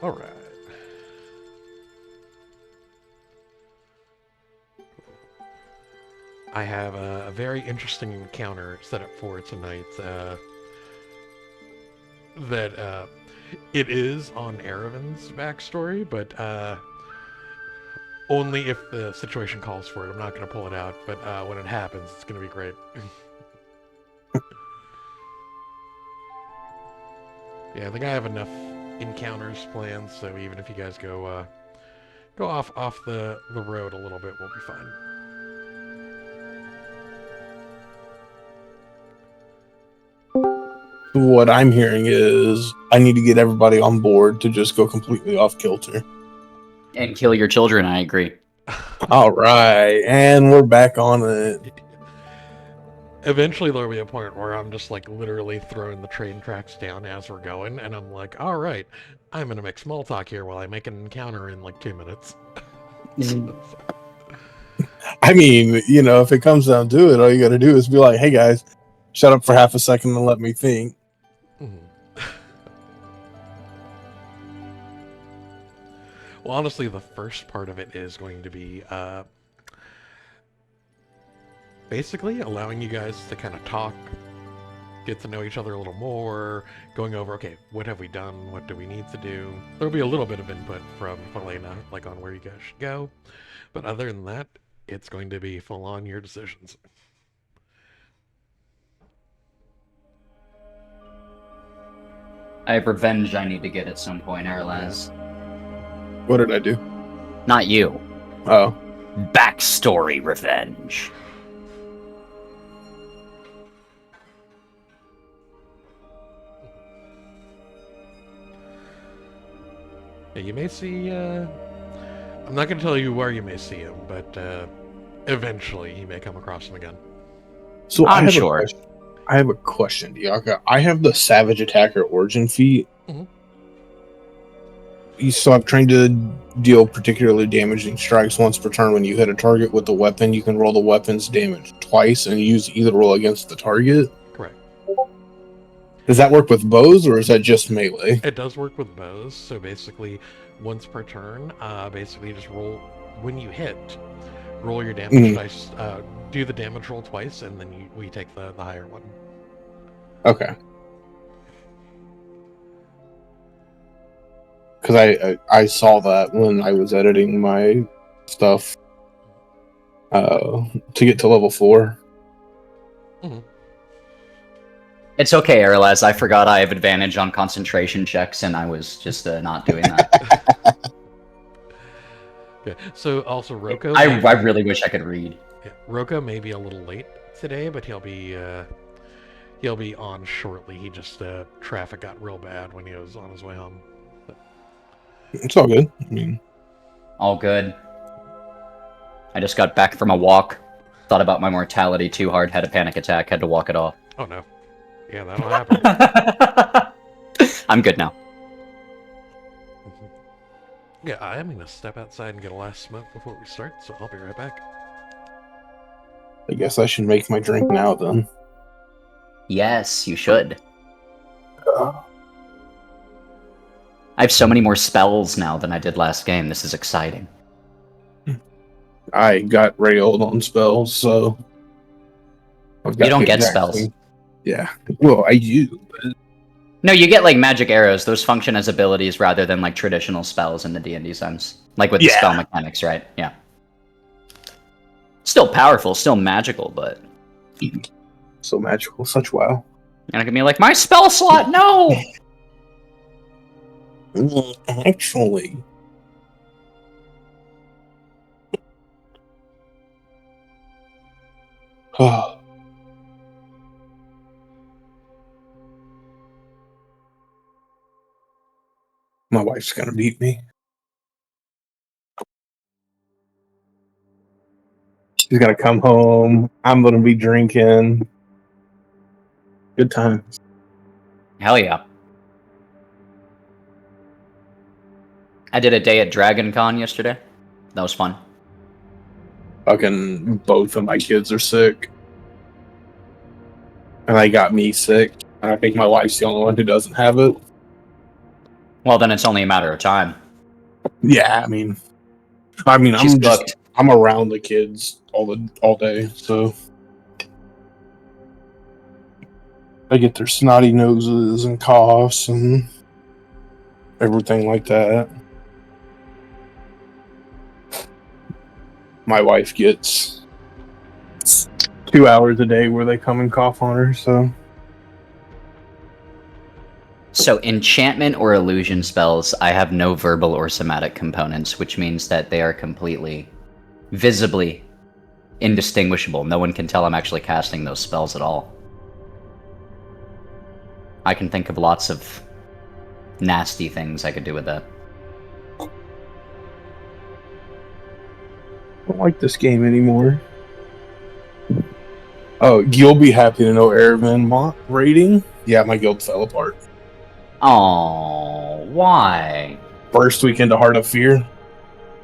All right. I have a very interesting encounter set up for tonight. That it is on Aravin's backstory, but only if the situation calls for it. I'm not going to pull it out, but when it happens, it's going to be great. Yeah, I think I have enough encounters planned, so even if you guys go off the road a little bit, we'll be fine. What I'm hearing is I need to get everybody on board to just go completely off kilter. And kill your children, I agree. All right, and we're back on it. Eventually, there'll be a point where I'm just like literally throwing the train tracks down as we're going, and I'm like, all right, I'm gonna make small talk here while I make an encounter in like 2 minutes. I mean, you know, if it comes down to it, all you got to do is be like, hey guys, shut up for half a second and let me think. Well, honestly, the first part of it is going to be basically allowing you guys to kind of talk, get to know each other a little more, going over, okay, what have we done? What do we need to do? There'll be a little bit of input from Helena, like on where you guys should go. But other than that, it's going to be full on your decisions. I have revenge I need to get at some point, Erlaz. What did I do? Not you. Oh. Backstory revenge. Yeah, you may see, I'm not going to tell you where you may see him, but eventually you may come across him again. So I'm sure. I have a question, Diaka. I have the Savage Attacker Origin feat. Mm-hmm. So I've trained to deal particularly damaging strikes once per turn. When you hit a target with the weapon, you can roll the weapon's damage twice and use either roll against the target. Correct. Does that work with bows, or is that just melee? It does work with bows, so basically, once per turn, basically just roll, when you hit, roll your damage dice, do the damage roll twice, and then we take the higher one. Okay. Because I saw that when I was editing my stuff to get to level 4. Mm-hmm. It's okay, Erlaz. I forgot I have advantage on concentration checks, and I was just not doing that. Okay. So also Roko. I really wish I could read. Yeah, Roko may be a little late today, but he'll be on shortly. He just traffic got real bad when he was on his way home. It's all good. I mean, all good. I just got back from a walk. Thought about my mortality too hard. Had a panic attack. Had to walk it off. Oh no. Yeah, that'll happen. I'm good now. Yeah, I am gonna step outside and get a last smoke before we start, so I'll be right back. I guess I should make my drink now then. Yes, you should. I have so many more spells now than I did last game. This is exciting. I got railed on spells, so you don't get spells. Yeah, well, I do. But... No, you get like magic arrows. Those function as abilities rather than like traditional spells in the D&D sense, like with the spell mechanics, right? Yeah. Still powerful, still magical, but so magical, such wow. You're not gonna be like, my spell slot, no. Actually. My wife's gonna beat me. She's gonna come home. I'm gonna be drinking. Good times. Hell yeah. I did a day at Dragon Con yesterday. That was fun. Fucking both of my kids are sick. And they got me sick. And I think my wife's the only one who doesn't have it. Well, then it's only a matter of time. Yeah, I mean, She's booked. I'm around the kids all day, so they get their snotty noses and coughs and everything like that. My wife gets 2 hours a day where they come and cough on her, so So enchantment or illusion spells, I have no verbal or somatic components, which means that they are completely, visibly indistinguishable. No one can tell I'm actually casting those spells at all. I can think of lots of nasty things I could do with that. I don't like this game anymore. Oh, you'll be happy to know Airman rating. Yeah, my guild fell apart. Oh, why? First weekend of Heart of Fear.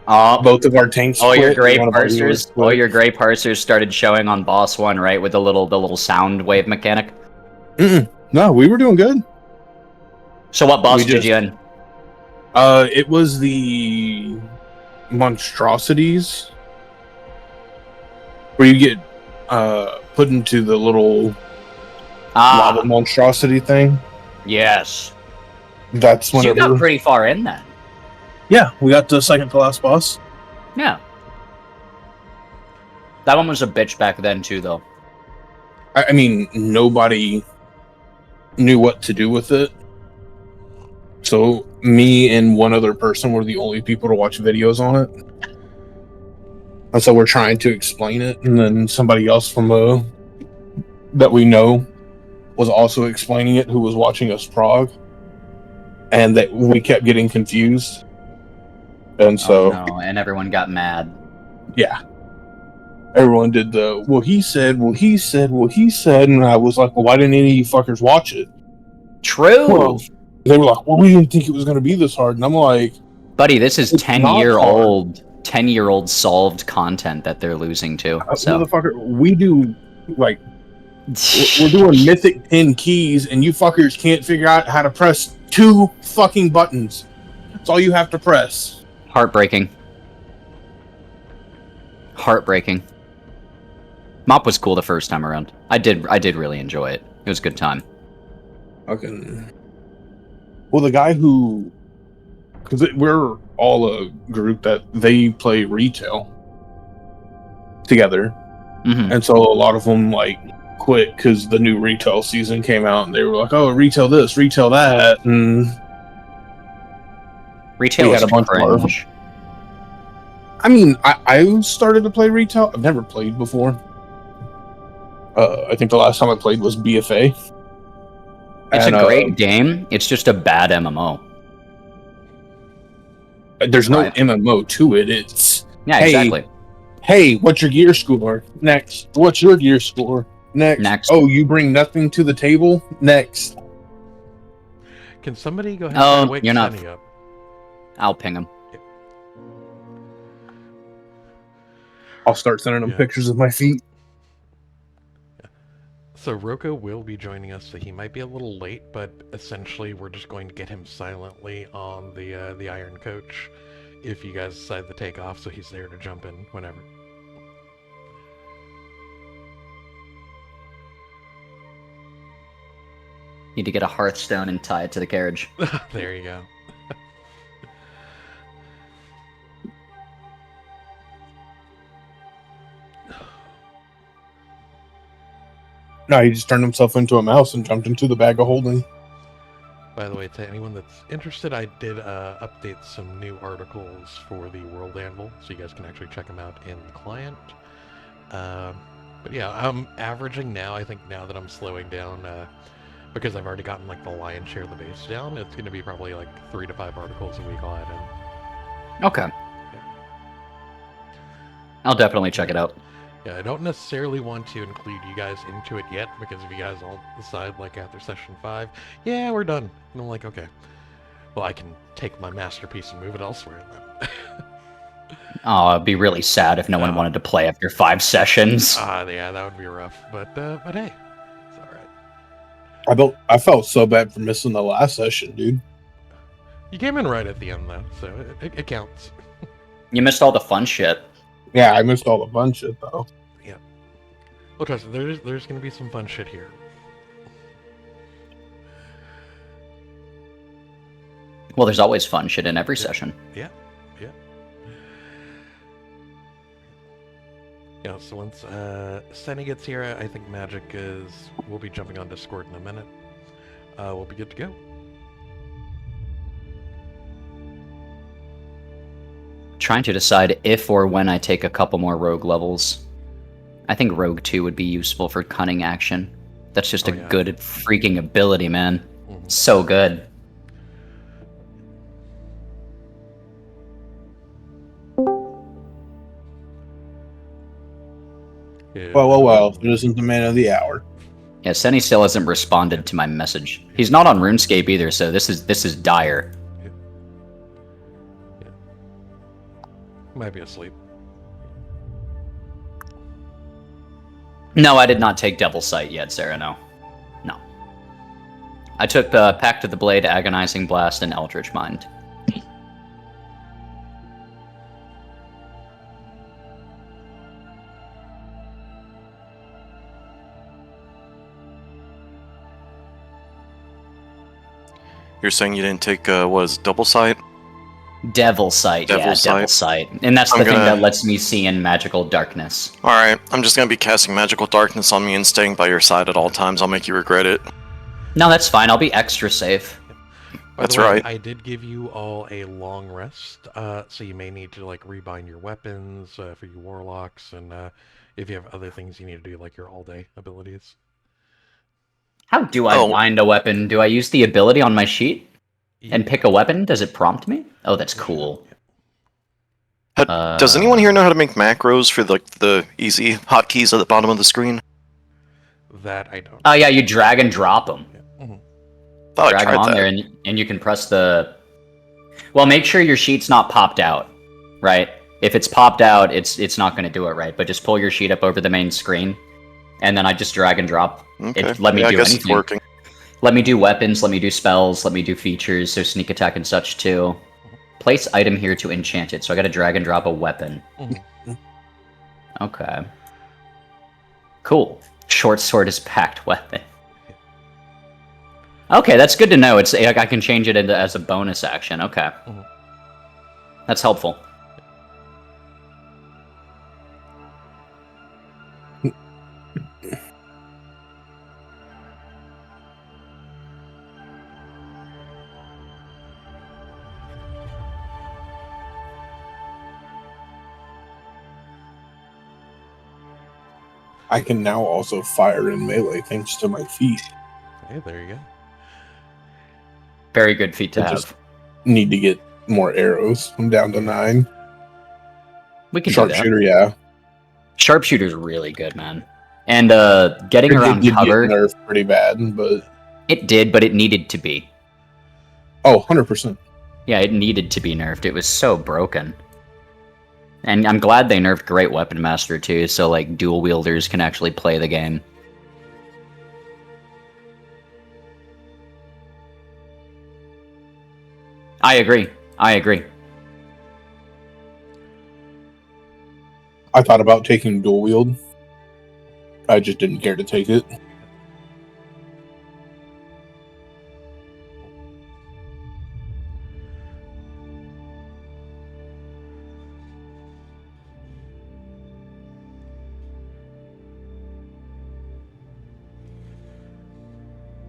Oh, Both of our tanks all your quit, gray one of our healers parsers, quit. all your gray parsers started showing on boss one, right, with the little sound wave mechanic. No, we were doing good. So what boss We did just- you in? It was the monstrosities where you get put into the little lava monstrosity thing. Yes. That's So you whenever. got pretty far in then. Yeah, we got the second to last boss. Yeah. That one was a bitch back then too, though. I mean, nobody knew what to do with it. So me and one other person were the only people to watch videos on it. And so we're trying to explain it, and then somebody else from that we know was also explaining it, who was watching us prog, and that we kept getting confused. And so, Oh, no, and everyone got mad. yeah, everyone did the well. He said, and I was like, well, why didn't any of you fuckers watch it? True, Well, they were like, well, we didn't think it was going to be this hard, and I'm like, buddy. This is It's not 10-year-old solved content that they're losing to. So motherfucker, we do like we're doing mythic 10 keys, and you fuckers can't figure out how to press 2 fucking buttons. That's all you have to press. Heartbreaking. Mop was cool the first time around. I did really enjoy it. It was a good time. Fucking. Well, the guy who, because we're all a group that they play retail together, Mhm. and so a lot of them like quit because the new retail season came out, and they were like, "Oh, retail this, retail that," and Retail We is had a bunch of cringe. I mean, I started to play retail. I've never played before. I think the last time I played was BFA. It's And, a great game. It's just a bad MMO. There's no Right. MMO to it. It's Yeah, Hey, exactly. hey, what's your gear score? Next. What's your gear score? Next. Next. Oh, you bring nothing to the table? Next. Can somebody go ahead Oh, and wake you're not- Sunny up? I'll ping him. I'll start sending them Yeah. pictures of my feet. So Rocco will be joining us, so he might be a little late, but essentially we're just going to get him silently on the Iron Coach if you guys decide to take off, so he's there to jump in whenever. Need to get a hearthstone and tie it to the carriage. There you go. No, he just turned himself into a mouse and jumped into the bag of holding. By the way, to anyone that's interested, I did update some new articles for the World Anvil, so you guys can actually check them out in the client. But yeah, I'm averaging now, I think now that I'm slowing down, because I've already gotten like the lion's share of the base down, it's going to be probably like 3 to 5 articles a week I'll add in. Okay. I'll definitely check it out. Yeah, I don't necessarily want to include you guys into it yet, because if you guys all decide, like, after session 5, yeah, we're done. And I'm like, okay. Well, I can take my masterpiece and move it elsewhere then. Oh, it'd be really sad if no one wanted to play after 5 sessions. Yeah, that would be rough. But hey, it's alright. I felt so bad for missing the last session, dude. You came in right at the end, though, so it counts. You missed all the fun shit. Yeah, I missed all the fun shit though. Yeah. Well, trust me, there's going to be some fun shit here. Well, there's always fun shit in every session. Yeah. Yeah, so once Senny gets here, I think Magic is... We'll be jumping on Discord in a minute. We'll be good to go. Trying to decide if or when I take a couple more rogue levels. I think Rogue 2 would be useful for cunning action. That's just good freaking ability, man. Mm-hmm. So good. Yeah. Well, it isn't the man of the hour. Yeah, Senny still hasn't responded to my message. He's not on RuneScape either, so this is dire. Yeah. Might be asleep. No, I did not take Devil's Sight yet, Sarah, no. No. I took the Pact of the Blade, Agonizing Blast, and Eldritch Mind. You're saying you didn't take, what is it, Double Sight? Devil Sight, Devil Sight. And that's the thing that lets me see in magical darkness. Alright, I'm just gonna be casting Magical Darkness on me and staying by your side at all times. I'll make you regret it. No, that's fine. I'll be extra safe. That's right. I did give you all a long rest, so you may need to, like, rebind your weapons for your warlocks, and if you have other things you need to do, like your all-day abilities. How do I bind a weapon? Do I use the ability on my sheet? And pick a weapon? Does it prompt me? Oh, that's cool. Does anyone here know how to make macros for the easy hotkeys at the bottom of the screen? That I don't. Oh yeah, you drag and drop them. Yeah. Mm-hmm. Thought I Drag tried them on that. there, and you can press the... Well, make sure your sheet's not popped out, right? If it's popped out, it's not going to do it right. But just pull your sheet up over the main screen, and then I just drag and drop. Okay. Let me I do guess anything. It's working. Let me do weapons, let me do spells, let me do features, so sneak attack and such too. Place item here to enchant it, so I gotta drag and drop a weapon. Mm-hmm. Okay. Cool. Short sword is packed weapon. Okay, that's good to know. It's like I can change it into as a bonus action. Okay. Mm-hmm. That's helpful. I can now also fire in melee thanks to my feet. Hey, there you go. Very good feat to I have. just need to get more arrows. I'm down to 9. We can do that. Sharpshooter, yeah. Sharpshooter's really good, man. And getting It around did cover, get nerfed pretty bad, but... it did, but it needed to be. Oh, 100%. Yeah, it needed to be nerfed. It was so broken. And I'm glad they nerfed Great Weapon Master too, so like dual wielders can actually play the game. I agree. I thought about taking dual wield. I just didn't care to take it.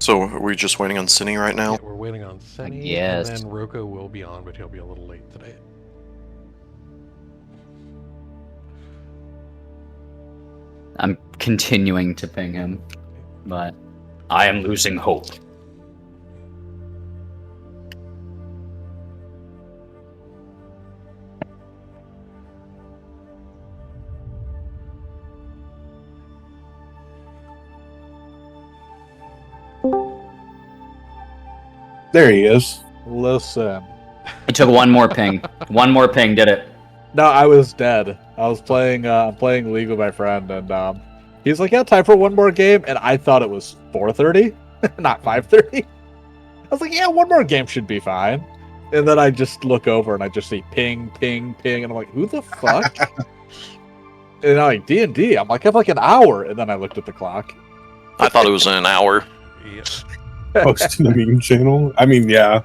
So, are we just waiting on Cinny right now? Yeah, we're waiting on Senny, guess. and then Roko will be on, but he'll be a little late today. I'm continuing to ping him, but I am losing hope. There he is. Listen. It took one more ping. One more ping did it. No, I was dead. I was playing playing League with my friend, and he's like, "Yeah, time for one more game," and I thought it was 4:30, not 5:30. I was like, "Yeah, one more game should be fine." And then I just look over and I just see ping, ping, ping, and I'm like, who the fuck? And I'm like, D&D. I'm like, I have like an hour. And then I looked at the clock. I thought it was in an hour. Yes. Posting the meme channel. I mean, yeah.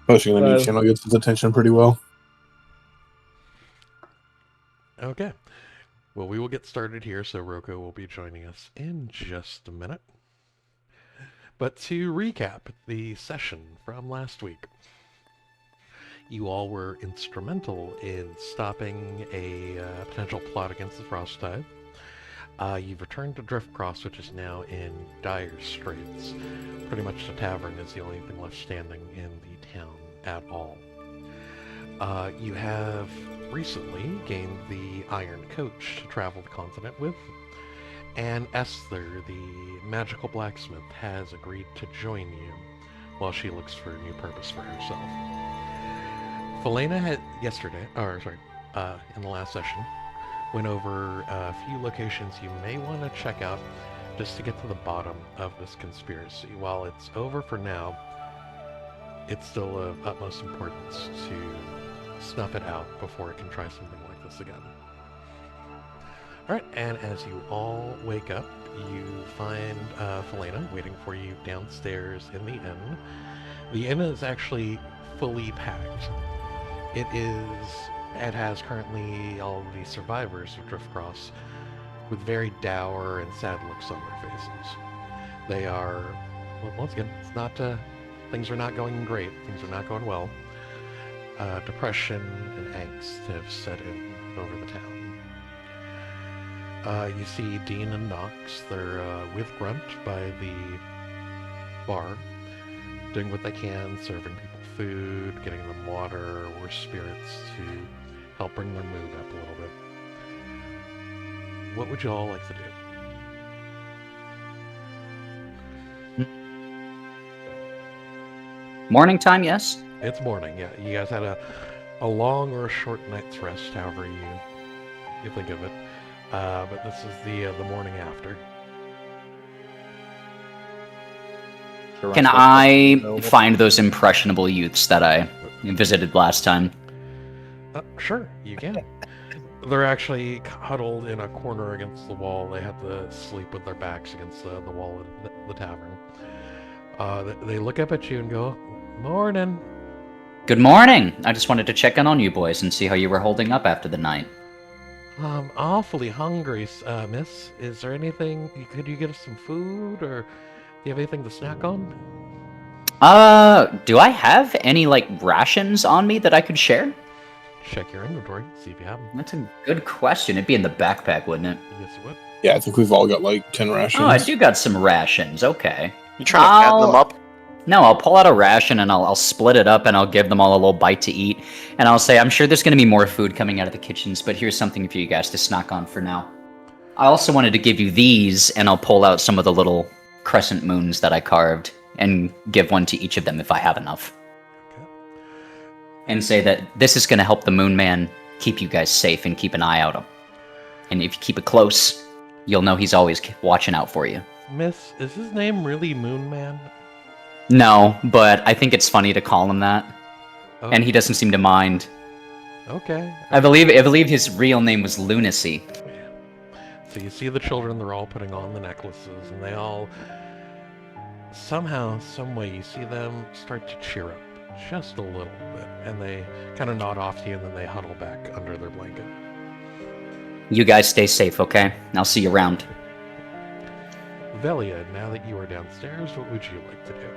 Posting the meme Well- channel gets his attention pretty well. Okay. Well, we will get started here, so Roko will be joining us in just a minute. But to recap the session from last week, you all were instrumental in stopping a potential plot against the Frost Tide. You've returned to Driftcross, which is now in dire straits. Pretty much the tavern is the only thing left standing in the town at all. You have recently gained the Iron Coach to travel the continent with, and Esther, the magical blacksmith, has agreed to join you while she looks for a new purpose for herself. Felena had in the last session, went over a few locations you may want to check out just to get to the bottom of this conspiracy. While it's over for now, it's still of utmost importance to snuff it out before it can try something like this again. Alright, and as you all wake up, you find Felena waiting for you downstairs in the inn. The inn is actually fully packed. It has currently all of the survivors of Driftcross with very dour and sad looks on their faces. They are, well, once again, it's not, things are not going great. Things are not going well. Depression and angst have set in over the town. You see Dean and Knox. They're with Grunt by the bar, doing what they can, serving people food, getting them water or spirits to help bring their mood up a little bit. What would you all like to do? Morning time, yes? It's morning, yeah. You guys had a long or a short night's rest, however you think of it. But this is the morning after. Can I find those impressionable youths that I visited last time? Sure, you can. They're actually huddled in a corner against the wall. They have to sleep with their backs against the wall of the tavern. They look up at you and go, "Morning." Good morning! I just wanted to check in on you boys and see how you were holding up after the night. I'm awfully hungry, miss. Is there anything, could you get us some food, or do you have anything to snack on? Do I have any, rations on me that I could share? Check your inventory, see if you have them. That's a good question. It'd be in the backpack, wouldn't it? Yes, you would. Yeah, I think we've all got like 10 rations. Oh, I do got some rations. Okay. You trying to fatten them up? No, I'll pull out a ration and I'll split it up and I'll give them all a little bite to eat. And I'll say, I'm sure there's going to be more food coming out of the kitchens, but here's something for you guys to snack on for now. I also wanted to give you these, and I'll pull out some of the little crescent moons that I carved and give one to each of them if I have enough. Okay. And say that this is going to help the Moon Man keep you guys safe and keep an eye out on him. And if you keep it close, you'll know he's always watching out for you. Miss, is his name really Moon Man? No, but I think it's funny to call him that. Oh, And he doesn't seem to mind. okay. I believe his real name was Lunacy. So you see the children, they're all putting on the necklaces, and they all, somehow, someway, you see them start to cheer up just a little bit, and they kind of nod off to you, and then they huddle back under their blanket. You guys stay safe, okay? I'll see you around. Velia, now that you are downstairs, what would you like to do?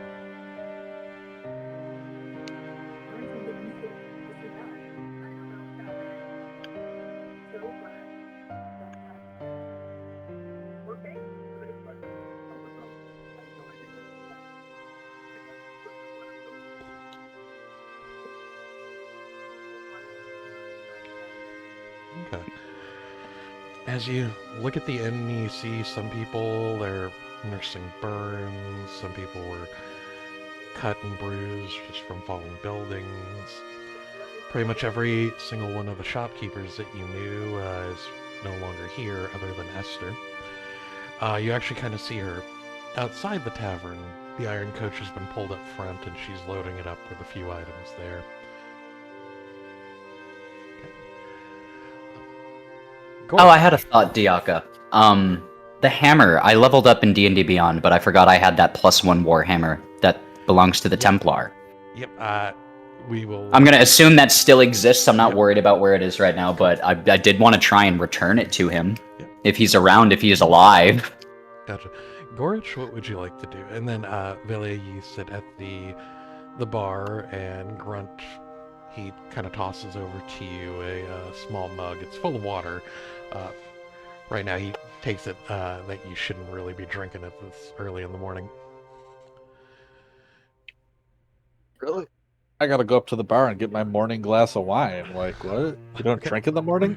Okay. As you look at the inn, you see some people, they're nursing burns, some people were cut and bruised just from falling buildings. Pretty much every single one of the shopkeepers that you knew is no longer here other than Esther. You actually kind of see her outside the tavern The iron coach has been pulled up front, and she's loading it up with a few items there. Oh, I had a thought, Diaka. The hammer. I leveled up in D&D Beyond, but I forgot I had that +1 warhammer that belongs to the Templar. Yep, we will... I'm gonna assume that still exists. I'm not Yep. worried about where it is right now, but I did want to try and return it to him. Yep. If he's around, if he is alive. Gotcha. Gorich, what would you like to do? And then, Velia, you sit at the bar, and Grunt, he kind of tosses over to you a small mug. It's full of water. Right now, he takes it that you shouldn't really be drinking it this early in the morning. Really? I gotta go up to the bar and get my morning glass of wine. Like, what? You don't Okay. drink in the morning?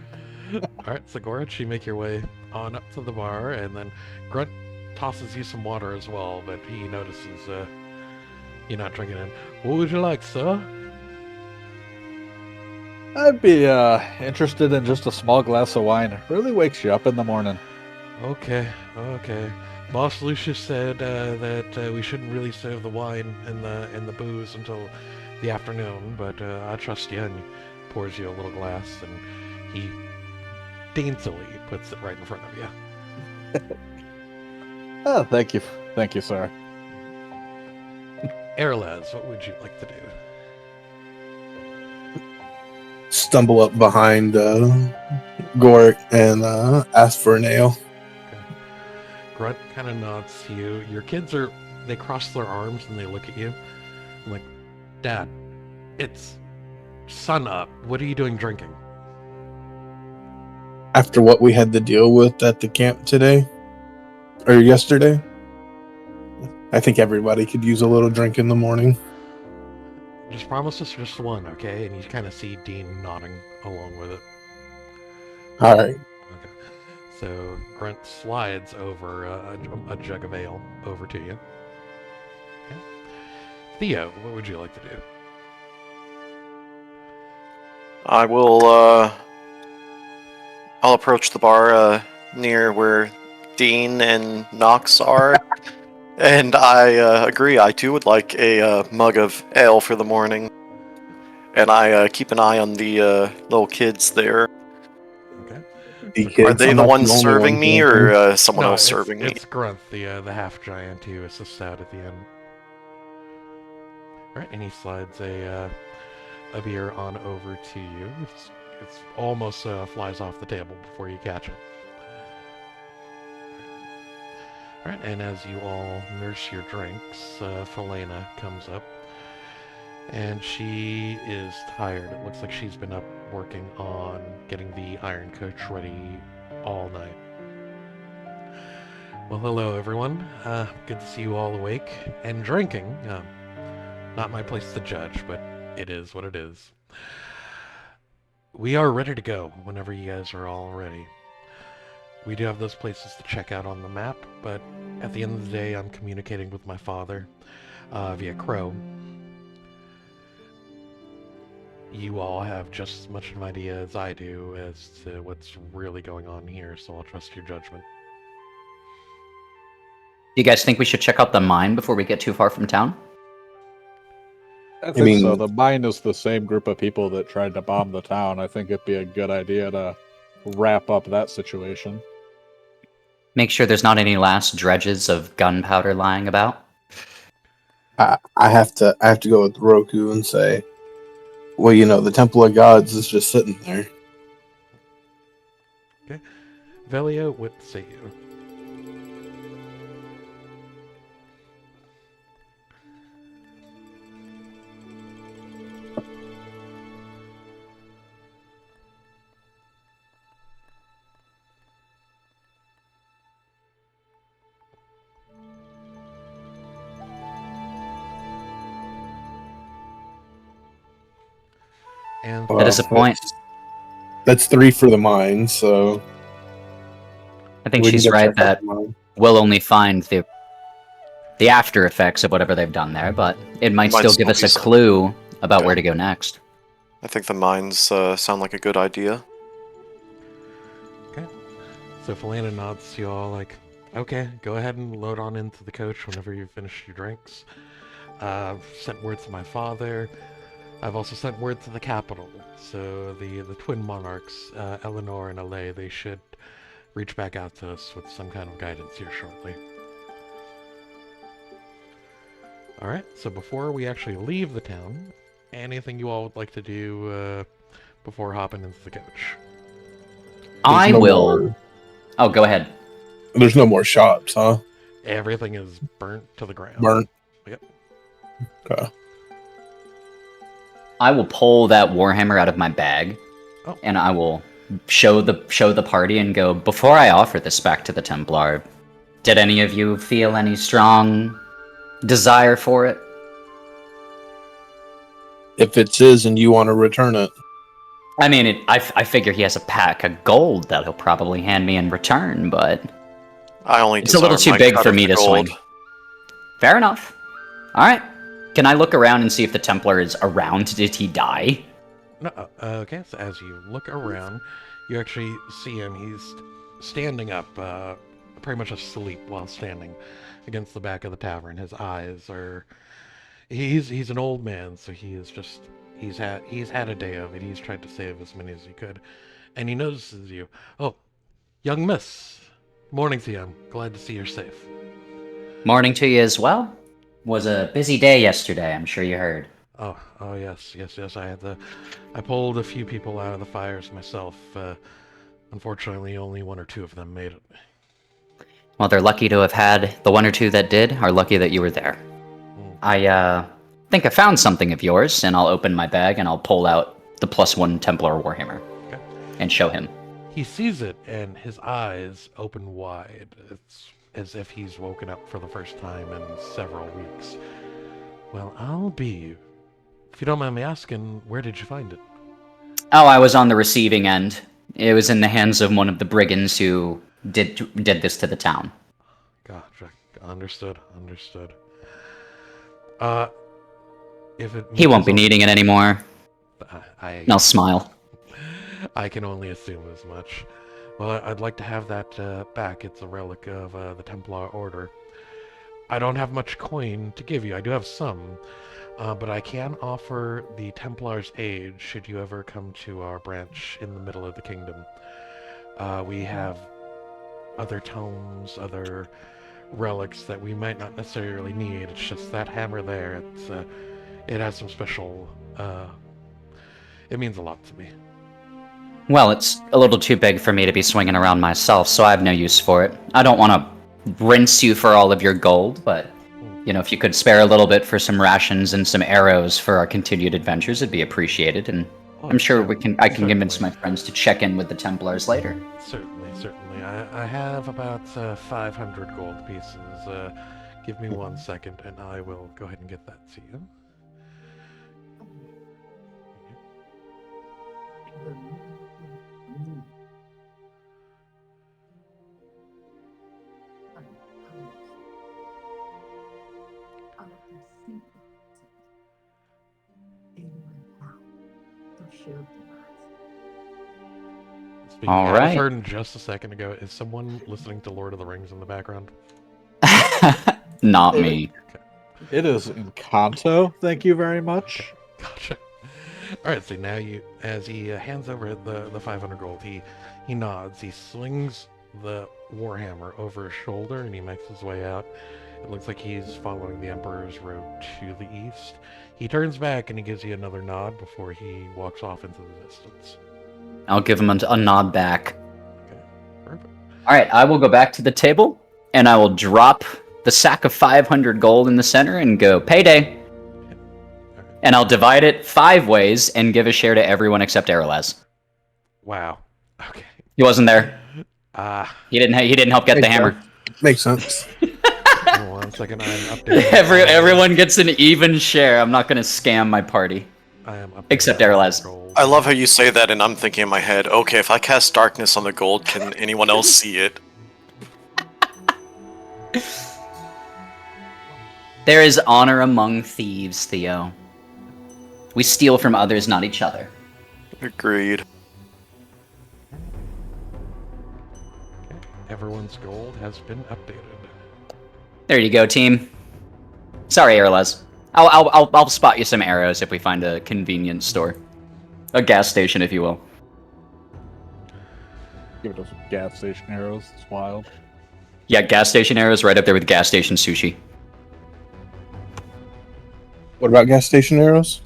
Alright, so Gorich, you make your way on up to the bar, and then Grunt tosses you some water as well, but he notices you're not drinking it. What would you like, sir? I'd be interested in just a small glass of wine. It really wakes you up in the morning. Okay. Boss Lucius said that we shouldn't really serve the wine and the booze until the afternoon, but I trust you, and he pours you a little glass, and he daintily puts it right in front of you. Oh, thank you, sir. Erlaz, what would you like to do? Stumble up behind Goric and ask for a nail. Grunt kind of nods to you. Your kids they cross their arms and they look at you. I'm like, Dad, it's sun up. What are you doing drinking? After what we had to deal with at the camp today, or yesterday, I think everybody could use a little drink in the morning. Just promise us just one, okay? And you kind of see Dean nodding along with it. All right. Okay. So Grunt slides over a jug of ale over to you. Okay. Theo, what would you like to do? I will, I'll approach the bar near where Dean and Nox are, and I agree. I too would like a mug of ale for the morning, and I keep an eye on the little kids there. Okay. The Are kids, they I'm the not ones only serving one me, drinking. or someone No, else serving me? it's Grunt, the half giant who assists out at the end. Right, and he slides a beer on over to you. It's almost flies off the table before you catch it. All right, and as you all nurse your drinks, Felena comes up, and she is tired. It looks like she's been up working on getting the iron coach ready all night. Well, hello everyone. Good to see you all awake and drinking. Not my place to judge, but it is what it is. We are ready to go whenever you guys are all ready. We do have those places to check out on the map, but at the end of the day, I'm communicating with my father via Crow. You all have just as much of an idea as I do as to what's really going on here, so I'll trust your judgment. Do you guys think we should check out the mine before we get too far from town? I think mean- so. The mine is the same group of people that tried to bomb the town. I think it'd be a good idea to wrap up that situation. Make sure there's not any last dredges of gunpowder lying about. I have to go with Roku and say, well, the Temple of Gods is just sitting there. Velia, what say you? And That is a point. That's 3 for the mine, so I think we can she's go right check out that the mine. we'll only find the after effects of whatever they've done there, but it might still give us be a some- clue about Okay. where to go next. I think the mines sound like a good idea. so Felena nods to you all like, Okay, go ahead and load on into the coach whenever you finish your drinks. Sent word to my father. I've also sent word to the capital. So the twin monarchs, Eleanor and Alay, they should reach back out to us with some kind of guidance here shortly. Alright, so before we actually leave the town, anything you all would like to do before hopping into the coach? I no will. more- Oh, go ahead. There's no more shops, huh? Everything is burnt to the ground. Burnt. Yep. Okay. I will pull that warhammer out of my bag, Oh. and I will show the party and go. Before I offer this back to the Templar, did any of you feel any strong desire for it? If it's his and you want to return it, I mean, I figure he has a pack of gold that he'll probably hand me in return, but I only it's a little desire too my big cut for of me the to swing. gold. Fair enough. All right. Can I look around and see if the Templar is around? Did he die? No, okay, so as you look around, you actually see him. He's standing up, pretty much asleep while standing against the back of the tavern. His eyes are... He's an old man, so he is just... He's had a day of it. He's tried to save as many as he could. And he notices you. Oh, young miss. Morning to you. I'm glad to see you're safe. Morning to you as well. Was a busy day yesterday, I'm sure you heard. Oh, yes. I pulled a few people out of the fires myself. Unfortunately, only one or two of them made it. Well, they're lucky to have had the one or two that did, are lucky that you were there. I think I found something of yours, and I'll open my bag and I'll pull out the +1 Templar Warhammer. Okay. And show him. He sees it, and his eyes open wide. It's as if he's woken up for the first time in several weeks. Well, I'll be... If you don't mind me asking, where did you find it? Oh, I was on the receiving end. It was in the hands of one of the brigands who did this to the town. Gotcha. Understood. If it He won't be means needing it anymore. And I'll smile. I can only assume as much. Well, I'd like to have that back. It's a relic of the Templar Order. I don't have much coin to give you. I do have some, but I can offer the Templar's aid should you ever come to our branch in the middle of the kingdom. We have other tomes, other relics that we might not necessarily need. It's just that hammer there. It has some special... it means a lot to me. Well, it's a little too big for me to be swinging around myself, so I have no use for it. I don't want to rinse you for all of your gold, but, you know, if you could spare a little bit for some rations and some arrows for our continued adventures, it'd be appreciated, and I'm sure I can convince my friends to check in with the Templars later. Certainly. I have about 500 gold pieces. Give me 1 second, and I will go ahead and get that to you. Speaking All of, right. I was heard just a second ago. Is someone listening to Lord of the Rings in the background? Not me. It is Encanto. Thank you very much. Gotcha. All right, so now as he hands over the 500 gold, he nods. He swings the warhammer over his shoulder, and he makes his way out. It looks like he's following the Emperor's road to the east. He turns back and he gives you another nod before he walks off into the distance. I'll give him a nod back. Okay, perfect. Alright, I will go back to the table, and I will drop the sack of 500 gold in the center and go, payday! And I'll divide it 5 ways and give a share to everyone except Arelaz. Wow. Okay. He wasn't there. He He didn't help get the hammer. Makes sense. 1 second, I'm updating. Everyone gets an even share. I'm not gonna scam my party. I am updating Except my Arelaz. gold. I love how you say that, and I'm thinking in my head, okay, if I cast darkness on the gold, can anyone else see it? There is honor among thieves, Theo. We steal from others, not each other. Agreed. Everyone everyone's gold has been updated. There you go, team. Sorry, Airless. I'll spot you some arrows if we find a convenience store. A gas station, if you will. Give it those gas station arrows. It's wild. Yeah, gas station arrows right up there with gas station sushi. What about gas station arrows?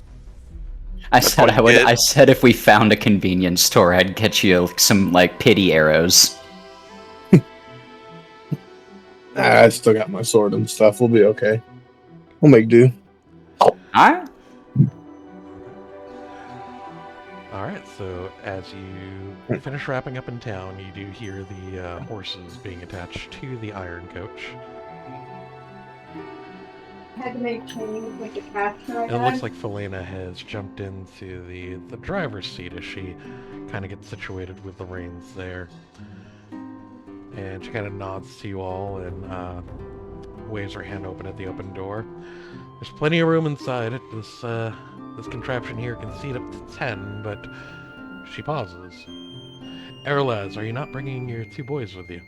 I said I would. I said if we found a convenience store, I'd get you some like pity arrows. I still got my sword and stuff. We'll be okay. We'll make do. Alright. Alright, so as you finish wrapping up in town, you do hear the horses being attached to the iron coach. Had to make change with the cash And it looks like Felina has jumped into the driver's seat as she kind of gets situated with the reins there. And she kind of nods to you all and waves her hand open at the open door. There's plenty of room inside it. This contraption here can seat up to 10, but she pauses. Erlaz, are you not bringing your 2 boys with you?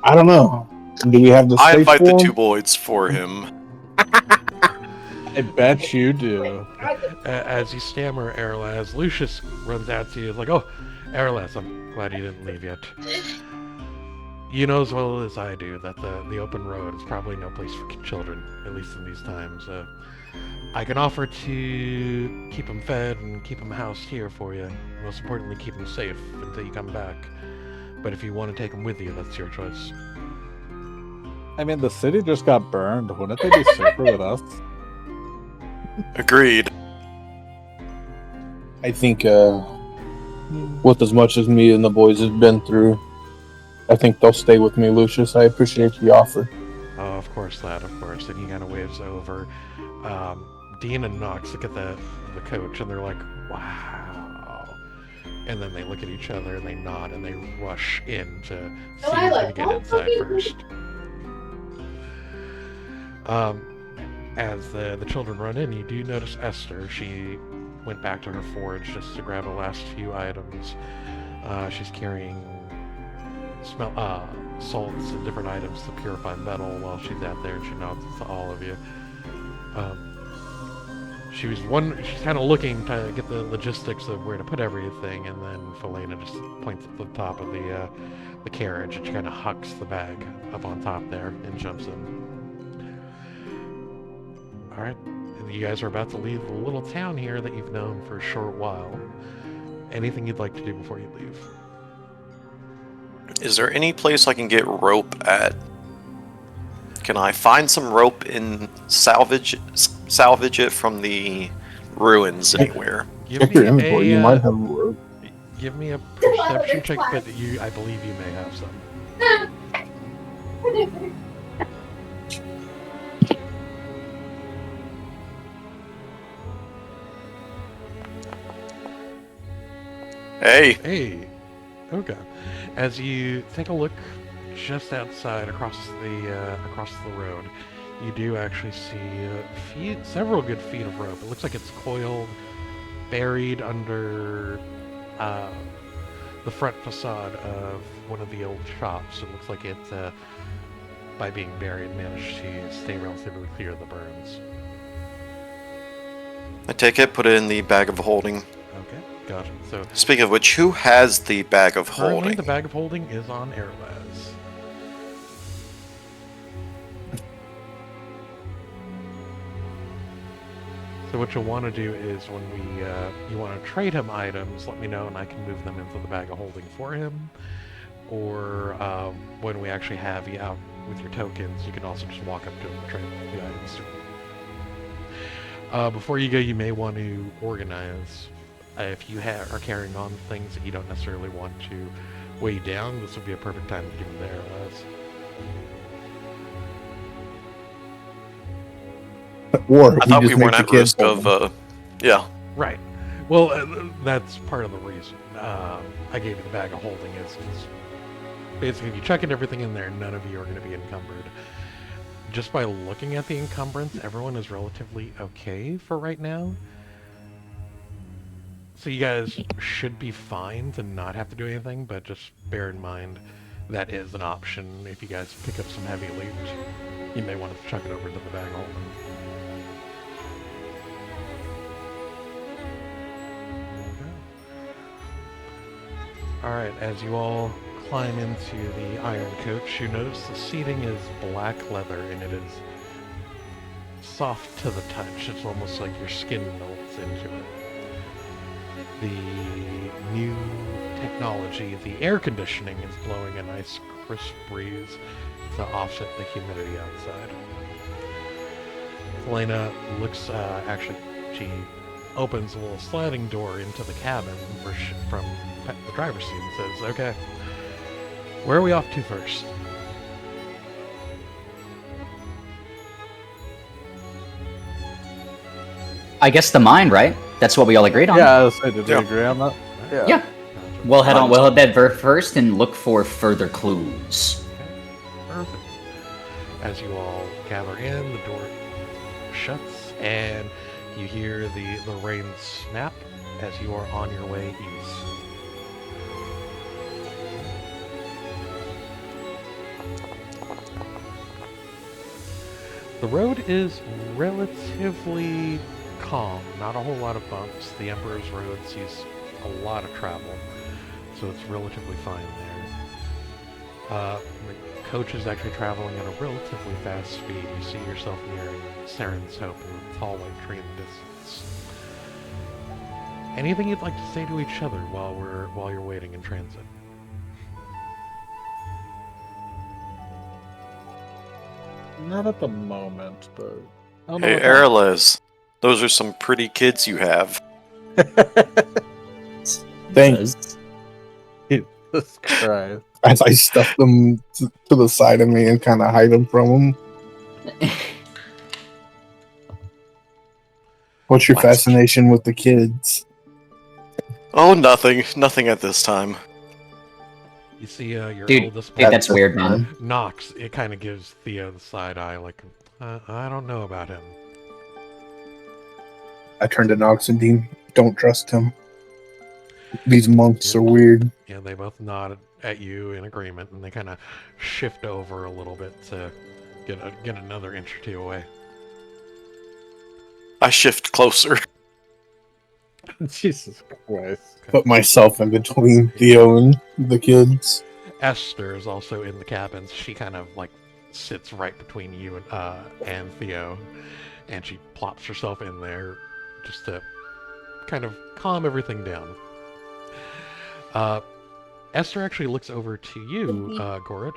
I don't know. Do we have the I space invite for the him? 2 boys for him. I bet you do. As you stammer, Erlaz, Lucius runs out to you. He's like, "Oh, Erlaz, I'm glad you didn't leave yet. You know as well as I do that the open road is probably no place for children, at least in these times. I can offer to keep them fed and keep them housed here for you. Most importantly, keep them safe until you come back. But if you want to take them with you, that's your choice." I mean, the city just got burned. Wouldn't they be safer with us? Agreed. I think with as much as me and the boys have been through, I think they'll stay with me, Lucius. I appreciate the offer. Oh, of course, lad, of course. And he kind of waves over. Dean and Nox look at the coach and they're like, "Wow." And then they look at each other and they nod and they rush in to see who's going to get inside first. As the children run in, you do notice Esther. She went back to her forge just to grab the last few items. She's carrying salts and different items to purify metal while she's out there, and she nods to all of you. She's kind of looking to get the logistics of where to put everything, and then Felina just points at the top of the carriage, and she kind of hucks the bag up on top there and jumps in. Alright, you guys are about to leave the little town here that you've known for a short while. Anything you'd like to do before you leave? Is there any place I can get rope at? Can I find some rope and salvage it from the ruins anywhere? Check your inventory. You might have a rope. Give me a perception check, but I believe you may have some. Hey. Okay. As you take a look just outside across the road, you do actually see several good feet of rope. It looks like it's coiled, buried under the front facade of one of the old shops. It looks like it, by being buried, managed to stay relatively clear of the burns. I take it, put it in the bag of holding. Okay, gotcha. So, speaking of which, who has the bag of currently holding? the bag of holding is on Airlaz. So what you'll want to do is when you want to trade him items, let me know and I can move them into the bag of holding for him. Or when we actually have you out with your tokens, you can also just walk up to him and trade the items to him. Before you go, you may want to organize. If you are carrying on things that you don't necessarily want to weigh down, this would be a perfect time to give them there, Les. Or I thought we weren't at risk of, yeah. Right. Well, that's part of the reason I gave you the bag of holding is basically if you chuck everything in there, none of you are going to be encumbered. just by looking at the encumbrance, everyone is relatively okay for right now. So you guys should be fine to not have to do anything, but just bear in mind that is an option. If you guys pick up some heavy loot, you may want to chuck it over to the bag holder. Alright, as you all climb into the iron coach, you notice the seating is black leather and it is soft to the touch. It's almost like your skin melts into it. The new technology, the air conditioning, is blowing a nice crisp breeze to offset the humidity outside. Helena looks, actually, she opens a little sliding door into the cabin from the driver's seat and says, okay, where are we off to first? I guess the mine, right? That's what we all agreed on. Yeah, I was saying, did we Yeah. agree on that? Yeah. Gotcha. We'll head on. We'll head there first and look for further clues. Perfect. As you all gather in, the door shuts, and you hear the rain snap as you are on your way east. The road is relatively calm, not a whole lot of bumps. The Emperor's Road sees a lot of travel, so it's relatively fine there. The coach is actually traveling at a relatively fast speed. You see yourself nearing Saren's Hope and the tall white tree in the distance. Anything you'd like to say to each other while you're waiting in transit? Not at the moment, but I don't know Hey, what Aelwyth, those are some pretty kids you have. Thanks. Jesus Christ. As I stuff them to the side of me and kind of hide them from them. What's your What? fascination with the kids? Oh, nothing at this time. You see your Dude, oldest dude, that's At the weird, man. time. Knox. It kind of gives Theo the side eye, like, I don't know about him. I turned to Nox and Dean. Don't trust him. These monks are weird. Yeah, they both nod at you in agreement, and they kind of shift over a little bit to get another inch or two away. I shift closer. Jesus Christ. Put myself in between Theo and the kids. Esther is also in the cabins. She kind of like sits right between you and Theo, and she plops herself in there just to kind of calm everything down. Esther actually looks over to you, Gorich,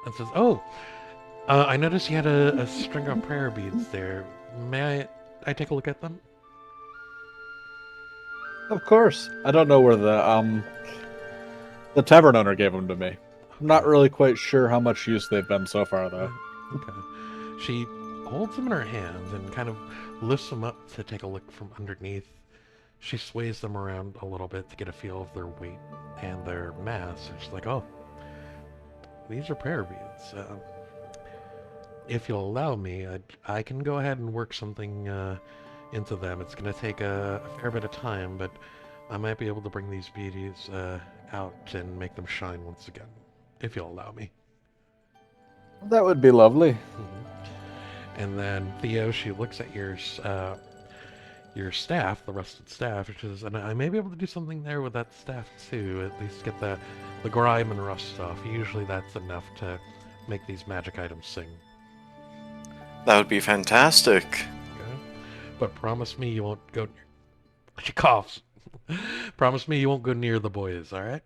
and says, "Oh, I noticed you had a string of prayer beads there. May I take a look at them?" Of course. I don't know where the tavern owner gave them to me. I'm not really quite sure how much use they've been so far, though. Okay. She holds them in her hands and kind of lifts them up to take a look from underneath. She sways them around a little bit to get a feel of their weight and their mass. And she's like, "Oh, these are prayer beads. If you'll allow me, I can go ahead and work something into them. It's going to take a fair bit of time, but I might be able to bring these beads out and make them shine once again, if you'll allow me." That would be lovely. And then Theo, she looks at your staff, the rusted staff, which is, and I may be able to do something there with that staff too. At least get the grime and rust off. Usually that's enough to make these magic items sing. That would be fantastic. Okay? But promise me you won't go. She coughs. Promise me you won't go near the boys. All right?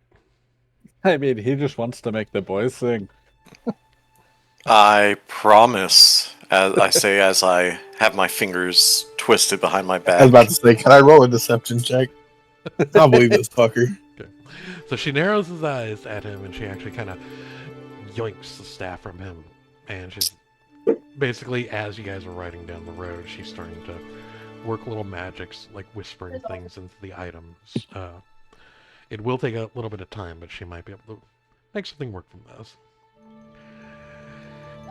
I mean, he just wants to make the boys sing. I promise, as I say as I have my fingers twisted behind my I was back. about to say, can I roll a deception check? I'll believe this fucker. Okay. So she narrows his eyes at him, and she actually kind of yoinks the staff from him. And she's basically, as you guys are riding down the road, she's starting to work little magics, like whispering things into the items. It will take a little bit of time, but she might be able to make something work from those.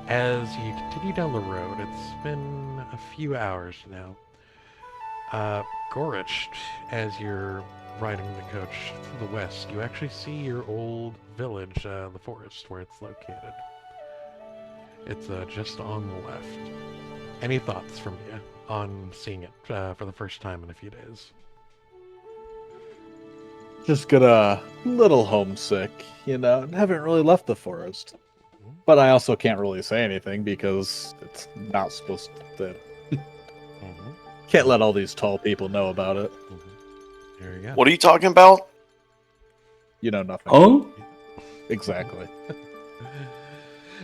As you continue down the road, it's been a few hours now. Gorich, as you're riding the coach to the west, you actually see your old village, the forest where it's located. It's just on the left. Any thoughts from you on seeing it for the first time in a few days? Just got a little homesick, haven't really left the forest. But I also can't really say anything because it's not supposed to. Mm-hmm. Can't let all these tall people know about it. Mm-hmm. There you go. What are you talking about? You know nothing. Oh? Exactly.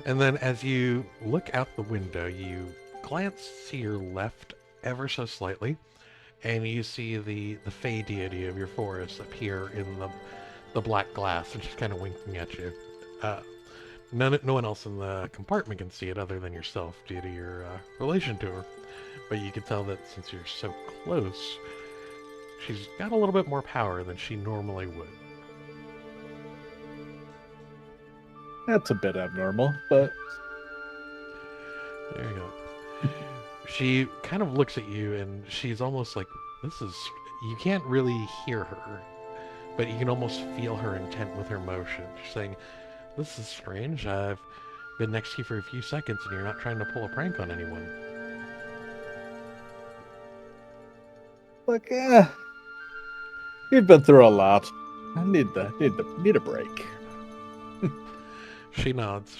And then as you look out the window, you glance to your left ever so slightly, and you see the fey deity of your forest appear in the black glass, and she's kind of winking at you. No one else in the compartment can see it other than yourself due to your relation to her. But you can tell that since you're so close, she's got a little bit more power than she normally would. That's a bit abnormal, but There you go. She kind of looks at you and she's almost like, you can't really hear her, but you can almost feel her intent with her motion. She's saying, this is strange. I've been next to you for a few seconds and you're not trying to pull a prank on anyone. look, you've been through a lot. I need a break. She nods.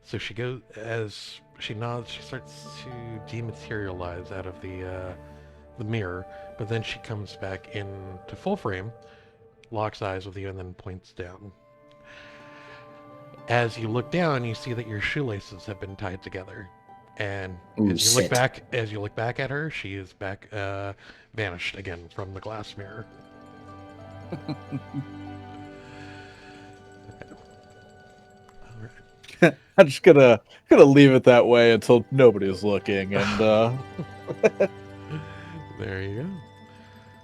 So she goes, as she nods, she starts to dematerialize out of the mirror, but then she comes back into full frame, locks eyes with you, and then points down. As you look down, you see that your shoelaces have been tied together, and Ooh, as you shit. look back at her, she is back, vanished again from the glass mirror. I'm just gonna leave it that way until nobody's looking, and There you go.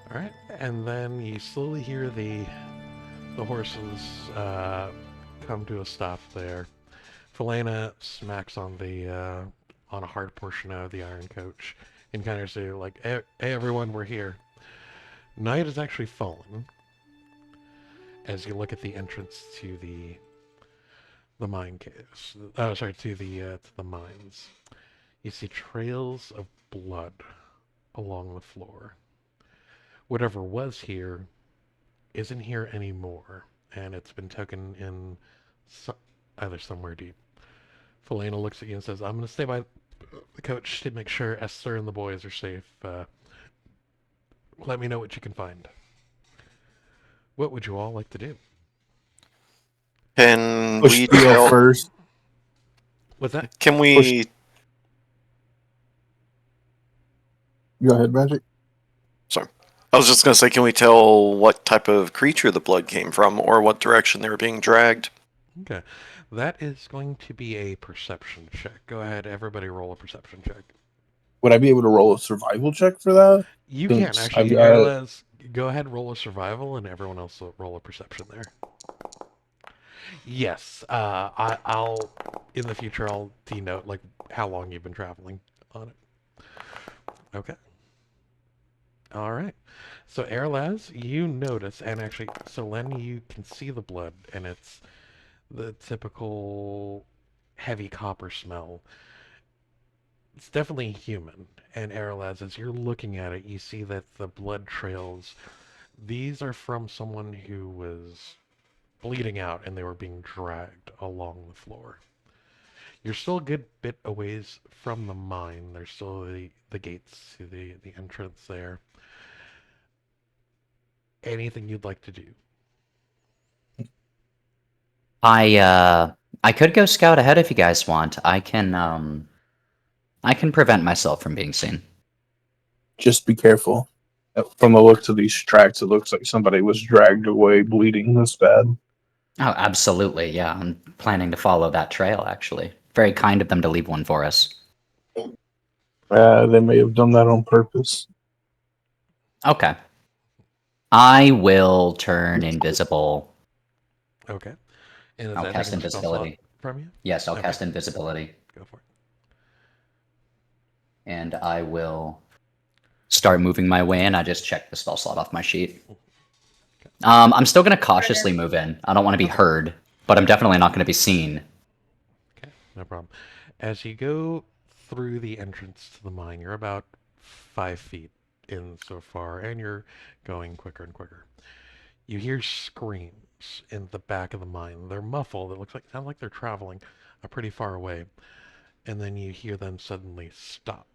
All right, and then you slowly hear the horses come to a stop there. Felena smacks on on a hard portion of the iron coach and kind of say like, "Hey, everyone, we're here." Night has actually fallen as you look at the entrance to the mine caves. Oh, sorry, to the mines. You see trails of blood along the floor. Whatever was here isn't here anymore, and it's been taken in either somewhere deep. Felena looks at you and says, I'm going to stay by the coach to make sure Esther and the boys are safe. Let me know what you can find. What would you all like to do? Can Push we Theo tell? first. What's that? Can we? Go ahead, Magic. Sorry, I was just gonna say, can we tell what type of creature the blood came from, or what direction they were being dragged? Okay. That is going to be a perception check. Go ahead, everybody roll a perception check. Would I be able to roll a survival check for that? You can, Since actually. I've got Erlez, go ahead, roll a survival, and everyone else will roll a perception there. Yes, I'll in the future I'll denote like how long you've been traveling on it. Okay. All right. So Erlaz, you notice, and actually, so Len, you can see the blood, and it's the typical heavy copper smell. It's definitely human. And Erlaz, as you're looking at it, you see that the blood trails, these are from someone who was bleeding out and they were being dragged along the floor. You're still a good bit a ways from the mine. There's still the gates to the entrance there. Anything you'd like to do? I could go scout ahead if you guys want. I can prevent myself from being seen. just be careful. From the looks of these tracks, it looks like somebody was dragged away bleeding this bad. Oh, absolutely. Yeah, I'm planning to follow that trail, actually. Very kind of them to leave one for us. They may have done that on purpose. Okay. I will turn invisible. Okay. And is I'll that cast having a spell slot invisibility. from you? Yes, I'll Okay. cast invisibility, Go for it. and I will start moving my way in. I just checked the spell slot off my sheet. I'm still going to cautiously move in. I don't want to be heard, but I'm definitely not going to be seen. Okay, no problem. As you go through the entrance to the mine, you're about 5 feet in so far, and you're going quicker and quicker. You hear screams in the back of the mine. They're muffled. It sounds like they're traveling pretty far away. And then you hear them suddenly stop.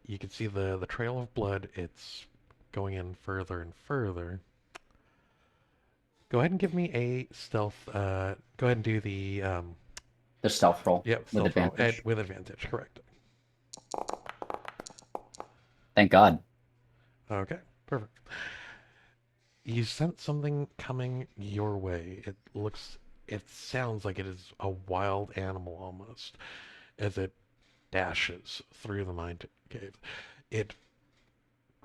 You can see the trail of blood. It's going in further and further. Go ahead and give me a stealth. Go ahead and do the The stealth roll yep, with stealth roll. advantage. With advantage, correct. Thank God. Okay, perfect. You sense something coming your way. It sounds like it is a wild animal almost, as it dashes through the mine cave. It,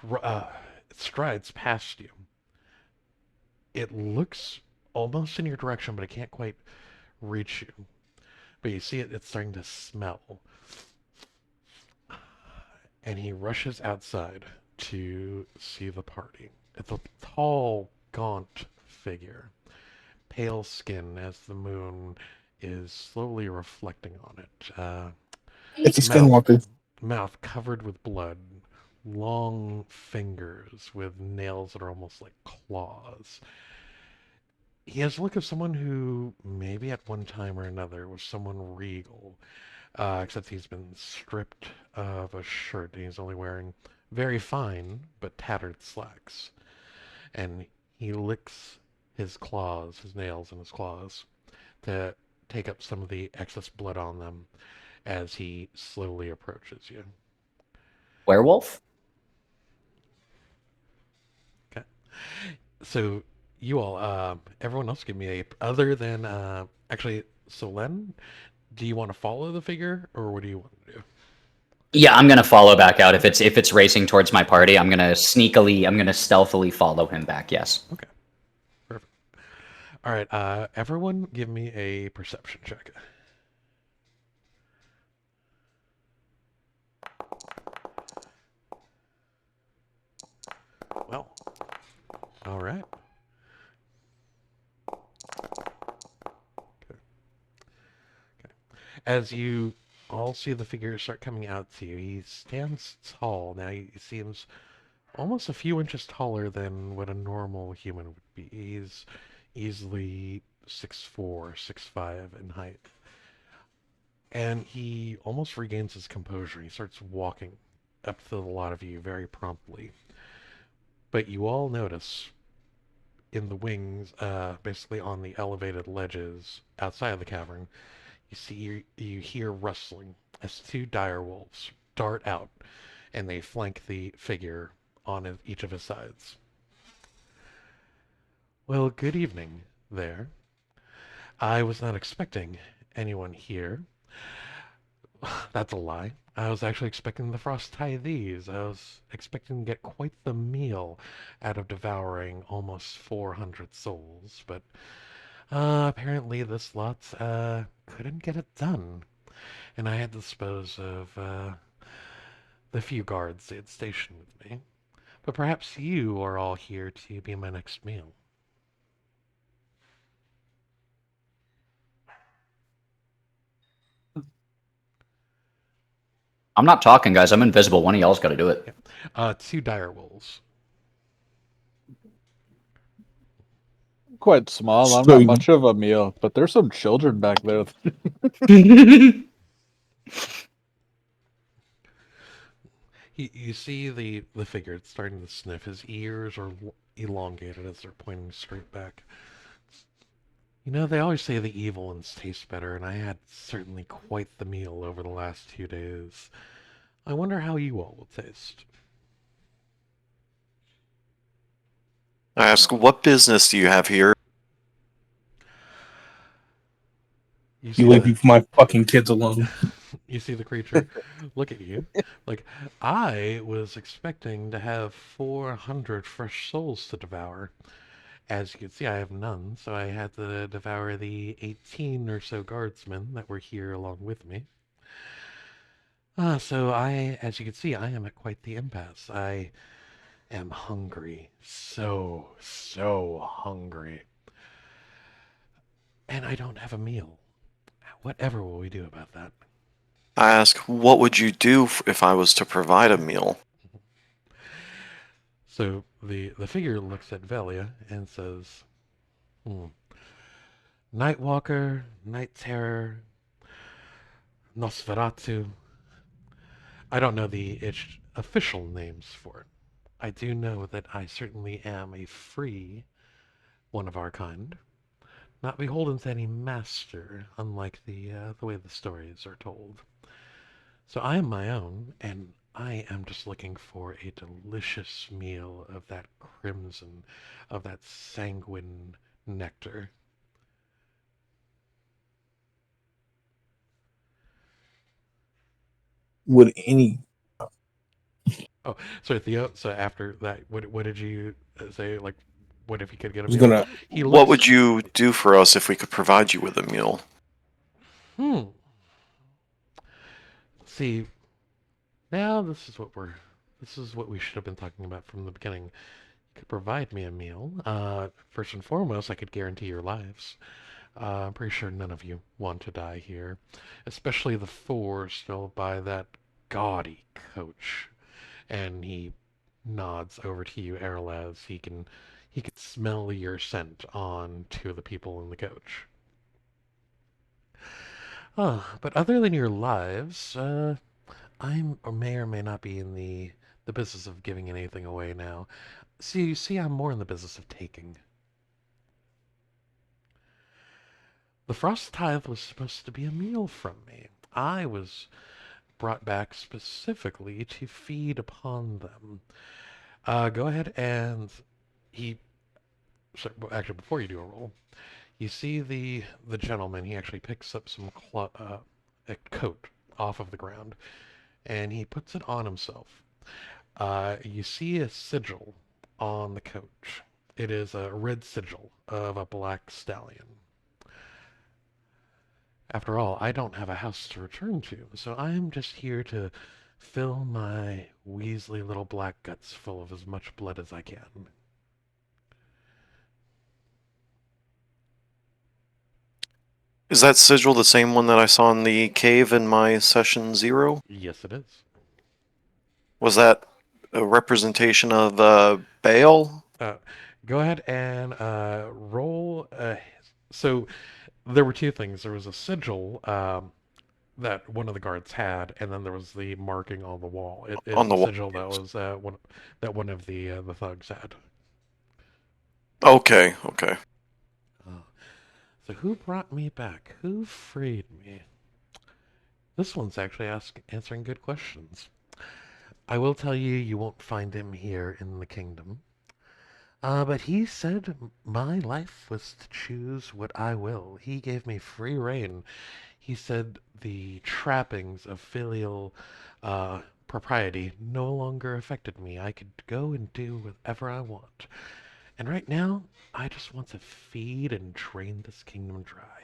it strides past you. It looks almost in your direction, but it can't quite reach you. But you see it's starting to smell. And he rushes outside to see the party. It's a tall, gaunt figure, pale skin as the moon is slowly reflecting on it. It's a Mouth, skinwalker. mouth covered with blood, long fingers with nails that are almost like claws. He has the look of someone who maybe at one time or another was someone regal, except he's been stripped of a shirt and he's only wearing very fine but tattered slacks. And he licks his claws, his nails and his claws, to take up some of the excess blood on them as he slowly approaches you. Werewolf? Okay. So you all, everyone else give me a, other than, actually, Solen, do you want to follow the figure or what do you want to do? Yeah, I'm gonna follow back out. If it's racing towards my party, I'm gonna stealthily follow him back. Yes. Okay. Perfect. All right, everyone give me a perception check. Well, all right. Okay. Okay. As you all see the figure start coming out to you, he stands tall. Now he seems almost a few inches taller than what a normal human would be. He's easily 6'4", 6'5" in height. And he almost regains his composure. He starts walking up to the lot of you very promptly. But you all notice in the wings, basically on the elevated ledges outside of the cavern, you hear rustling as two dire wolves dart out, and they flank the figure on each of his sides. Well, good evening there. I was not expecting anyone here. That's a lie. I was actually expecting the frost these. I was expecting to get quite the meal out of devouring almost 400 souls, but apparently this lot couldn't get it done, and I had to dispose of the few guards they had stationed with me. But perhaps you are all here to be my next meal. I'm not talking, guys. I'm invisible. One of y'all's got to do it. Yeah. Two dire wolves. Quite small. I'm So not you- much of a meal, but there's some children back there. You see the figure, it's starting to sniff. His ears are elongated as they're pointing straight back. You know, they always say the evil ones taste better, and I had certainly quite the meal over the last 2 days. I wonder how you all will taste. I ask, what business do you have here? see You leave my fucking kids alone. You see the creature look at you. Like, I was expecting to have 400 fresh souls to devour, As you can see, I have none, so I had to devour the 18 or so guardsmen that were here along with me. So as you can see, I am at quite the impasse. I am hungry. So hungry. And I don't have a meal. Whatever will we do about that? I ask, what would you do if I was to provide a meal? So the figure looks at Velia and says, Nightwalker, Night Terror, Nosferatu. I don't know the official names for it. I do know that I certainly am a free one of our kind, not beholden to any master, unlike the way the stories are told. So I am my own, and I am just looking for a delicious meal of that crimson, of that sanguine nectar. Would any Oh, so Theo, so after that, what did you say? Like, what if he could get a was meal? gonna He What looks. would you do for us if we could provide you with a meal? Hmm. See, now this is what we should have been talking about from the beginning. You could provide me a meal. First and foremost, I could guarantee your lives. I'm pretty sure none of you want to die here, especially the four still by that gaudy coach. And he nods over to you, Erlaz. He can smell your scent on two of the people in the coach. But other than your lives, I may or may not be in the business of giving anything away now. See, you see, I'm more in the business of taking. The Frost Tithe was supposed to be a meal from me. I was brought back specifically to feed upon them. Go ahead and he. So, actually, before you do a roll, you see the gentleman. He actually picks up a coat off of the ground, and he puts it on himself. You see a sigil on the coach. It is a red sigil of a black stallion. After all, I don't have a house to return to, so I am just here to fill my weaselly little black guts full of as much blood as I can. Is that sigil the same one that I saw in the cave in my session 0? Yes, it is. Was that a representation of Baal? Uh, Go ahead and roll. So there were two things. There was a sigil that one of the guards had, and then there was the marking on the wall. It's On a the wall? sigil that was one of the thugs had. Okay, okay. Oh. So who brought me back? Who freed me? This one's actually answering good questions. I will tell you, you won't find him here in the kingdom. But he said my life was to choose what I will. He gave me free rein. He said the trappings of filial propriety no longer affected me. I could go and do whatever I want. And right now, I just want to feed and drain this kingdom dry.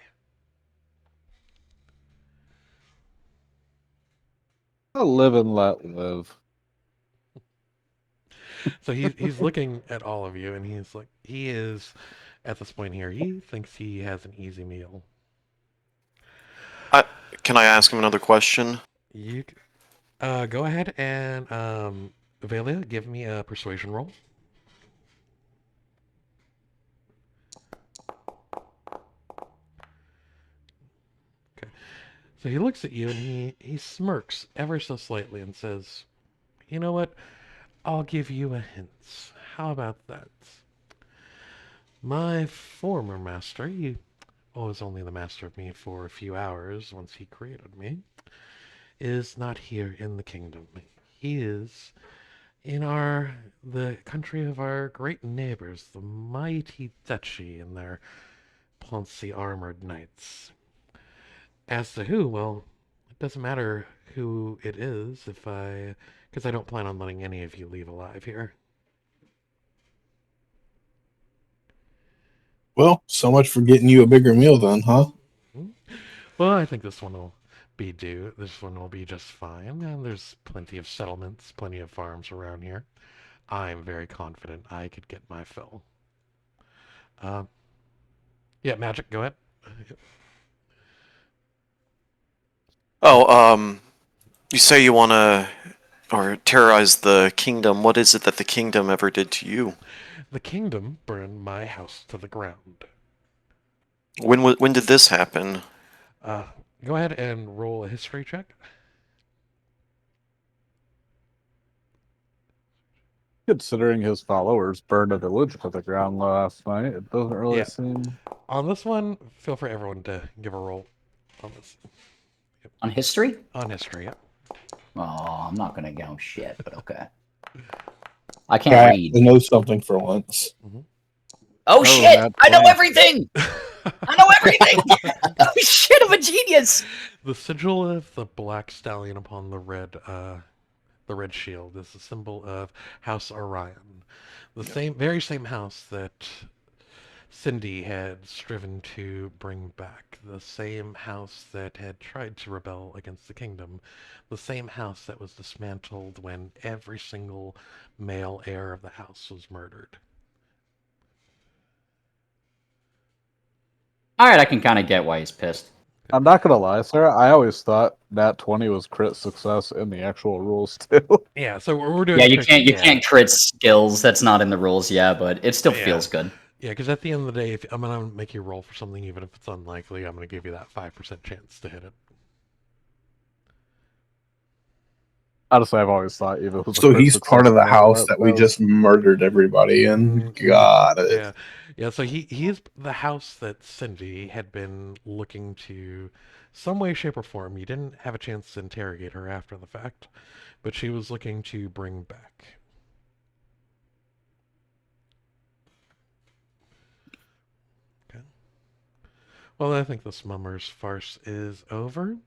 I'll live and let live. So he's looking at all of you, and he is at this point here. He thinks he has an easy meal. Can I ask him another question? You go ahead and Velia, give me a persuasion roll. Okay. So he looks at you and he smirks ever so slightly and says, "You know what? I'll give you a hint. How about that? My former master, he was only the master of me for a few hours once he created me, is not here in the kingdom. He is in the country of our great neighbors, the mighty duchy and their Poncy armored knights. As to who, well, it doesn't matter who it is because I don't plan on letting any of you leave alive here." Well, so much for getting you a bigger meal then, huh? Well, I think this one will be due. This one will be just fine. And there's plenty of settlements, plenty of farms around here. I'm very confident I could get my fill. Yeah, Magic, go ahead. Oh, you say you want to or terrorize the kingdom. What is it that the kingdom ever did to you? The kingdom burned my house to the ground. When did this happen? Go ahead and roll a history check. Considering his followers burned a village to the ground last night, it doesn't really Yeah. seem. On this one, feel free everyone to give a roll on this. On history? On history, yeah. Oh, I'm not gonna go shit, but okay. I I can't read. know something for once. Oh shit! that's I know funny. everything! I know everything! Oh shit, I'm a genius! The sigil of the black stallion upon the red shield is a symbol of House Orion. The very same house that Cindy had striven to bring back. The same house that had tried to rebel against the kingdom. The same house that was dismantled when every single male heir of the house was murdered. Alright, I can kind of get why he's pissed. I'm not gonna lie, sir. I always thought Nat 20 was crit success in the actual rules too. Yeah, so we're doing. Yeah, you can't crit skills. That's not in the rules, yeah, but it still Yeah. feels good. Yeah, because at the end of the day, if I'm gonna make you roll for something, even if it's unlikely, I'm gonna give you that 5% chance to hit it. Honestly, I've always thought even if it was a So crit he's success, part of the that house that we was- just murdered everybody in. Got it. Yeah, yeah. So he is the house that Cindy had been looking to, some way, shape, or form. You didn't have a chance to interrogate her after the fact, but she was looking to bring back. Okay. Well, I think this mummer's farce is over.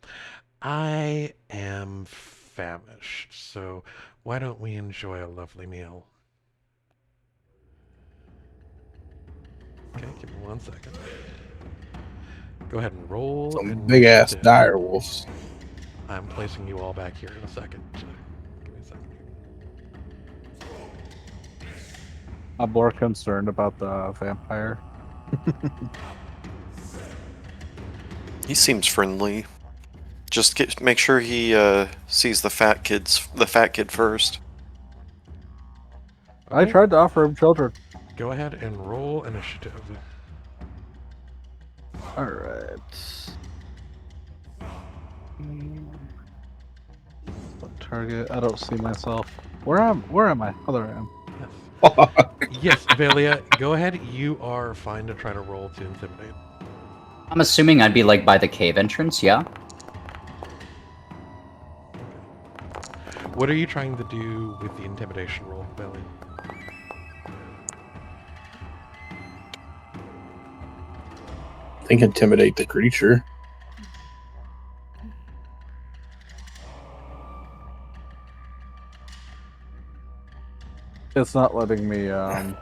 I am famished, so why don't we enjoy a lovely meal? Okay, give me 1 second. Go ahead and roll. Some big ass dire wolves. I'm placing you all back here in a second. So give me a second. I'm more concerned about the vampire. He seems friendly. Just make sure he sees the fat kid first. I tried to offer him children. Go ahead and roll initiative. Alright. Target. I don't see myself. Where am I? Oh, there I am. Yes, Velia, go ahead. You are fine to try to roll to intimidate. I'm assuming I'd be like by the cave entrance, yeah? What are you trying to do with the intimidation roll, Velia? I think intimidate the creature. It's not letting me. Okay.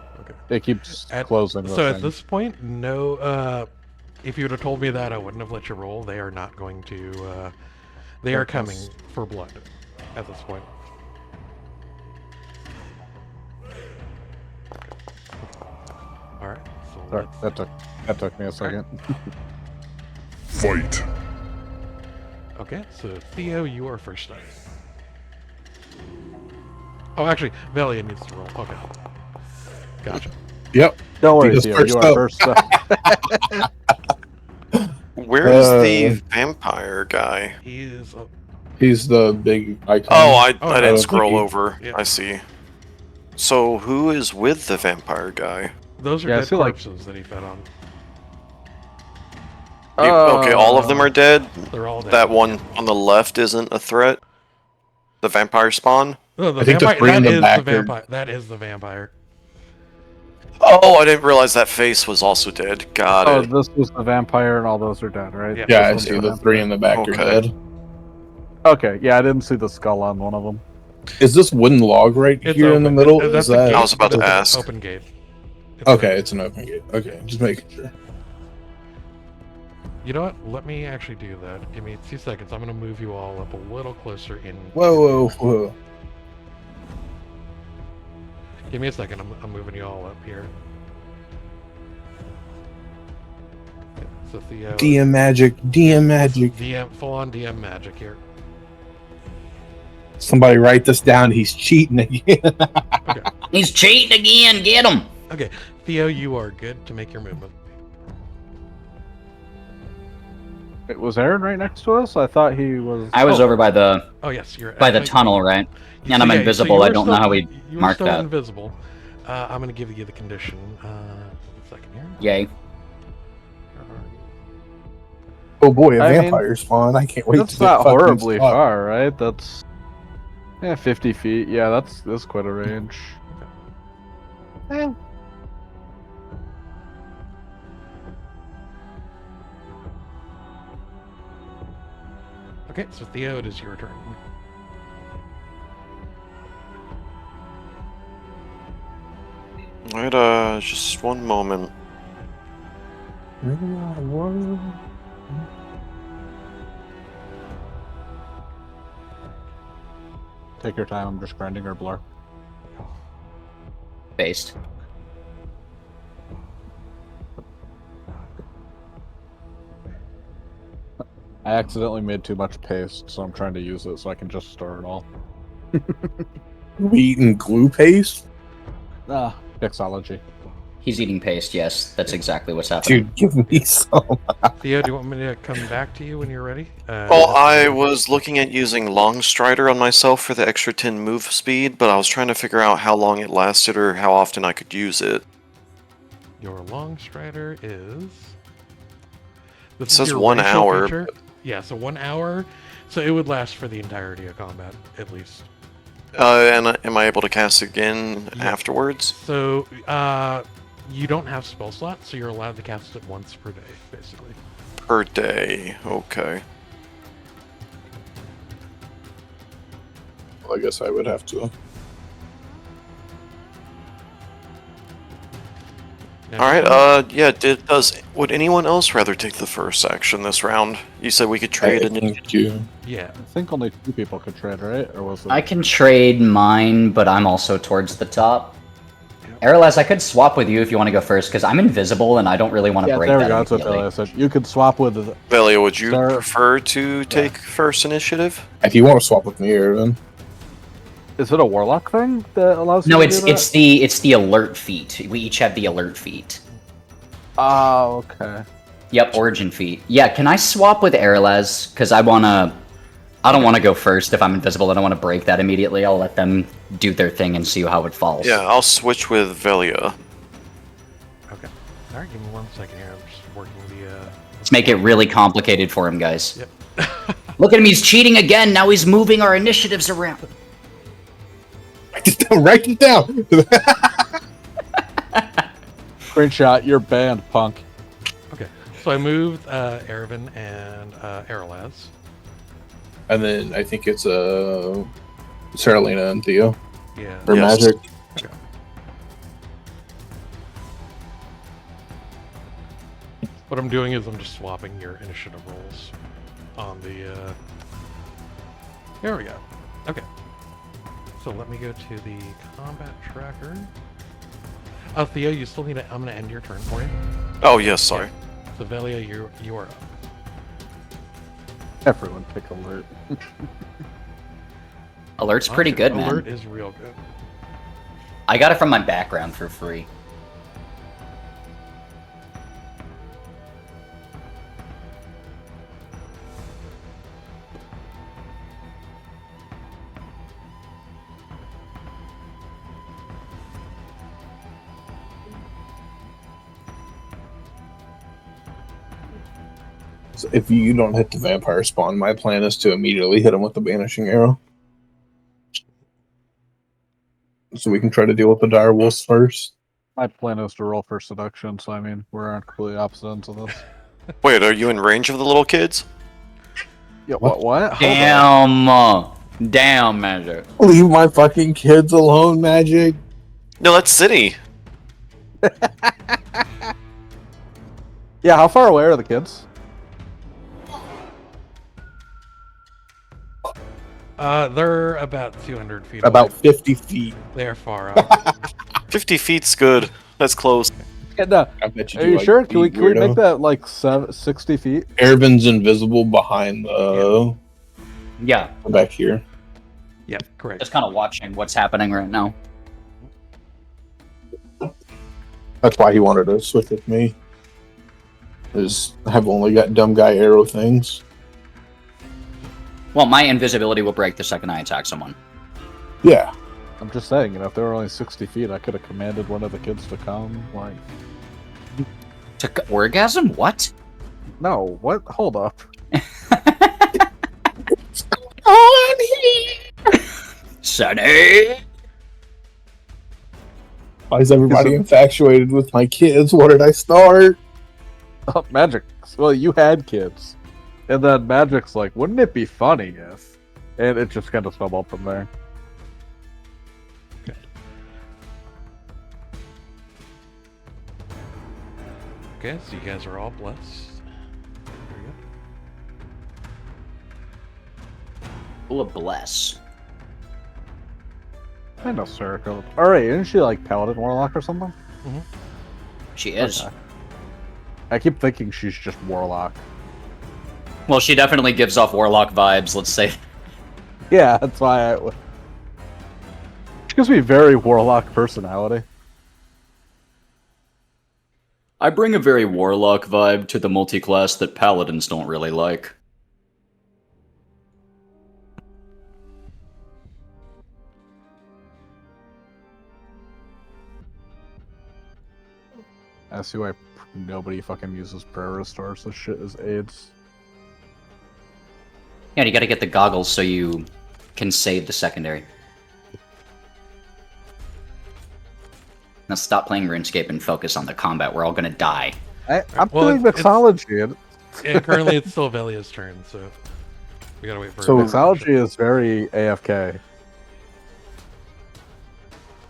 It keeps closing. the So at thing. this point, no. If you would have told me that, I wouldn't have let you roll. They are not going to. They are coming for blood at this point. All right. So Sorry, let's- that took me a second. Fight. Okay, so Theo, you are first up. Oh, actually, Velia needs to roll. Okay. Gotcha. Yep. Don't worry, Theo's Theo. first You are up. first up. Where is the vampire guy? He is. He's the big icon. Oh, I Oh, didn't no, scroll thank you. over. Yeah. I see. So who is with the vampire guy? Those are Yeah, I dead feel like- corpses that he fed on. Okay, all of them are dead. They're all dead. That one on the left isn't a threat. The vampire spawn. No, the I think the vampire. three in That the is back the are- vampire. That is the vampire. Oh, I didn't realize that face was also dead. Got Oh, it. this was the vampire, and all those are dead, right? Yeah. Yeah, I This see one's the three in the back are Okay. dead. Okay, yeah, I didn't see the skull on one of them. Is this wooden log right It's here in the open. middle? That's Is a that? gate. I was about to That's an ask. Open gate. Okay, it's an open gate. Okay, just making sure. You know what? Let me actually do that. Give me 2 seconds. I'm going to move you all up a little closer in. Whoa, whoa, whoa. Give me a second. I'm moving you all up here. Okay, so Theo. DM magic, DM magic. DM, full on DM magic here. Somebody write this down. He's cheating again. Okay. He's cheating again. Get him. Okay. Theo, you are good to make your movement. Wait, was Aaron right next to us? I thought he was. I was over by the Oh, yes. You're by the tunnel, right? So And I'm yeah, so invisible. you I were don't know still- how we you were mark still that. invisible. I'm going to give you the condition. Second here. Yay. Oh boy, a I mean, vampire spawn. I can't wait That's to get not fucking horribly spawned. far, right? That's 50 feet. Yeah, that's quite a range. Eh. Okay, so Theo, it is your turn. Alright, just one moment. Take your time. I'm just grinding her blur. Based. I accidentally made too much paste, so I'm trying to use it so I can just store it all. Wheat and glue paste? Ah, Pixology. He's eating paste. Yes, that's exactly what's happening. Dude, give me some. Theo, do you want me to come back to you when you're ready? Well, I was looking at using Long Strider on myself for the extra 10 move speed, but I was trying to figure out how long it lasted or how often I could use it. Your long strider is. This It says your 1 racial hour. feature. Yeah, so 1 hour. So it would last for the entirety of combat, at least. And am I able to cast again Yeah. afterwards? So you don't have spell slots, so you're allowed to cast it once per day, basically. Per day. Okay. Well, I guess I would have to. Now, Alright, yeah, would anyone else rather take the first action this round? You said we could trade I and think you. Yeah. I think only 2 people could trade, right? Or was it? I can trade mine, but I'm also towards the top. Aralaz, I could swap with you if you want to go first, because I'm invisible and I don't really want to Yeah, break there we that go. That's what immediately. Billy said. You could swap with. Velia, would you Sir. prefer to take first initiative? If you want to swap with me, Irvin. Is it a warlock thing that allows you No, to it's do that? it's the alert feat. We each have the alert feat. Oh, okay. Yep, origin feat. Yeah, can I swap with Aralaz? Because I don't want to go first if I'm invisible. I don't want to break that immediately. I'll let them do their thing and see how it falls. Yeah, I'll switch with Velia. Okay. All right, give me 1 second here. I'm just working the. Let's make it really complicated for him, guys. Yep. Look at him, he's cheating again. Now he's moving our initiatives around. Write it down. Write it down. Screenshot, you're banned, punk. Okay. So I moved Erevin and Aralaz. And then I think it's Saralina and Theo. Yeah. Or Yes. magic. What I'm doing is I'm just swapping your initiative rolls on the. There we go. Okay. So let me go to the combat tracker. Oh, Theo, you still need. I'm going to end your turn for you. Oh, yes, sorry. So Velia, you are up. Everyone pick alert. Alert's pretty good, man. Alert is real good. I got it from my background for free. So if you don't hit the vampire spawn, my plan is to immediately hit him with the banishing arrow. So we can try to deal with the dire wolves first. My plan is to roll for seduction, so I mean, we're on completely opposite ends of this. Wait, are you in range of the little kids? Yeah, what? Hold on. Damn, Magic. Leave my fucking kids alone, magic. No, that's City. Yeah, how far away are the kids? They're about 200 feet About away. 50 feet. They're far out. 50 feet's good. That's close. And, I bet you are do, you like, sure? Can we weirdo. make that like 60 feet? Airvin's invisible behind the Yeah, back here. Yep, correct. just kind of watching what's happening right now. That's why he wanted to switch with me. I've only got dumb guy arrow things. Well, my invisibility will break the second I attack someone. Yeah. I'm just saying, if they were only 60 feet, I could have commanded one of the kids to come. Like, To orgasm? What? no, what? Hold up. On here. Sonny! Why is everybody infatuated with my kids? What did I start? Oh, Magic. Well, you had kids. And then Magic's like, wouldn't it be funny if? And it just kind of snowballed from there. Okay, so you guys are all blessed. There you go. Full of bless. I know Sarah. Alright, isn't she like Paladin Warlock or something? She is. Okay. I keep thinking she's just Warlock. Well, she definitely gives off warlock vibes, let's say. Yeah, that's why she gives me very Warlock personality. I bring a very warlock vibe to the multi-class that paladins don't really like. I see why nobody fucking uses prayer restore, so shit is AIDS. Yeah, you gotta get the goggles so you can save the secondary. Now stop playing RuneScape and focus on the combat. We're all gonna die. I'm Well, doing mixology. And And currently it's still Velia's turn, so we gotta wait for So- her. mixology is very AFK.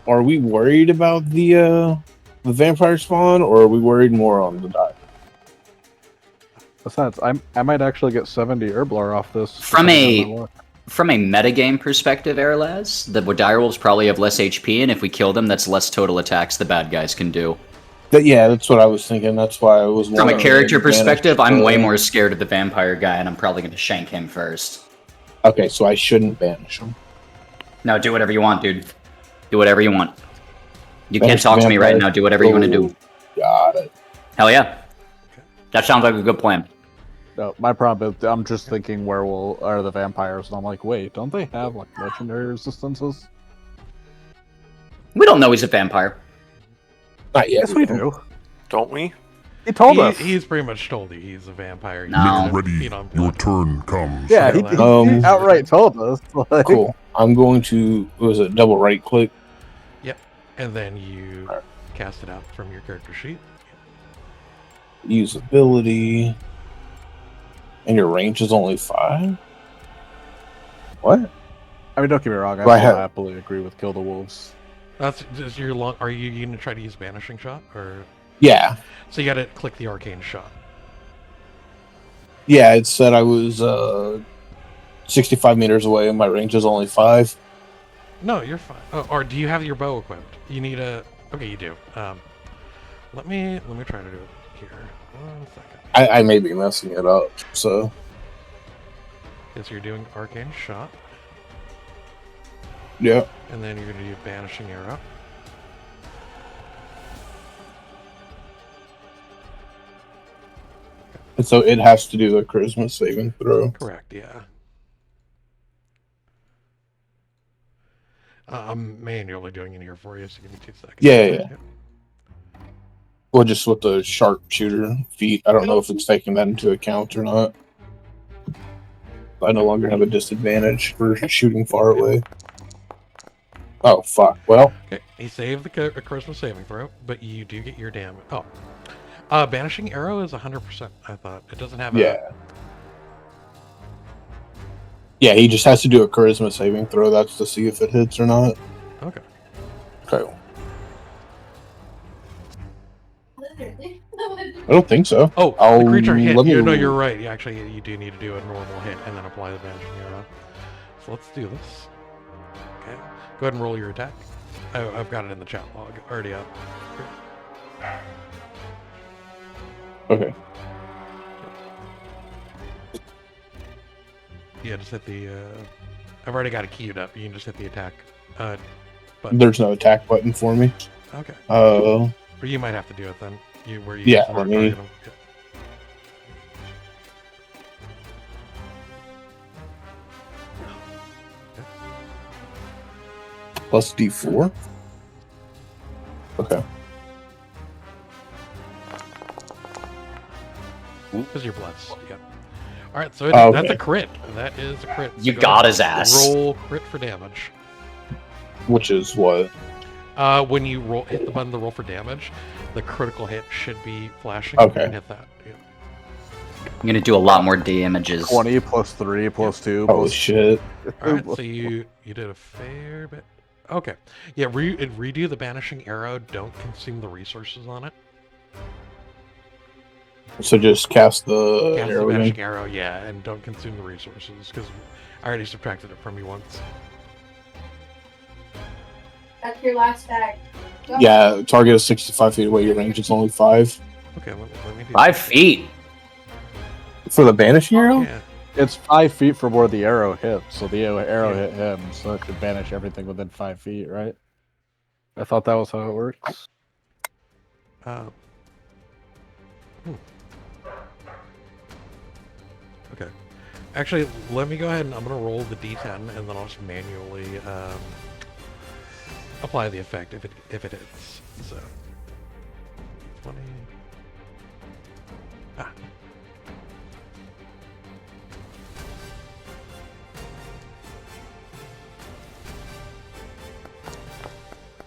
Are we worried about the vampire spawn, or are we worried more on the die? Besides, I might actually get 70 Herblore off this. From depending on my luck. From a metagame perspective, Airlaz, the direwolves probably have less HP, and if we kill them, that's less total attacks the bad guys can do. Yeah, that's what I was thinking. That's why I was From a wondering character if Vanish, perspective, I'm way more scared of the vampire guy, and I'm probably going to shank him first. Okay, so I shouldn't banish him. No, do whatever you want, dude. Do whatever you want. You Banish can't talk to me right vampire. now. Do whatever you want to do. Got it. Hell yeah. That sounds like a good plan. No, my problem is I'm just thinking where are the vampires, and I'm like, wait, don't they have like legendary resistances? We don't know he's a vampire. Not yet. Yes, we do. Don't we? He told us. He's pretty much told you he's a vampire. No. He's Ready, feed on your blood. turn comes. Yeah, he outright told us. Like, Cool. I'm going to, was it double right click? Yep. And then you cast it out from your character sheet. Use ability. And your range is only 5? What? I mean, don't get me wrong. I Do I still have- happily agree with Kill the Wolves. That's just your long. Are you gonna try to use Banishing Shot, or Yeah. so you gotta click the Arcane Shot? Yeah, it said I was 65 meters away and my range is only 5. No, you're fine. Oh, or do you have your bow equipped? You need a. Okay, you do. Let me try to do it here. 1 second. I may be messing it up, so. Yes, you're doing Arcane Shot, Yeah. and then you're gonna do Banishing Arrow. And so it has to do the charisma saving throw. Correct. Yeah. I'm manually doing it here for you, so give me 2 seconds. Yeah. Well, just with the sharpshooter feat. I don't know if it's taking that into account or not. I no longer have a disadvantage for shooting far away. Oh, fuck. Well, Okay, he saved the charisma saving throw, but you do get your damage. Oh, Banishing Arrow is 100%. I thought it doesn't have. yeah. Yeah, he just has to do a charisma saving throw. That's to see if it hits or not. Okay. Okay. I don't think so. Oh, I'll, the creature hit. let me- No, you're right. You do need to do a normal hit and then apply the banishing arrow. So let's do this. Okay. Go ahead and roll your attack. I've got it in the chat log already up. Okay. Yeah, just hit the. I've already got it queued up. You can just hit the attack button. There's no attack button for me. Okay. Uh, Or you might have to do it then. Where you Yeah, just mark let me- target 'em. Yeah. plus D4. Okay. Because you're blessed. Yep. All right, so Okay. that's a crit. That is a crit. So You go got ahead his ass. Roll crit for damage. Which is what? When you hit the button to roll for damage, the critical hit should be flashing. Okay. You can hit that. Yeah. I'm gonna do a lot more damages. 20 plus 3 plus 2 Holy plus shit. All right, so you did a fair bit. Okay. Yeah, redo the banishing arrow. Don't consume the resources on it. So just cast the Cast the arrow again. banishing arrow, yeah, and don't consume the resources because I already subtracted it from you once. That's your last bag. Go. Yeah, target is 65 feet away. Your range is only 5. Okay, let me do 5 feet. For the banishing arrow? Yeah. It's 5 feet from where the arrow hit, so the arrow Yeah. hit him, so it should banish everything within 5 feet, right? I thought that was how it works. Uh, Okay. Actually, let me go ahead and I'm going to roll the d10 and then I'll just manually apply the effect if it hits. So 20. Ah.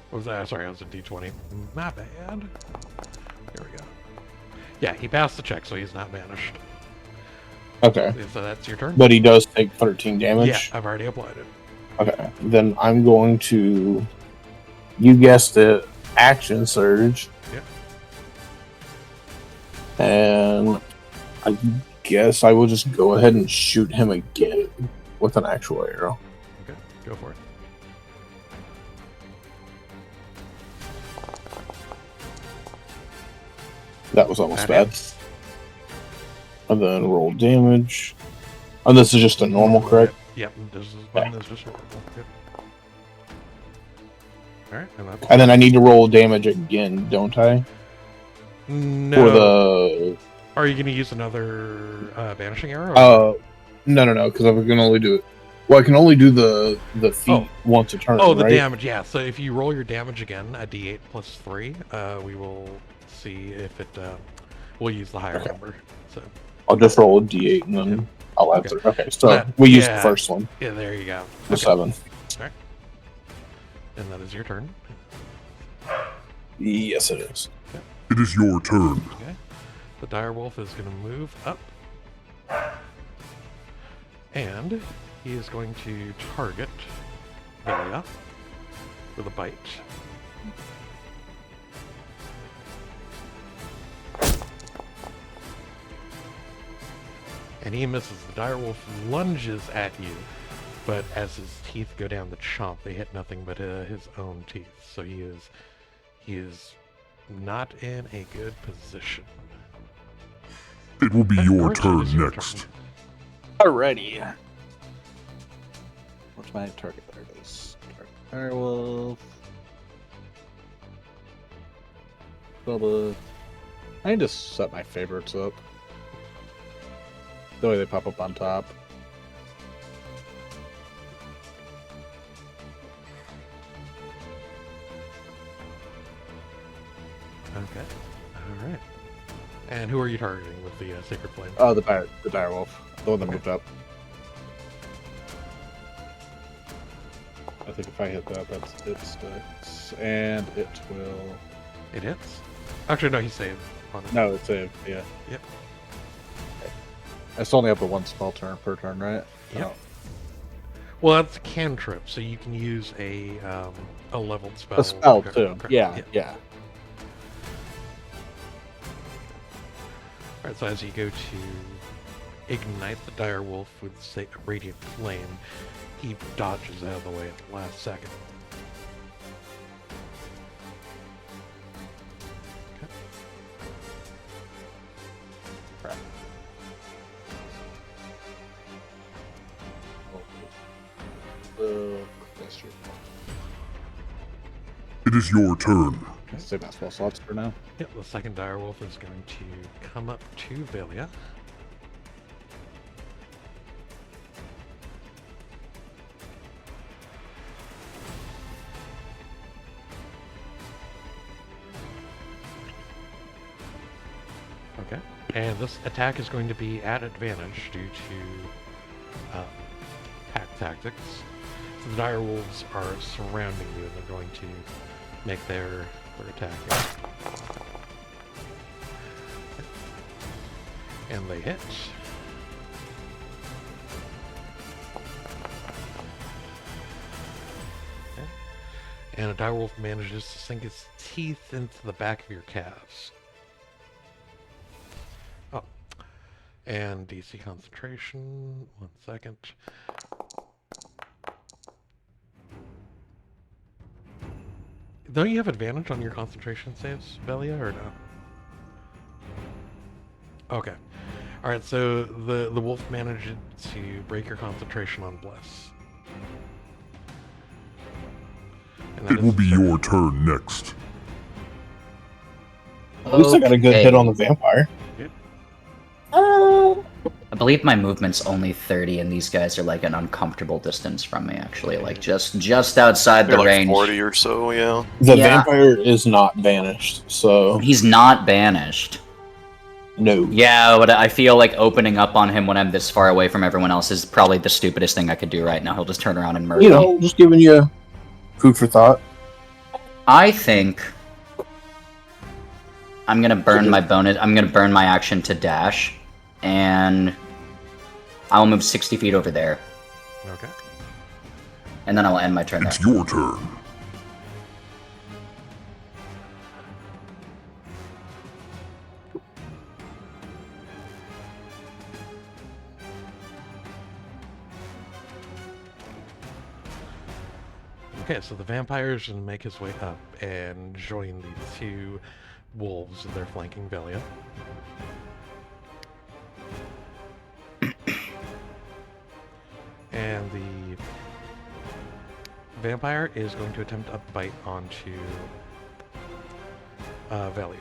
What was that? Sorry, I was a d20. My bad. Here we go. Yeah, he passed the check, so he's not banished. Okay. So that's your turn. But he does take 13 damage? Yeah, I've already applied it. Okay. Then I'm going to, you guessed it, action surge. Yep. And I guess I will just go ahead and shoot him again with an actual arrow. Okay, go for it. That was almost That bad. hits. And then roll damage. And this is just a normal, correct? Yep, this is just normal. Yep. Alright, and that's... And then I need to roll damage again, don't I? No. For the... Are you going to use another banishing arrow? No, because I can only do it. Well, I can only do the feat once a turn. Oh, the right? damage, yeah. So if you roll your damage again, a d8 plus 3, we will see if it... we'll use the higher number. So I'll just roll a d8 and then I'll add 3. Okay, so That- we use yeah. the first one, yeah, there you go. the 7. Alright. And that is your turn. Yes, it is. It is your turn. Okay. The direwolf is going to move up. And he is going to target Velia with a bite. And he misses. The direwolf lunges at you, but as his teeth go down the chomp, they hit nothing but his own teeth. So he is not in a good position. It will be your Archie, turn it's your next. turn. Alrighty. What's my target? There it is. Direwolf. I need to set my favorites up. The way they pop up on top. Okay. All right. And who are you targeting with the Sacred Flame? Oh, the direwolf. The one that moved up. I think if I hit that, it sticks. And it will... It hits? Actually, no, he saved on it. No, it's saved, yeah. Yep. It's only up to one spell turn per turn, right? Yep. Oh. Well, that's a cantrip, so you can use a leveled spell. A spell, Correct, too. correct, Yeah, yeah. Alright, so as you go to ignite the dire wolf with radiant flame, he dodges out of the way at the last second. It is your turn. Let's save my spell slots for now. Yep, the second dire wolf is going to come up to Velia. Okay, and this attack is going to be at advantage due to pack tactics. So the dire wolves are surrounding you, and they're going to make their attack. And they hit. Okay. And a direwolf manages to sink its teeth into the back of your calves. Oh. And DC concentration. 1 second. Don't you have advantage on your concentration saves, Velia, or no? Okay. Alright, so the wolf managed to break your concentration on Bless. And It will be your turn next. At least I got a good hit on the vampire. I believe my movement's only 30, and these guys are like an uncomfortable distance from me, actually. Like, just outside They're the like range. 40 or so, yeah. The Yeah. vampire is not banished, so He's not banished. no. Yeah, but I feel like opening up on him when I'm this far away from everyone else is probably the stupidest thing I could do right now. He'll just turn around and murder You me. know, just giving you food for thought. I think I'm gonna burn my bonus. I'm gonna burn my action to dash, and I'll move 60 feet over there, Okay. and then I'll end my turn there. It's your turn. Okay, so the vampire's gonna make his way up and join the two wolves that are flanking Velia. And the vampire is going to attempt a bite onto Velia.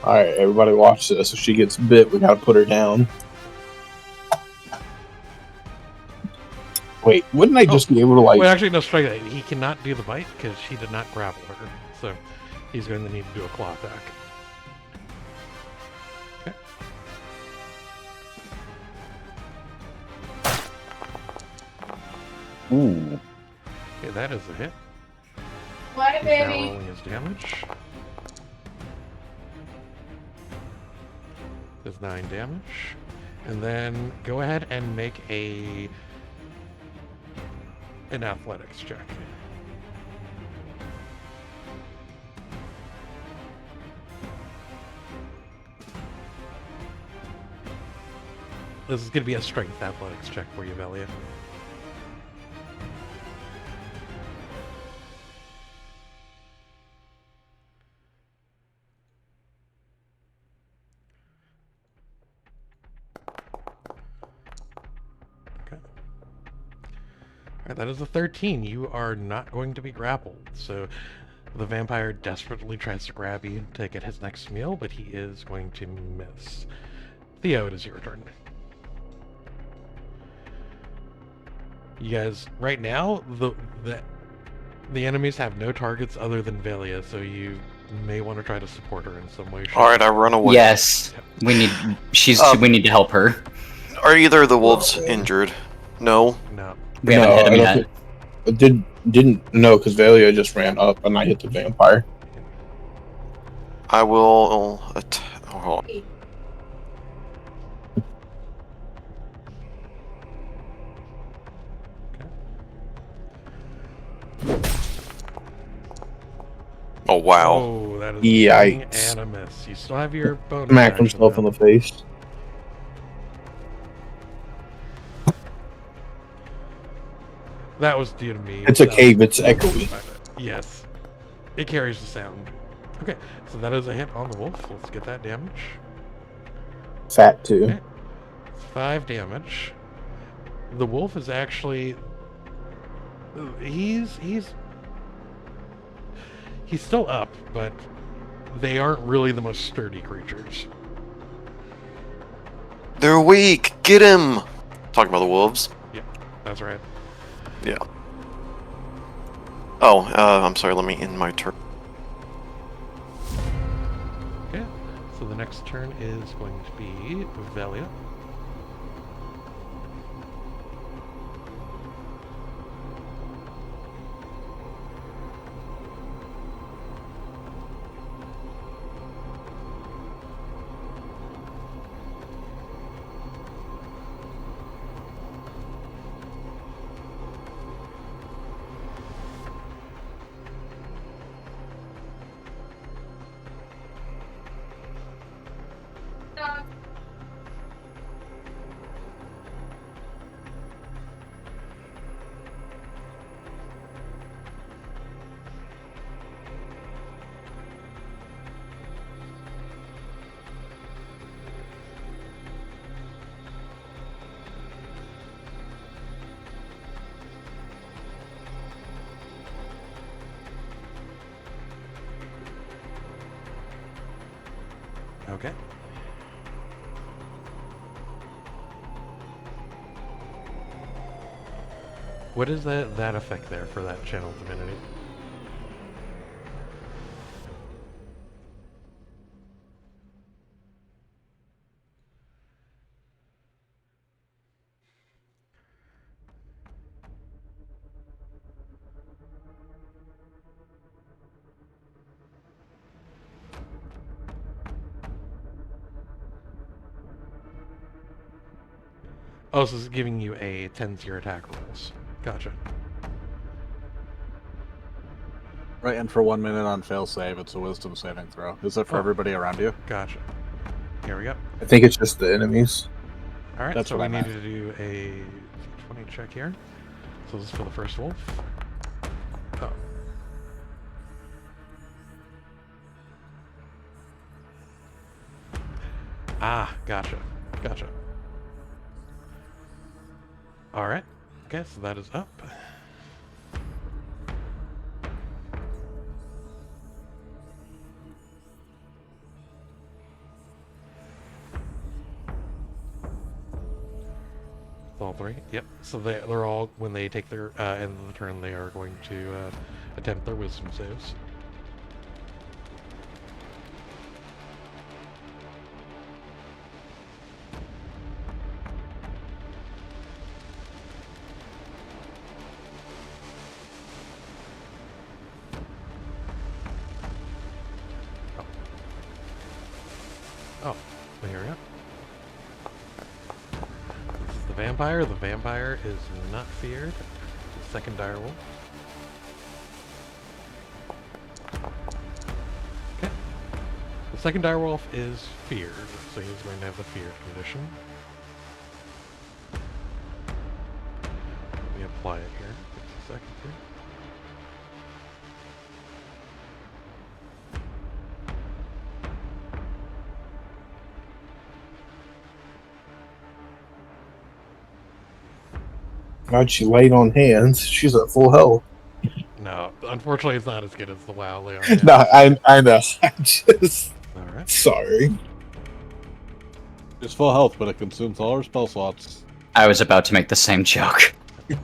Alright, everybody watch this. If she gets bit, we gotta put her down. Wait, wouldn't I just be able to, like... Well, actually, no, strike that. He cannot do the bite because she did not grapple her. So he's going to need to do a claw attack. Okay. Ooh. Okay, that is a hit. What, He's now baby? rolling his damage. Does 9 damage. And then go ahead and make an athletics check. This is going to be a strength athletics check for you, Velia. Okay. Alright, that is a 13. You are not going to be grappled. So the vampire desperately tries to grab you to get his next meal, but he is going to miss. Theo, it is your turn. You guys, right now, the enemies have no targets other than Velia, so you may want to try to support her in some way. Alright, I run away. Yes, we need. We need to help her. Are either of the wolves injured? No. No. We haven't hit him yet. Didn't know, because Valia just ran up and I hit the vampire. I will... hold on. Oh, wow. Oh, that is a swing Yikes. and a miss. You still have your bonus Smacked action, himself though. in the face. That was due to me. It's a That was- cave, it's echoey. Yes. It carries the sound. Okay, so that is a hit on the wolf. Let's get that damage. Fat too. Okay. 5 damage. The wolf is actually... He's still up, but they aren't really the most sturdy creatures. They're weak. Get him. Talking about the wolves. That's right. Yeah. Oh, I'm sorry. Let me end my turn. Okay, so the next turn is going to be Velia. Okay. What is that effect there for that channel divinity? Oh, so it's giving you a 10-0 attack rolls. Gotcha. Right, and for 1 minute on fail save, it's a wisdom saving throw. Is it for Oh. everybody around you? Gotcha. Here we go. I think it's just the enemies. Alright, That's so what we I need to do a 20 check here. So this is for the first wolf. Oh. Ah, gotcha. Gotcha. Alright. Okay, so that is up. All 3. Yep. So they're all, when they take their end of the turn, they are going to attempt their wisdom saves. Oh, well, here we go. This is the vampire. The vampire is not feared. It's the second dire wolf. Okay. The second dire wolf is feared, so he's going to have the feared condition. Let me apply it here. Just a second here. God, she laid on hands. She's at full health. No, unfortunately, it's not as good as the WoW Leon. No, I know. I'm just All right. sorry. It's full health, but it consumes all our spell slots. I was about to make the same joke. All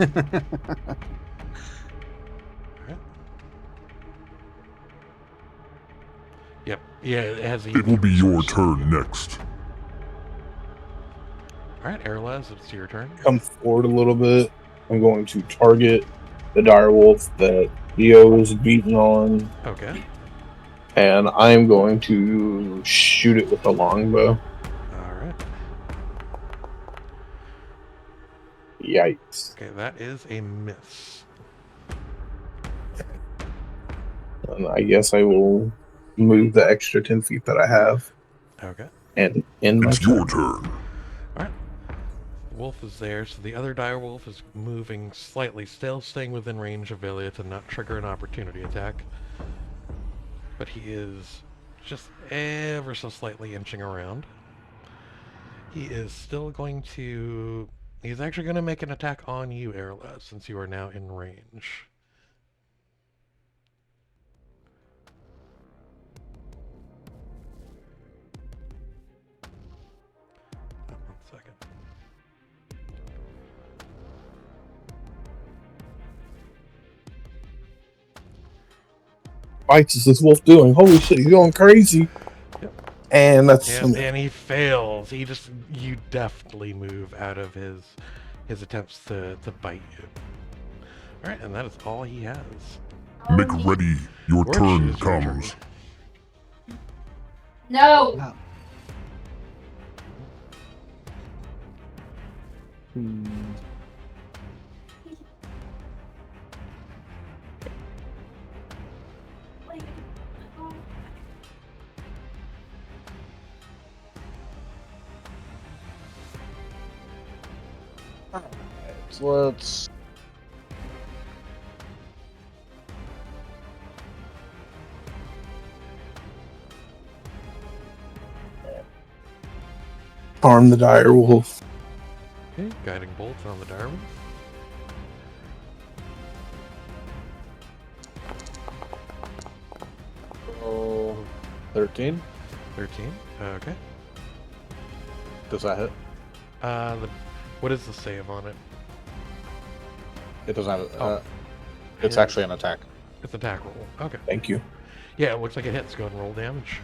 right. Yep. Yeah, it has a. It will be your turn next. All right, Erlaz, it's your turn. Come forward a little bit. I'm going to target the direwolf that Leo is beating on, Okay. and I'm going to shoot it with a longbow. All right. Yikes. Okay, that is a miss. And I guess I will move the extra 10 feet that I have Okay. and in my It's your turn. Alright. Wolf is there, so the other dire wolf is moving slightly, still staying within range of Aelwyth to not trigger an opportunity attack. But he is just ever so slightly inching around. He is still going to... He's actually going to make an attack on you, Aelwyth, since you are now in range. Oh, 1 second. Bites is this wolf doing? Holy shit, he's going crazy. Yep. And that's And he fails. You deftly move out of his attempts to bite you. Alright, and that is all he has. Make ready. Your Or turn choose your comes. turn. No. So let's. harm the dire wolf. Okay, guiding bolt on the dire wolf. Oh, 13. 13. Okay. Does that hit? What is the save on it? It doesn't have. Oh. It's Yeah. actually an attack. It's attack roll. Okay. Thank you. Yeah, it looks like it hits. Go ahead and roll damage.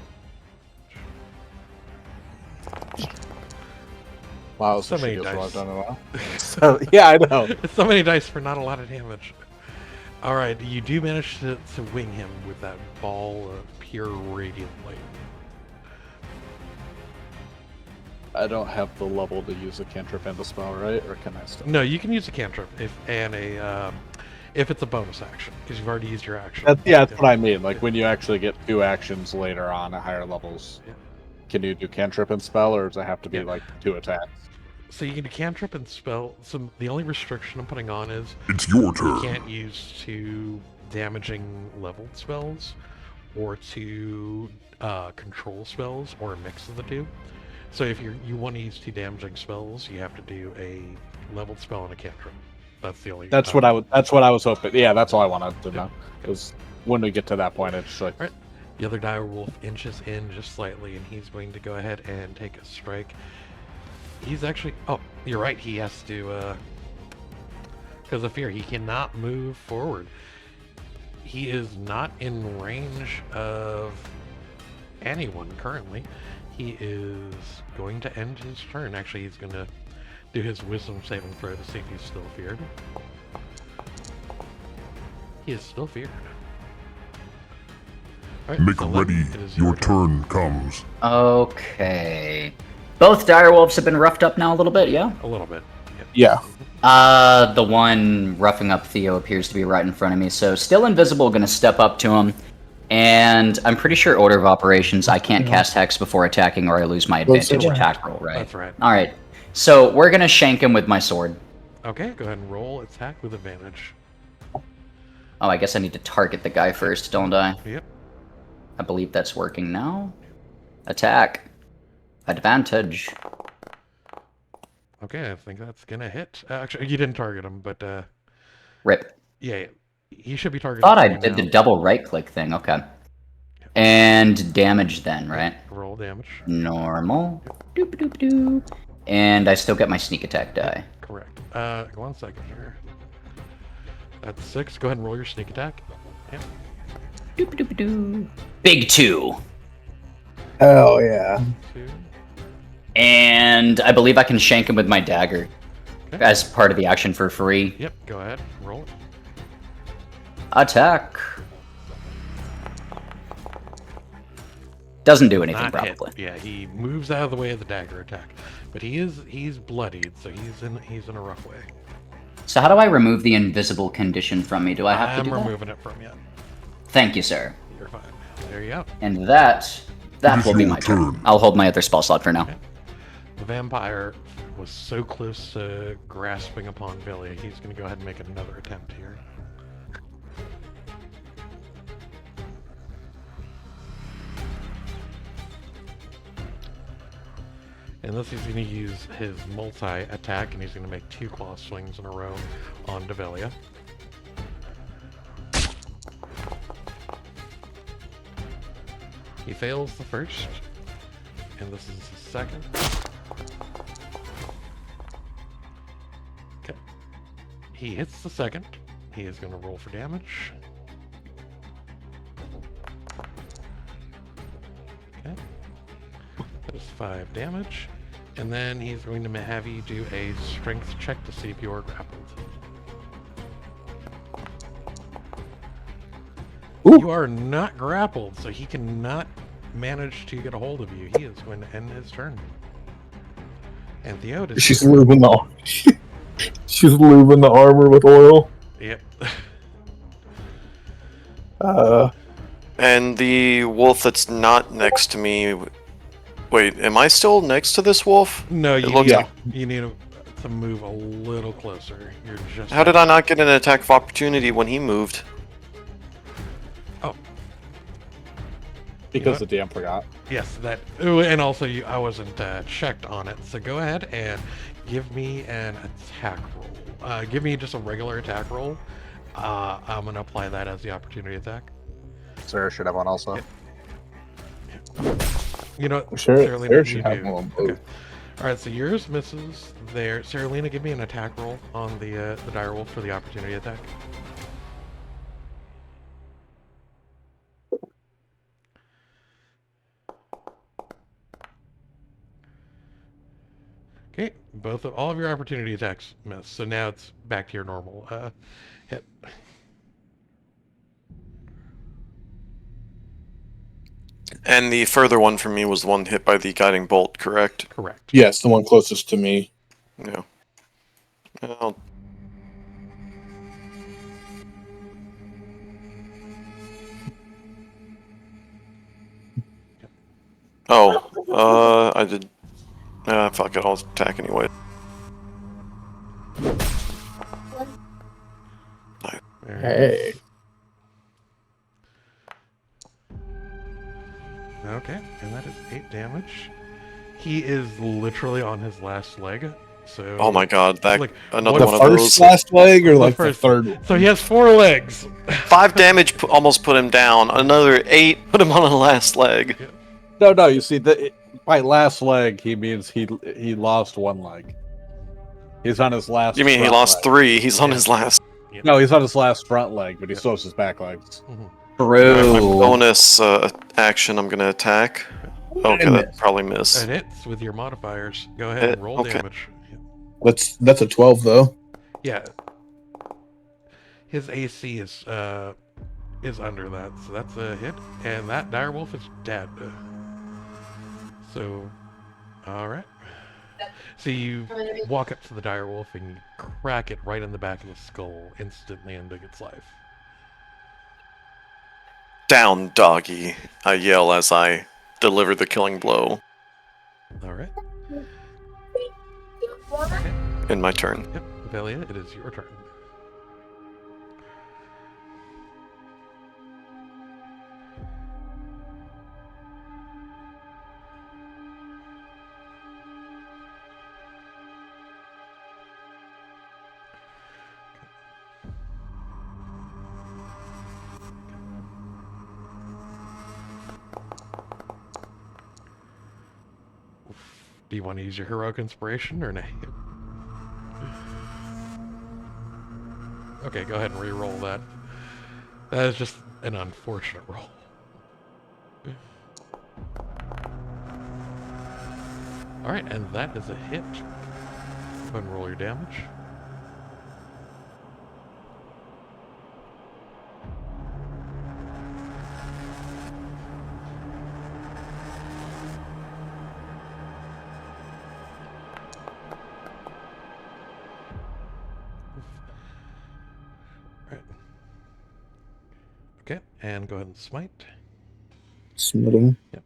Wow, So so many many dice. I've done in a while. So, yeah, I know. It's so many dice for not a lot of damage. Alright, you do manage to wing him with that ball of pure radiant light. I don't have the level to use a cantrip and a spell, right? Or can I still? No, you can use a cantrip if it's a bonus action, because you've already used your action. That's what I mean. Like when you actually get 2 actions later on at higher levels, Yeah. can you do cantrip and spell, or does it have to be Yeah. like 2 attacks? So you can do cantrip and spell. So the only restriction I'm putting on is It's your you turn. can't use 2 damaging leveled spells, or 2 control spells, or a mix of the 2. So if you want to use 2 damaging spells, you have to do a leveled spell and a cantrip. That's the only. That's what I was hoping. Yeah, that's all I wanted to Yeah. know. Because when we get to that point, it's like Alright. The other dire wolf inches in just slightly, and he's going to go ahead and take a strike. He's actually... Oh, you're right. He has to... Because of fear, he cannot move forward. He is not in range of anyone currently. He is going to end his turn. Actually, he's going to do his wisdom saving throw to see if he's still feared. He is still feared. Alright, Make so ready. it is Your turn comes. Okay. Both direwolves have been roughed up now a little bit, yeah? A little bit. Yep. Yeah. The one roughing up Theo appears to be right in front of me, so still invisible, gonna step up to him. And I'm pretty sure order of operations, I can't cast Hex before attacking or I lose my That's advantage right. attack roll, right? That's right. Alright. So we're gonna shank him with my sword. Okay, go ahead and roll attack with advantage. Oh, I guess I need to target the guy first, don't I? Yep. I believe that's working now. Attack. Advantage. Okay, I think that's gonna hit. Actually, you didn't target him, but Rip. yeah, he should be targeted. Thought I for did now. the double right click thing, okay. And damage then, right? Roll damage. Normal. Doop doop doop. And I still get my sneak attack die. Correct. 1 second here. That's 6. Go ahead and roll your sneak attack. Yep. Doop doop doop. Big 2. Hell yeah. 2. And I believe I can shank him with my dagger Okay. as part of the action for free. Yep. Go ahead. Roll it. Attack. Doesn't do anything, Not probably. hit. Yeah, he moves out of the way of the dagger attack, but he's bloodied, so he's in a rough way. So how do I remove the invisible condition from me? Do I have to I'm do that? removing it from you. Thank you, sir. You're fine. There you go. And that It is will be your my turn. turn. I'll hold my other spell slot for now. The vampire was so close to grasping upon Velia, he's going to go ahead and make another attempt here. And this he's going to use his multi-attack, and he's going to make 2 claw swings in a row on Develia. He fails the first, and this is the second. Okay. He hits the second. He is going to roll for damage. Okay. That is 5 damage. And then he's going to have you do a strength check to see if you are grappled. Ooh. You are not grappled, so he cannot manage to get a hold of you. He is going to end his turn. And Theotis. She's lubing she's lubing the armor with oil. Yep. And the wolf that's not next to me. Wait, am I still next to this wolf? No, you looks need, like- you need to move a little closer. You're just. How did I not get an attack of opportunity when he moved? Oh, Because the DM forgot. yes, that. Ooh, and also, I wasn't checked on it. So go ahead and give me an attack roll. Give me just a regular attack roll. I'm going to apply that as the opportunity attack. Sarah should have one also. You know, Sarah Lena, should you have do. one. Okay. All right, so yours misses there. Sarah Lena, give me an attack roll on the dire wolf for the opportunity attack. Okay, all of your opportunity attacks miss. So now it's back to your normal hit. And the further one from me was the one hit by the guiding bolt, correct? Correct. Yes, the one closest to me. Yeah. Well, I did. Fuck it, I'll attack anyway. There. Hey. Okay, and that is 8 damage. He is literally on his last leg. So. Oh my god, that Like, another The one of first those. last leg or The like first- the third one? So he has 4 legs. 5 damage almost put him down. Another 8 put him on the last leg. No, you see, by last leg, he means he lost one leg. He's on his last. You mean he front lost leg. 3? He's on Yeah. his last. No, he's on his last front leg, but he Yep. still has his back legs. My True. bonus action, I'm gonna attack. Okay, And that probably missed. It hits with your modifiers. Go ahead and roll Okay. damage. That's a 12 though. Yeah. His AC is under that, so that's a hit, and that direwolf is dead. So, all right. So you walk up to the direwolf and you crack it right in the back of the skull, instantly ending its life. Down, doggy! I yell as I deliver the killing blow All right. in my turn. Yep, Velia, it is your turn. Do you want to use your heroic inspiration or nay? Okay, go ahead and re-roll that. That is just an unfortunate roll. Alright, and that is a hit. Go ahead and roll your damage. Right. Okay, and go ahead and smite. Smithing. So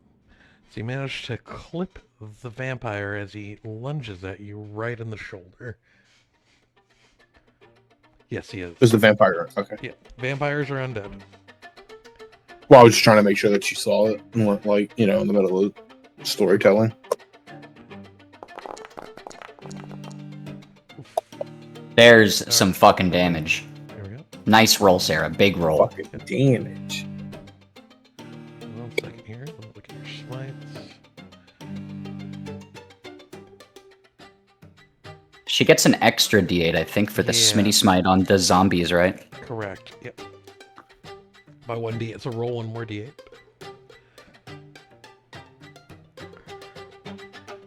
you manage to clip the vampire as he lunges at you right in the shoulder. Yes, he is. Is the vampire? Okay. Yeah, vampires are undead. Well, I was just trying to make sure that you saw it and weren't like, in the middle of storytelling. There's some fucking damage. Here we go. Nice roll, Sarah. Big roll. Fucking damage. 1 second here. Let me look at your smites. She gets an extra D8, I think, for the Yeah. Smitty Smite on the zombies, right? Correct. Yep. By 1d, it's a roll 1 more d8.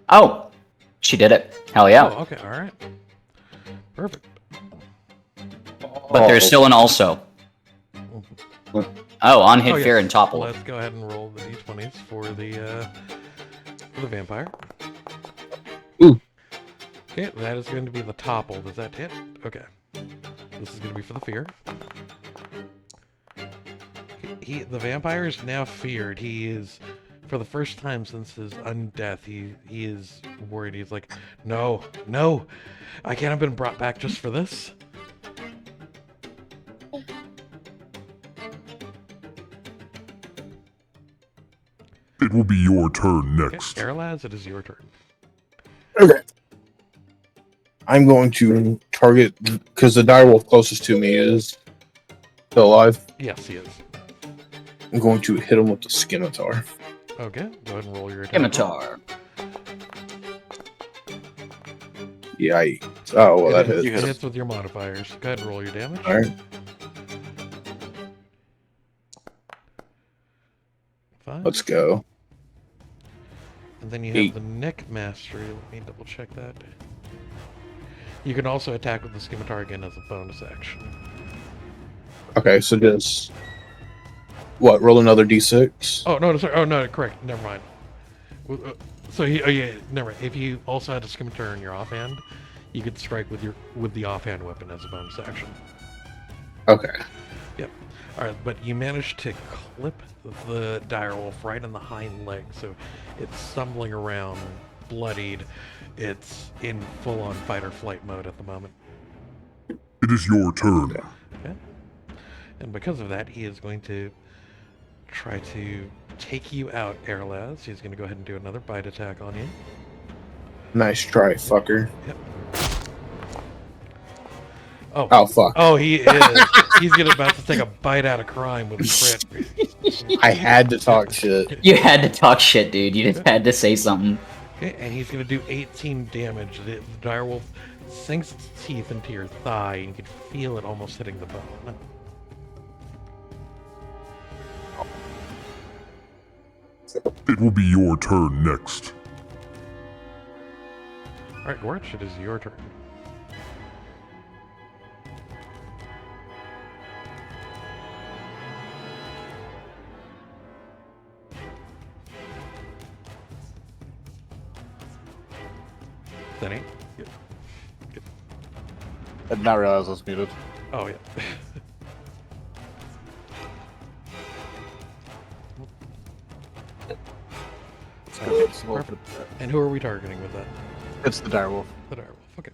Oh! She did it. Hell yeah. Oh, okay. All right. Perfect. But there's still an also. Oh, on hit, fear, and topple. Let's go ahead and roll the d20s for the vampire. Ooh. Okay, that is going to be the topple. Does that hit? Okay. This is going to be for the fear. The vampire is now feared. He is, for the first time since his undeath, he is worried. He's like, no, I can't have been brought back just for this. It will be your turn next. Okay, Aelwyth, it is your turn. Okay. I'm going to target, because the direwolf closest to me is still alive. Yes, he is. I'm going to hit him with the scimitar. Okay, go ahead and roll your attack. Scimitar. Yikes. Oh, well, that It hits. hits with your modifiers. Go ahead and roll your damage. Alright. 5. Let's go. And then you have 8. the neck mastery. Let me double check that. You can also attack with the scimitar again as a bonus action. Okay, so just... What, roll another d6? Oh, no, sorry. Oh, no, correct. Never mind. So, yeah, never mind. If you also had a scimitar in your offhand, you could strike with the offhand weapon as a bonus action. Okay. Yep. Alright, but you managed to clip the direwolf right in the hind leg, so it's stumbling around, bloodied. It's in full-on fight-or-flight mode at the moment. It is your turn. Okay. And because of that, he is going to try to take you out, Aelwyth. He's going to go ahead and do another bite attack on you. Nice try, fucker. Yep. Oh. Oh, fuck. Oh, he is. He's about to take a bite out of crime with a crit. I had to talk shit. You had to talk shit, dude. You just had to say something. Okay, and he's going to do 18 damage. The direwolf sinks its teeth into your thigh, and you can feel it almost hitting the bone. It will be your turn next. Alright, Gorch, it is your turn. That ain't. Good. I did not realize I was muted. Oh, yeah. It's a little bit- And who are we targeting with that? It's the direwolf. The direwolf. Okay.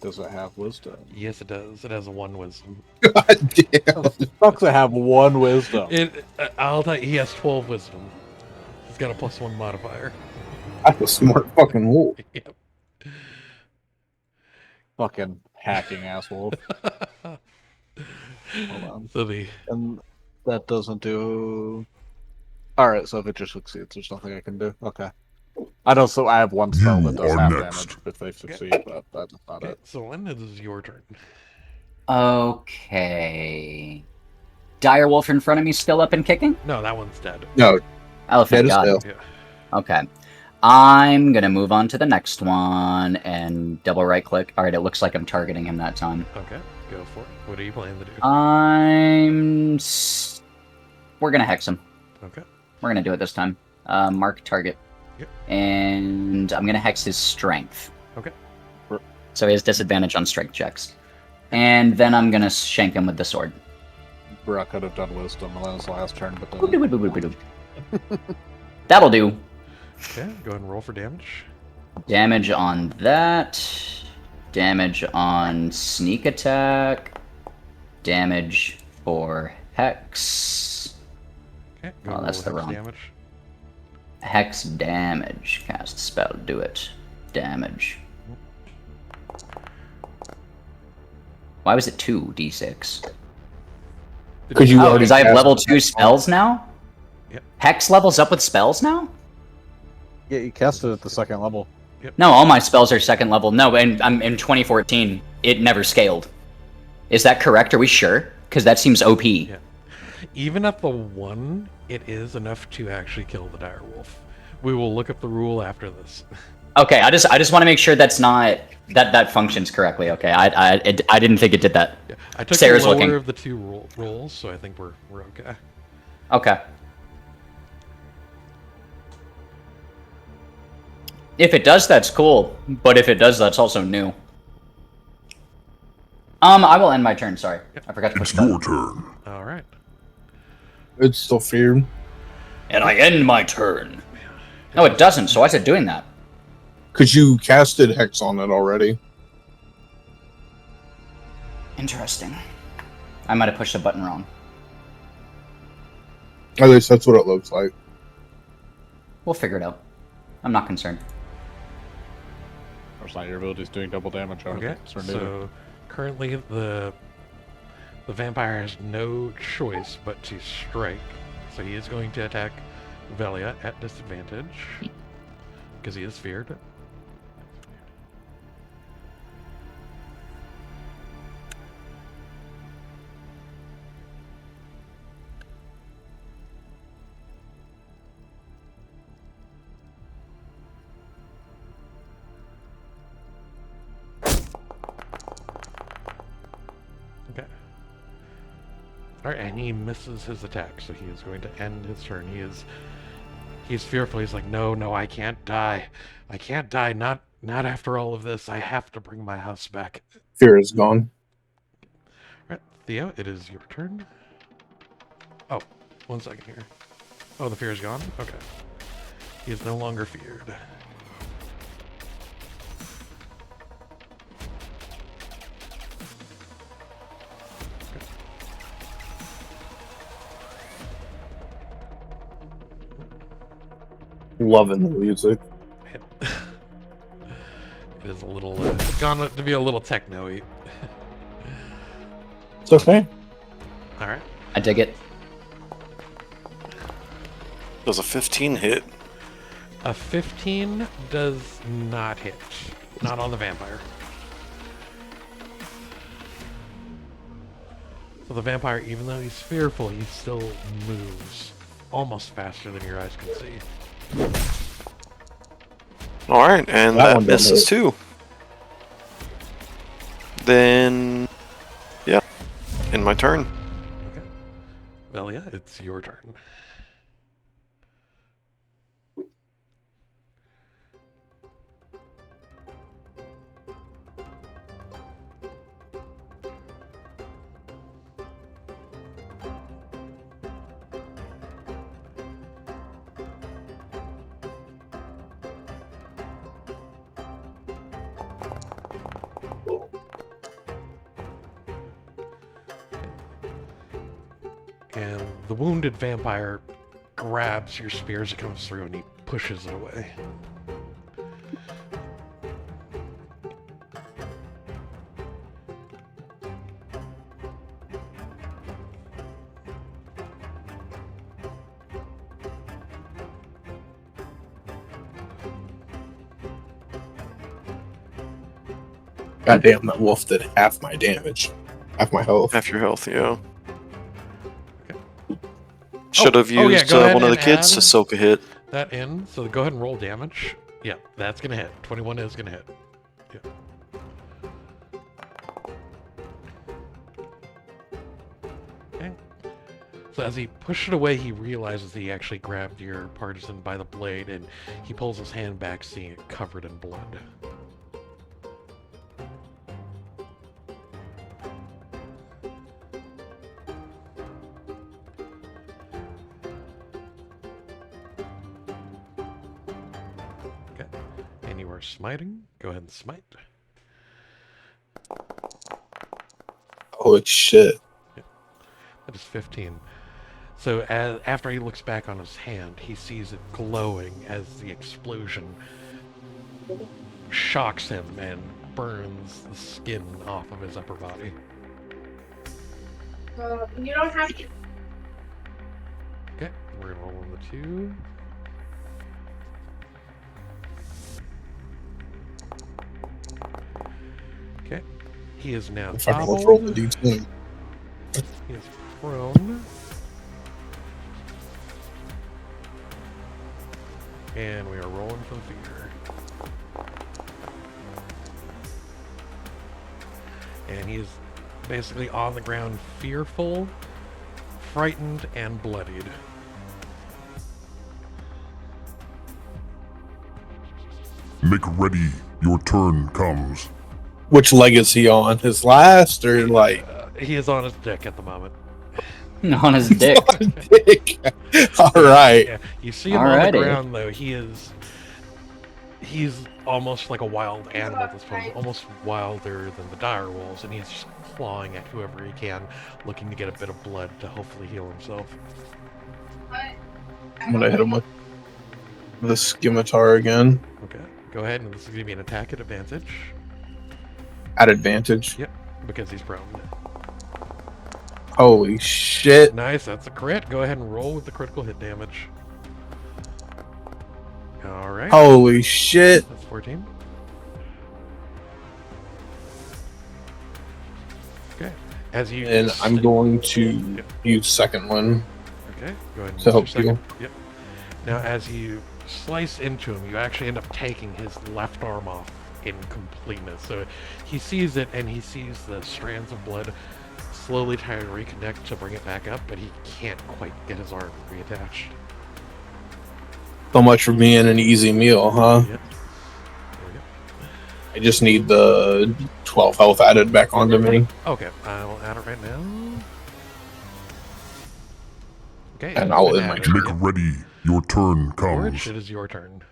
Does it have wisdom? Yes, it does. It has a 1 wisdom. God damn. Fucks, I have one wisdom. I'll tell you, he has 12 wisdom. He's got a +1 modifier. I'm a smart fucking wolf. Yep. Fucking hacking asshole. Hold on. So the And that doesn't do. Alright, so if it just succeeds, there's nothing I can do. Okay. I know, so I have one spell You that does are half next. damage if they succeed, but that's not okay, it. so Len, it is your turn. Okay. Direwolf in front of me still up and kicking? No, that one's dead. No, Elephant dead as God. hell. Yeah. Okay. I'm gonna move on to the next one and double right click. Alright, it looks like I'm targeting him that time. Okay, go for it. What are you planning to do? We're gonna hex him. Okay. We're gonna do it this time. Mark target. Yep. And I'm gonna hex his strength. Okay. So he has disadvantage on strength checks. And then I'm gonna shank him with the sword. Bruh could have done wisdom on his last turn, but didn't. That'll do. Okay, go ahead and roll for damage. Damage on that. Damage on sneak attack. Damage for hex. Okay, go Oh, roll that's the hex wrong. damage. Hex damage. Cast spell. Do it. Damage. Why was it 2d6? Because you Oh, already because I have cast level it. 2 spells now? Yep. Hex levels up with spells now? Yeah, you cast it at the second level. No, all my spells are second level. No, and I'm in 2014. It never scaled. Is that correct? Are we sure? Because that seems OP. Yeah. Even at the 1, it is enough to actually kill the dire wolf. We will look up the rule after this. Okay, I just want to make sure that's not that functions correctly. Okay, I didn't think it did that. Yeah. I took Sarah's the lower looking. of the 2 rolls, so I think we're okay. Okay. If it does, that's cool. But if it does, that's also new. I will end my turn. Sorry, I forgot to push It's the your button. turn. All right. It's still feared. And I end my turn. No, it doesn't. So why is it doing that? Because you casted Hex on it already. Interesting. I might have pushed the button wrong. At least that's what it looks like. We'll figure it out. I'm not concerned. Of course not, your ability's doing double damage. Okay. So currently the vampire has no choice but to strike. So he is going to attack Velia at disadvantage because he is feared. Okay. Alright, and he misses his attack, so he is going to end his turn. He's fearful. He's like, no, I can't die. I can't die. Not after all of this. I have to bring my house back. Fear is gone. Alright, Theo, it is your turn. Oh, 1 second here. Oh, the fear is gone? Okay. He is no longer feared. Loving the music. It is a little, it's gone to be a little techno-y. It's okay. Alright. I dig it. Does a 15 hit? A 15 does not hit. Not on the vampire. So the vampire, even though he's fearful, he still moves almost faster than your eyes can see. Alright, and That that one don't misses hit. too. Then, yeah, in my turn. Okay. Velia, it's your turn. And the wounded vampire grabs your spear as it comes through and he pushes it away. Goddamn, that wolf did half my damage. Half my health. Half your health, yeah. Should have yeah, used go ahead one of the and kids add to soak a hit. that in. So go ahead and roll damage. Yeah, that's gonna hit. 21 is gonna hit. Yeah. Okay. So as he pushed it away, he realizes he actually grabbed your partisan by the blade, and he pulls his hand back, seeing it covered in blood. your smiting. Go ahead and smite. Oh, it's shit. That is 15. So after he looks back on his hand, he sees it glowing as the explosion shocks him and burns the skin off of his upper body. You don't have to. Okay, we're gonna roll the 2. Okay, he is now Fucking let's roll the toppled. D20. He is prone. And we are rolling for the fear. And he is basically on the ground, fearful, frightened, and bloodied. Make ready. Your turn comes. Which leg is he on? His last or like? He is on his dick at the moment. On his dick. Dick. All right. Yeah, you see him on the Alrighty. ground though. He's almost like a wild animal at this point, almost wilder than the dire wolves, and he's just clawing at whoever he can, looking to get a bit of blood to hopefully heal himself. I'm gonna hit him with the scimitar again Okay, go ahead, and this is going to be an attack at advantage. at advantage. Yep, because he's prone. Holy shit! Nice, that's a crit. Go ahead and roll with the critical hit damage. Alright. Holy shit! That's 14. Okay. As you And I'm going to Yep. use second one Okay, go ahead and to use help your you. second. Yep. Now as you slice into him, you actually end up taking his left arm off in completeness. So he sees it and he sees the strands of blood slowly try to reconnect to bring it back up, but he can't quite get his arm reattached. So much for being an easy meal, huh? Yep. There we go. I just need the 12 health added back onto me. Okay, I will add it right now. Okay, And it's I'll been end my added. turn. Make Yep. ready. Your turn Orange, comes. it is your turn.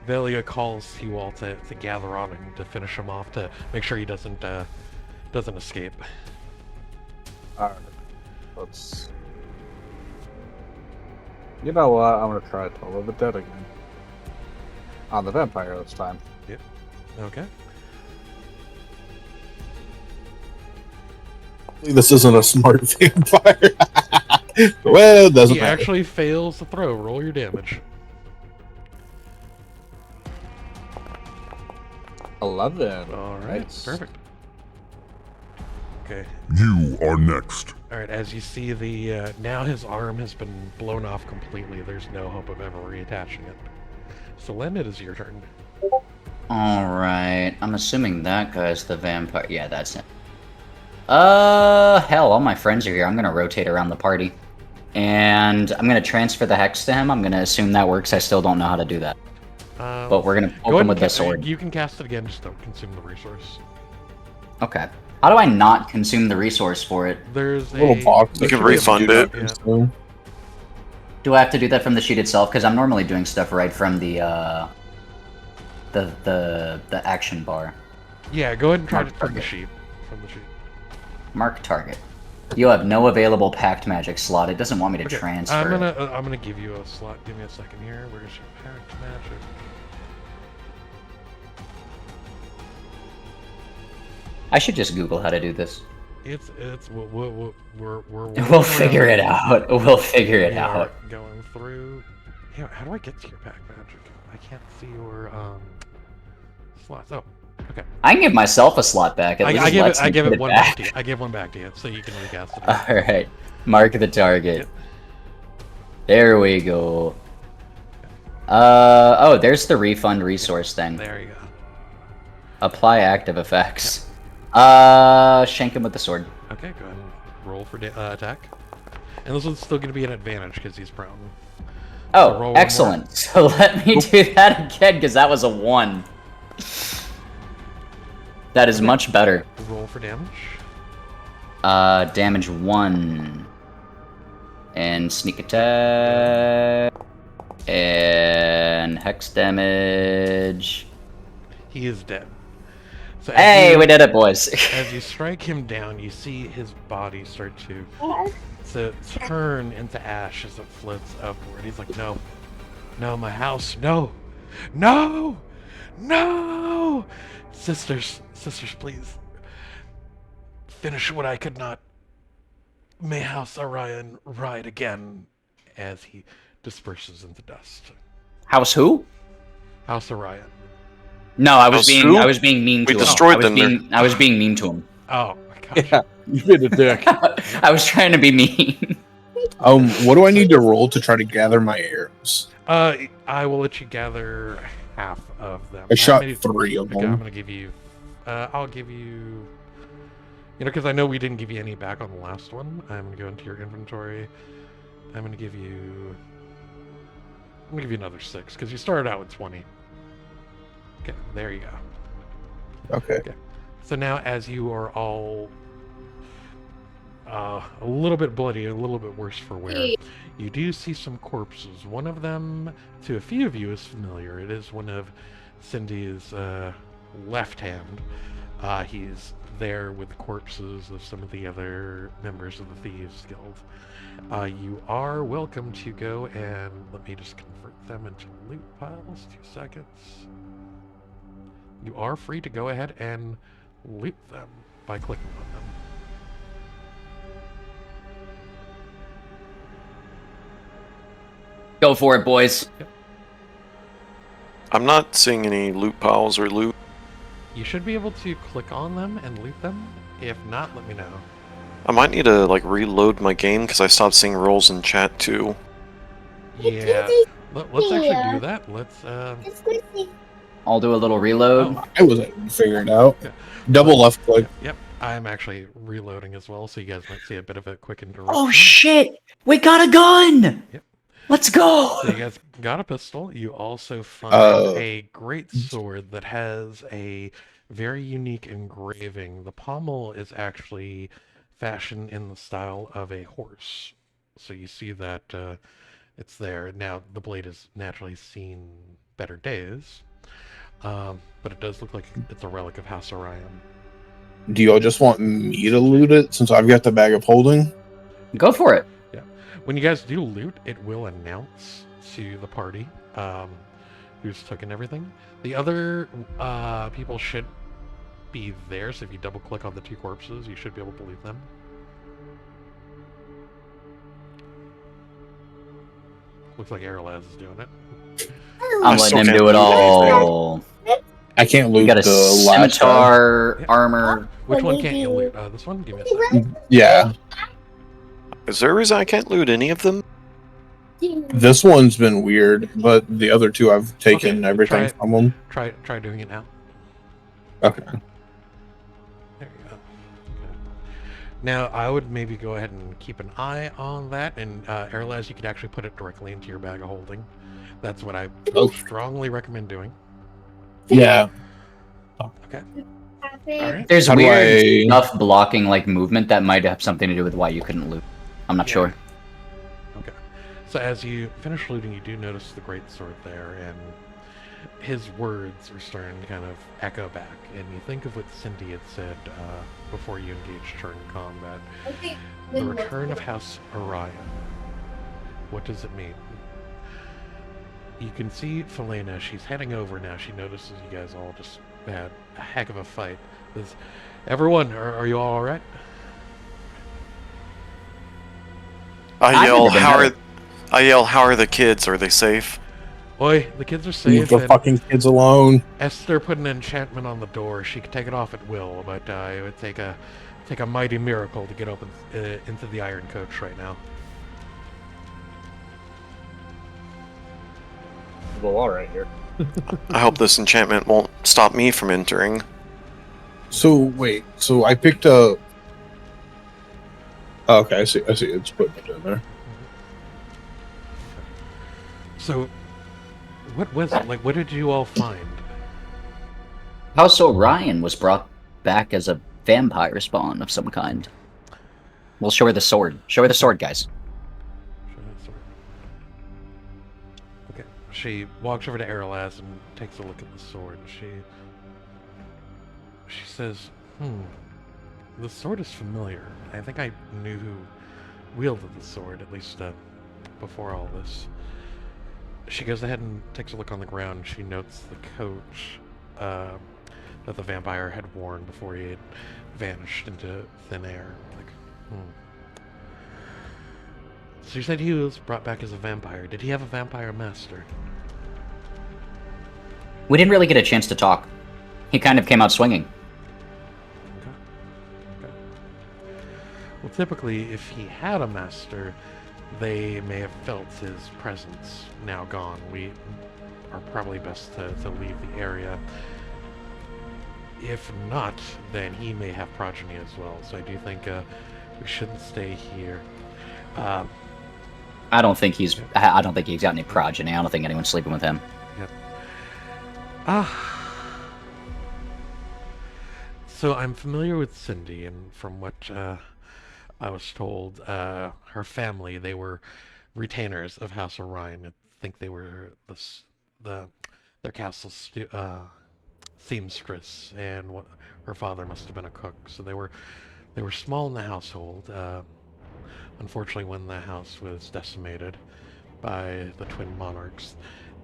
Velia calls Hewall to gather on him to finish him off to make sure he doesn't escape. Alright. Let's. You know what? I'm gonna try Toll of the Dead again. On the vampire this time. Okay. This isn't a smart vampire. Well, it doesn't He matter. actually fails the throw. Roll your damage. 11. All right, Nice. perfect. Okay. You are next. All right. As you see, the now his arm has been blown off completely. There's no hope of ever reattaching it. So, Len, it is your turn. Alright, I'm assuming that guy's the vampire. Yeah, that's him. Hell, all my friends are here. I'm gonna rotate around the party. And I'm gonna transfer the hex to him. I'm gonna assume that works. I still don't know how to do that. But we're gonna Go poke ahead him with and the sword. You can cast it again. Just don't consume the resource. Okay. How do I not consume the resource for it? There's a Little box. You can that refund do it. not consume. Do I have to do that from the sheet itself? Because I'm normally doing stuff right from the action bar. Yeah, go ahead and try Mark it from the target. sheet. From the sheet. Mark target. You have no available pact magic slot. It doesn't want me to Okay, transfer. I'm gonna give you a slot. Give me a second here. Where's your pact magic? I should just Google how to do this. It's we're We'll figure it out. We'll figure it We are out. going through. Yeah, how do I get to your pact magic? I can't see your slots. Oh, okay. I can give myself a slot back. At least I give lets it. I me give put it one back to you. I give one back to you, so you can recast it. All right. Mark the target. Yep. There we go. Oh, there's the refund resource thing. There you go. Apply active effects. Shank him with the sword. Okay, go ahead and roll for attack. And this one's still going to be an advantage because he's prone. So roll Oh, one excellent. So let me do that again because that was a 1. That is much better. Roll for damage. Damage 1. And sneak attack. And hex damage. He is dead. So Hey, we did it, boys. As you strike him down, you see his body start to turn into ash as it floats upward. He's like, no, no, my house, no, no, no, sisters, please, finish what I could not. May House Orion ride again, as he disperses into dust. House who? House Orion. No, I was House being who? I was being mean to We him. destroyed I was them. I was being mean to him. Oh my gosh. Yeah, you made a dick. I was trying to be mean. What do I need to roll to try to gather my arrows? I will let you gather half of them. I shot Maybe- 3 of Okay, I'm them. gonna give you. I'll give you. You know, because I know we didn't give you any back on the last one. I'm gonna go into your inventory. I'm gonna give you. I'm gonna give you another 6 because you started out with 20. Okay, there you go. Okay. So now, as you are all a little bit bloody, a little bit worse for wear, you do see some corpses. One of them, to a few of you, is familiar. It is one of Cindy's left hand. He's there with the corpses of some of the other members of the Thieves Guild. You are welcome to go and let me just convert them into loot piles. 2 seconds. You are free to go ahead and loot them by clicking on them. Go for it, boys. I'm not seeing any loot piles or loot. You should be able to click on them and loot them. If not, let me know. I might need to like reload my game because I stopped seeing rolls in chat too. Yeah. Let's actually do that. Let's I'll do a little reload. Oh. I was able to figure it out. Yeah. Double left click. Yep. I'm actually reloading as well, so you guys might see a bit of a quick interruption. Oh shit! We got a gun! Yep. Let's go! So you guys got a pistol. You also find a great sword that has a very unique engraving. The pommel is actually fashioned in the style of a horse. So you see that it's there. Now, the blade has naturally seen better days, but it does look like it's a relic of House Orion. Do y'all just want me to loot it since I've got the bag of holding? Go for it. When you guys do loot, it will announce to the party who's taken everything. The other people should be there, so if you double click on the 2 corpses, you should be able to loot them. Looks like Aelwyth is doing it. I'm still letting him can't do it loot all. I can't We loot got a the last one. scimitar, Yeah. armor. Which one can't you loot? This one? Give me a second. Yeah, Is there a reason I can't loot any of them? this one's been weird, but the other 2 I've taken Okay, everything try it. from them. Try doing it now. Okay. There you go. Okay. Now, I would maybe go ahead and keep an eye on that, and Aelwyth, you could actually put it directly into your bag of holding. That's what I strongly recommend doing. Yeah. Okay. Alright. There's How do weird I- stuff blocking like movement that might have something to do with why you couldn't loot. I'm not Yeah. sure. Okay. So as you finish looting, you do notice the great sword there, and his words are starting to kind of echo back. And you think of what Cindy had said before you engaged her in combat. The return of House Orion. What does it mean? You can see Felena, she's heading over now. She notices you guys all just had a heck of a fight. Everyone, are you all alright? I yell, never been better. how are the kids? Are they safe? Oi, the kids are Leave safe. the And fucking kids alone. Esther put an enchantment on the door. She could take it off at will, but it would take a mighty miracle to get open into the Iron Coach right now. The wall right here. I hope this enchantment won't stop me from entering. So wait, so I picked up. Oh, okay, I see. It's putting it in there. So, what was it? Like, what did you all find? House Orion was brought back as a vampire spawn of some kind. We'll show her the sword. Show her the sword, guys. She walks over to Aralaz and takes a look at the sword. She says, the sword is familiar. I think I knew who wielded the sword, at least before all this. She goes ahead and takes a look on the ground. She notes the coat that the vampire had worn before he had vanished into thin air. So you said he was brought back as a vampire. Did he have a vampire master? We didn't really get a chance to talk. He kind of came out swinging. Okay. Well, typically, if he had a master, they may have felt his presence now gone. We are probably best to leave the area. If not, then he may have progeny as well. So I do think we shouldn't stay here. I don't think he's got any progeny. I don't think anyone's sleeping with him. Yep. So I'm familiar with Cindy, and from what I was told, her family, they were retainers of House Orion. I think they were their castle's seamstress, and her father must have been a cook. So they were small in the household. Unfortunately, when the house was decimated by the twin monarchs,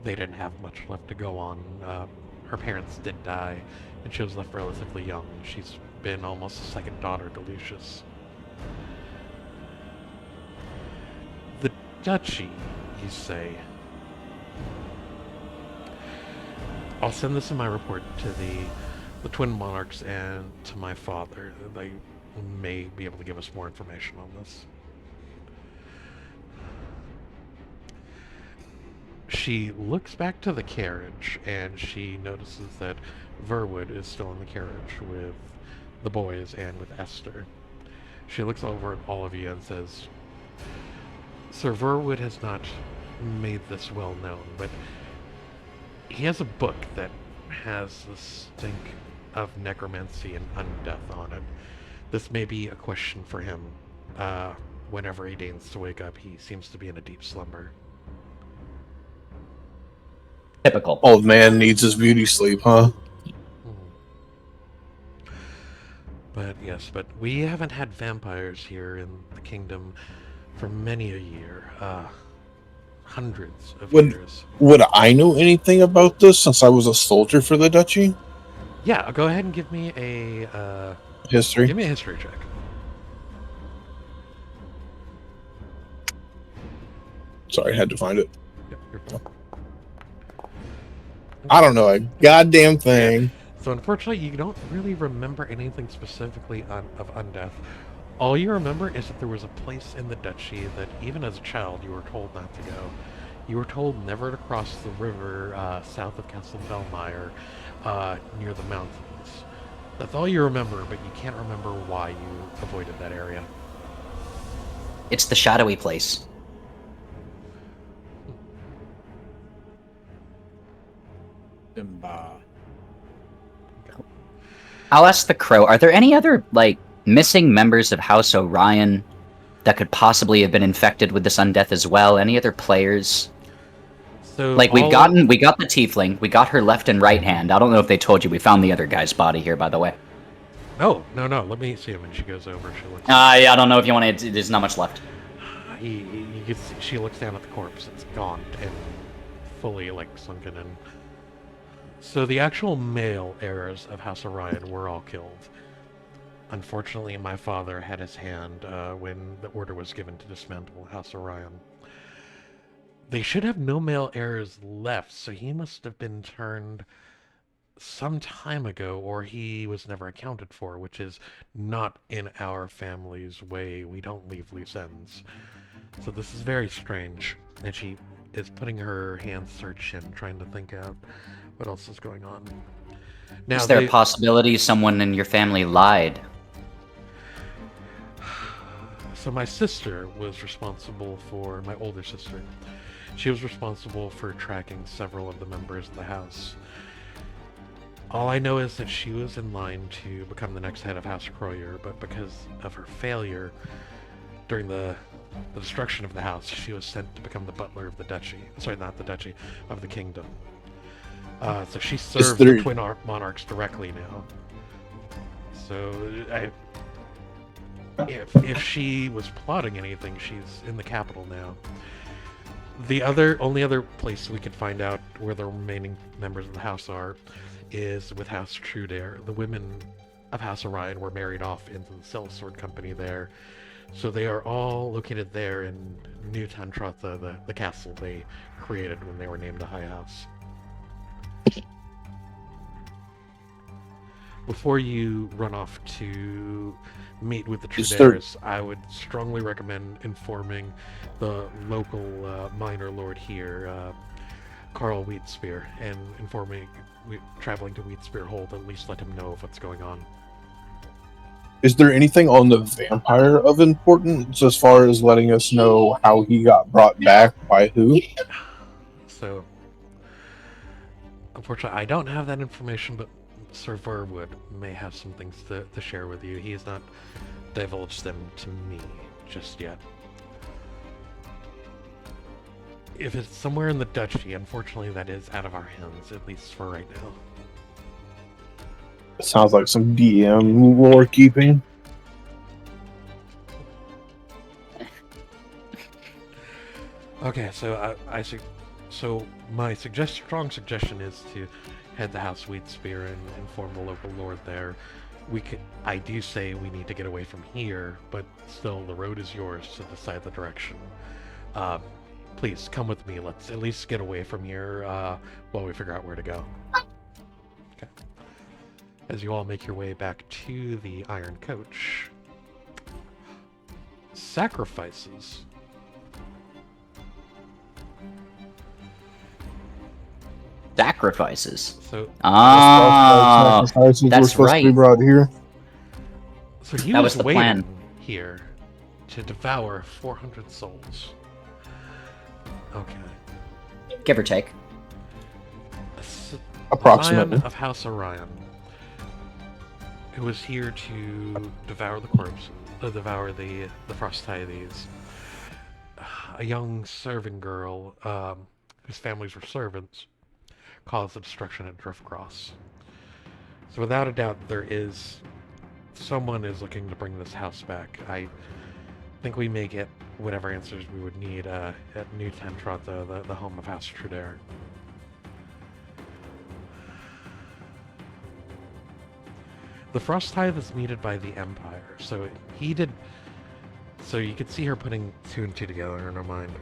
they didn't have much left to go on. Her parents did die, and she was left relatively young. She's been almost a second daughter to Lucius. The duchy, you say? I'll send this in my report to the twin monarchs and to my father. They may be able to give us more information on this. She looks back to the carriage, and she notices that Verwood is still in the carriage with the boys and with Esther. She looks over at all of you and says, Sir Verwood has not made this well known, but he has a book that has the stink of necromancy and undeath on it. This may be a question for him. Whenever he deigns to wake up, he seems to be in a deep slumber. Typical. Old man needs his beauty sleep, huh? But yes, but we haven't had vampires here in the kingdom for many a year. Hundreds of years. Would I know anything about this since I was a soldier for the duchy? Yeah, go ahead and give me a History? Give me a history check. Sorry, I had to find it. Yep, you're fine. I don't know a goddamn thing. So unfortunately, you don't really remember anything specifically of undeath. All you remember is that there was a place in the duchy that even as a child you were told not to go. You were told never to cross the river south of Castle Belmire near the mountains. That's all you remember, but you can't remember why you avoided that area. It's the shadowy place. Simba. I'll ask the crow, are there any other, missing members of House Orion that could possibly have been infected with this undeath as well? Any other players? So we got the tiefling, we got her left and right hand. I don't know if they told you, we found the other guy's body here, by the way. No. Let me see him. And she goes over. She looks. Yeah, I don't know if you want to. There's not much left. You can see, she looks down at the corpse. It's gaunt and fully sunken in. So the actual male heirs of House Orion were all killed. Unfortunately, my father had his hand when the order was given to dismantle House Orion. They should have no male heirs left, so he must have been turned some time ago, or he was never accounted for, which is not in our family's way. We don't leave loose ends. So this is very strange. And she is putting her hands to her chin, trying to think out what else is going on. Now, is there a possibility someone in your family lied? So my sister was responsible for, my older sister, she was responsible for tracking several of the members of the house. All I know is that she was in line to become the next head of House Croyer, but because of her failure during the the destruction of the house, she was sent to become the butler of the duchy. Sorry, not the duchy, of the kingdom. So she serves the twin monarchs directly now. So if she was plotting anything, she's in the capital now. The only other place we could find out where the remaining members of the house are is with House Trudair. The women of House Orion were married off into the Sellsword Company there. So they are all located there in New Tantrotha, the castle they created when they were named the High House. Before you run off to meet with the Trudairs, I would strongly recommend informing the local minor lord here, Carl Wheatspear, and traveling to Wheatspear Hold, at least let him know of what's going on. Is there anything on the vampire of importance as far as letting us know how he got brought back by who? So, unfortunately, I don't have that information, but Sir Verwood may have some things to share with you. He has not divulged them to me just yet. If it's somewhere in the duchy, unfortunately that is out of our hands, at least for right now. It sounds like some DM lore keeping. Okay, so so my strong suggestion is to head to House Wheatspear and inform the local lord there. I do say we need to get away from here, but still the road is yours to decide the direction. Please come with me. Let's at least get away from here while we figure out where to go. Okay. As you all make your way back to the Iron Coach. Sacrifices. Sacrifices. So That's right. To be brought here. So he That was was the waiting plan. here to devour 400 souls. Okay. Give or take. Approximately. Lion of House Orion, who was here to devour the corpse, devour the Frostithes. A young serving girl, whose families were servants, caused the destruction at Driftcross. So without a doubt, someone is looking to bring this house back. I think we may get whatever answers we would need at New Tantrotha, the home of House Trudair. The Frostithe is needed by the Empire, so you could see her putting two and two together in her mind.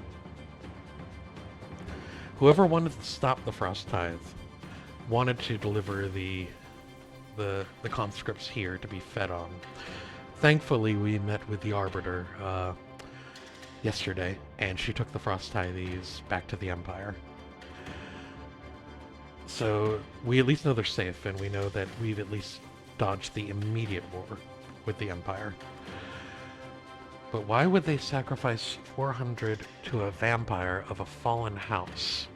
Whoever wanted to stop the Frostithe wanted to deliver the conscripts here to be fed on. Thankfully, we met with the Arbiter yesterday, and she took the Frostithes back to the Empire. So we at least know they're safe, and we know that we've at least dodged the immediate war with the Empire. But why would they sacrifice 400 to a vampire of a fallen house?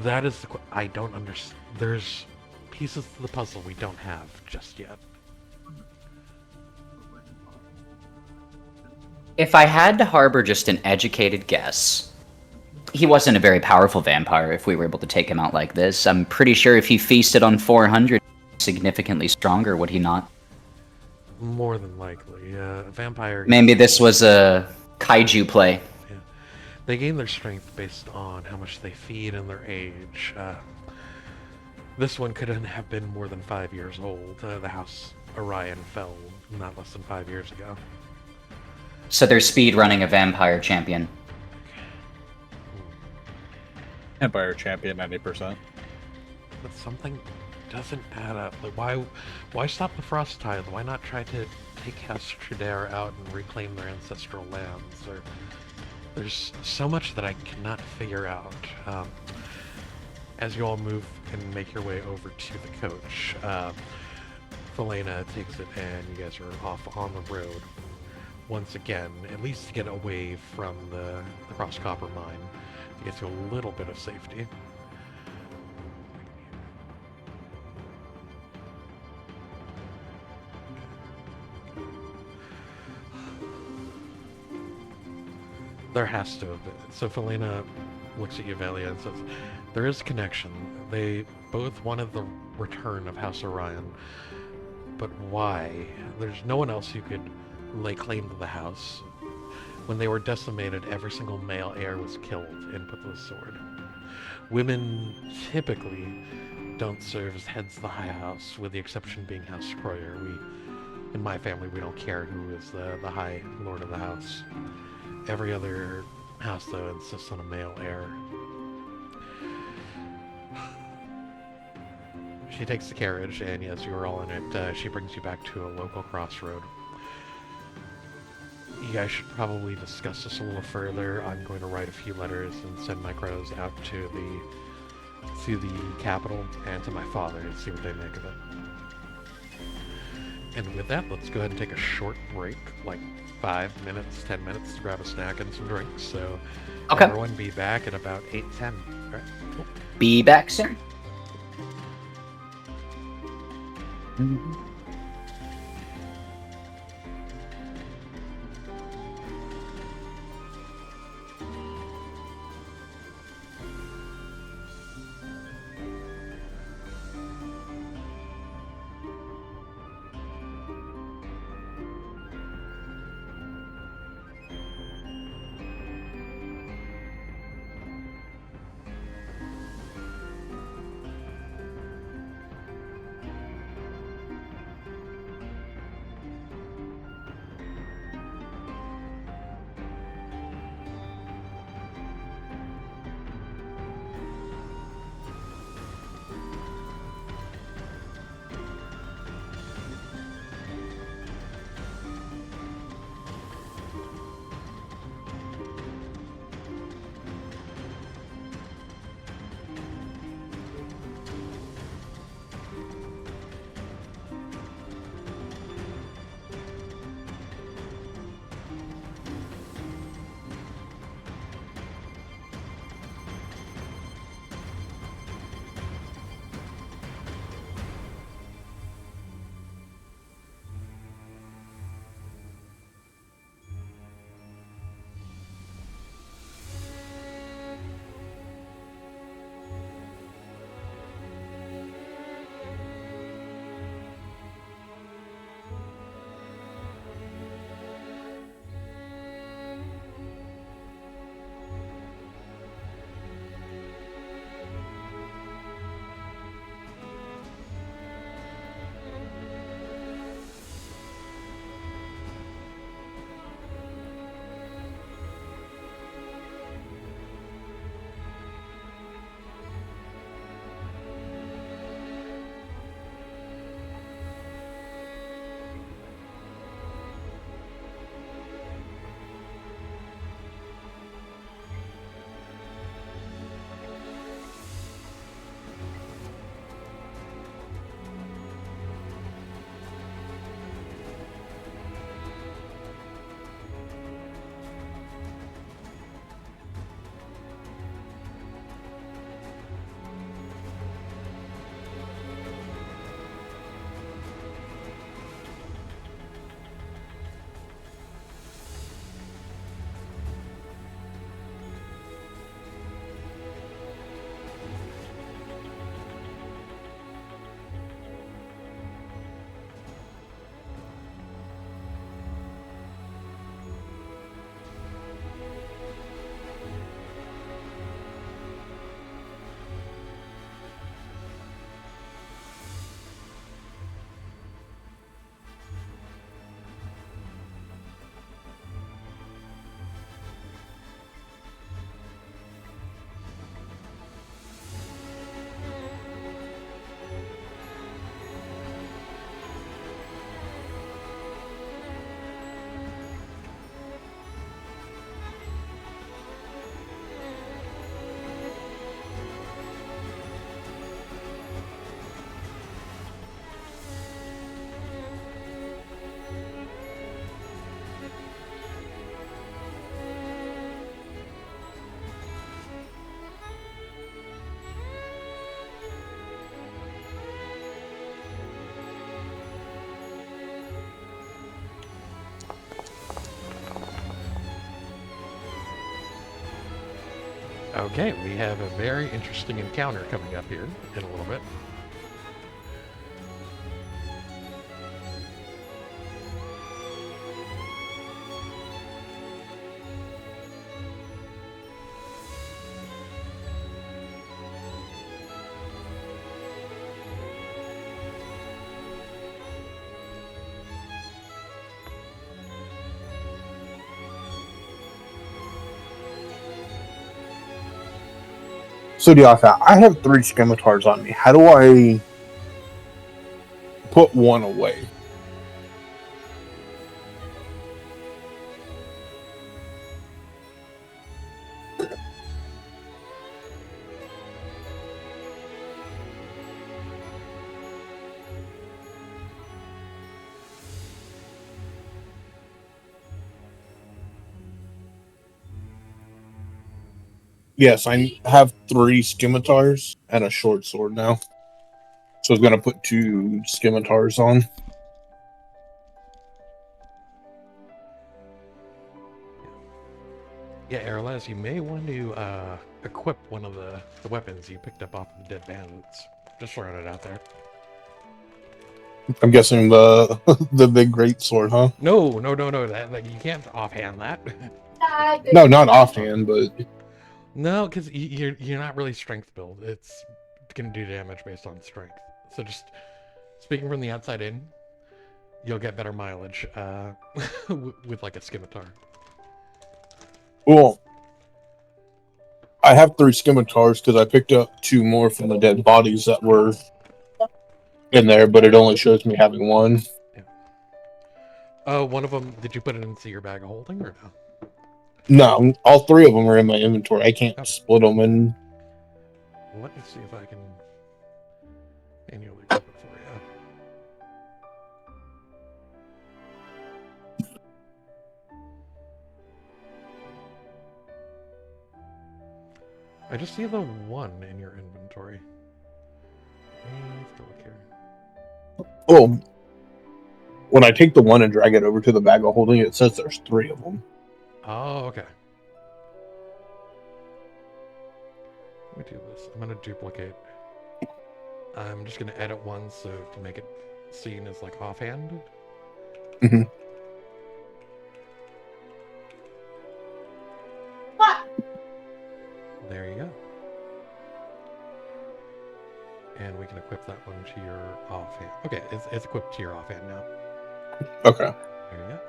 That is I don't understand. There's pieces to the puzzle we don't have just yet. If I had to harbor just an educated guess, he wasn't a very powerful vampire if we were able to take him out like this. I'm pretty sure if he feasted on 400, significantly stronger, would he not? More than likely, a vampire. Maybe this was a kaiju play. Yeah. They gain their strength based on how much they feed and their age. This one couldn't have been more than 5 years old. The House Orion fell not less than 5 years ago. So they're speed running a vampire champion. Empire champion 90%. But something doesn't add up. Like, why stop the Frostithe? Why not try to take House Trudair out and reclaim their ancestral lands? There's so much that I cannot figure out. As you all move and make your way over to the coach, Felena takes it and you guys are off on the road once again, at least to get away from the Cross Copper mine, to get to a little bit of safety. There has to have been. So Felina looks at you, Valia, and says, there is connection. They both wanted the return of House Orion. But why? There's no one else who could lay claim to the house. When they were decimated, every single male heir was killed and put to the sword. Women typically don't serve as heads of the High House, with the exception being House Croyer. In my family, we don't care who is the High Lord of the house. Every other house, though, insists on a male heir. She takes the carriage, and yes, you are all in it. She brings you back to a local crossroad. You guys should probably discuss this a little further. I'm going to write a few letters and send my crows out to the capital and to my father and see what they make of it. And with that, let's go ahead and take a short break, like 5 minutes, 10 minutes to grab a snack and some drinks. So Okay. everyone be back at about 8:10. All right, cool. Be back soon. Okay, we have a very interesting encounter coming up here in a little bit. So, Diaka, I have 3 scimitars on me. How do I put one away? Yes, I have 3 scimitars and a short sword now. So I was going to put 2 scimitars on. Yeah, Aelwyth, you may want to equip one of the weapons you picked up off of the dead bandits. Just throwing it out there. I'm guessing the the big great sword, huh? No. That you can't offhand that. No, not offhand, but No, because you're not really strength build. It's gonna do damage based on strength. So just speaking from the outside in, you'll get better mileage with like a scimitar. well, I have 3 scimitars because I picked up 2 more from the dead bodies that were in there, but it only shows me having 1. One of them, did you put it into your bag of holding or no? No, all 3 of them are in my inventory. I can't split them in. Let me see if I can manually equip it for you. I just see the 1 in your inventory. Let me have to look here. Oh, when I take the 1 and drag it over to the bag of holding, it says there's 3 of them. Oh, okay. Let me do this. I'm going to duplicate. I'm just going to edit one so to make it seen as like offhand. Mm-hmm. There you go. And we can equip that one to your offhand. Okay, it's equipped to your offhand now. Okay. There you go.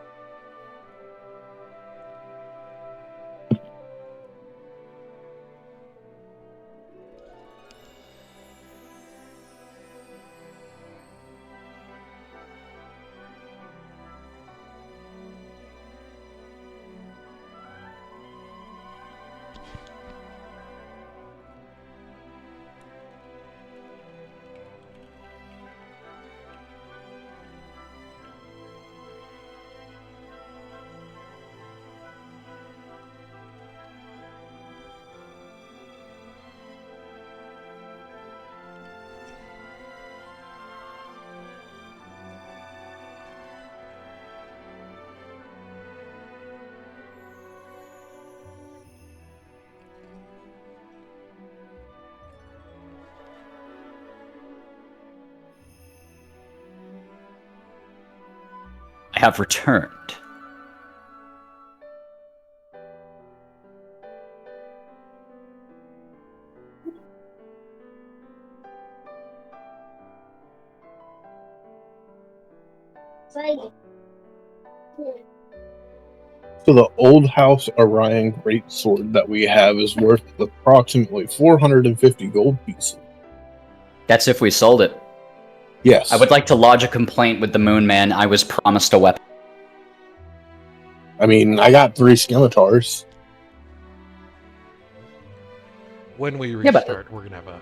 I have returned. So the old house Orion greatsword that we have is worth approximately 450 gold pieces. That's if we sold it. Yes. I would like to lodge a complaint with the Moon Man. I was promised a weapon. I mean, I got 3 scimitars. When we Yeah, but- restart, we're gonna have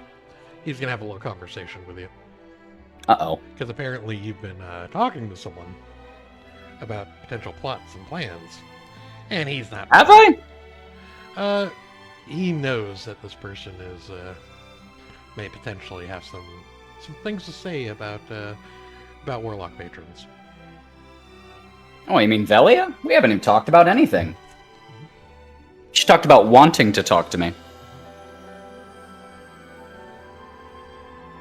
he's gonna have a little conversation with you. Uh-oh. Because apparently you've been talking to someone about potential plots and plans. And he's not. Have I? He knows that this person is may potentially have some things to say about warlock patrons. Oh, you mean Velia? We haven't even talked about anything. She talked about wanting to talk to me.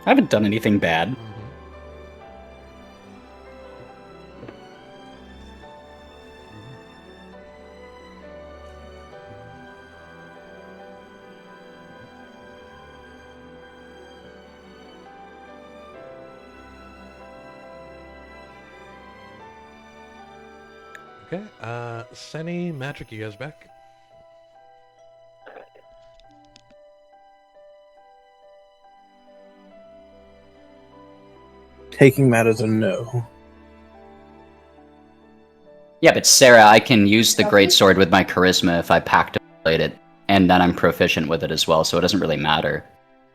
I haven't done anything bad. Okay, Senny, Magic, you guys back? Taking that as a no. Yeah, but Sarah, I can use the greatsword with my charisma if I pact it, and then I'm proficient with it as well, so it doesn't really matter.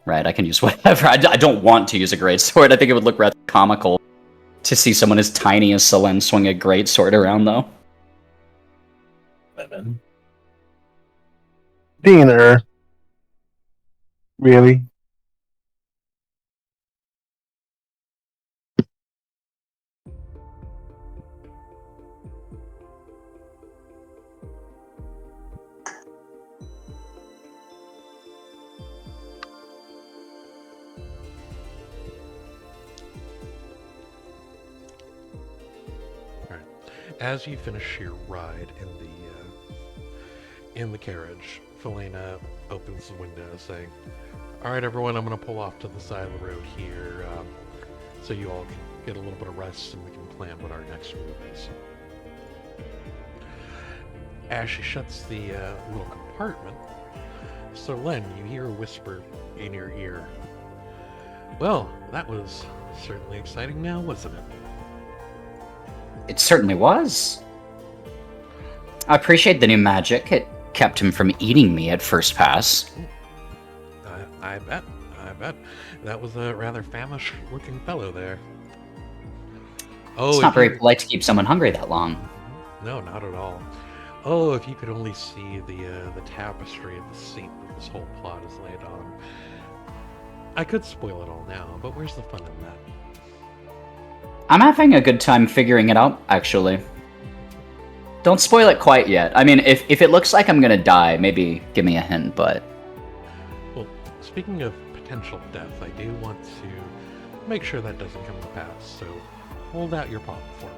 Right, I can use whatever. I don't want to use a greatsword. I think it would look rather comical to see someone as tiny as Selene swing a greatsword around, though. Diener. Really? Alright. As you finish your ride in the carriage, Felena opens the window saying, "Alright everyone, I'm going to pull off to the side of the road here, so you all can get a little bit of rest and we can plan what our next move is." As she shuts the little compartment, Selene, you hear a whisper in your ear. "Well, that was certainly exciting now, wasn't it?" It certainly was. I appreciate the new magic. It kept him from eating me at first pass. I bet. That was a rather famished-looking fellow there. Oh, It's not very polite to keep someone hungry that long. No, not at all. Oh, if you could only see the tapestry of the scene that this whole plot is laid on. I could spoil it all now, but where's the fun in that? I'm having a good time figuring it out, actually. Don't spoil it quite yet. I mean, if it looks like I'm gonna die, maybe give me a hint, but... Well, speaking of potential death, I do want to make sure that doesn't come to pass, so hold out your palm for me.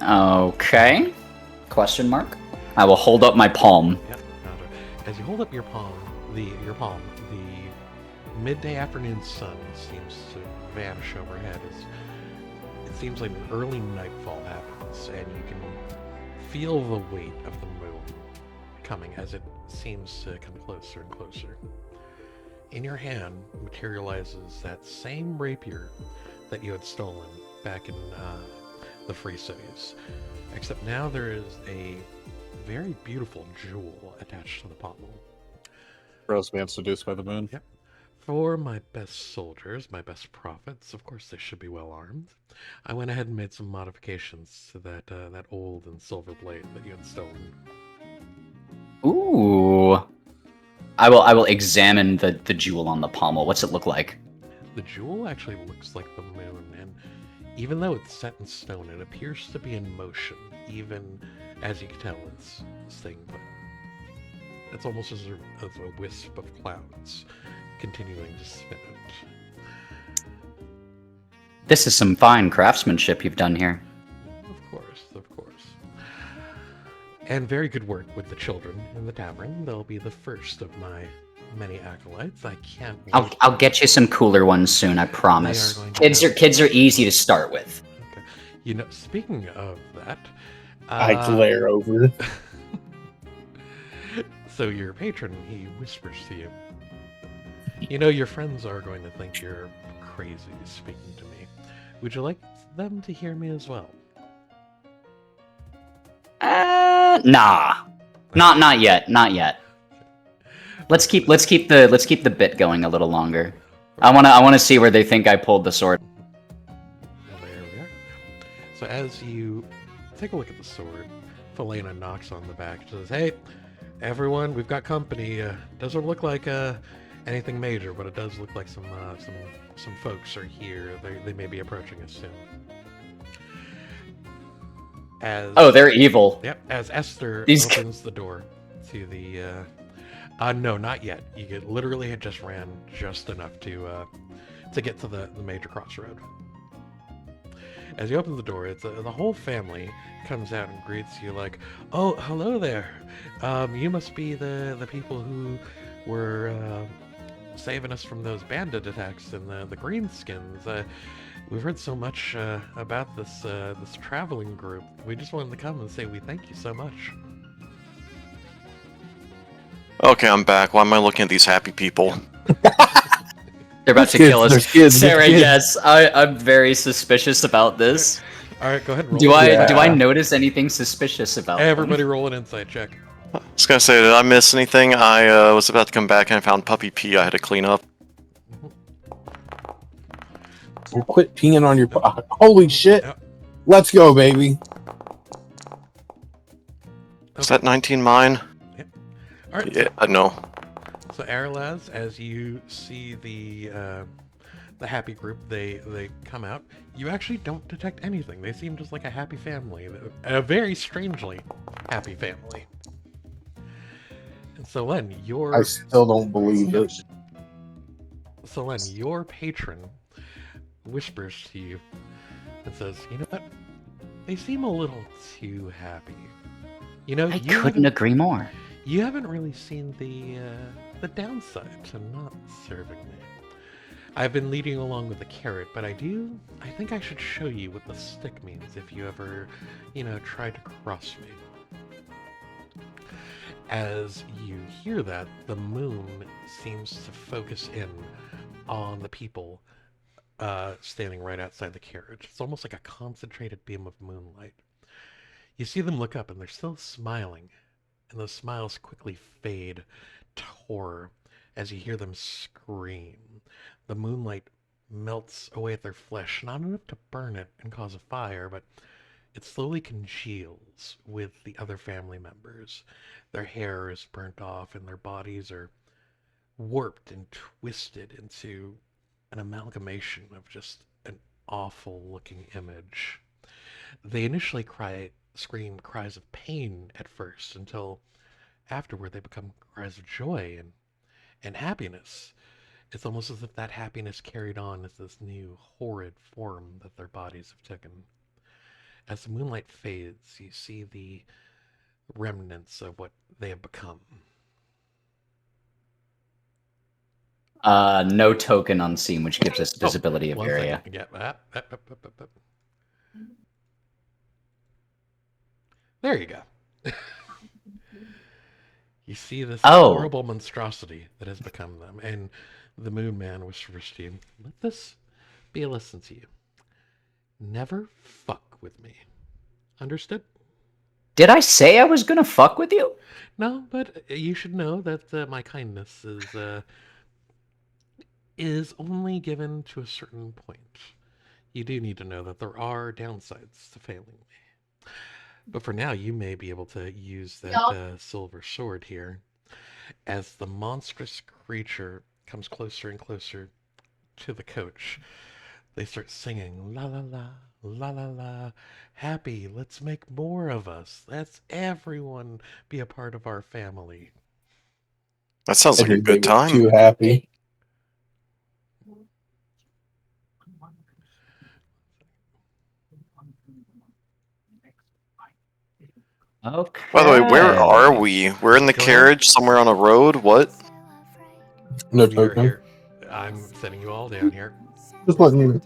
Okay. Question mark? I will hold up my palm. Yep. As you hold up your palm, the midday afternoon sun seems to vanish overhead. It seems like an early nightfall happens, and you can feel the weight of the moon coming as it seems to come closer and closer. In your hand materializes that same rapier that you had stolen back in the Free Cities, except now there is a very beautiful jewel attached to the pommel. Roseman seduced by the moon. Yep. For my best soldiers, my best prophets, of course they should be well armed. I went ahead and made some modifications to that old and silver blade that you had stolen. Ooh. I will examine the jewel on the pommel. What's it look like? The jewel actually looks like the moon, and even though it's set in stone, it appears to be in motion, even as you can tell it's staying put. It's almost as a wisp of clouds continuing to spin it. This is some fine craftsmanship you've done here. Of course. And very good work with the children in the tavern. They'll be the first of my many acolytes. I can't wait. I'll get you some cooler ones soon, I promise. They are going to Kids are easy to start with. Okay. You know, speaking of that, I glare over. So your patron, he whispers to you, "You know, your friends are going to think you're crazy speaking to me. Would you like them to hear me as well?" Nah. Not yet. Let's keep the bit going a little longer. I wanna see where they think I pulled the sword. And there we are. So as you take a look at the sword, Felena knocks on the back and says, "Hey, everyone, we've got company. Doesn't look like anything major, but it does look like some folks are here. They may be approaching us soon." Oh, they're evil. Yep. As Esther These opens the door to the No, not yet. Literally had just ran just enough to get to the major crossroad. As you open the door, it's the whole family comes out and greets you like, "Oh, hello there. You must be the people who were saving us from those bandit attacks and the greenskins. We've heard so much about this traveling group. We just wanted to come and say we thank you so much." Okay, I'm back. Why am I looking at these happy people? They're about to Kids, kill us. there's kids, there's Sarah, kids. yes, I'm very suspicious about this. All right, go ahead. And roll Do an I insight. notice anything suspicious about Everybody them? roll an insight check. I was gonna say, did I miss anything? I was about to come back and I found puppy pee I had to clean up. Quit peeing on your. Holy shit! Yep. Let's go, baby. Is that 19 mine? All right. Yeah, no. So Aralaz, as you see the happy group, they come out. You actually don't detect anything. They seem just like a happy family, a very strangely happy family. And so Len, I still don't believe it. your patron whispers to you and says, "You know what? They seem a little too happy. You know, I you couldn't agree more. You haven't really seen the downside to not serving me. I've been leading along with the carrot, but I think I should show you what the stick means if you ever, try to cross me." As you hear that, the moon seems to focus in on the people standing right outside the carriage. It's almost like a concentrated beam of moonlight. You see them look up and they're still smiling, and those smiles quickly fade to horror as you hear them scream. The moonlight melts away at their flesh, not enough to burn it and cause a fire, but it slowly congeals with the other family members. Their hair is burnt off and their bodies are warped and twisted into an amalgamation of just an awful looking image. They initially scream cries of pain at first, until afterward they become cries of joy and happiness. It's almost as if that happiness carried on as this new horrid form that their bodies have taken. As the moonlight fades, you see the remnants of what they have become. No token on scene, which gives us visibility of One area. second. Yeah. Up. There you go. You see this horrible monstrosity that has become them, and the Moon Man whispers to you, "Let this be a lesson to you. Never fuck with me. Understood?" Did I say I was gonna fuck with you? No, but you should know that my kindness is only given to a certain point. You do need to know that there are downsides to failing me. But for now, you may be able to use that silver sword here. As the monstrous creature comes closer and closer to the coach, they start singing, "La la la, la la la, happy, let's make more of us. Let's everyone be a part of our family." That sounds like a Everybody good was time. too happy. Okay. By the way, where are we? We're in the Go ahead. carriage, somewhere on a road. What? No You're token. here. I'm setting you all down here. Just letting you know.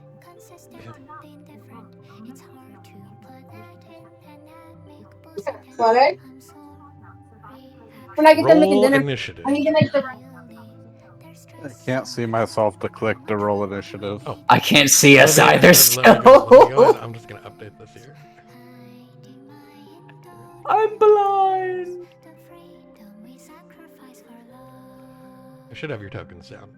What? When I get done making Roll dinner, initiative. I need to make the. I can't see myself to click to roll initiative. Oh. I can't see us Let me either. go ahead. I'm just going to update this here. I'm blind. I should have your tokens down.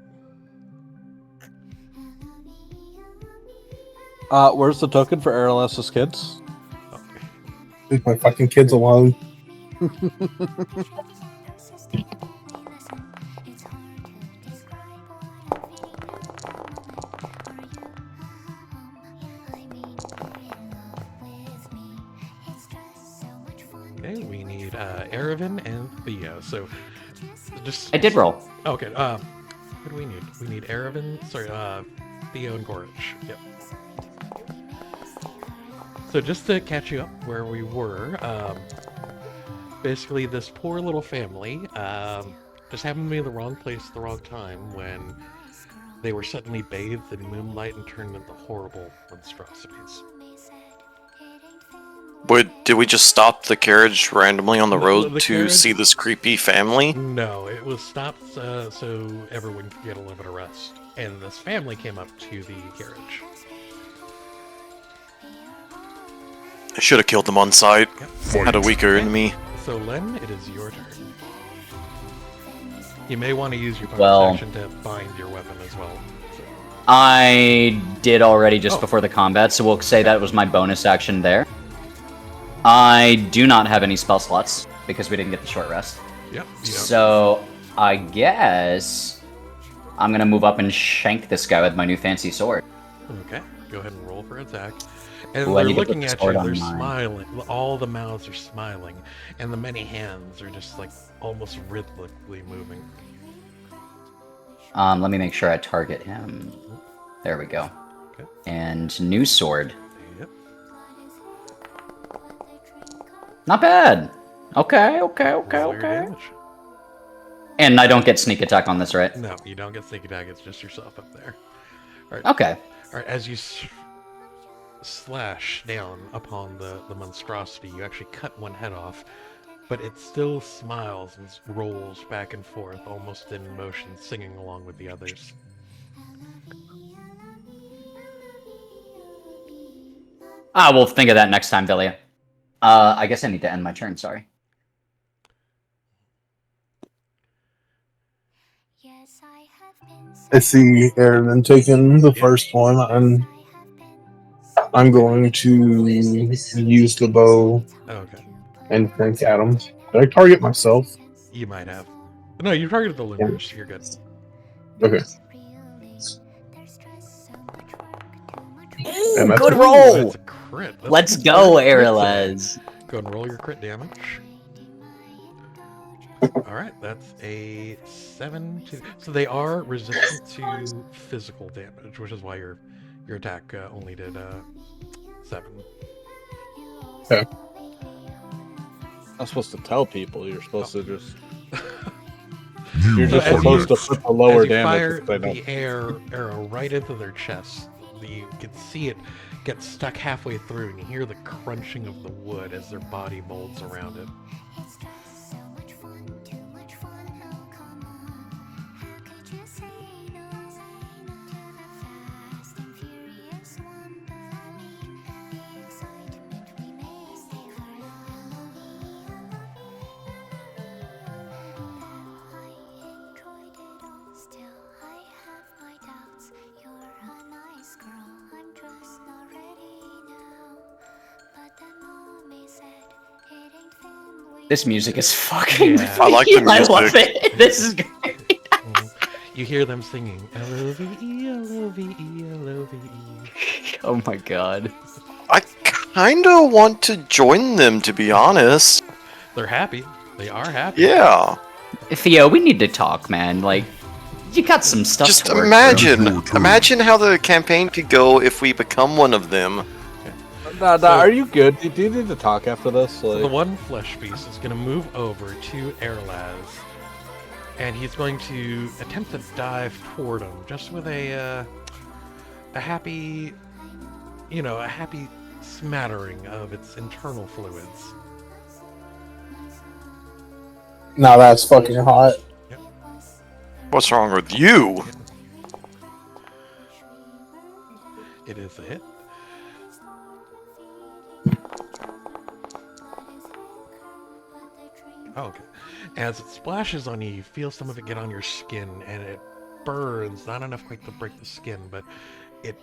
Where's the token for Aeroless's kids? Oh. Leave my fucking kids alone. Okay, we need Aravan and Theo. So Just I did roll. okay. What do we need? We need Erevan. Sorry, Theo and Gorich. Yep. So just to catch you up where we were, basically this poor little family just happened to be in the wrong place at the wrong time when they were suddenly bathed in moonlight and turned into horrible monstrosities. Did we just stop the carriage randomly on the No, road the to carriage- see this creepy family? No, it was stopped so everyone could get a little bit of rest. And this family came up to the carriage. I should have killed them on sight. Yep. Had a weaker enemy. So Len, it is your turn. You may want to use your bonus Well- action to bind your weapon as well. So, I did already just Oh. before the combat, so we'll say that was my bonus action there. I do not have any spell slots because we didn't get the short rest. yep. You don't. So I guess I'm gonna move up and shank this guy with my new fancy sword. Okay, go ahead and roll for attack. And Ooh, I they're need to put looking the at you, sword on they're mine. smiling. All the mouths are smiling, and the many hands are just like almost rhythmically moving. Let me make sure I target him. There we go. Okay. And new sword. Yep. Not bad. Okay. Roll your damage. And I don't get sneak attack on this, right? No, you don't get sneak attack, it's just yourself up there. Okay. Alright, as you slash down upon the monstrosity, you actually cut one head off, but it still smiles and rolls back and forth, almost in motion, singing along with the others. We'll think of that next time, Delia. I guess I need to end my turn, sorry. I see Aaron taking the first one, and I'm going to use the bow Okay, and crank at him. Did I target myself? you might have. No, you targeted the looters, you're good. Okay. And that's Good it. roll! That's a crit. That's Let's a go, crit today. Aelwyth. Go ahead and roll your crit damage. Alright, that's a 7 to... So they are resistant to physical damage, which is why your attack only did 7. Okay. I'm supposed to tell people. You're supposed to just. You You're just as supposed you- to put the lower As you fire damage. 'cause I know. the arrow right into their chest, you can see it get stuck halfway through, and you hear the crunching of the wood as their body molds around it. This music is fucking. Yeah. I like the I love music. it. This is great. You hear them singing L-O-V-E, L-O-V-E, L-O-V-E. Oh my god. I kinda want to join them, to be honest. They're happy. They are happy. Yeah. Theo, we need to talk, man. Like, you got some stuff Just to work imagine. Your turn. Imagine how the campaign could go if we become one of them. Nah, So- are you good? Do you need to talk after this? So the Like, one flesh beast is going to move over to Airlaz, and he's going to attempt to dive toward him, just with a happy, a happy smattering of its internal fluids. Now that's fucking hot. What's wrong with you? It is a hit. Oh, okay. As it splashes on you, you feel some of it get on your skin, and it burns. Not enough quite to break the skin, but it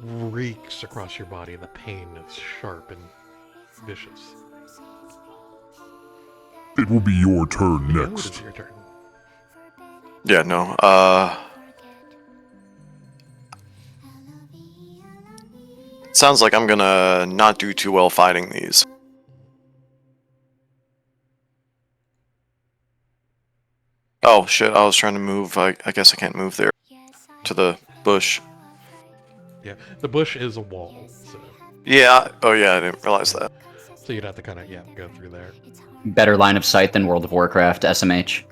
reeks across your body. The pain is sharp and vicious. It will be your turn Theo, it next. is your turn. Yeah, no. Sounds like I'm gonna not do too well fighting these. Oh shit! I was trying to move. I guess I can't move there. To the bush. Yeah, the bush is a wall, so Yeah. Oh yeah, I didn't realize that. you'd have to kind of go through there. Better line of sight than World of Warcraft, SMH.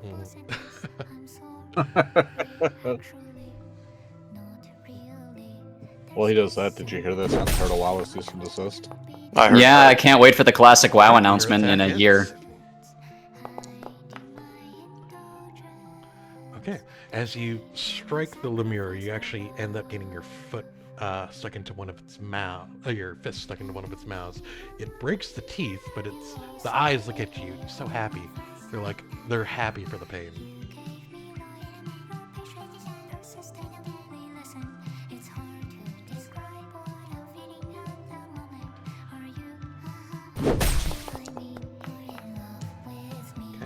Well, he does that. Did you hear this on Turtle WoW with cease and desist? I heard Yeah, that. I can't wait for the classic WoW Your announcement in a attack year. hits. Okay, as you strike the lemur, you actually end up getting your foot stuck into one of its mouth, your fist stuck into one of its mouths. It breaks the teeth, but the eyes look at you so happy. They're happy for the pain.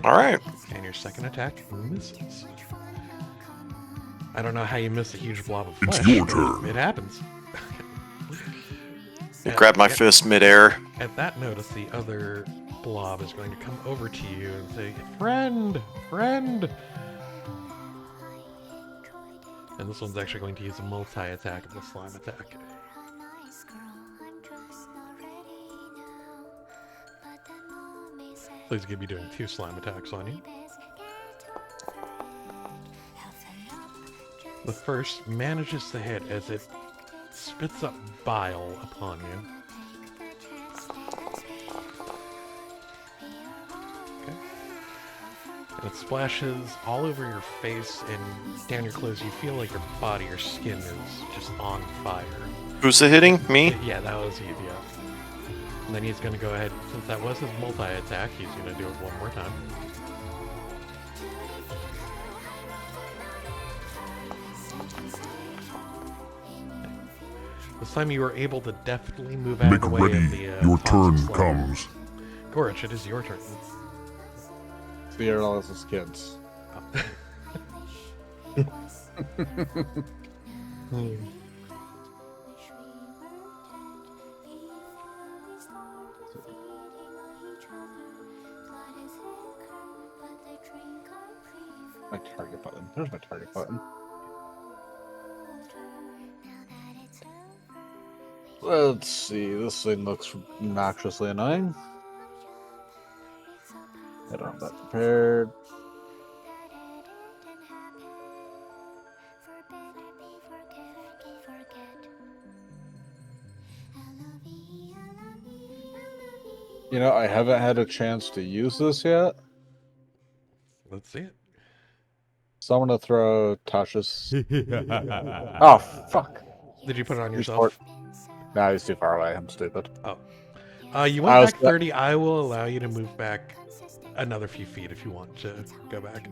All right. And your second attack misses. I don't know how you miss a huge blob of It's flesh. your but turn. It happens. Grab my fist midair. At that notice, the other blob is going to come over to you and say, "Friend, friend." And this one's actually going to use a multi-attack of the slime attack. So he's going to be doing 2 slime attacks on you. The first manages to hit as it spits up bile upon you. Okay. And it splashes all over your face and down your clothes. You feel like your body, your skin is just on fire. Who's it hitting? Me? Yeah, that was easy. Yeah. And then he's going to go ahead, since that was his multi-attack, he's going to do it one more time. This time you were able to definitely move out Make of the way ready. of the Your toxic turn slime. comes. Gorich, it is your turn. Sierra has his kids. My target button. There's my target button. Let's see. This thing looks obnoxiously annoying. I don't have that prepared. You know, I haven't had a chance to use this yet, Let's see it. so I'm gonna throw Tasha's. Oh fuck! Did you put it on He's yourself? Nah, he's too far away. I'm stupid. You I went was back 30. I will allow you to move back another few feet if you want to go back.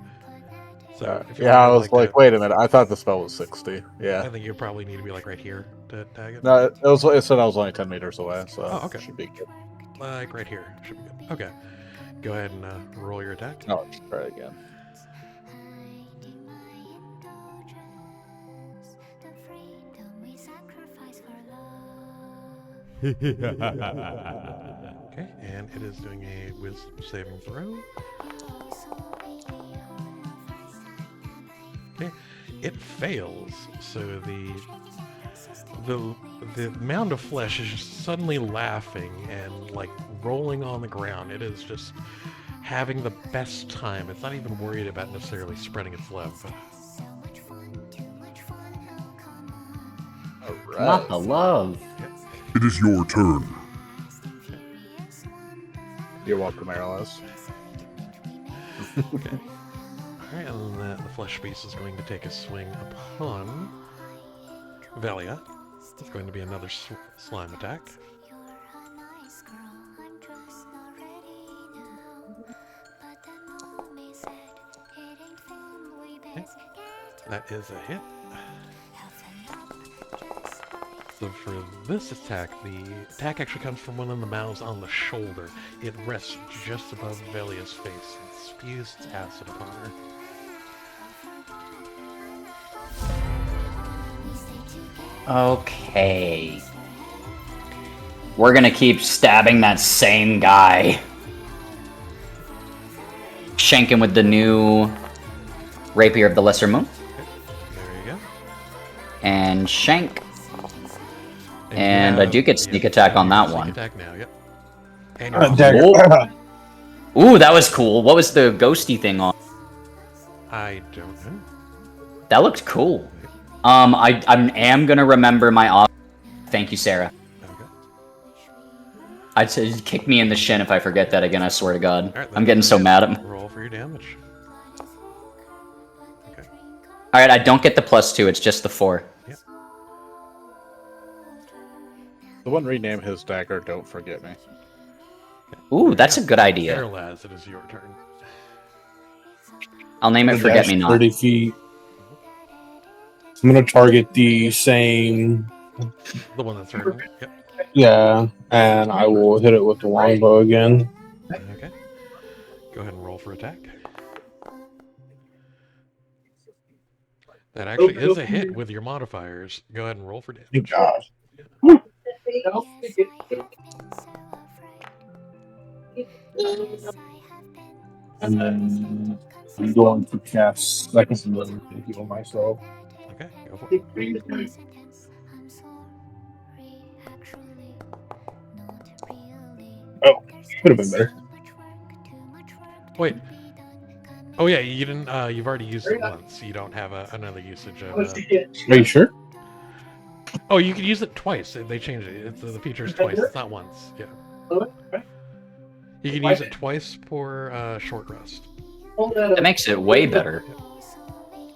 So, if you Yeah, I wanna, was like, wait a minute. I thought the spell was 60. Yeah. I think you probably need to be like right here to tag it. No, it said I was only 10 meters away, so Oh, okay. should be good. Like right here. Should be good. Okay. Go ahead and roll your attack. No, let's try it again. Okay, and it is doing a wisdom saving throw. Okay, it fails. So the mound of flesh is just suddenly laughing and like rolling on the ground. It is just having the best time. It's not even worried about necessarily spreading its love. All Not right. the love. It is your turn. You're welcome, Aelwyth. Okay. Alright, and then the flesh beast is going to take a swing upon Velia. It's going to be another slime attack. Okay. That is a hit. So for this attack, the attack actually comes from one of the mouths on the shoulder. It rests just above Velia's face and spews its acid upon her. Okay. We're gonna keep stabbing that same guy. Shank him with the new Rapier of the Lesser Moon. There you go. And Shank. you And I have- do get sneak attack on that one. Sneak attack now, yep. And you're Dagger. Ooh, that was cool. What was the ghosty thing on? I don't know. That looked cool. I am gonna remember my off. Thank you, Sarah. Okay. I'd say kick me in the shin if I forget that again. I swear to God, Alright, I'm getting so mad at me. Roll for your damage. Okay. All right, I don't get the +2. It's just the 4. Yep. The one rename his dagger, Don't Forget Me. Ooh, that's a good idea. Carelaz, it is your turn. I'll name it Forget Me Not. 30 feet. I'm gonna target the same. The one that's hurting. Yep. Yeah, and I will hit it with the longbow again. Okay. Go ahead and roll for attack. That actually is a hit with your modifiers. Go ahead and roll for damage. Thank God. And then I'm going to cast Second Wind to heal myself. Okay, go for it. Oh, could have been better. Wait. Oh yeah, you didn't. You've already used it once. You don't have another usage of. Are you sure? Oh, you could use it twice. They changed it. It's, the feature is twice. It's not once. Yeah. You can use it twice for short rest. That makes it way better.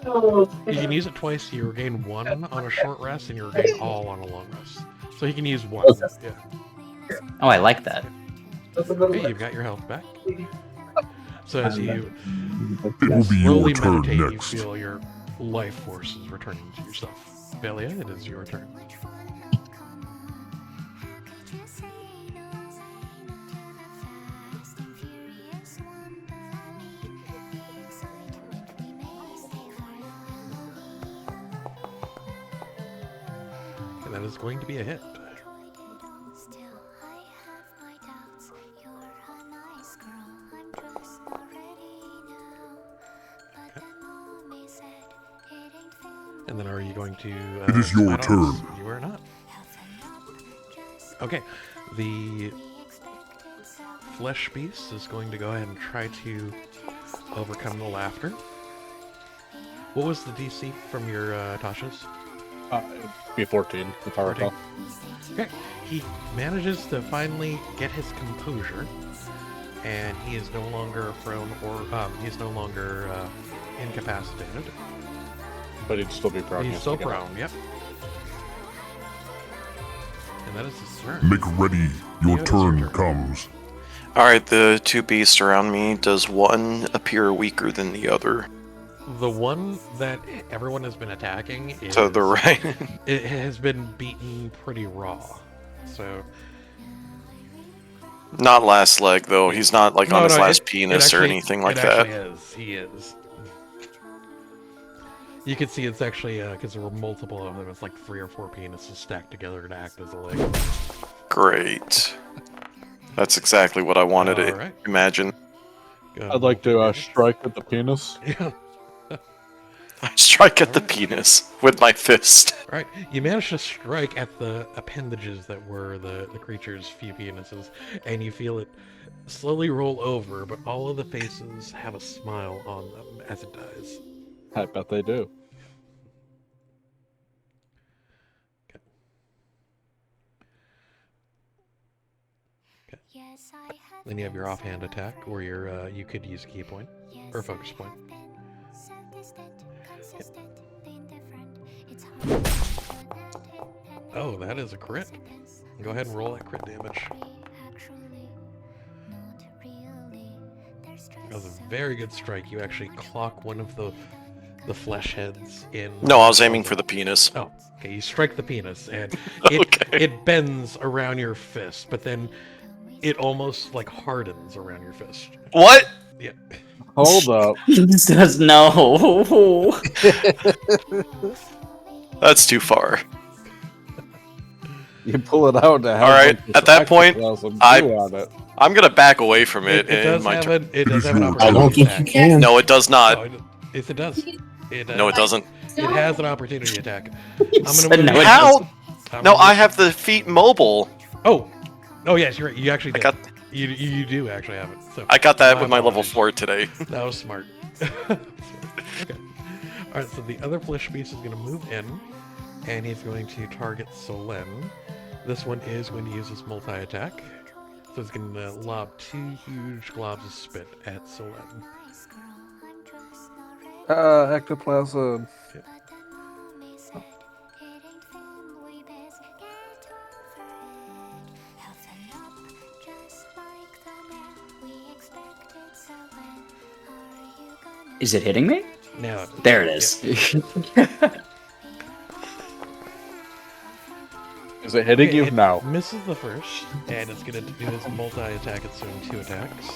You can use it twice. You regain 1 on a short rest, and you regain all on a long rest. So you can use 1. Yeah. Oh, I like that. Okay, you've got your health back. So as you It will be slowly your turn meditate, you next. feel your life force is returning to yourself. Belia, it is your turn. And that is going to be a hit. And then are you going to... It is your smite on us? turn. You are not. Okay. The flesh beast is going to go ahead and try to overcome the laughter. What was the DC from your Tasha's? It'd be 14, if I recall. Okay. He manages to finally get his composure, and he is no longer prone or he's no longer incapacitated. But he'd still be prone. He's yes, still I get it. prone, yep. And that is his turn. Make ready. Your Yeah, it's your turn turn. comes. Alright, the two beasts around me, does one appear weaker than the other? The one that everyone has been attacking is... To the right. It has been beaten pretty raw. So... Not last leg, though. He's not, like, on his last penis or actually- anything like it that. actually is. He is. You can see it's actually, because there were multiple of them, it's like 3 or 4 penises stacked together to act as a leg. Great. That's exactly what I wanted to Alright. imagine. Go ahead I'd and like roll to for strike at the penis. damage. Yeah. I strike at the penis with my fist. Alright, you managed to strike at the appendages that were the creature's few penises, and you feel it slowly roll over, but all of the faces have a smile on them as it dies. I bet they do. Then you have your offhand attack, or your you could use a key point or focus point. Oh, that is a crit. Go ahead and roll that crit damage. That was a very good strike. You actually clock one of the flesh heads in. No, I was aiming for the penis. Oh, okay. You strike the penis, and Okay. it bends around your fist, but then it almost like hardens around your fist. What? Yeah. Hold up. This does no. That's too far. You pull it out to have. Alright, like, at that point, some I- glue on it. I'm gonna back away from it, It does in my have turn. it does have an I I don't opportunity think you attack. can. No, it does No, not. Yes, it does. No, it doesn't. It has an opportunity attack. He I'm said gonna move no, you. it How? doesn't. No, I have the feet mobile. Oh, yes, you're right. You actually I did. got You do actually have it. So I got that my with my level apologies. 4 today. That was smart. Okay. All right. So the other flesh beast is going to move in, and he's going to target Solen. This one is going to use his multi-attack. So it's going to lob 2 huge globs of spit at Solen. Ectoplasm. Is it hitting me? Now, There it is. Is it hitting you? It No. misses the first, and it's going to do his multi-attack. It's doing 2 attacks.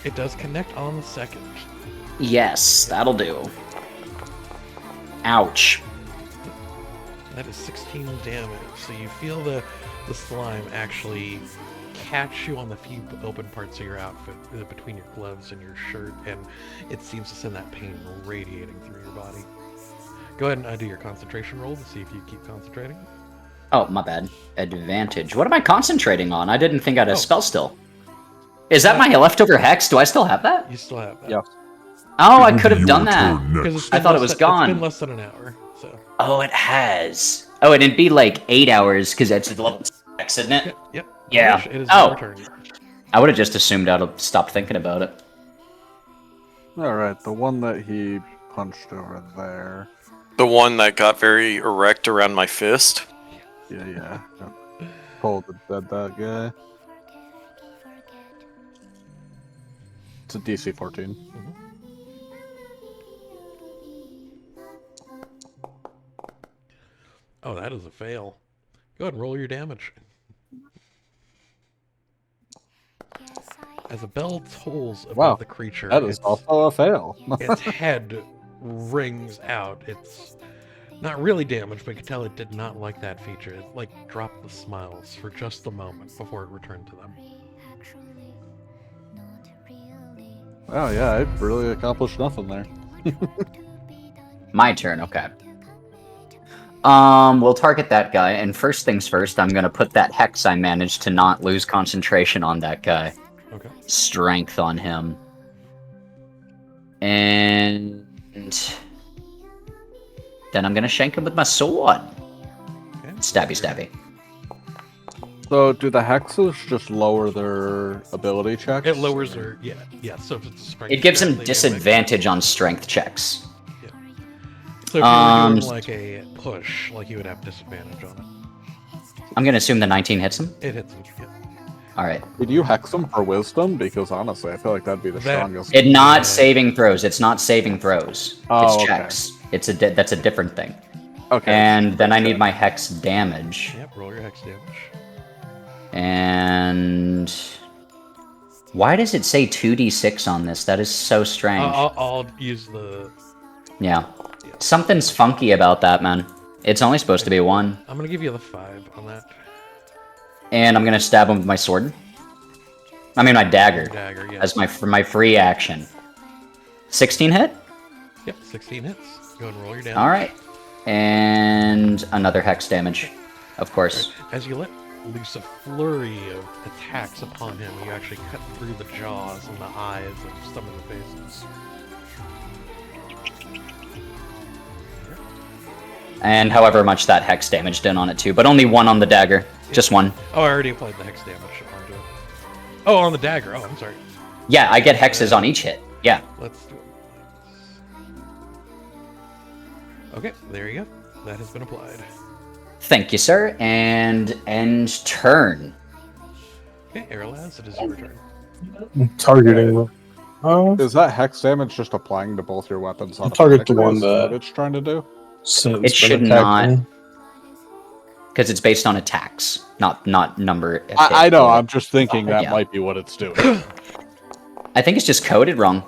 It does connect on the second. Yes, that'll do. Ouch. That is 16 damage. So you feel the slime actually catch you on the few open parts of your outfit, between your gloves and your shirt, and it seems to send that pain radiating through your body. Go ahead and do your concentration roll to see if you keep concentrating. Oh, my bad. Advantage. What am I concentrating on? I didn't think I had a Oh. spell still. Is that my leftover hex? Do I still have that? You still have that. Yeah. Oh, I It will could be have done your that. turn Because next. it's been I thought it less was than- gone. It's been less than an hour, so. Oh, it has. Oh, and it'd be like 8 hours because it's level 6, isn't it? Yep. Yeah. Orange, it is Oh. your turn. I would have just assumed I'd have stopped thinking about it. Alright, the one that he punched over there. The one that got very erect around my fist. Yeah. Pulled that guy. It's a DC 14. Oh, that is a fail. Go ahead and roll your damage. As a bell tolls above Wow, the creature, That is also a fail. its head rings out. It's not really damaged, but you can tell it did not like that feature. It like dropped the smiles for just a moment before it returned to them. Oh yeah, I really accomplished nothing there. My turn, okay. We'll target that guy, and first things first, I'm gonna put that hex I managed to not lose concentration on that guy. Okay. Strength on him. And then I'm gonna shank him with my sword. Okay. Stabby, stabby. So do the hexes just lower their ability checks? It lowers their yeah. So if it's a strength It gives check, him they get disadvantage on strength checks. like- So if you were doing like a push, like you would have disadvantage on it. I'm gonna assume the 19 hits him. It hits him. Yeah. Alright. Did you hex them for wisdom? Because honestly, I feel like that'd be the That- strongest. It's not saving throws. It's not saving throws. Oh, it's okay. checks. It's that's a different thing. Okay. And then I need my hex damage. Yep. Roll your hex damage. And why does it say 2d6 on this? That is so strange. I'll use the. Yeah. Something's funky about that, man. It's only supposed to be 1. I'm gonna give you the 5 on that. And I'm gonna stab him with my sword. I mean my dagger. Your dagger. Yeah. As for my free action. 16 hit? Yep. 16 hits. Go and roll your damage. Alright. And another hex damage. Of course. As you let loose a flurry of attacks upon him, you actually cut through the jaws and the eyes of some of the faces. And however much that hex damage did on it too, but only 1 on the dagger. Just 1. Oh, I already applied the hex damage onto it. Oh, on the dagger. Oh, I'm sorry. Yeah, I get hexes on each hit. Yeah. Let's do it. Okay, there you go. That has been applied. Thank you, sir. And end turn. Okay, Aerolaz, it is your turn. Targeting. Is that hex damage just applying to both your weapons? Target the one automatically? Is that that- what it's trying to do? So It should not, because it's based on attacks, not number. of I hit. know. I'm just thinking that Yeah. might be what it's doing. I think it's just coded wrong.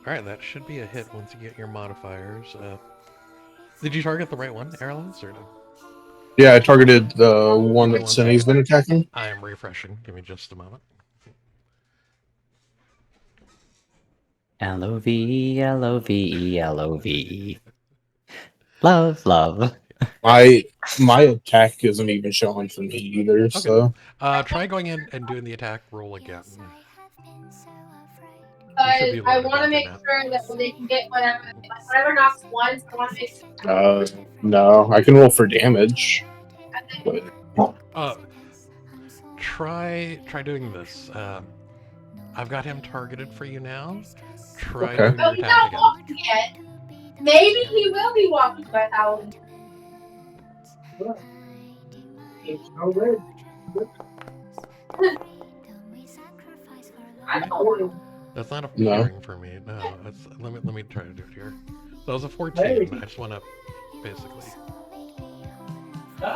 Alright, that should be a hit once you get your modifiers. Did you target the right one, Aerolaz, or no? Yeah, I targeted the one that One. Cindy's been attacking. I am refreshing. Give me just a moment. L-O-V-E, L-O-V-E, L-O-V-E. Love, love. My attack isn't even showing for me either. Okay. So Try going in and doing the attack roll again. But be I loaded want to back in make now. sure that they can get whatever knocks once. I want to make sure. no, I can roll for damage. But Try doing this. I've got him targeted for you now. Try Okay. doing Oh, your he's attack not again. walking yet. Maybe he will be walking by Halloween. I don't know. That's not No. appearing for me. No, that's let me try to do it here. That was a 14. I just want to basically.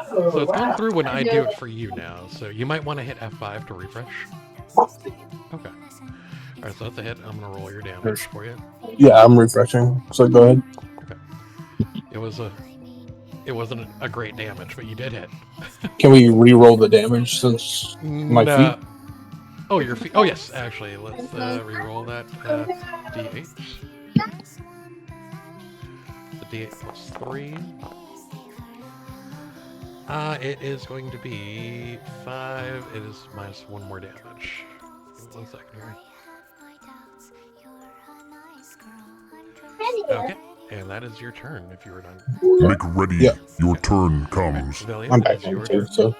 So it's going through when I do it for you now. So you might want to hit F5 to refresh. Okay. All right, so that's a hit. I'm gonna roll your damage for you. Yeah, I'm refreshing. So go ahead. Okay. It wasn't a great damage, but you did hit. Can we re-roll the damage since my No. feet? Oh, your feet. Oh, yes. Actually, let's re-roll that D8. The D8 plus 3. It is going to be 5. It is minus 1 more damage. Give me 1 second here. Okay, and that is your turn if you were done. Make ready. Yeah. Your turn comes. Villian, I'm it back is on your too, turn. so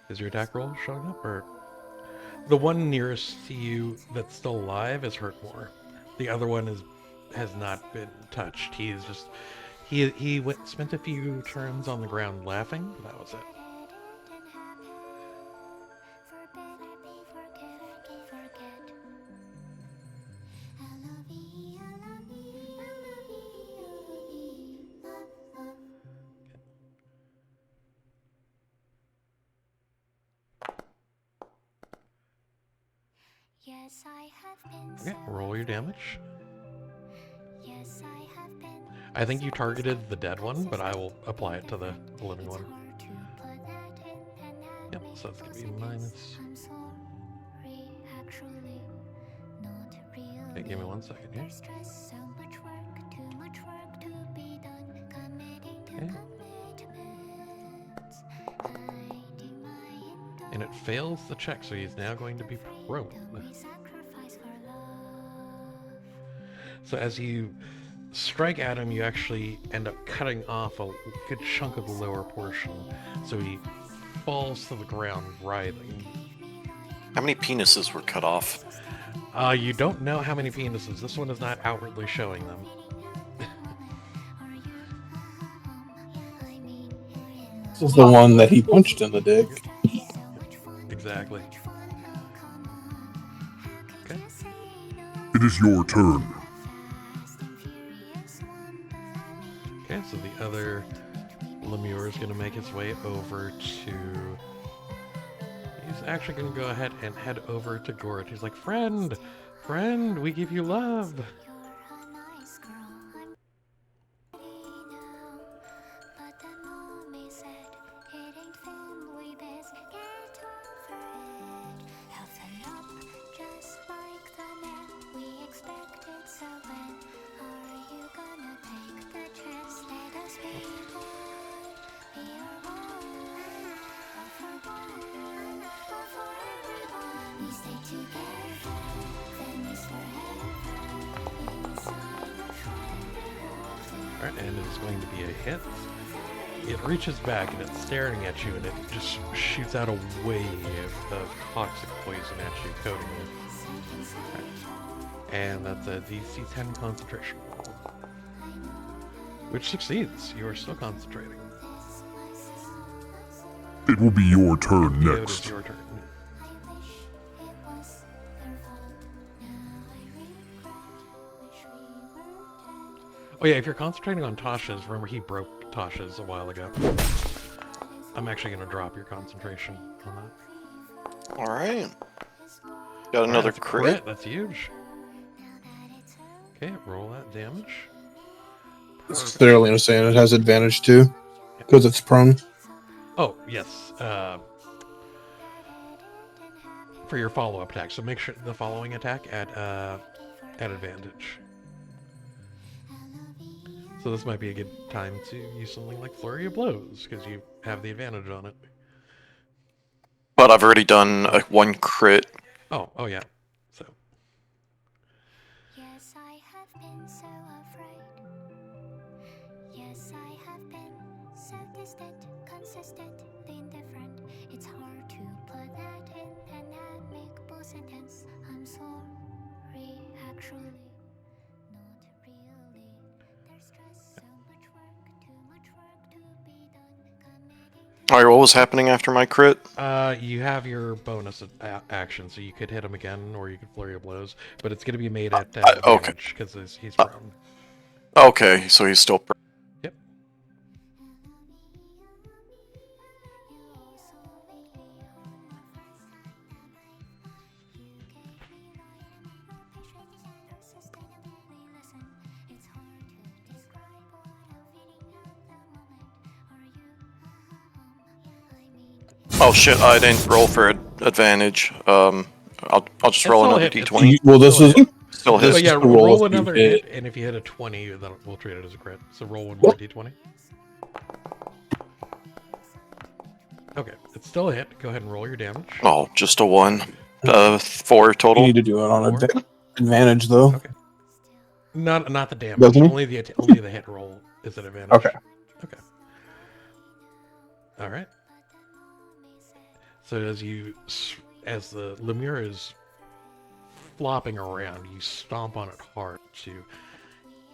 Is your attack roll showing up, or the one nearest to you that's still alive is hurt more? The other one has not been touched. He's just he spent a few turns on the ground laughing. But that was it. Okay, roll your damage. I think you targeted the dead one, but I will apply it to the living one. Yep, so it's gonna be minus. Okay, give me 1 second here. Okay. And it fails the check, so he's now going to be prone. So as you strike at him, you actually end up cutting off a good chunk of the lower portion. So he falls to the ground writhing. How many penises were cut off? You don't know how many penises. This one is not outwardly showing them. this is the one that he punched in the dick. Exactly. Okay. It is your turn. Okay, so the other Lemure is going to make his way over to... He's actually going to go ahead and head over to Gort. He's like, friend, we give you love. Alright, and it's going to be a hit. It reaches back and it's staring at you, and it just shoots out a wave of toxic poison at you, coating you. Right. And that's a DC 10 concentration roll. Which succeeds. You are still concentrating. It will be your turn It is next. your turn. Oh yeah, if you're concentrating on Tasha's, remember he broke Tasha's a while ago. I'm actually going to drop your concentration on that. Alright. Got another That's a crit. That's huge. Okay, roll that damage. Clearly understand it has advantage too, because it's prone. Oh, yes. For your follow-up attack. So make sure the following attack at advantage. So this might be a good time to use something like Flurry of Blows, because you have the advantage on it. But I've already done a 1 crit. Oh yeah. So. Yes, I have been so afraid. Yes, I have been so distant, consistent, indifferent. It's hard to put that in an amicable sentence. I'm sorry, actually, not really. There's just so much work, too much work to be done. Committing to Alright, what was happening after my crit? You have your bonus action, so you could hit him again, or you could Flurry of Blows, but it's going to be made at okay. advantage, because he's prone. Okay, so he's still prone. Yep. Oh shit, I didn't roll for advantage. I'll just It's roll still a another hit. d20. Well, this is Still this So hit. yeah, is the roll roll if you another hit. hit, and if you hit a 20, then we'll treat it as a crit. So roll one more d20. Okay, it's still a hit. Go ahead and roll your damage. Oh, just a 1. 4 You total. need to do it on Four. advantage though. Okay. Not the damage. Doesn't he? Only the hit roll is an advantage. Okay. Okay. All right. So as the lemure is flopping around, you stomp on it hard to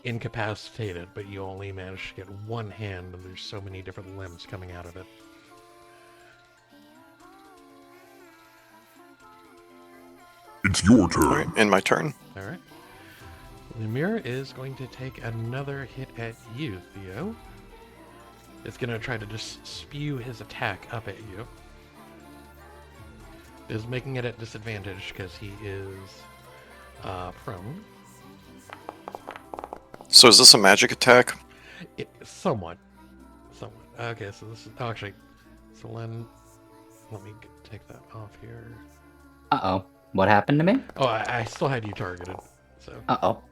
incapacitate it, but you only manage to get one hand, and there's so many different limbs coming out of it. It's your turn. Alright, in my turn. All right. Lemure is going to take another hit at you, Theo. It's going to try to just spew his attack up at you. It is making it at disadvantage because he is prone. So is this a magic attack? Somewhat. Okay, so this is actually. So let me take that off here. Uh-oh. What happened to me? Oh, I still had you targeted. So Uh-oh.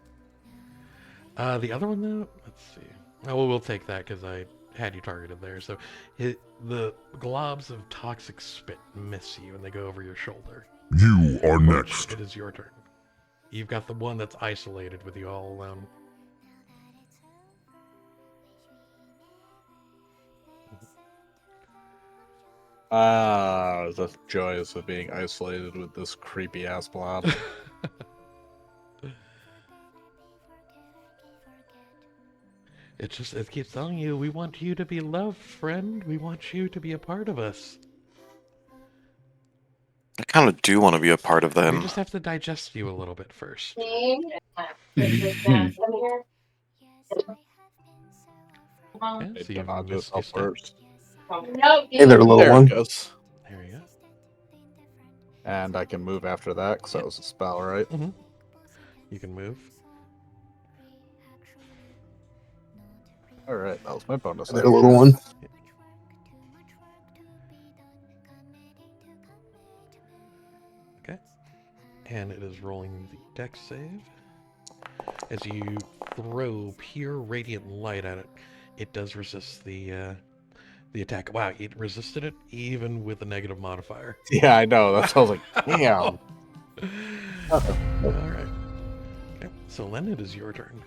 the other one though, let's see. Oh, well, we'll take that because I had you targeted there. So the globs of toxic spit miss you and they go over your shoulder. You are next. It is your turn. You've got the one that's isolated with you all alone. The joys of being isolated with this creepy ass blob. It keeps telling you, we want you to be loved, friend. We want you to be a part of us. I kind of do want to be a part of We them. just have to digest you a little bit first. Yes, I have been so afraid. Yeah, so It you dodges missed up your step. first. No, Hey there, little There one. it goes. There you go. And I can move after that because that was a spell, right? Mm-hmm. You can move. Alright, that was my bonus. Hey there, little one. Okay. And it is rolling the dex save. As you throw pure radiant light at it, it does resist the attack. Wow, it resisted it even with a negative modifier. Yeah, I know. That's I was like, damn. All right. Okay, so Len, it is your turn.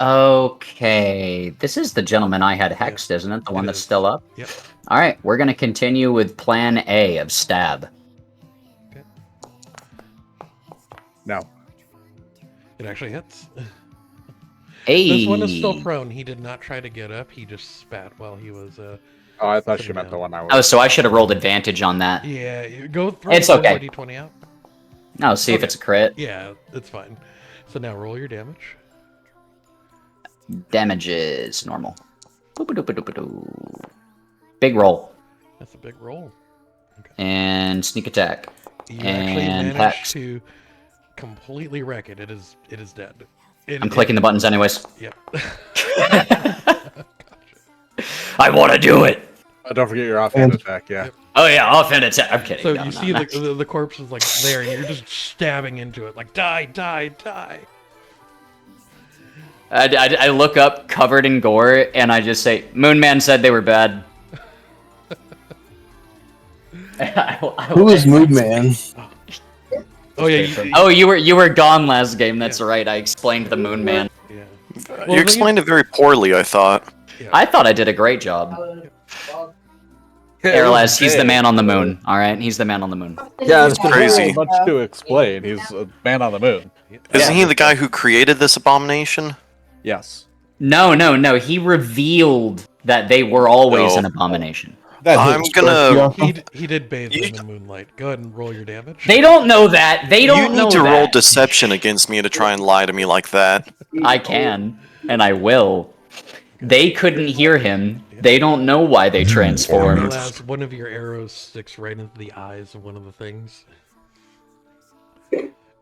Okay, this is the gentleman I had hexed, isn't it? The one It that's is. still up? Yep. Alright, we're gonna continue with plan A of stab. Okay. No. It actually hits. Hey! This one is still prone. He did not try to get up. He just spat while he was. Oh, I thought Sitting she meant down. the one I was. Oh, so I should have rolled advantage on that. Yeah, go throw It's the okay. D20 out. Oh, see if Okay. it's a crit. Yeah, it's fine. So now roll your damage. Damage is normal. Boop-a-doop-a-doop-a-doo. Big roll. That's a big roll. And sneak attack. You actually And managed hex. to completely wreck it. It is dead. I'm clicking the buttons anyways. Yep. I want to do it! Don't forget your offhand attack, yeah. Yep. Oh yeah, offhand attack. I'm kidding. So No, you no, see no. the corpse is like there, and you're just stabbing into it, like die, die, die. I look up covered in gore and I just say, Moon Man said they were bad. Who is Mood Man? Oh yeah. Oh, you were gone last game. That's right. I explained the Moon Man. Yeah. You explained it very poorly, I thought. Yeah. I thought I did a great job. Airless, he's the man on the moon. All right, he's the man on the moon. Yeah, it's Crazy. Much to explain. He's a man on the moon. Isn't he the guy who created this abomination? Yes. No. He revealed that they were always No. an abomination. I'm gonna. He did bathe them in moonlight. Go ahead and roll your damage. They don't know that. They You don't know need to that. roll deception against me to try and lie to me like that. I can, and I will. They couldn't hear him. They don't know why they transformed. Alas, one of your arrows sticks right into the eyes of one of the things.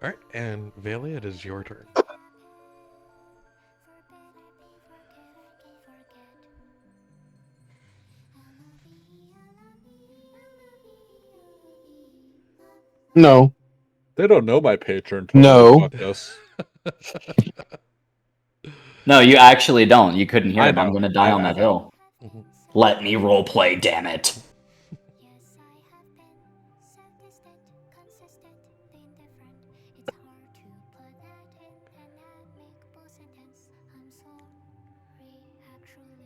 Alright, and Valia, it is your turn. No. They don't know my patron. No. Fuck us. No, you actually don't. You couldn't hear I him. I'm know. gonna die on I that know. hill. Let me roleplay, damn it. Yes, I have been so distant, consistently indifferent. It's hard to put that in an amicable sentence. I'm sorry, actually,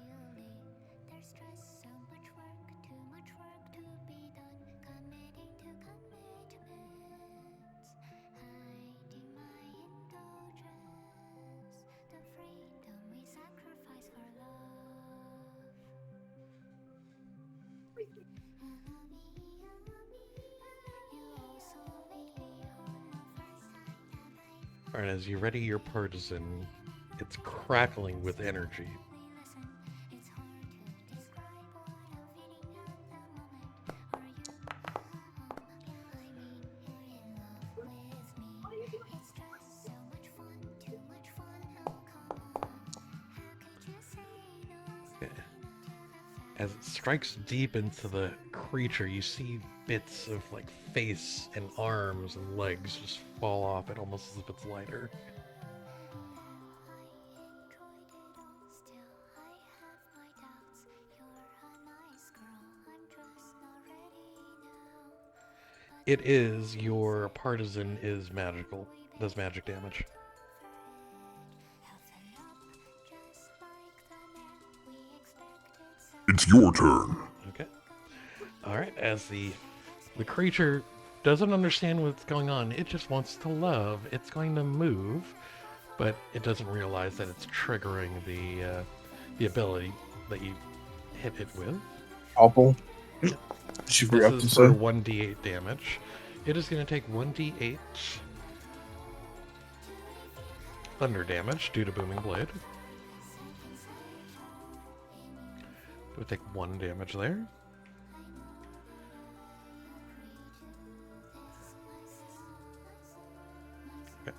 not really. There's stress, so much work, too much work to be done. Committing to commitments, hiding my indulgence, the freedom we sacrifice for love. Alright, as you ready your partisan, it's crackling with energy. As it strikes deep into the creature, you see bits of like face and arms and legs just fall off it almost as if it's lighter. It is your partisan is magical, does magic damage. It's your turn. Okay. Alright, as the creature doesn't understand what's going on, it just wants to love. It's going to move, but it doesn't realize that it's triggering the ability that you hit it with. Awful. Did you forget This to is for say? 1d8 damage. It is going to take 1d8 thunder damage due to Booming Blade. It would take 1 damage there. Okay.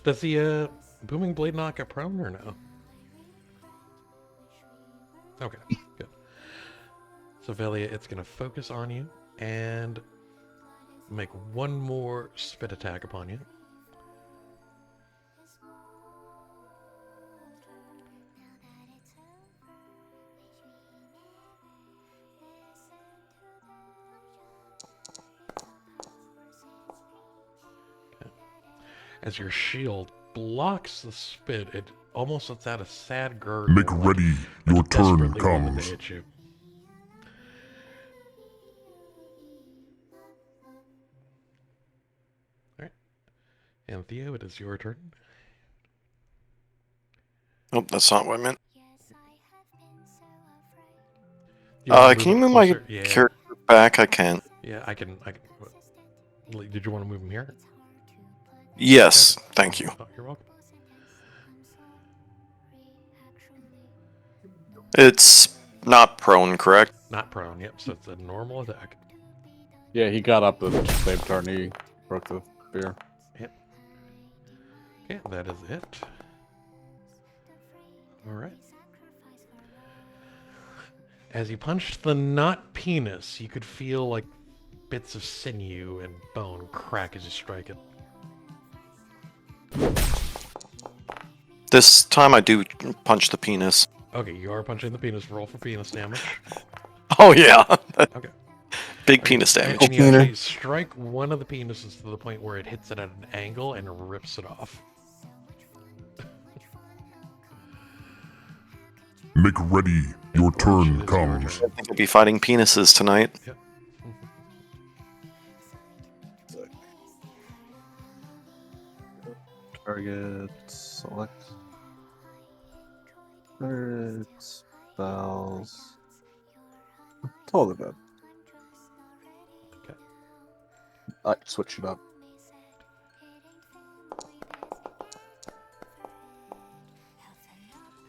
Does the Booming Blade knock it prone or no? Okay, good. So Velia, it's going to focus on you and make one more spit attack upon you. as your shield blocks the spit. It almost lets out a sad gurgle. Make ready, your it's turn desperately wanted comes. to hit you. Alright. And Theo, it is your turn. Oh, that's not what I meant. You wanna Can you it move my closer? Yeah. character back? I can't. Yeah, I can. Did you want to move him here? Yes, thank you. Oh, you're welcome. It's not prone, correct? Not prone, yep, so it's a normal attack. Yeah, he got up the same turn he broke the spear. Yep. Okay, that is it. Alright. As you punched the not penis, you could feel like bits of sinew and bone crack as you strike it. This time I do punch the penis. Okay, you are punching the penis. Roll for penis damage. Oh yeah. Okay. Big penis damage. And you actually strike one of the penises to the point where it hits it at an angle and rips it off. Make ready, your turn It's comes. your I think I'll be fighting penises tonight. Yep. Target, select. Spells. Totally good. Okay. I switch it up.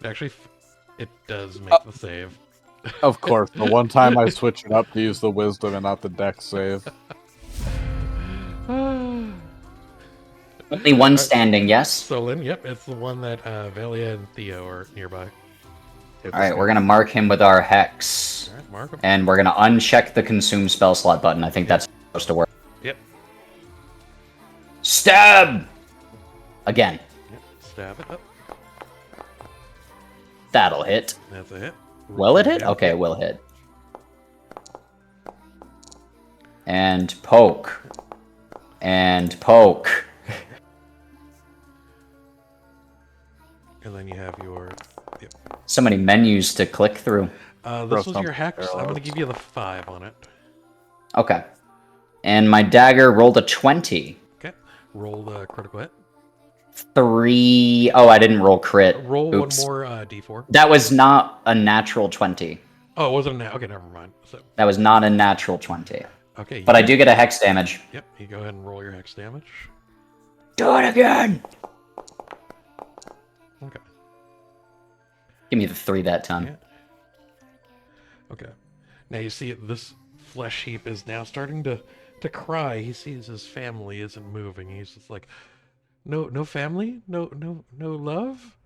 Actually, it does make the save. Of course, the one time I switch it up to use the wisdom and not the dex save. Only one standing, yes? So, Lynn, yep, it's the one that Velia and Theo are nearby. Alright, we're gonna mark him with our hex. Alright, mark him. And we're gonna uncheck the consume spell slot button. I think that's supposed to work. Yep. Stab! Again. Yep. Stab it up. That'll hit. That's a hit. Will it hit? Yeah. Okay, it will hit. And poke. And poke. And then you have your... Yep. So many menus to click through. This was your hex. I'm going to give you the 5 on it. Okay. And my dagger rolled a 20. Okay. Roll the critical hit. 3... Oh, I didn't roll crit. Roll Oops. one more d4. That was not a natural 20. Oh, it wasn't a... Okay, never mind. So, That was not a natural 20. okay. But I do get a hex damage. Yep, you go ahead and roll your hex damage. Do it again! Okay. Give me the 3 that time. Yeah. Okay. Now you see this flesh heap is now starting to cry. He sees his family isn't moving. He's just like, no family? No love?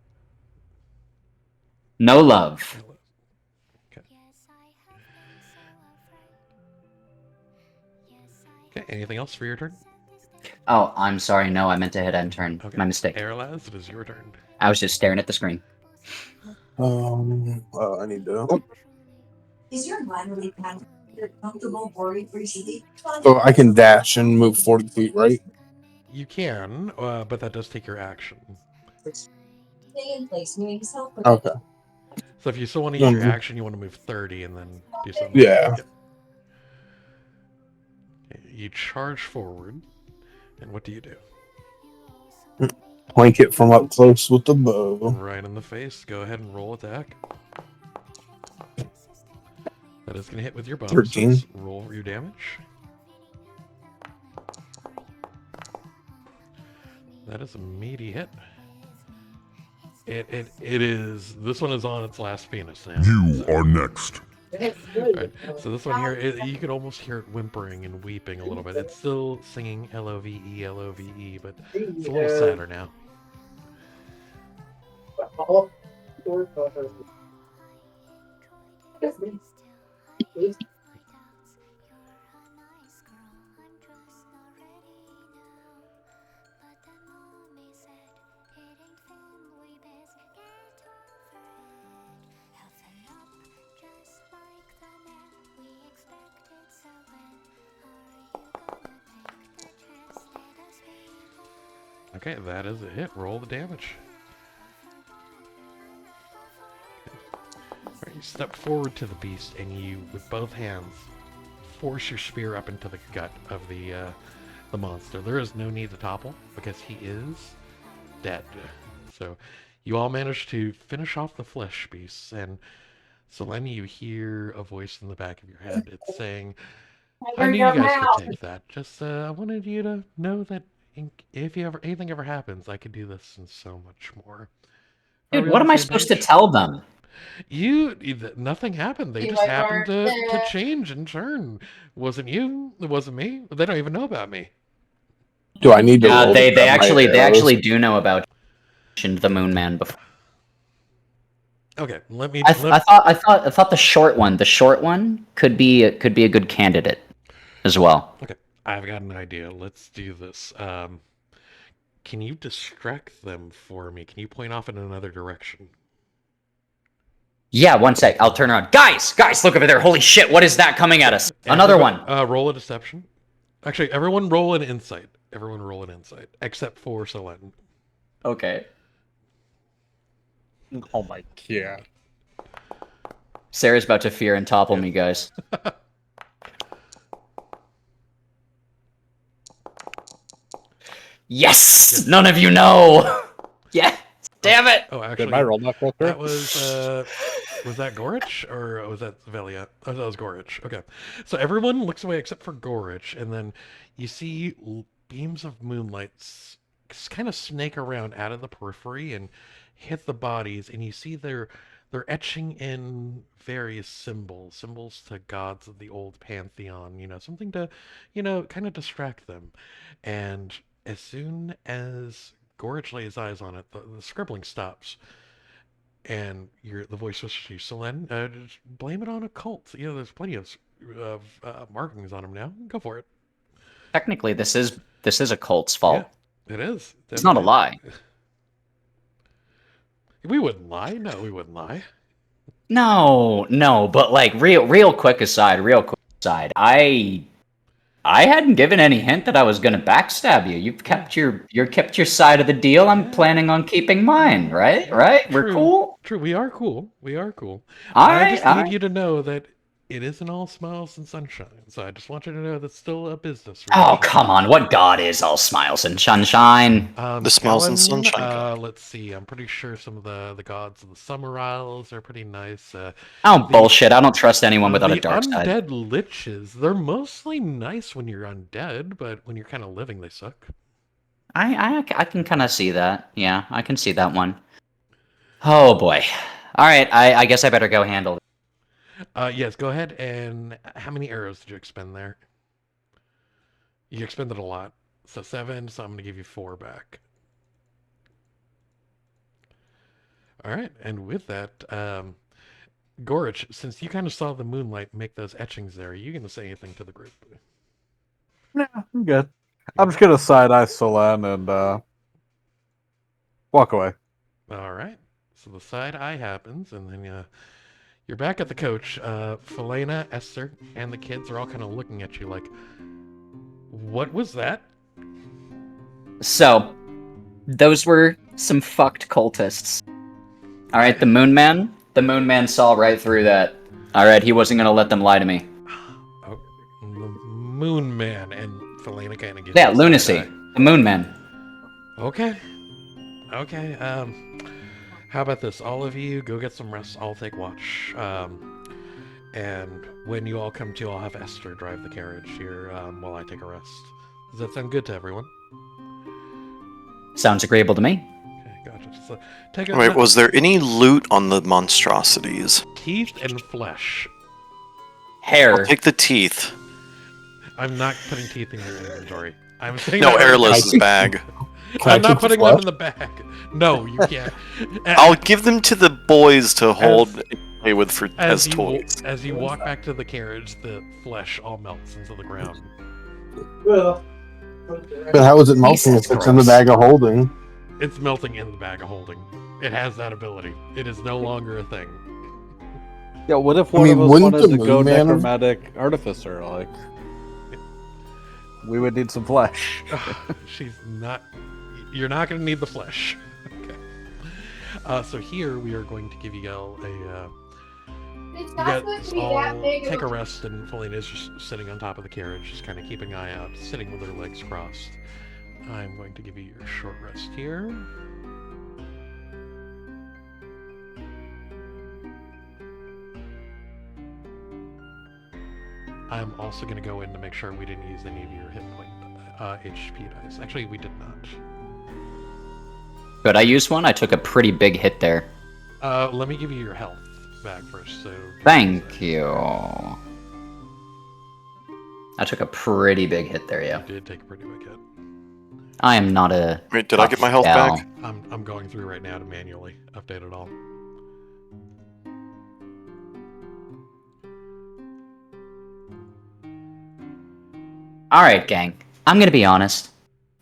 No love. Okay. Okay, anything else for your turn? Oh, I'm sorry. No, I meant to hit end turn. Okay. My mistake. Aelwyth, it is your turn. I was just staring at the screen. I need to. Is your mind really comfortable worry-free sleep? So I can dash and move 40 feet, right? You can, but that does take your action. Stay in place, doing self. Okay. So if you still want to use your action, you want to move 30 and then do something. Yeah. Yep. Okay, you charge forward, and what do you do? Plank it from up close with the bow. Right in the face. Go ahead and roll attack. That is going to hit with your bonuses. 13. Roll your damage. That is a meaty hit. It is. This one is on its last penis now. You are next. Right. So this one here, you could almost hear it whimpering and weeping a little bit. It's still singing L-O-V-E, L-O-V-E, but it's a little sadder now. Okay, that is a hit. Roll the damage. Alright, you step forward to the beast, and you, with both hands, force your spear up into the gut of the monster. There is no need to topple, because he is dead. So, you all manage to finish off the flesh beasts, and Selene, you hear a voice in the back of your head. It's saying, I knew you guys could take that. Just, I wanted you to know that if anything ever happens, I could do this and so much more. Dude, what am I supposed to tell them? Nothing happened. They just happened to change and turn. It wasn't you. It wasn't me. They don't even know about me. Do I need to roll? They actually do know about the Moon Man before. Okay, let me. I thought the short one could be a good candidate as well. Okay, I've got an idea. Let's do this. Can you distract them for me? Can you point off in another direction? Yeah, one sec. I'll turn around. Guys, look over there. Holy shit, what is that coming at us? Another one. Roll a deception. Actually, everyone roll an insight. Everyone roll an insight, except for Selene. Okay. Oh my god. Sarah's about to fear and topple me, guys. Yes! None of you know! Yes! Damn it! Oh, actually, did my roll not go through? That was that Gorich or was that Velia? Oh, that was Gorich. Okay, so everyone looks away except for Gorich, and then you see beams of moonlight kind of snake around out of the periphery and hit the bodies, and you see they're etching in various symbols to gods of the old pantheon. Something to, kind of distract them, and as soon as Gorich lays eyes on it, the scribbling stops, and the voice switches to you. Selene, just blame it on a cult. There's plenty of markings on them now. Go for it. Technically, this is a cult's fault. Yeah, it is. Definitely. It's not a lie. We wouldn't lie. No, we wouldn't lie. No, but like real quick aside, I hadn't given any hint that I was gonna backstab you. You've kept your side of the deal. I'm planning on keeping mine, right? Right? We're cool? True, we are cool. All I right, just need you to know that it isn't all smiles and sunshine. So I just want you to know that's still a business. Oh, come on. What god is all smiles and sunshine? The smiles and sunshine. Let's see. I'm pretty sure some of the gods of the Summer Isles are pretty nice. Bullshit. I don't trust anyone without a dark side. The undead liches, they're mostly nice when you're undead, but when you're kind of living, they suck. I can kind of see that. Yeah, I can see that one. Oh, boy. All right, I guess I better go handle it. Yes, go ahead. And how many arrows did you expend there? You expended a lot. So 7, so I'm going to give you 4 back. All right, and with that, Gorich, since you kind of saw the moonlight make those etchings there, are you going to say anything to the group? Nah, I'm good. I'm just going to side-eye Selene and walk away. All right, so the side-eye happens, and then you're back at the coach. Felena, Esther, and the kids are all kind of looking at you like, what was that? So, those were some fucked cultists. Alright, the Moon Man saw right through that. Alright, he wasn't gonna let them lie to me. Oh, the Moon Man, and Felena kind of gets... Yeah, lunacy. The Moon Man. Okay. How about this? All of you, go get some rest. I'll take watch. And when you all come to, I'll have Esther drive the carriage here while I take a rest. Does that sound good to everyone? Sounds agreeable to me. Okay, gotcha. So, Wait, was there any loot on the monstrosities? Teeth and flesh. Hair. I'll take the teeth. I'm not putting teeth in your inventory. I'm saying No, airless bag. I'm not putting them in the bag. No, you can't. I'll give them to the boys to hold and play with as toys. As you walk back to the carriage, the flesh all melts into the ground. But how is it melting if it's in the bag of holding? It's melting in the bag of holding. It has that ability. It is no longer a thing. Yeah, what if one of us wanted to go necromantic artificer? Like, we would need some flesh. She's not. You're not going to need the flesh. Okay. So here we are going to give you all a. It's You not guys supposed to be all that big. take a rest, and Felina's just sitting on top of the carriage, just kind of keeping an eye out, sitting with her legs crossed. I'm going to give you your short rest here. I'm also going to go in to make sure we didn't use any of your hit point HP dice. Actually, we did not. Good, I used one. I took a pretty big hit there. Let me give you your health back first. So Thank you. I took a pretty big hit there, yeah. You did take a pretty big hit. I am not a... Wait, did I get my health gal. back? I'm going through right now to manually update it all. Alright, gang. I'm gonna be honest.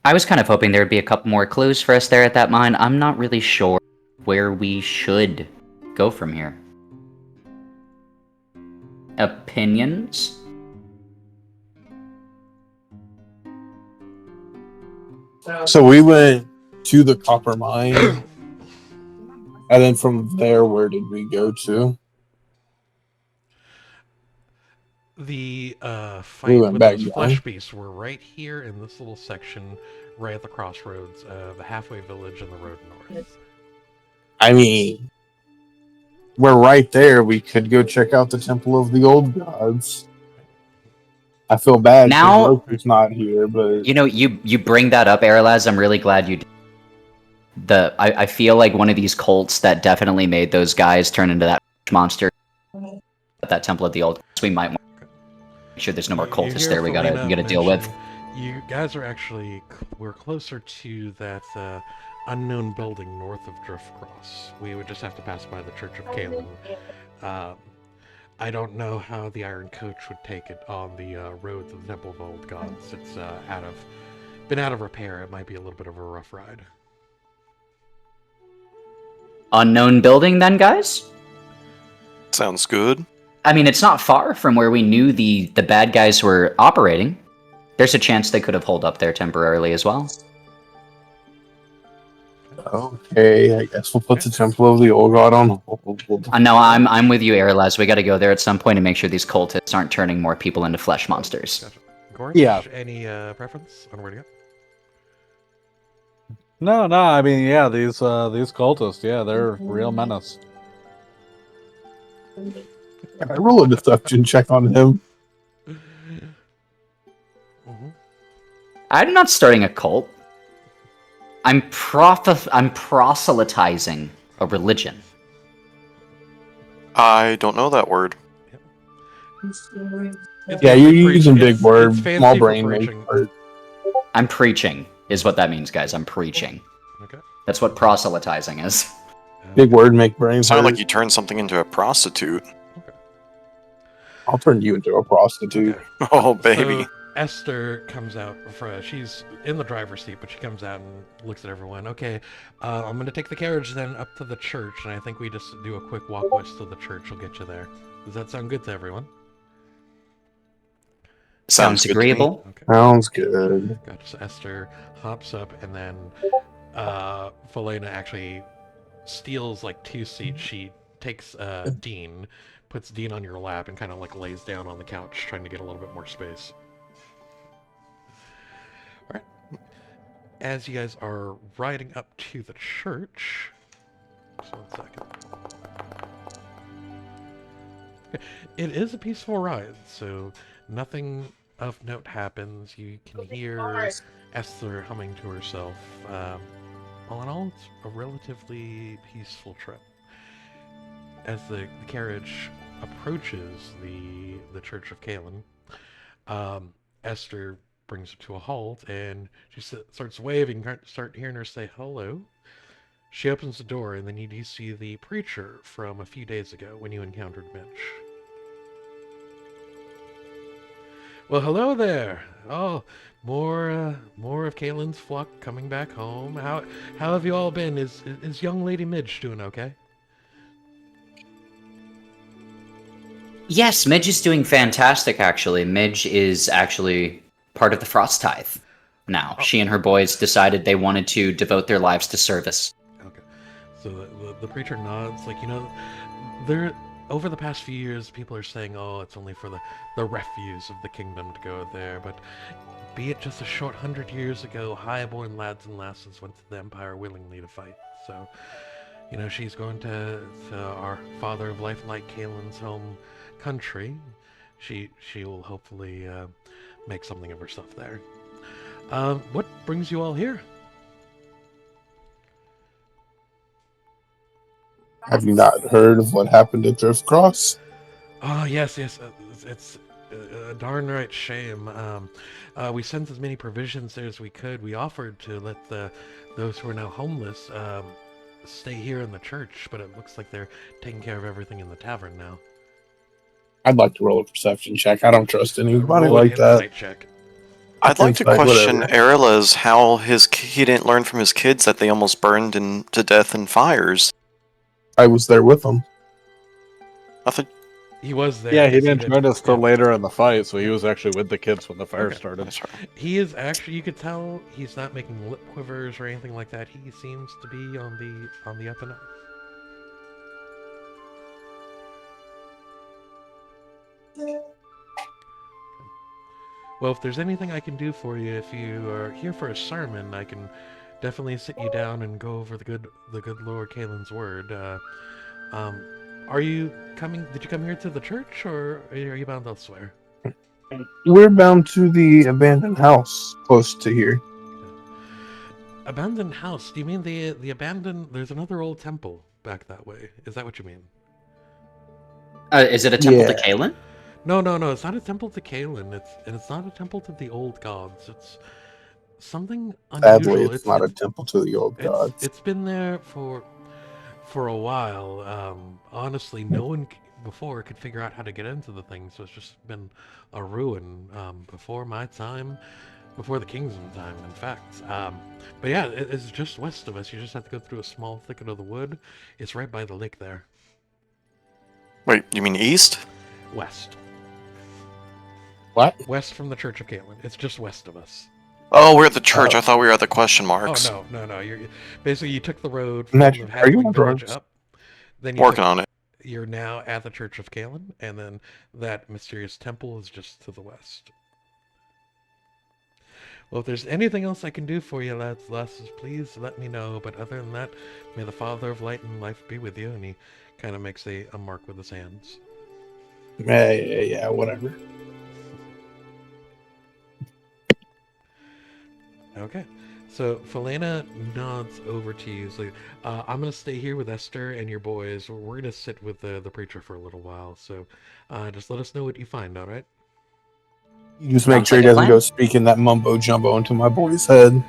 I was kind of hoping there would be a couple more clues for us there at that mine. I'm not really sure where we should go from here. Opinions? So we went to the copper mine, and then from there, where did we go to? The fight We went with back those down. flesh beasts were right here in this little section, right at the crossroads of the halfway village and the road north. I mean, we're right there. We could go check out the Temple of the Old Gods. I feel bad Now- because Roku's not here, but You know, you bring that up, Erlaz. I'm really glad you did. I feel like one of these cults that definitely made those guys turn into that monster at that Temple of the Old. We might want to make sure there's no more You cultists hear there we gotta Felina deal with. mention- You guys are actually we're closer to that unknown building north of Driftcross. We would just have to pass by the Church of Kalen. I don't know how the Iron Coach would take it on the road to the Temple of Old Gods. It's been out of repair. It might be a little bit of a rough ride. Unknown building, then, guys? Sounds good. I mean, it's not far from where we knew the bad guys were operating. There's a chance they could have holed up there temporarily as well. okay, I guess we'll put the Temple of the Old God on hold. No, I'm with you, Erlaz. We gotta go there at some point and make sure these cultists aren't turning more people into flesh monsters. Gotcha. Gorge, Yeah. any preference on where to go? No, I mean, yeah, these cultists, yeah, they're real menace. Can I roll a deception check on him? Mhm. I'm not starting a cult. I'm proselytizing a religion. I don't know that word. It's Yeah, you're fancy using preaching. big words. It's fancy Small for brain makes preaching. words. I'm preaching, is what that means, guys. I'm preaching. Okay. That's what proselytizing is. Big word make brains Sounded hurt. like you turned something into a prostitute. I'll turn you into a prostitute. Okay. Oh, baby. So Esther comes out. She's in the driver's seat, but she comes out and looks at everyone. Okay, I'm going to take the carriage then up to the church, and I think we just do a quick walk west to the church. Will get you there. Does that sound good to everyone? Sounds good to me. agreeable. Okay. Sounds good. Gotcha. So Esther hops up, and then Felina actually steals like 2 seats. She takes Dean, puts Dean on your lap, and kind of like lays down on the couch, trying to get a little bit more space. All right. As you guys are riding up to the church, just 1 second. Okay. It is a peaceful ride, so nothing of note happens. You can hear Esther humming to herself. All in all, it's a relatively peaceful trip. As the carriage approaches the Church of Kalen, Esther brings it to a halt, and she starts waving. Start hearing her say hello. She opens the door, and then you do see the preacher from a few days ago when you encountered Mitch. Well, hello there. Oh, more of Kalen's flock coming back home. How have you all been? Is young Lady Midge doing okay? Yes, Midge is doing fantastic, actually. Midge is actually part of the Frost Tithe. now. Oh. She and her boys decided they wanted to devote their lives to service. Okay. So the preacher nods, like, there, over the past few years, people are saying, oh, it's only for the refuse of the kingdom to go there, but be it just a short 100 years ago, high-born lads and lasses went to the Empire willingly to fight. So, she's going to our Father of Life, like Kaelin's home country. She will hopefully make something of herself there. What brings you all here? Have you not heard of what happened at Drift Cross? Oh, yes. It's a darn right shame. We sent as many provisions there as we could. We offered to let those who are now homeless stay here in the church, but it looks like they're taking care of everything in the tavern now. I'd like to roll a perception check. I don't trust anybody Roll like an that. insight check. I'd like to Insight, question whatever. Erla's how he didn't learn from his kids that they almost burned to death in fires. I was there with them. I thought, He was there. Yeah, he yes, didn't join us till yeah. later in the fight, so he was actually with the kids when the fire Okay. started. that's right. He is actually, you could tell he's not making lip quivers or anything like that. He seems to be on the up and up. Well, if there's anything I can do for you, if you are here for a sermon, I can definitely sit you down and go over the good Lord Kaelin's word. Are you coming? Did you come here to the church, or are you bound elsewhere? We're bound to the abandoned house close to here. Abandoned house? Do you mean the abandoned? There's another old temple back that way. Is that what you mean? Is it a temple to Yeah. Kaelin? No. It's not a temple to Kaelin. It's not a temple to the old gods. It's something unusual. Sadly, it's not a temple to the old gods. It's been there for a while. Honestly, no one before could figure out how to get into the thing, so it's just been a ruin before my time, before the king's time, in fact. But yeah, it's just west of us. You just have to go through a small thicket of the wood. It's right by the lake there. Wait, you mean east? West. What? West from the Church of Caitlin. It's just west of us. Oh, we're at the church. I thought we were at the question marks. Oh, no. You're basically, you took the road from Magic, the are you halfling on village drugs? up. Then you Working on it. You're now at the Church of Kaelin, and then that mysterious temple is just to the west. Well, if there's anything else I can do for you, lads and lasses, please let me know. But other than that, may the Father of Light and Life be with you. And he kind of makes a mark with his hands. Yeah, whatever. Okay. So Felena nods over to you. So I'm going to stay here with Esther and your boys. We're going to sit with the preacher for a little while. So just let us know what you find, all right? You just make Sounds sure like he a doesn't plan. go speaking that mumbo jumbo into my boy's head.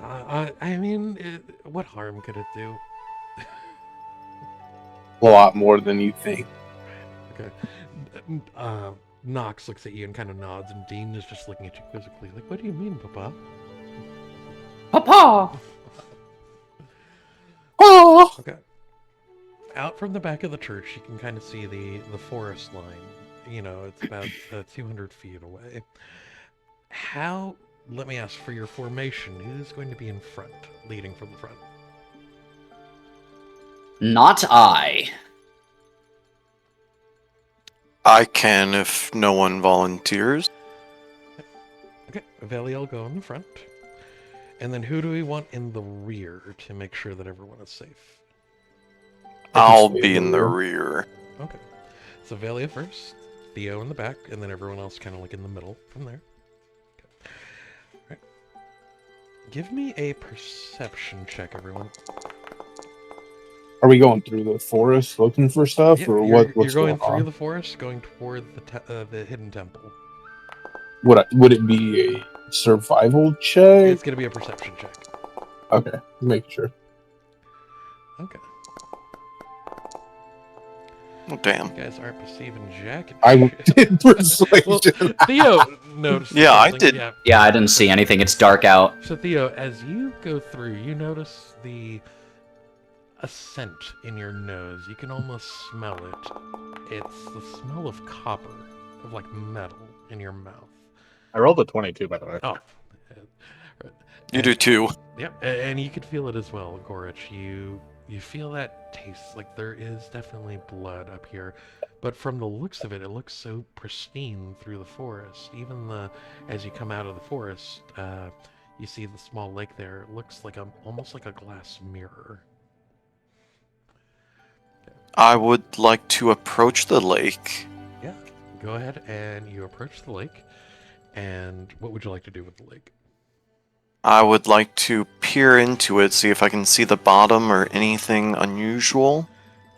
I mean, what harm could it do? A lot more than you think. Okay. Knox looks at you and kind of nods, and Dean is just looking at you quizzically, like, what do you mean, Papa? Papa! Oh! Okay. Out from the back of the church, you can kind of see the forest line. You know, it's about 200 feet away. Let me ask, for your formation, who's going to be in front, leading from the front? Not I. I can if no one volunteers. Okay, Veli will go in the front. And then who do we want in the rear to make sure that everyone is safe? I'll be in the rear. Okay. So Velia first, Theo in the back, and then everyone else kind of like in the middle from there. Okay. All right. Give me a perception check, everyone. Are we going through the forest looking for stuff, Yeah, or you're what's going going through on? the forest, going toward the hidden temple. Would it be a survival check? It's going to be a perception check. Okay, make sure. Okay. Oh, damn. You guys aren't perceiving jack. I did persuasion. Well, Theo noticed Yeah, I something. did. Yeah, I didn't see anything. It's dark out. So Theo, as you go through, you notice a scent in your nose. You can almost smell it. It's the smell of copper, of like metal in your mouth. I rolled a 22, by the way. Oh, You do too. Yep, and you could feel it as well, Gorich. You feel that taste, like there is definitely blood up here, but from the looks of it, it looks so pristine through the forest. Even as you come out of the forest, you see the small lake there. It looks like almost like a glass mirror. I would like to approach the lake. Yeah, go ahead and you approach the lake. And what would you like to do with the lake? I would like to peer into it, see if I can see the bottom or anything unusual.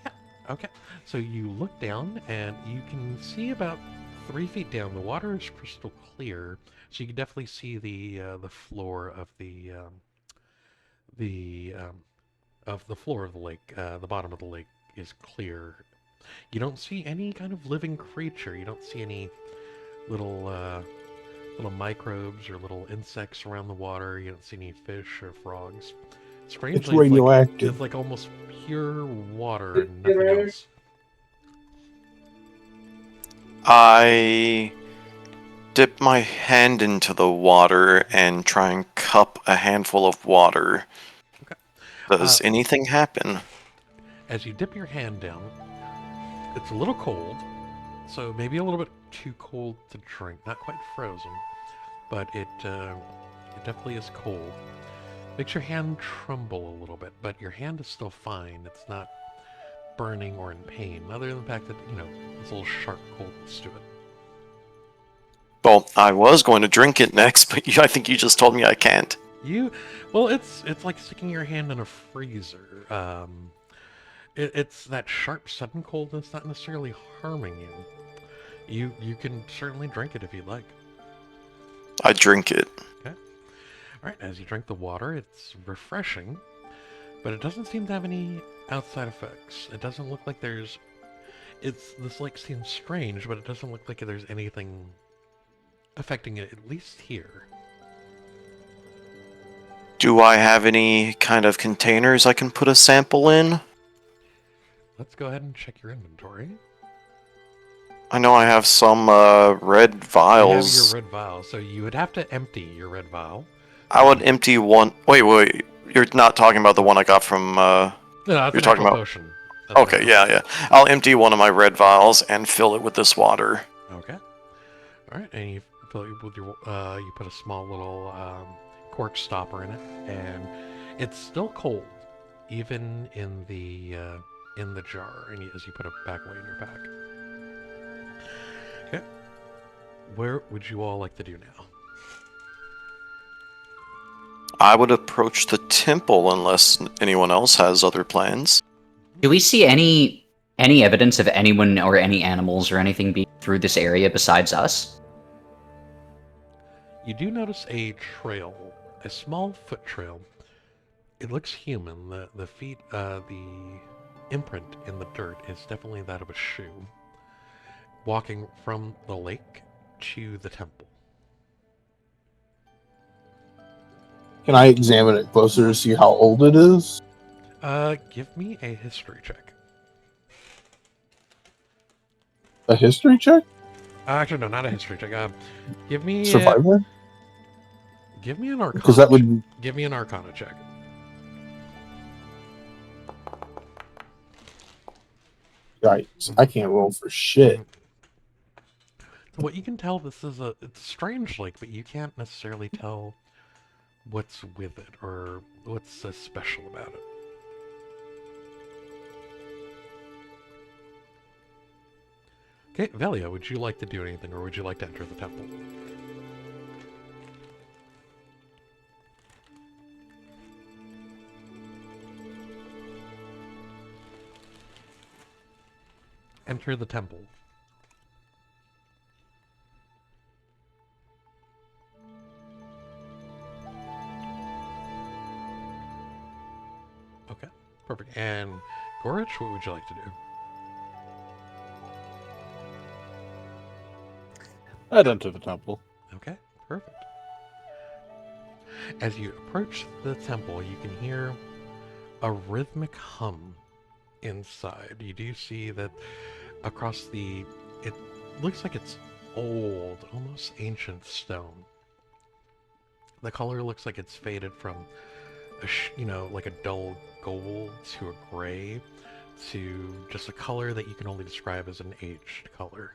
Yeah, okay. So you look down and you can see about 3 feet down. The water is crystal clear, so you can definitely see the floor of the floor of the lake. The bottom of the lake is clear. You don't see any kind of living creature. You don't see any little microbes or little insects around the water. You don't see any fish or frogs. Strangely, It's radioactive. It's like almost pure water and nothing else. I dip my hand into the water and try and cup a handful of water. Okay. Does anything happen? As you dip your hand down, it's a little cold, so maybe a little bit too cold to drink. Not quite frozen, but it definitely is cold. Makes your hand tremble a little bit, but your hand is still fine. It's not burning or in pain, other than the fact that, it's a little sharp coldness to it. Well, I was going to drink it next, but I think you just told me I can't. Well, it's like sticking your hand in a freezer. It's that sharp, sudden coldness, not necessarily harming you. You can certainly drink it if you'd like. I drink it. Okay. All right. As you drink the water, it's refreshing, but it doesn't seem to have any outside effects. It doesn't look like this lake seems strange, but it doesn't look like there's anything affecting it, at least here. Do I have any kind of containers I can put a sample in? Let's go ahead and check your inventory. I know I have some red vials. You have your red vial, so you would have to empty your red vial. I would empty one. Wait. You're not talking about the one I got from. No, that's you're talking about potion. Okay, yeah. I'll empty one of my red vials and fill it with this water. Okay. All right, and you fill it with your. You put a small little cork stopper in it, and it's still cold, even in the jar. And as you put it back away in your pack. Okay. Where would you all like to do now? I would approach the temple unless anyone else has other plans. Do we see any evidence of anyone or any animals or anything being through this area besides us? You do notice a trail, a small foot trail. It looks human. The feet, the imprint in the dirt is definitely that of a shoe. Walking from the lake to the temple. Can I examine it closer to see how old it is? Give me a history check. A history check? Actually, no, not a history check. Give me Survivor? Give me an arcana. Because that would. Give me an arcana check. Yikes! I can't roll for shit. What you can tell, it's a strange lake, but you can't necessarily tell what's with it or what's so special about it. Okay, Velia, would you like to do anything, or would you like to enter the temple? Enter the temple. Okay, perfect. And Gorich, what would you like to do? I'd enter the temple. Okay, perfect. As you approach the temple, you can hear a rhythmic hum inside. You do see that across it looks like it's old, almost ancient stone. The color looks like it's faded from, like a dull gold to a gray to just a color that you can only describe as an aged color.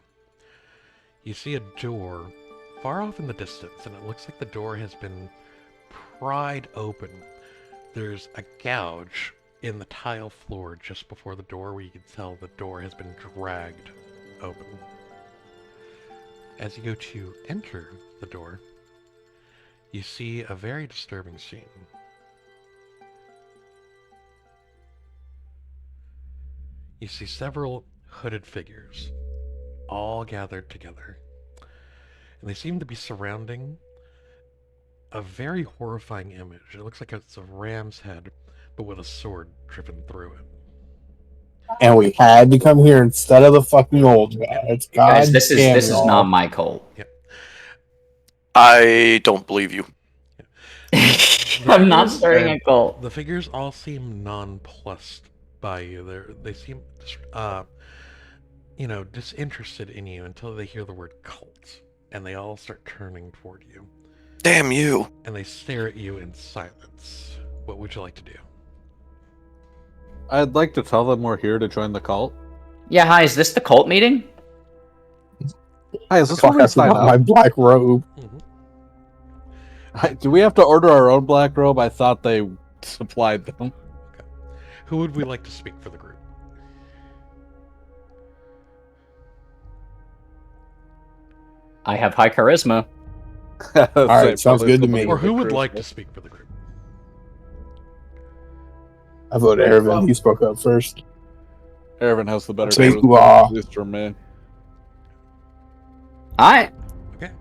You see a door far off in the distance, and it looks like the door has been pried open. There's a gouge in the tile floor just before the door where you can tell the door has been dragged open. As you go to enter the door, you see a very disturbing scene. You see several hooded figures, all gathered together. And they seem to be surrounding a very horrifying image. It looks like it's a ram's head, but with a sword driven through it. And we had to come here instead of the fucking old guys. Guys, this is not my cult. Yep. I don't believe you. I'm not starting a cult. The figures all seem nonplussed by you. They seem, disinterested in you until they hear the word cult, and they all start turning toward you. Damn you! And they stare at you in silence. What would you like to do? I'd like to tell them we're here to join the cult. Yeah, hi, is this the cult meeting? Hi, is this Fuck, where we I sign forgot my up? black robe. Do we have to order our own black robe? I thought they supplied them. Okay. Who would we like to speak for the group? I have high charisma. Alright, sounds good to me. Or who would like to speak for the group? I vote Aelwyth. He spoke up first. Aelwyth has the better Say charisma, hoo-ah. at least for me. Alright. Okay.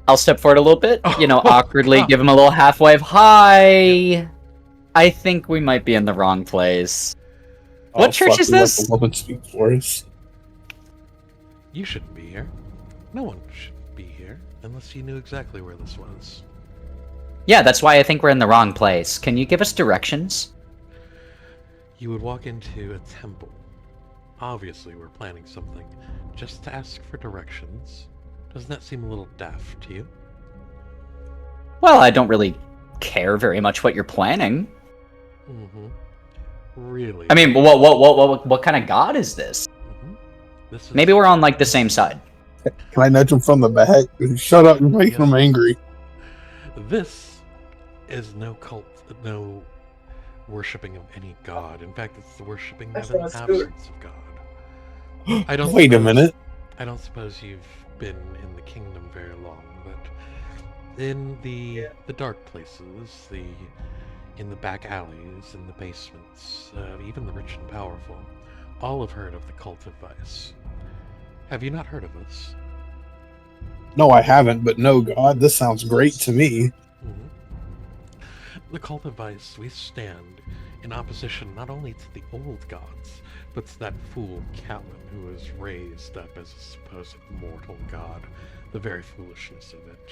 I'll step forward a little bit, awkwardly God. give him a little half wave. Hi! I think we might be in the wrong place. What church fuck, is we let this? the woman speak for us. You shouldn't be here. No one should be here unless you knew exactly where this was. Yeah, that's why I think we're in the wrong place. Can you give us directions? You would walk into a temple. Obviously, we're planning something. Just to ask for directions. Doesn't that seem a little daft to you? Well, I don't really care very much what you're planning. Mm-hmm. Really? I mean, what kind of god is this? Mm-hmm. This is... Maybe we're on, the same side. Can I nudge him from the back? Shut up, you're making him angry. This is no cult, no worshipping of any god. In fact, it's the worshipping of an absence of god. Wait a minute. I don't suppose you've been in the kingdom very long, but in the dark places, in the back alleys, in the basements, even the rich and powerful, all have heard of the cult of vice. Have you not heard of us? No, I haven't, but no, God, this sounds great to me. Mm-hmm. The cult of vice, we stand in opposition not only to the old gods, but to that fool Callum who was raised up as a supposed mortal god, the very foolishness of it.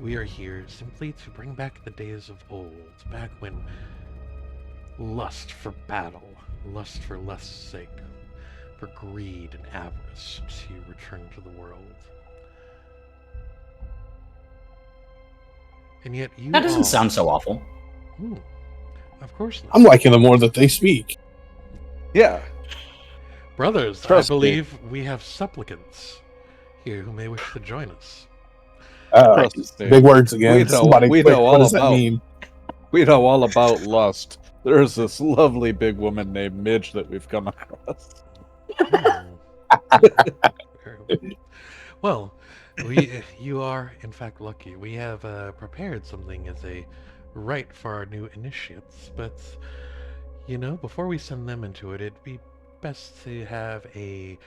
We are here simply to bring back the days of old, back when lust for battle, lust for lust's sake, for greed and avarice to return to the world. And yet you That doesn't all... sound so awful. Of course not. I'm liking the more that they speak. Yeah. Brothers, Trust I me. believe we have supplicants here who may wish to join us. Trust me. Big words again. We know- Somebody we quick, know what all does that about- mean? We know all about lust. There's this lovely big woman named Midge that we've come across. Well, you are in fact lucky. We have prepared something as a rite for our new initiates, but before we send them into it, it'd be best to have a...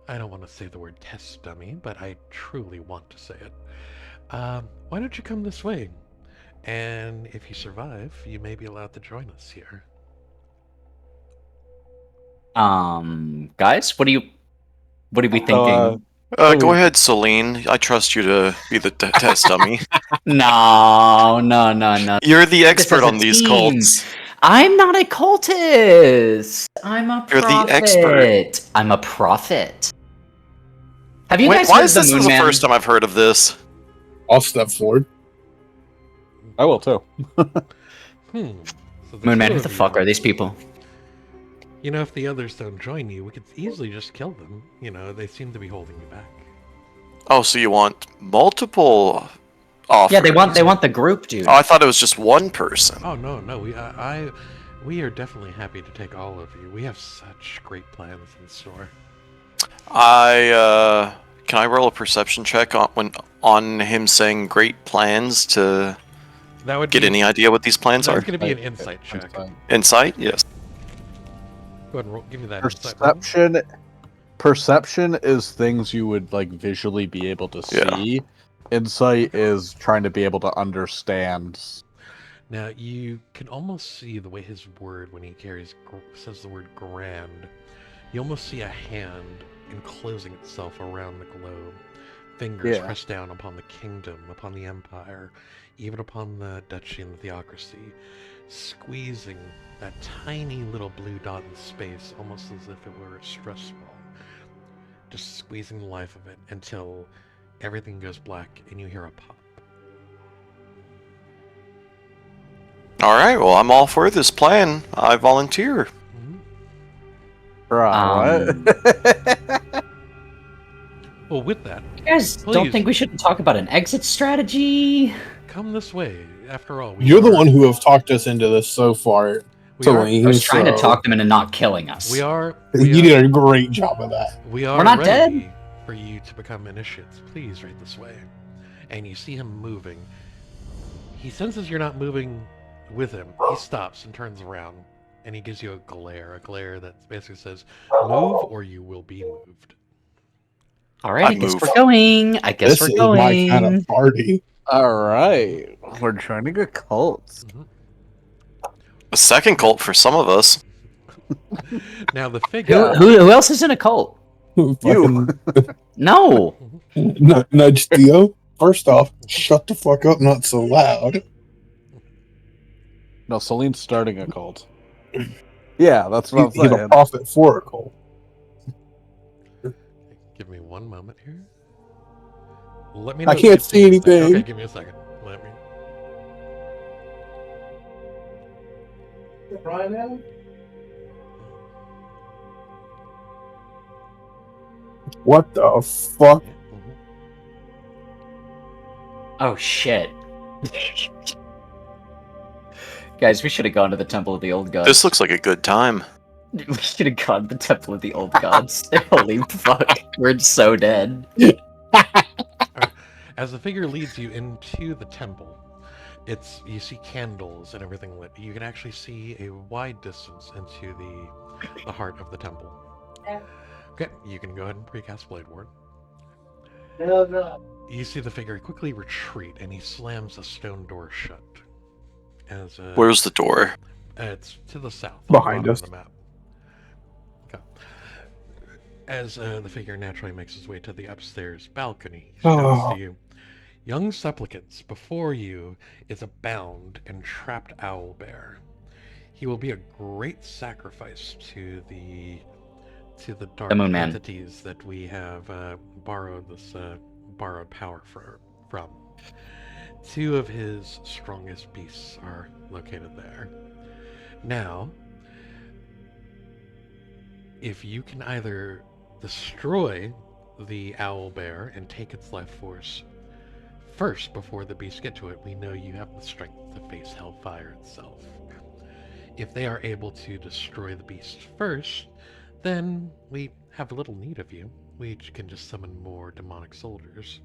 I don't want to say the word test dummy, but I truly want to say it. Why don't you come this way? And if you survive, you may be allowed to join us here. Guys, what are we thinking? Go ahead, Celine. I trust you to be the test dummy. No. You're the This expert is a on these team. cults. I'm not a cultist. I'm a prophet. You're the expert. I'm a prophet. Have you Wait, guys why heard is the this Moon the Man? first time I've heard of this? I'll step forward. I will too. Hmm. So the Moonman, two who of the fuck you- are these people? You know, if the others don't join you, we could easily just kill them. You know, they seem to be holding you back. Oh, so you want multiple offers? Yeah, they want the group, dude. Oh, I thought it was just one person. Oh no, no, we are definitely happy to take all of you. We have such great plans in store. Can I roll a perception check on him saying great plans to That would get be, any idea what these plans That's are? going to be an insight check. Insight, yes. Go ahead and roll, give me that insight roll. Perception is things you would like visually be able to Yeah. see. Insight is trying to be able to understand. Now you can almost see the way his word, when he says the word grand, you almost see a hand enclosing itself around the globe. Fingers pressed down upon the kingdom, upon the empire, even upon the duchy and the theocracy, squeezing that tiny little blue dot in space, almost as if it were a stress ball. Just squeezing the life of it until everything goes black and you hear a pop. Alright, well, I'm all for this plan. I volunteer. What? Well, with that, You guys don't please. think we should talk about an exit strategy? Come this way. After all, You're the one who have talked us into this so far. We are- I was trying to talk them into not killing us. we are You did a great job of that. we are We're not ready dead. for you to become initiates. Please, right this way. And you see him moving. He senses you're not moving with him. He stops and turns around, and he gives you a glare that basically says, "Move, or you will be moved." All right, I guess move. we're going. I guess This we're is going. my kind of party. All right, we're joining a cult. A second cult for some of us. Now the figure. Who else is in a cult? Fucking No. nudge Theo. First off, shut the fuck up, not so loud. No, Celine's starting a cult. Yeah, that's what I'm He's a saying. prophet for a cult. Give me one moment here. Let me. I know can't if see you anything. anything. Okay, give me a second. Let me. What the fuck? Oh shit. Guys, we should have gone to the Temple of the Old Gods. This looks like a good time. We should have gone to the Temple of the Old Gods. Holy fuck. We're so dead. As the figure leads you into the temple, you see candles and everything lit. You can actually see a wide distance into the heart of the temple. Okay, you can go ahead and precast Blade Ward. You see the figure quickly retreat, and he slams the stone door shut. Where's the door? It's to the south, Behind on the us. bottom of the map. Okay. As the figure naturally makes his way to the upstairs balcony, he shouts to you, "Young supplicants, before you is a bound and trapped owlbear. He will be a great sacrifice to the dark Moon Man. entities that we have borrowed this borrowed power from. Two of his strongest beasts are located there. Now, if you can either destroy the owlbear and take its life force first before the beasts get to it, we know you have the strength to face hellfire itself. If they are able to destroy the beast first, then we have little need of you. We can just summon more demonic soldiers.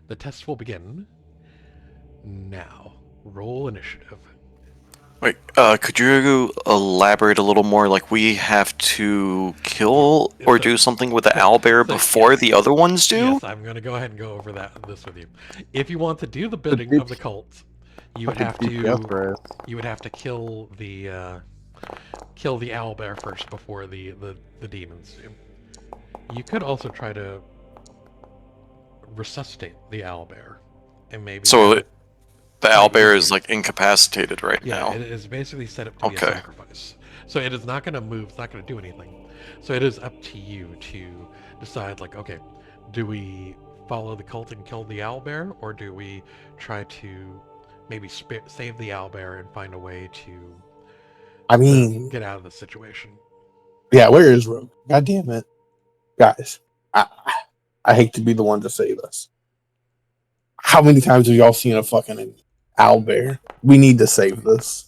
The test will begin now. Roll initiative. Wait, could you elaborate a little more? Like, we have to kill or do something with the owlbear before the other ones do? Yes, I'm going to go ahead and go over this with you. If you want to do the bidding of the cult, you would have to kill the owlbear first before the demons do. You could also try to resuscitate the owlbear, and maybe So the owlbear is like incapacitated right yeah, now. it is basically set up to be a sacrifice. So it is not going to move. It's not going to do anything. So it is up to you to decide. Like, okay, do we follow the cult and kill the owlbear, or do we try to maybe save the owlbear and find a way to I mean, get out of the situation? yeah, where is Rogue? God damn it. Guys, I hate to be the one to say this. How many times have y'all seen a fucking owlbear? We need to save this.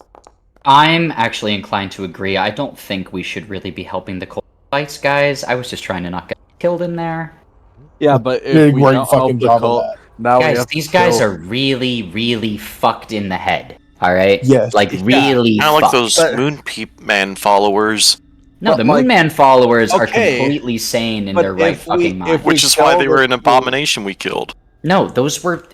I'm actually inclined to agree. I don't think we should really be helping the cult fights, guys. I was just trying to not get killed in there. Yeah, but if Did a we great don't fucking help the job of cult, that. now we Guys, have these to guys kill- are really, really fucked in the head. Alright? Yes. Like, Yeah. really Kind of like fucked. those But- Moon Peep Man followers, No, but, the like, Moonman followers are okay, completely sane in but their right if we- fucking mind. if we- which is why kill they were the an Moon. abomination we killed. No, those were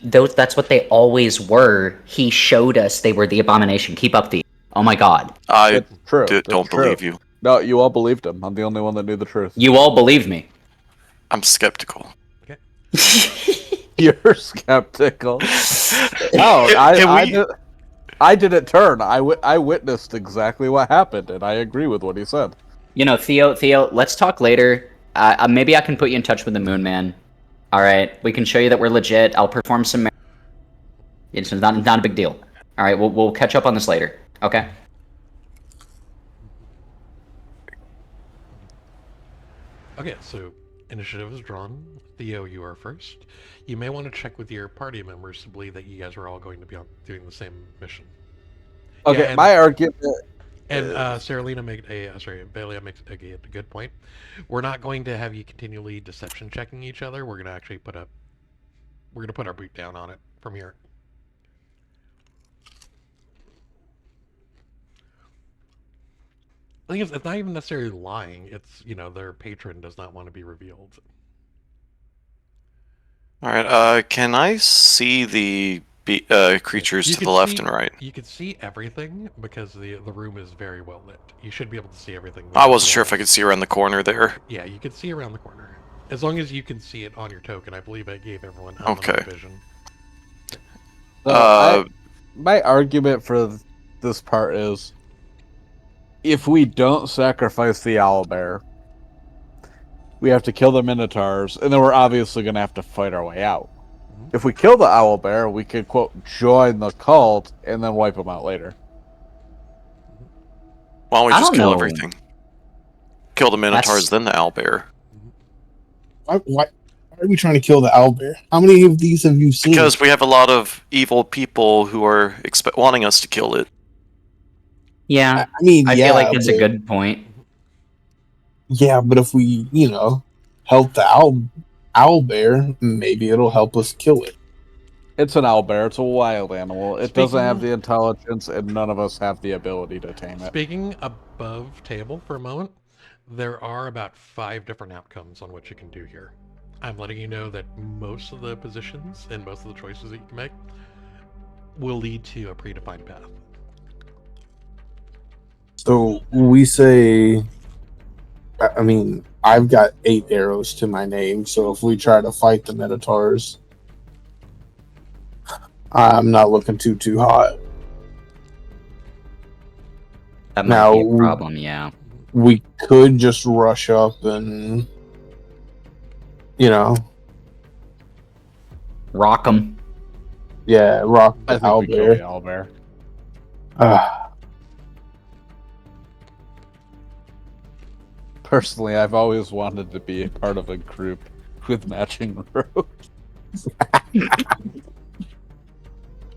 those that's what they always were. He showed us they were the abomination. Keep up the Oh my god. I It's true. don't It's true. believe you. No, you all believed him. I'm the only one that knew the truth. You all believe me. I'm skeptical. You're skeptical. No, I didn't turn. I witnessed exactly what happened, and I agree with what he said. You know, Theo, let's talk later. Maybe I can put you in touch with the Moon Man. All right, we can show you that we're legit. I'll perform some. It's not a big deal. All right, we'll catch up on this later. Okay. Okay, so initiative is drawn. Theo, you are first. You may want to check with your party members to believe that you guys are all going to be doing the same mission. Okay, Yeah, and- my argument. And Saralina Bailey makes a good point. We're not going to have you continually deception checking each other. We're gonna actually put our boot down on it from here. I think it's not even necessarily lying. It's, their patron does not want to be revealed. Alright, can I see the creatures You to can the left see- and right? You can see everything because the room is very well lit. You should be able to see everything. I wasn't sure if I could see around the corner there. Yeah, you can see around the corner. As long as you can see it on your token. I believe I gave everyone Okay. vision. My argument for this part is, if we don't sacrifice the owlbear, we have to kill the minotaurs, and then we're obviously going to have to fight our way out. Mhm. If we kill the owlbear, we could, quote, join the cult, and then wipe them out later. Why don't we I just don't kill know. everything? Kill the minotaurs, then the owlbear. Why are we trying to kill the owlbear? How many of these have you seen? Because we have a lot of evil people who are wanting us to kill it. Yeah, I mean, I yeah, feel like it's a but- good point. Yeah, but if we, help the owlbear, maybe it'll help us kill it. It's an owlbear. It's a wild animal. It doesn't Speaking have of- the intelligence, and none of us have the ability to tame it. Speaking above table for a moment, there are about 5 different outcomes on what you can do here. I'm letting you know that most of the positions and most of the choices that you can make will lead to a predefined path. So we say, I mean, I've got 8 arrows to my name, so if we try to fight the minotaurs, I'm not looking too hot. That might Now- be a problem. Yeah. We could just rush up and, Rock them. rock the I think we kill the owlbear. owlbear. Personally, I've always wanted to be a part of a group with matching robes.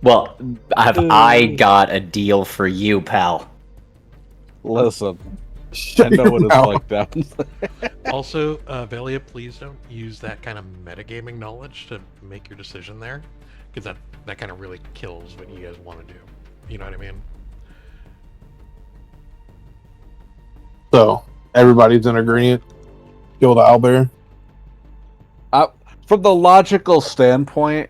Well, have I got a deal for you, pal? Listen, I know what it's like down there. Also, Velia, please don't use that kind of metagaming knowledge to make your decision there, because that kind of really kills what you guys want to do. You know what I mean? So, everybody's in agreement. Kill the owlbear. From the logical standpoint,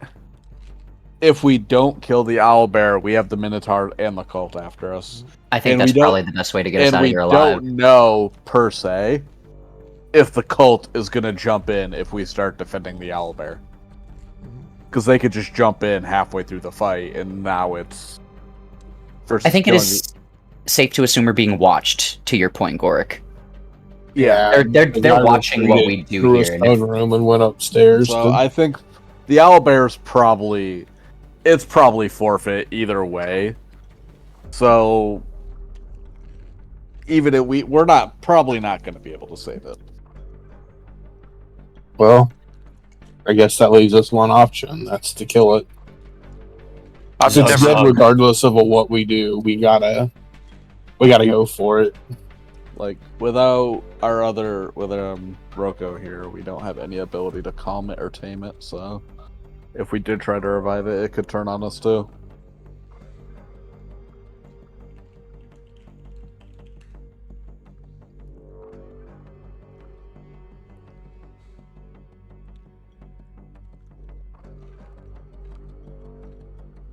if we don't kill the owlbear, we have the Minotaur and the cult after us. I think And that's we don't- probably the best way to get us And out of we here alive. don't know, per se, if the cult is going to jump in if we start defending the owlbear. Because they could just jump in halfway through the fight, and now it's... I think it killing is safe to assume we're being watched, to your point, Goric. Yeah. They're watching what we do through here. a stone room and went upstairs. So I think the owlbear's probably forfeit either way. So even if we're probably not going to be able to save it. Well, I guess that leaves us one option. That's to kill it. I've It's never. dead regardless of what we do. We gotta go for it. Like without Roko here, we don't have any ability to calm it or tame it. So if we did try to revive it, it could turn on us too.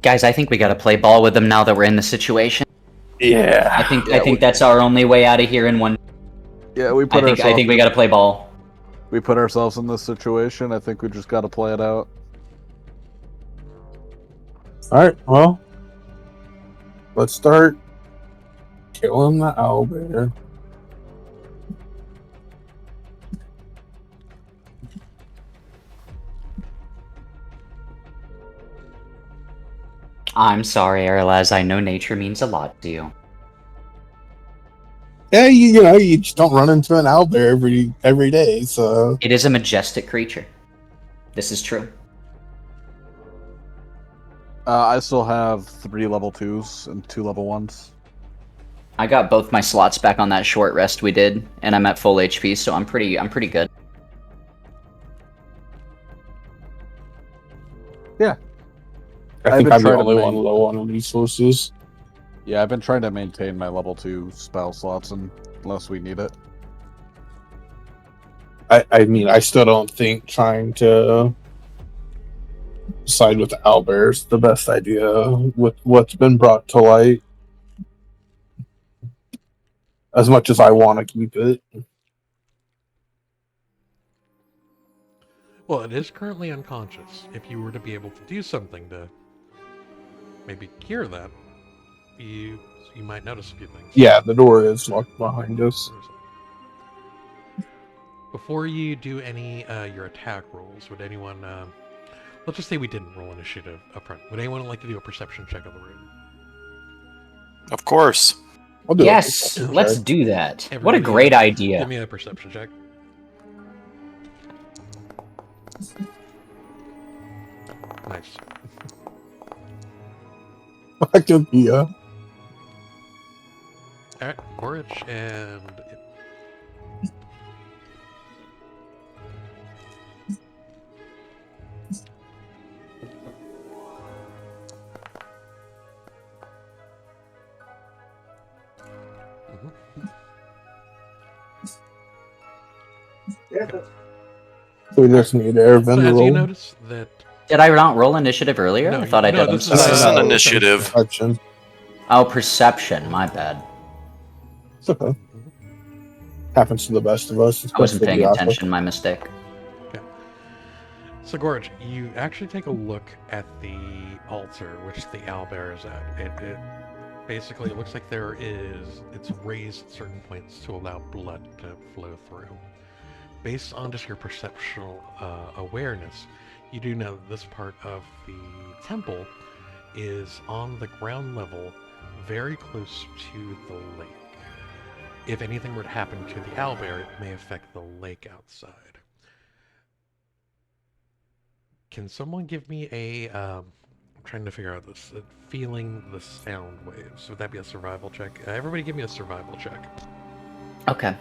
Guys, I think we gotta play ball with them now that we're in the situation. Yeah. I think that's our only way out of here in one. Yeah, I think we gotta play ball. We put ourselves in this situation. I think we just got to play it out. All right. Well, let's start killing the owlbear. I'm sorry, Erlaz. I know nature means a lot to you. Yeah, you just don't run into an owlbear every day. So It is a majestic creature. This is true. I still have 3 level 2s and 2 level 1s. I got both my slots back on that short rest we did, and I'm at full HP, so I'm pretty good. Yeah. I think I'm the only one low on resources. Yeah, I've been trying to maintain my level 2 spell slots unless we need it. I mean, I still don't think trying to side with the owlbear is the best idea with what's been brought to light. As much as I want to keep it. Well, it is currently unconscious. If you were to be able to do something to maybe cure that, you might notice a few things. Yeah, the door is locked behind us. Before you do any your attack rolls, would anyone? Let's just say we didn't roll initiative up front. Would anyone like to do a perception check of the room? Of course. I'll do Yes, let's do that. What a Everybody, great idea. Give me a perception check. Nice. I could be All right, Gorich and. We just need air So as you notice that. Did I not roll initiative earlier? No, I thought I did. this This is an No, initiative. Perception. Oh, perception. My bad. It's okay. Happens to the best of us. I wasn't especially paying the alpha. attention. My mistake. Okay. So Gorge, you actually take a look at the altar which the owlbear is at. It basically looks like it's raised at certain points to allow blood to flow through. Based on just your perceptual awareness, you do know that this part of the temple is on the ground level, very close to the lake. If anything were to happen to the owlbear, it may affect the lake outside. Can someone give me I'm trying to figure out this, feeling the sound waves. Would that be a survival check? Everybody give me a survival check. Okay.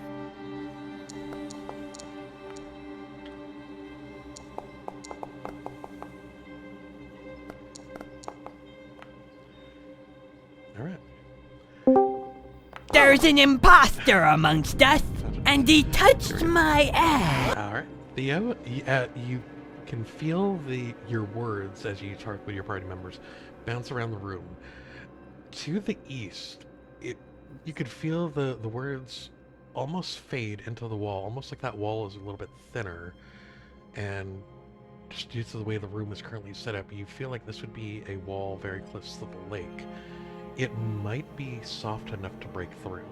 There's an imposter amongst us, and he touched my ass. All right, Theo, you can feel your words as you talk with your party members bounce around the room. To the east, you could feel the words almost fade into the wall, almost like that wall is a little bit thinner, and just due to the way the room is currently set up, you feel like this would be a wall very close to the lake. It might be soft enough to break through.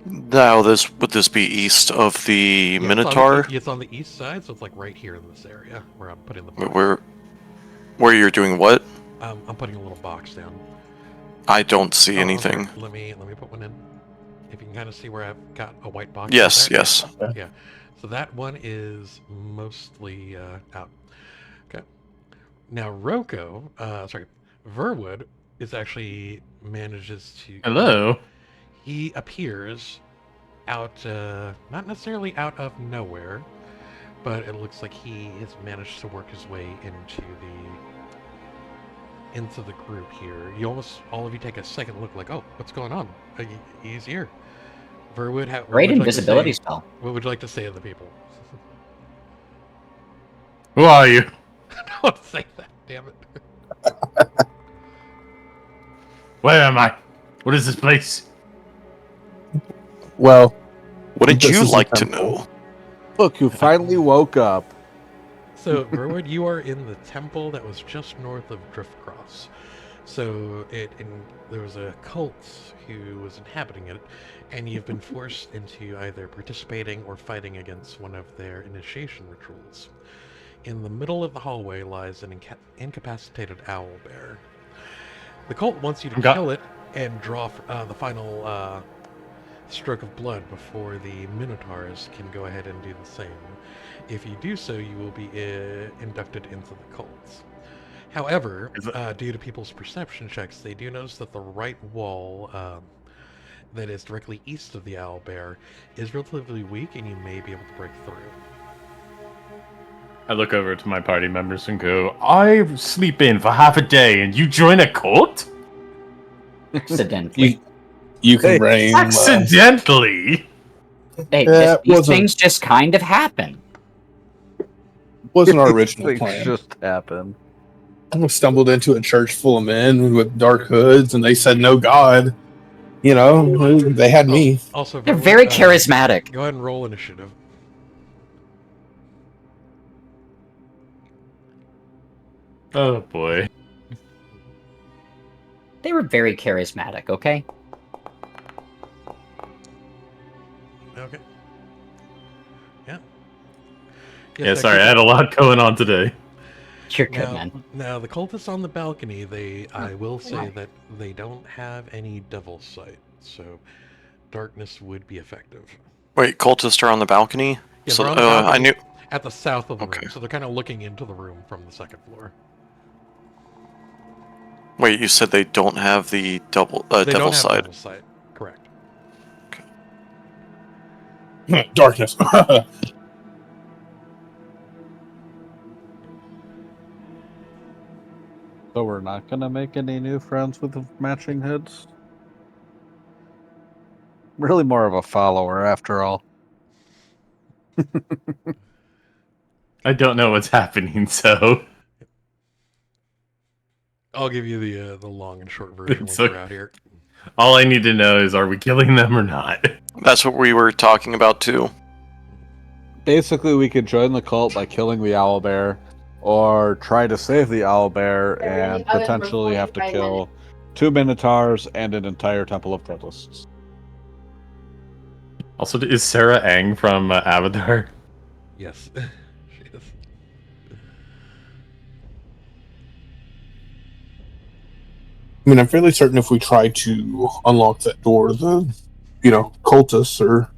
Now, would this be east of the Yeah, Minotaur? It's on the east side, so it's like right here in this area where I'm putting the box. Where you're doing what? I'm putting a little box down. I don't see Oh, anything. okay. Let me put one in. If you can kind of see where I've got a white box. Yes, there. yes. Yeah. So that one is mostly out. Okay. Now Verwood is actually manages to. Hello. He appears out, not necessarily out of nowhere, but it looks like he has managed to work his way into the group here. All of you take a second look, like, oh, what's going on? He's here. Verwood, Great invisibility spell. What would you like to say to the people? Who are you? Don't say that, damn it. Where am I? What is this place? Well, Wouldn't this you is a like to temple. know? Look, you finally woke up. So, Verwood, you are in the temple that was just north of Driftcross. So, there was a cult who was inhabiting it, and you've been forced into either participating or fighting against one of their initiation rituals. In the middle of the hallway lies an incapacitated owlbear. The cult wants you to kill it and draw the final stroke of blood before the Minotaurs can go ahead and do the same. If you do so, you will be inducted into the cult. However, due to people's perception checks, they do notice that the right wall that is directly east of the owlbear is relatively weak, and you may be able to break through. I look over to my party members and go, I sleep in for half a day and you join a cult? Accidentally. You can blame... Accidentally? Hey, these things just kind of happen. Wasn't our original Things plan. just happen. I stumbled into a church full of men with dark hoods, and they said no God. You know, they had me. Also, They're very charismatic. Go ahead and roll initiative. Oh boy. They were very charismatic, okay? Okay. Yeah. Yeah, sorry, I had a lot going on today. You're good, man. Now, the cultists on the balcony, I will say that they don't have any devil sight, so darkness would be effective. Wait, cultists are on the balcony? Yeah, So, they're on the balcony I knew... at the south of the Okay. room, so they're kind of looking into the room from the second floor. Wait, you said they don't have the They devil don't have side. devil sight, correct. Darkness. So we're not gonna make any new friends with matching heads? Really more of a follower after all. I don't know what's happening, so... I'll give you the long and short version once we're out here. All I need to know is, are we killing them or not? That's what we were talking about, too. Basically, we could join the cult by killing the owlbear, or try to save the owlbear and potentially have to kill 2 minotaurs and an entire temple of cultists. Also, is Sarah Aang from Avatar? Yes, she is. I mean, I'm fairly certain if we try to unlock that door, the, cultists are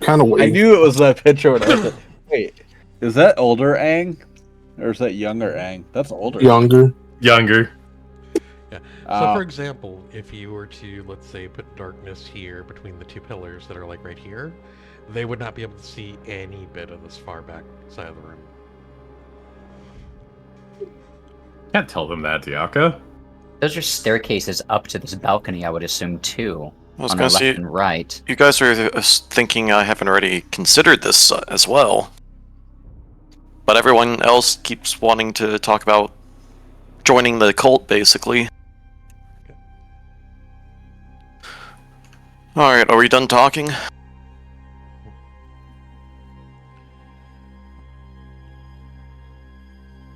kind of waiting. I knew it was that picture when I said, wait, is that older Aang? Or is that younger Aang? That's older. Younger. Yeah. So, for example, if you were to, let's say, put darkness here between the 2 pillars that are like right here, they would not be able to see any bit of this far back side of the room. Can't tell them that, Diaka. Those are staircases up to this balcony, I would assume, too. I was on going the to left say, and right. you guys are thinking I haven't already considered this as well. But everyone else keeps wanting to talk about joining the cult, basically. Alright, are we done talking?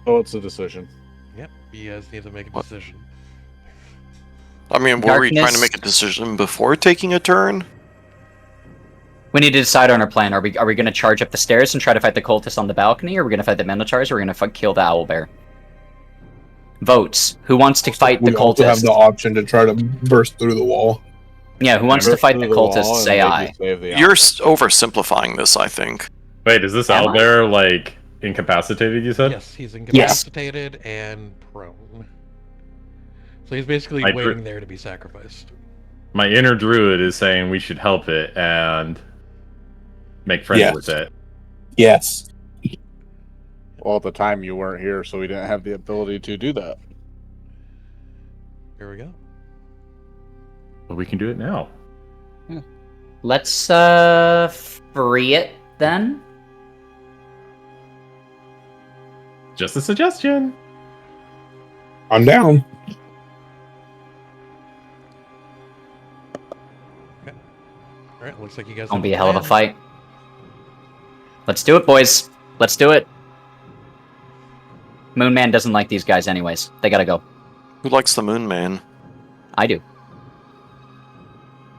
Oh, it's a decision. Yep, you guys need to make a decision. I mean, were we trying to make a decision before taking a turn? We need to decide on our plan. Are we going to charge up the stairs and try to fight the cultists on the balcony, or are we going to fight the minotaurs, or are we going to kill the owlbear? Votes. Who wants to fight the We also have cultists? the option to try to burst through the wall. Yeah, who wants to fight the cultists? Say aye. You're oversimplifying this, I think. Wait, is this owlbear, like, incapacitated, you said? Yes, he's incapacitated and prone. So he's basically waiting there to be sacrificed. My inner druid is saying we should help it and make friends with it. Yes. Well, at the time you weren't here, so we didn't have the ability to do that. Here we go. But we can do it now. Let's free it then. Just a suggestion. I'm down. Alright, looks like you guys Gonna be a hell of a fight. Let's do it, boys. Let's do it. Moon Man doesn't like these guys anyways. They gotta go. Who likes the Moon Man? I do.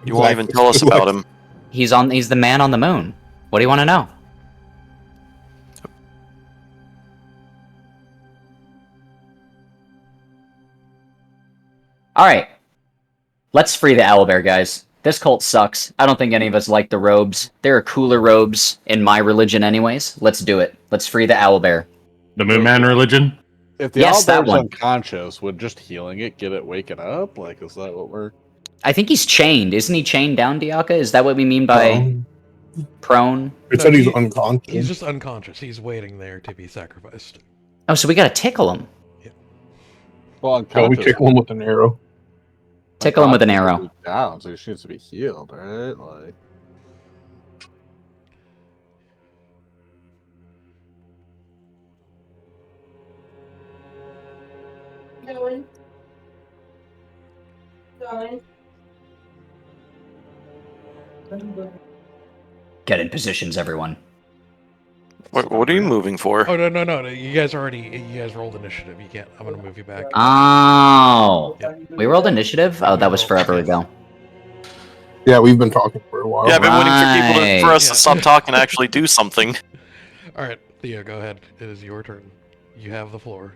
You won't even tell us about him. He's the man on the moon. What do you want to know? Alright. Let's free the owlbear, guys. This cult sucks. I don't think any of us like the robes. There are cooler robes in my religion anyways. Let's do it. Let's free the owlbear. The Moon Man religion? If the owlbear's unconscious, would just healing it get it waking up? Like, is that what we're... I think he's chained. Isn't he chained down, Diaka? Is that what we mean by prone? It said he's unconscious. He's just unconscious. He's waiting there to be sacrificed. Oh, so we gotta tickle him. Yeah. Well, unconscious. we tickle him with an arrow. Tickle him with an arrow. Down, so he needs to be healed, right? Like... Going. Get in positions, everyone. What are you moving for? Oh, no. You guys rolled initiative. You can't. I'm gonna move you back. Oh. Yep. We rolled initiative? Oh, that was forever ago. Yeah, we've been talking for a while. Yeah, I've been waiting for us to stop talking and actually do something. Alright, Theo, go ahead. It is your turn. You have the floor.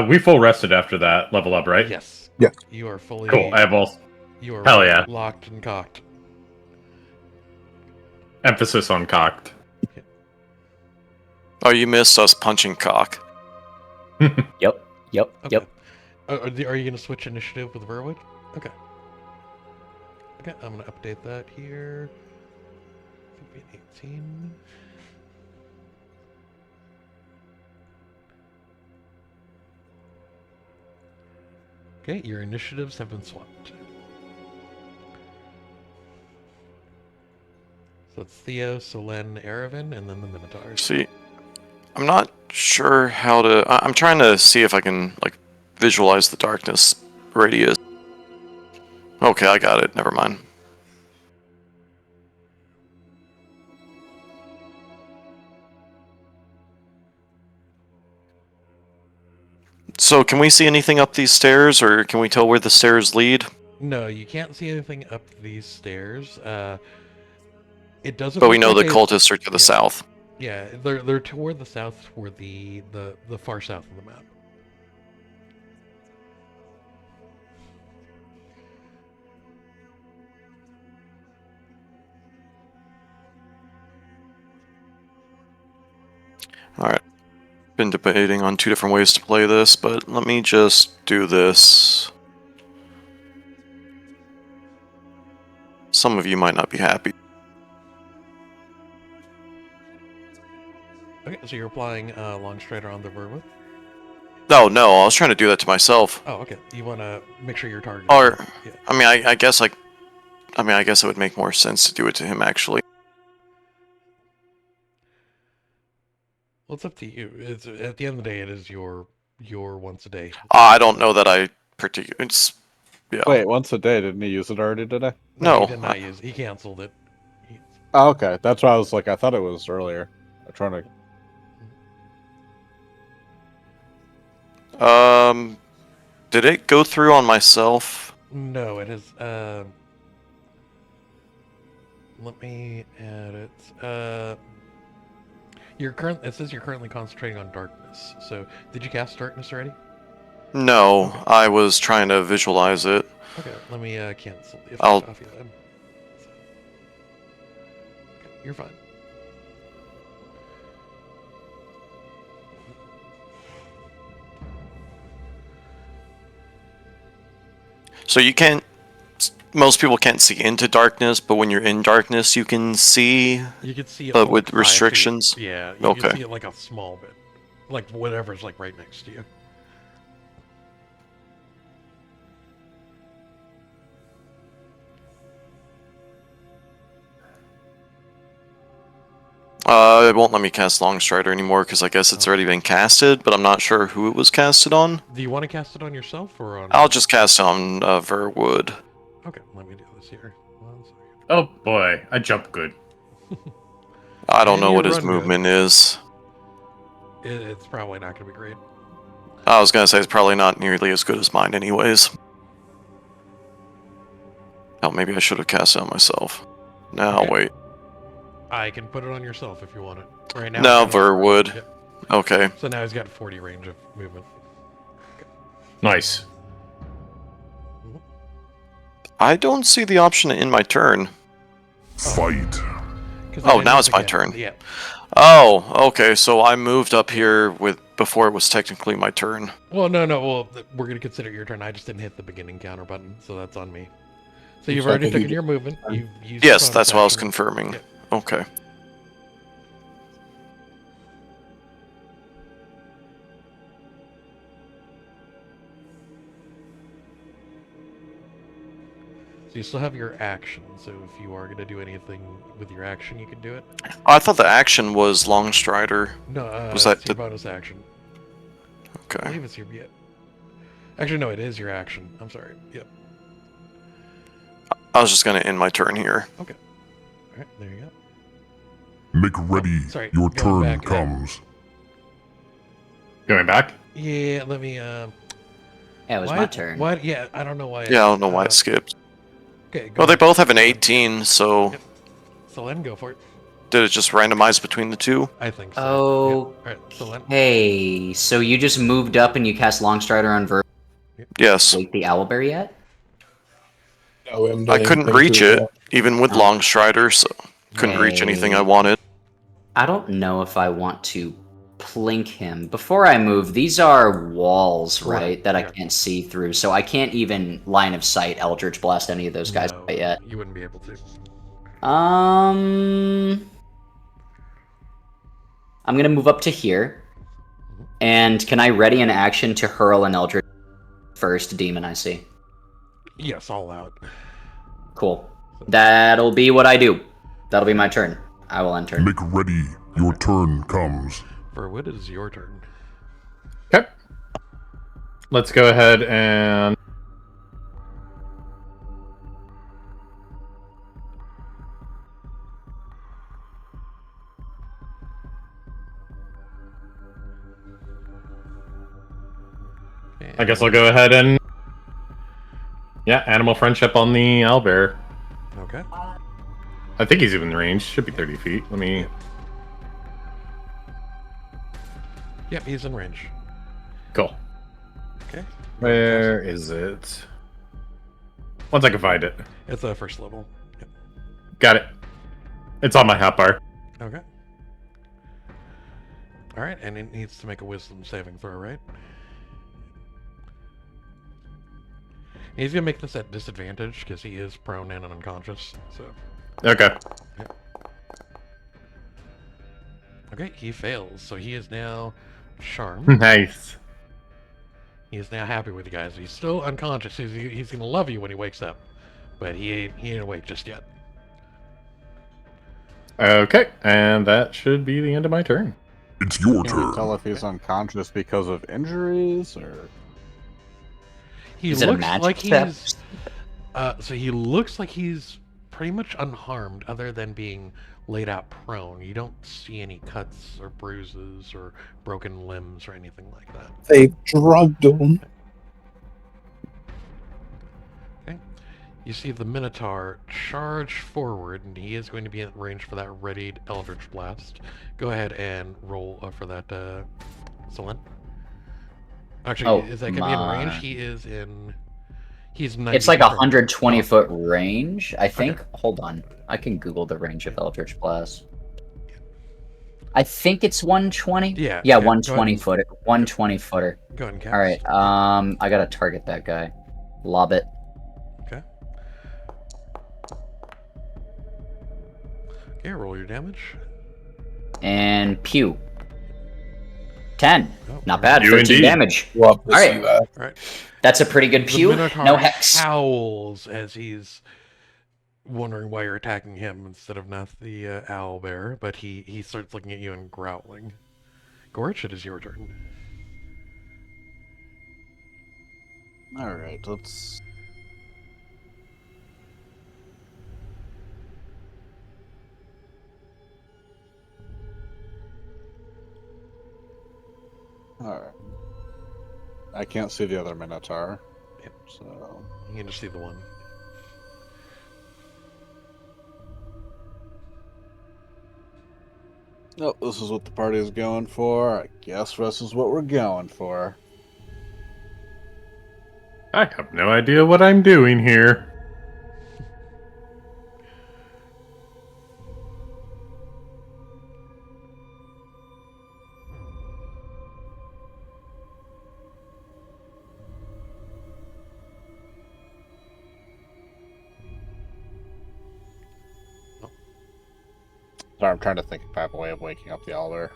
We full rested after that level up, right? Yes. Yeah. You are fully... Cool, I have all... You are Hell yeah. locked and cocked. Emphasis on cocked. Oh, you missed us punching cock. Yep. Okay. Are you going to switch initiative with Verwood? Okay. Okay, I'm going to update that here. 18. Okay, your initiatives have been swapped. So it's Theo, Solen, Erevan, and then the Minotaurs. See, I'm not sure how to... I'm trying to see if I can, like, visualize the darkness radius. Okay, I got it. Never mind. So, can we see anything up these stairs, or can we tell where the stairs lead? No, you can't see anything up these stairs. It doesn't. But we look know like the cultists are to the south. Yeah, they're toward the south, toward the far south of the map. Alright. Been debating on 2 different ways to play this, but let me just do this. Some of you might not be happy. Okay, so you're applying Long Strider on the Verwood? No, I was trying to do that to myself. Oh, okay. You want to make sure you're targeting. Or, yeah. I mean, I guess it would make more sense to do it to him, actually. Well, it's up to you. It's at the end of the day, it is your once a day. I don't know that I particularly. Yeah. Wait, once a day? Didn't he use it already today? No, he did not use. He canceled it. Oh, okay. That's why I was like, I thought it was earlier. I'm trying to. Did it go through on myself? No, it is. Let me add it. It says you're currently concentrating on darkness. So, did you cast darkness already? No, Okay. I was trying to visualize it. Okay, let me cancel the effect I'll- off you then. Okay, you're fine. So you can't. Most people can't see into darkness, but when you're in darkness, you can see. You can see it, But like, with 5 feet. restrictions? Yeah, you Okay. can see it like a small bit, like whatever's like right next to you. It won't let me cast Longstrider anymore because I guess it's already been casted, but I'm not sure who it was casted on. Do you want to cast it on yourself or on? I'll just cast it on Verwood. Okay, let me do this here. 1 second. Oh boy, I jumped good. I don't And know you what his run good. movement is. It's probably not going to be great. I was gonna say it's probably not nearly as good as mine, anyways. Oh, maybe I should have cast it on myself. No, Okay. wait. I can put it on yourself if you want it. Right now. No, he's got a- Verwood. Yep. Okay. So now he's got 40 range of movement. Nice. I don't see the option in my turn. Fight. 'Cause Oh, it now is it's my again. turn. Yeah. Oh, okay. So I moved up here before it was technically my turn. Well, no. Well, we're going to consider your turn. I just didn't hit the beginning counter button, so that's on me. So you've So I already think you taken your movement. You've used Yes, your bonus that's what I was action. confirming. Yep. Okay. So you still have your action. So if you are going to do anything with your action, you can do it. Oh, I thought the action was Longstrider. No, Was it's that your the- bonus action. I Okay. believe it's your. Yeah. Actually, no, it is your action. I'm sorry. Yep. I was just gonna end my turn here. Okay. All right, there you go. Make ready. sorry, Your going turn back. comes. Going back? Yeah, let me. Yeah, it was why, my turn. Why? Yeah, I don't know why. Yeah, I don't know why it skipped. Okay. Well, they both have an 18, so Yep. So let him go for it. did it just randomize between the two? I think so. Oh. Yep. All right. So let. Hey, so you just moved up and you cast Longstrider on Ver. Yes. Wait, the owlbear yet? No, we haven't I done couldn't anything reach to it, even with Oh. Longstrider, so couldn't reach anything I Hey. wanted. I don't know if I want to plink him. Before I move, these are walls, right? Right, That I yeah. can't see through, so I can't even line of sight Eldritch Blast any of those guys No, quite yet. you wouldn't be able to. I'm gonna move up to here. And can I ready an action to hurl an Eldritch first demon I see? Yes, all out. Cool. That'll be what I do. That'll be my turn. I will enter. Make ready. Your turn comes. Verwood, it is your turn. Okay. Let's go ahead and... I guess I'll go ahead and... Yeah, animal friendship on the owlbear. Okay. I think he's within range. Should be 30 feet. Let me... Yep, he's in range. Cool. Okay. Where is it? Once I can find it. It's a first level. Yep. Got it. It's on my hotbar. Okay. All right, and it needs to make a wisdom saving throw, right? He's gonna make this at disadvantage because he is prone and unconscious. So. Okay. Yep. Okay, he fails, so he is now charmed. Nice. He is now happy with you guys. He's still unconscious. He's gonna love you when he wakes up, but he ain't awake just yet. Okay, and that should be the end of my turn. It's your Can you turn. tell if he's unconscious because of injuries or? He Is it a looks magic like step? he's. So he looks like he's pretty much unharmed, other than being laid out prone. You don't see any cuts or bruises or broken limbs or anything like that. They drugged him. Okay. You see the Minotaur charge forward, and he is going to be in range for that readied Eldritch Blast. Go ahead and roll for that, Celine. Actually, is that going to be in range? He is in... He's 90. It's like 120 foot range, I think. Okay. Hold on. I can Google the range of Eldritch Blast. I think it's 120. Yeah. Yeah, 120 footer. 120 footer. Go ahead and cast. All right. I gotta target that guy. Lob it. Okay. Okay, roll your damage. And pew. 10. Oh, not bad. You 13 indeed. damage. Well, all right. That. All right. That's a pretty good pew. No hex. Howls as he's wondering why you're attacking him instead of not the owlbear, but he starts looking at you and growling. Gorch, it is your turn. Alright, let's... Alright. I can't see the other Minotaur. Yep. So... You can just see the one. Nope, this is what the party is going for. I guess this is what we're going for. I have no idea what I'm doing here. Sorry, I'm trying to think if I have a way of waking up the owlbear.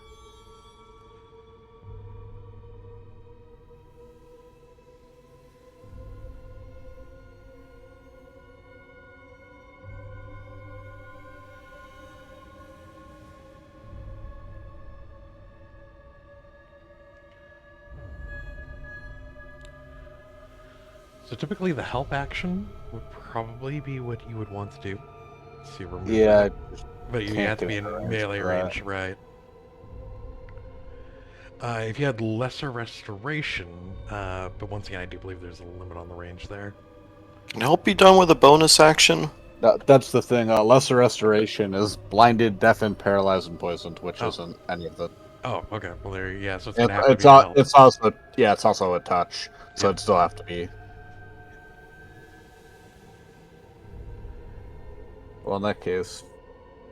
So typically the help action would probably be what you would want to do. See, remove Yeah, it. But you have to be in melee range, right? If you had lesser restoration, but once again, I do believe there's a limit on the range there. Can help be done with a bonus action? That's the thing. Lesser restoration is blinded, deafened, paralyzed, and poisoned, which isn't any of the. Oh, okay. Well, there. Yeah, so it's it's also it's also a touch, so it'd still have to be. Well, in that case,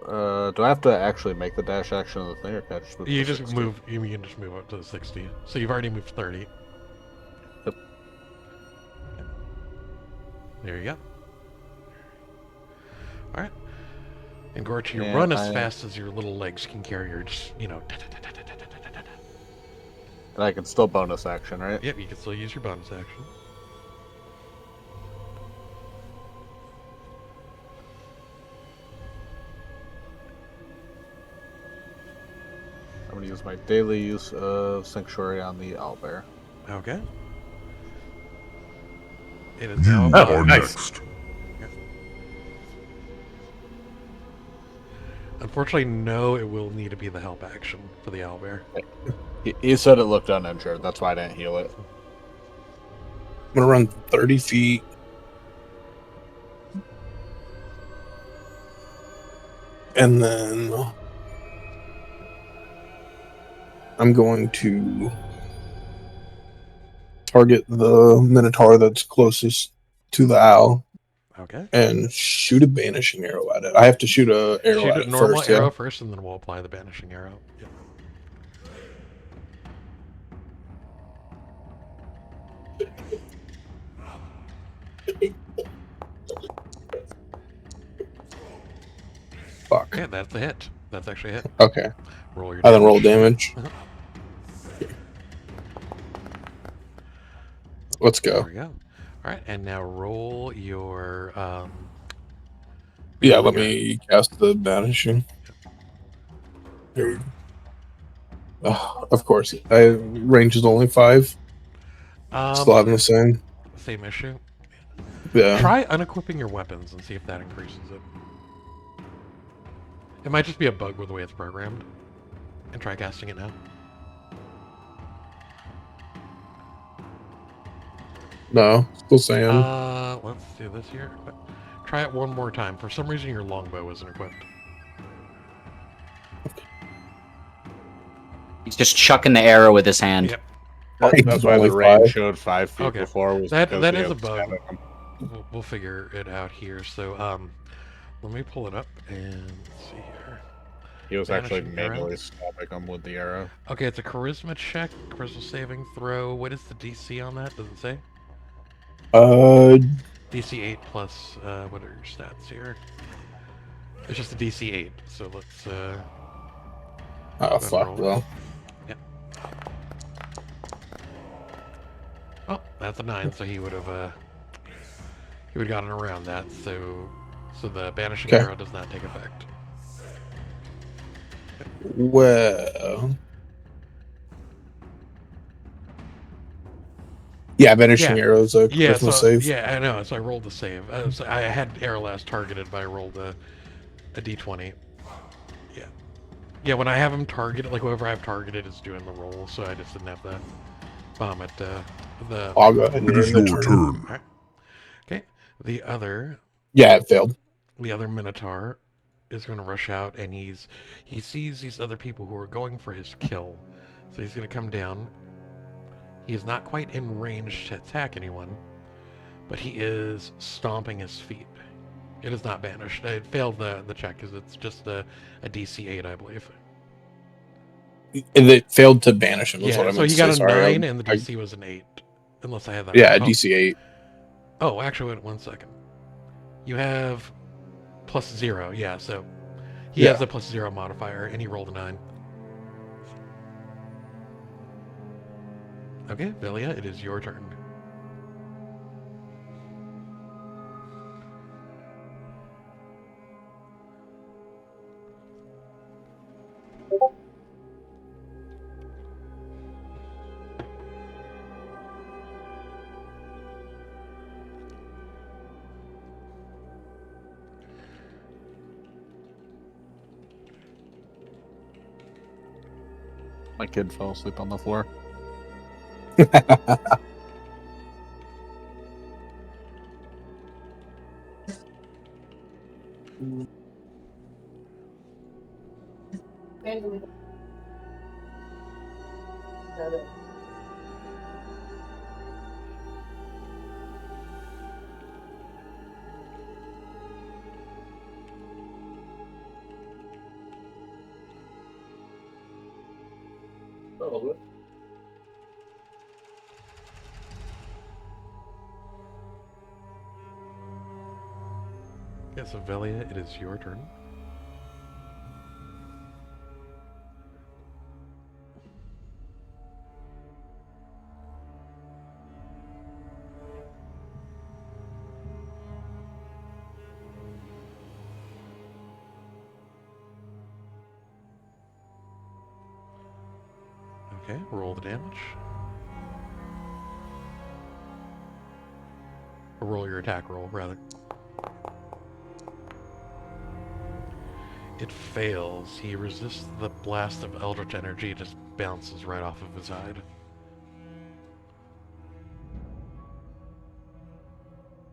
do I have to actually make the dash action of the thing, or can I just move? You just move. You can just move up to the 60. So you've already moved 30. Yep. There you go. All right. And Gorch, you run as fast as your little legs can carry. You're just, you know. And I can still bonus action, right? Yep, you can still use your bonus action. I'm going to use my daily use of Sanctuary on the owlbear. Okay. It is You now are next. Unfortunately, no, it will need to be the help action for the owlbear. He said it looked uninjured, that's why I didn't heal it. I'm going to run 30 feet. And then I'm going to target the Minotaur that's closest to the owl. Okay. And shoot a banishing arrow at it. I have to shoot a arrow shoot at a it normal first, arrow first, and then we'll apply the banishing arrow. Yep. Fuck. Yeah, that's a hit. That's actually a hit. Okay. Roll your damage. Then roll damage. Let's go. There we go. Alright, and now roll your... yeah, let me cast the banishing. There you go. Of course. Range is only 5. Still having the same. Same issue? Yeah. Try unequipping your weapons and see if that increases it. It might just be a bug with the way it's programmed. And try casting it now. No, still saying. Let's do this here. Try it one more time. For some reason, your longbow isn't equipped. He's just chucking the arrow with his hand. Yep. That's why the range showed 5 feet Okay. before. Was that because is he a was bug. stabbing him. We'll figure it out here. So, let me pull it up and see here. He was actually Vanishing arrow. manually stabbing him with the arrow. Okay, it's a charisma check, charisma saving throw. What is the DC on that? Does it say? DC 8 plus, what are your stats here? It's just a DC 8, so let's, Oh, fuck, though. Yep. Oh, that's a 9, so he would have gotten around that, so the banishing arrow does not take effect. Well... Yeah, vanishing arrows a charisma save. Yeah, I know. So I rolled the save. So I had arrow last targeted, but I rolled a d20. Yeah, yeah. When I have him targeted, like whoever I have targeted is doing the roll, so I just didn't have to bomb it. The. I'll go ahead and It is your turn. All right. Okay. The other. Yeah, it failed. The other Minotaur is going to rush out, and he sees these other people who are going for his kill, so he's going to come down. He is not quite in range to attack anyone, but he is stomping his feet. It is not banished. It failed the check because it's just a DC 8, I believe. And it failed to banish him. Is what I so meant he to got say. a Sorry, 9 and the DC was an 8. Unless I had that. Yeah, right. DC 8. Oh, actually, wait 1 second. You have +0. Yeah, so he has a +0 modifier, and he rolled a 9. Okay, Velia, it is your turn. My kid fell asleep on the floor. Yes, so Velia, it is your turn. Okay, roll the damage. Or roll your attack roll, rather. It fails. He resists the blast of Eldritch energy, just bounces right off of his hide.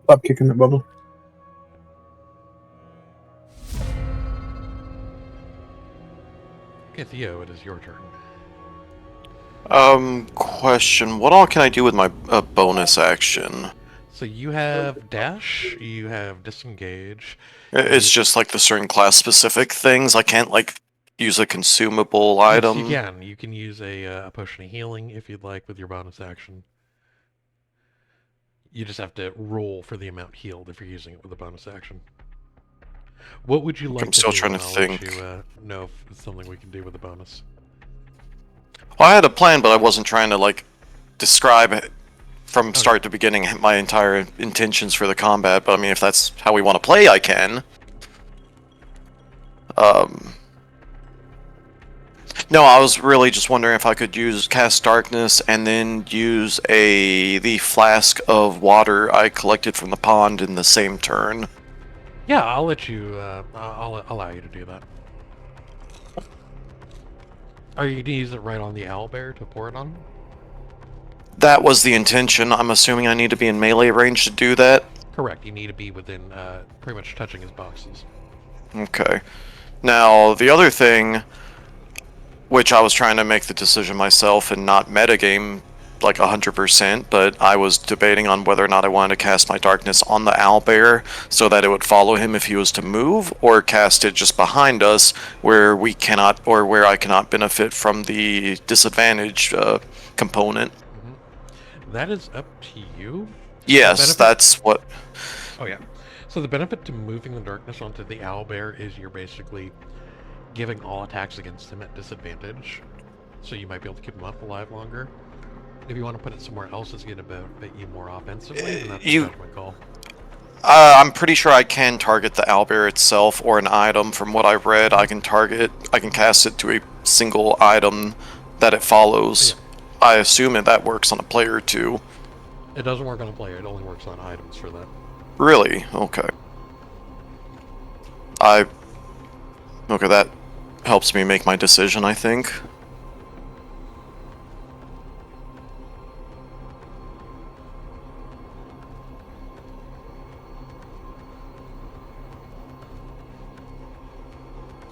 Stop kicking the bubble. Okay, Theo, it is your turn. Question. What all can I do with my bonus action? So you have dash, you have disengage. It's just like the certain class specific things. I can't like use a consumable item. Yes, you can. You can use a potion of healing if you'd like with your bonus action. You just have to roll for the amount healed if you're using it with a bonus action. What would you like I'm to still do? trying to I'll let think. you know if it's something we can do with a bonus. Well, I had a plan, but I wasn't trying to like describe it from start to beginning my entire intentions for the combat. But I mean, if that's how we want to play, I can. No, I was really just wondering if I could cast darkness and then use the flask of water I collected from the pond in the same turn. Yeah, I'll let you. I'll allow you to do that. Are you gonna use it right on the owlbear to pour it on? That was the intention. I'm assuming I need to be in melee range to do that. Correct. You need to be within pretty much touching his boxes. Okay. Now, the other thing, which I was trying to make the decision myself and not metagame like 100%, but I was debating on whether or not I wanted to cast my darkness on the owlbear so that it would follow him if he was to move, or cast it just behind us where we cannot, or where I cannot benefit from the disadvantage component. That is up to you. Yes, that's what... Oh yeah. So the benefit to moving the darkness onto the owlbear is you're basically giving all attacks against him at disadvantage. So you might be able to keep him up alive longer. If you want to put it somewhere else, it's going to benefit you more offensively, then that's a judgment call. I'm pretty sure I can target the owlbear itself or an item. From what I read, I can cast it to a single item that it follows. Yeah. I assume that works on a player too. It doesn't work on a player, it only works on items for that. Really? Okay. Okay, that helps me make my decision, I think.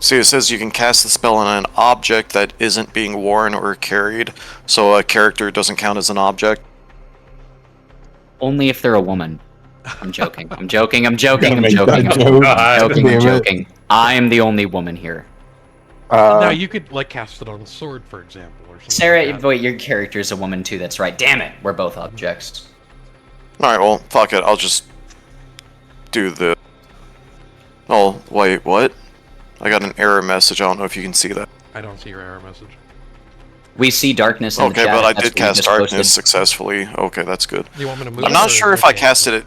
See, it says you can cast the spell on an object that isn't being worn or carried, so a character doesn't count as an object. Only if they're a woman. I'm joking. I'm joking. I'm joking. I'm joking. I'm joking. I am the only woman here. Now you could like cast it on a sword, for example, or something. Sarah, like that. wait, your character's a woman too. That's right. Damn it, we're both objects. All right, well, fuck it. I'll just do the. Oh wait, what? I got an error message. I don't know if you can see that. I don't see your error message. We see darkness in the chat. Okay, but I did cast darkness successfully. Okay, that's good. Do you want me to move? I'm not sure if I casted it.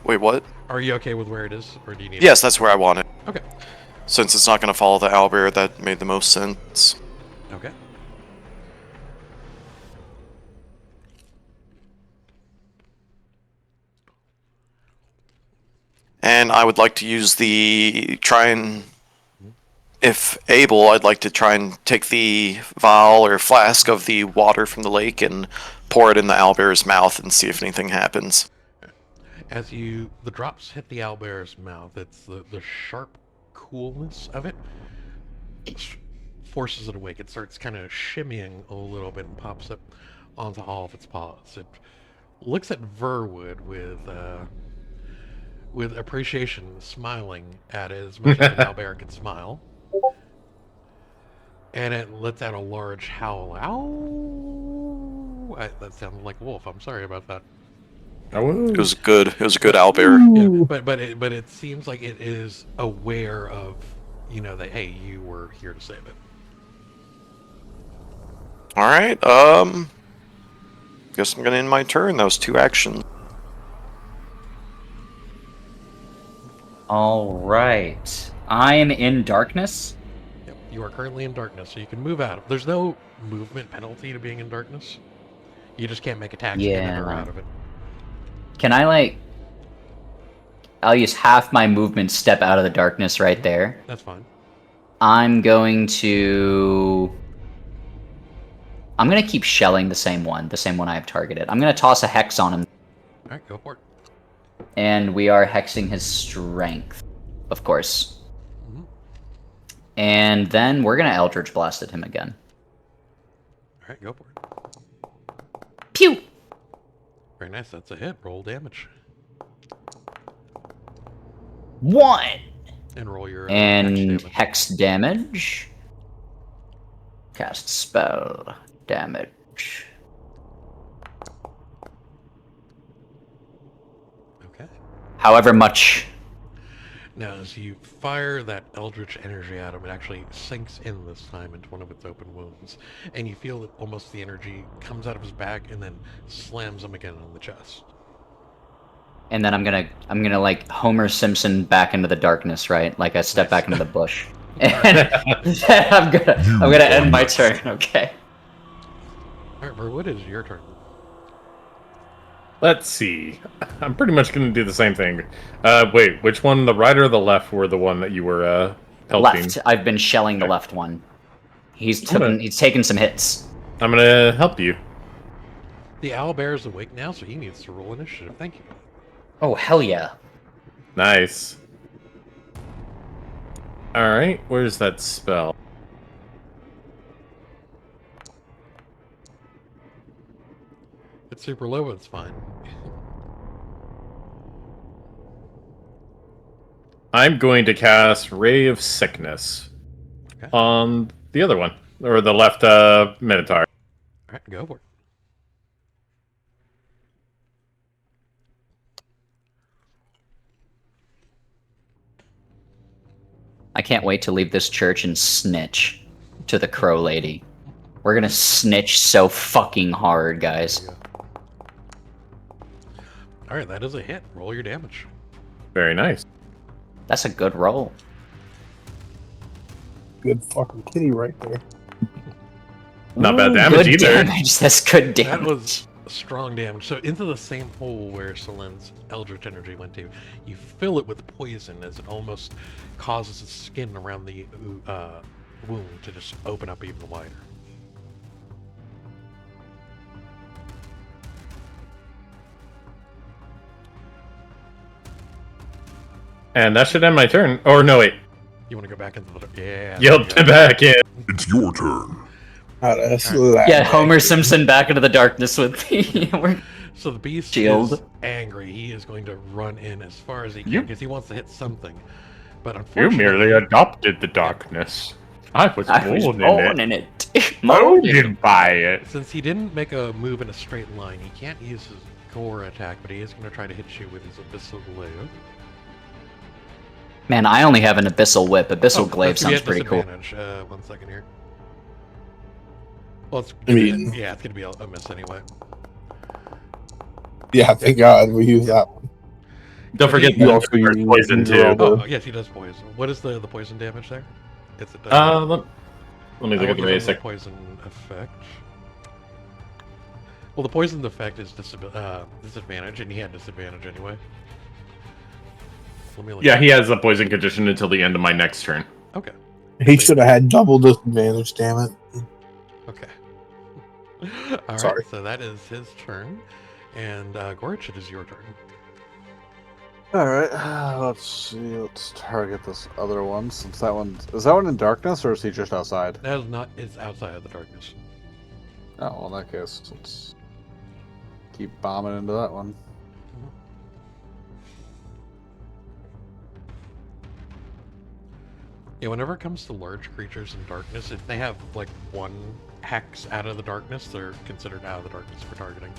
Wait, what? Are you okay with where it is, or do you need? Yes, that's where I want it. Okay. Since it's not going to follow the owlbear, that made the most sense. Okay. And I would like to use if able, I'd like to try and take the vial or flask of the water from the lake and pour it in the owlbear's mouth and see if anything happens. As the drops hit the owlbear's mouth, it's the sharp coolness of it forces it awake. It starts kind of shimmying a little bit and pops up onto all of its paws. It looks at Verwood with appreciation, smiling at it as much as an owlbear can smile. And it lets out a large howl. Ow! That sounded like a wolf. I'm sorry about that. It was good. It was a good owlbear. Yeah, but it seems like it is aware of, that hey, you were here to save it. All right. Guess I'm gonna end my turn. That was 2 actions. All right. I am in darkness. Yep, you are currently in darkness, so you can move out. There's no movement penalty to being in darkness. You just can't make attacks in or out of it. Can I, I'll use half my movement step out of the darkness right there. That's fine. I'm going to keep shelling the same one I have targeted. I'm going to toss a hex on him. Alright, go for it. And we are hexing his strength, of course. Mm-hmm. And then we're going to Eldritch Blast at him again. Alright, go for it. Pew! Very nice, that's a hit. Roll damage. 1! And roll your hex damage. Cast spell damage. Okay. However much. Now, as you fire that eldritch energy at him, it actually sinks in this time into one of its open wounds, and you feel that almost the energy comes out of his back and then slams him again on the chest. And then I'm gonna like Homer Simpson back into the darkness, right? Like I step back into the bush. And I'm gonna end my turn. Okay. All right, Merwood, is your turn. Let's see. I'm pretty much going to do the same thing. Wait, which one? The right or the left were the one that you were helping? Left. I've been shelling the left one. He's taken some hits. I'm going to help you. The owlbear is awake now, so he needs to roll initiative. Thank you. Oh, hell yeah. Nice. Alright, where's that spell? It's super low, it's fine. I'm going to cast Ray of Sickness on the other one, or the left Minotaur. Alright, go for it. I can't wait to leave this church and snitch to the crow lady. We're gonna snitch so fucking hard, guys. Alright, that is a hit. Roll your damage. Very nice. That's a good roll. Good fucking kitty right there. Not bad damage good either. Damage. That's good damage. That was strong damage. So into the same hole where Selen's Eldritch Energy went to, you fill it with poison as it almost causes the skin around the wound to just open up even wider. And that should end my turn. Or no, wait. You want to go back into the... Yeah. Yep, back in. It's your turn. Yeah, Homer Simpson back into the darkness with me. So the beast Shield. is angry. He is going to run in as far as he can You- because he wants to hit something. But You unfortunately... merely adopted the darkness. I was born in it. Molded by it. Since he didn't make a move in a straight line, he can't use his gore attack, but he is going to try to hit you with his Abyssal Glaive. Man, I only have an Abyssal Whip. Abyssal Glaive that's gonna be sounds at pretty cool. disadvantage. 1 second here. Well, it's I mean- yeah, it's going to be a miss anyway. Yeah, thank God we use that one. Don't forget You the also use poison too. roll. Oh, yes, he does poison. What is the poison damage there? It's Let me look I will at the give him basic. poison effect. Well, the poison effect is disadvantage, and he had disadvantage anyway. Let me look. Yeah, he has the poison condition until the end of my next turn. Okay. He should have had double disadvantage, damn it. Okay. All right. Sorry. So that is his turn, and Gorich, it is your turn. Alright, let's see. Let's target this other one since that one. Is that one in darkness or is he just outside? That is not. It's outside of the darkness. Oh, well, in that case, let's keep bombing into that one. Yeah, whenever it comes to large creatures in darkness, if they have like 1 hex out of the darkness, they're considered out of the darkness for targeting.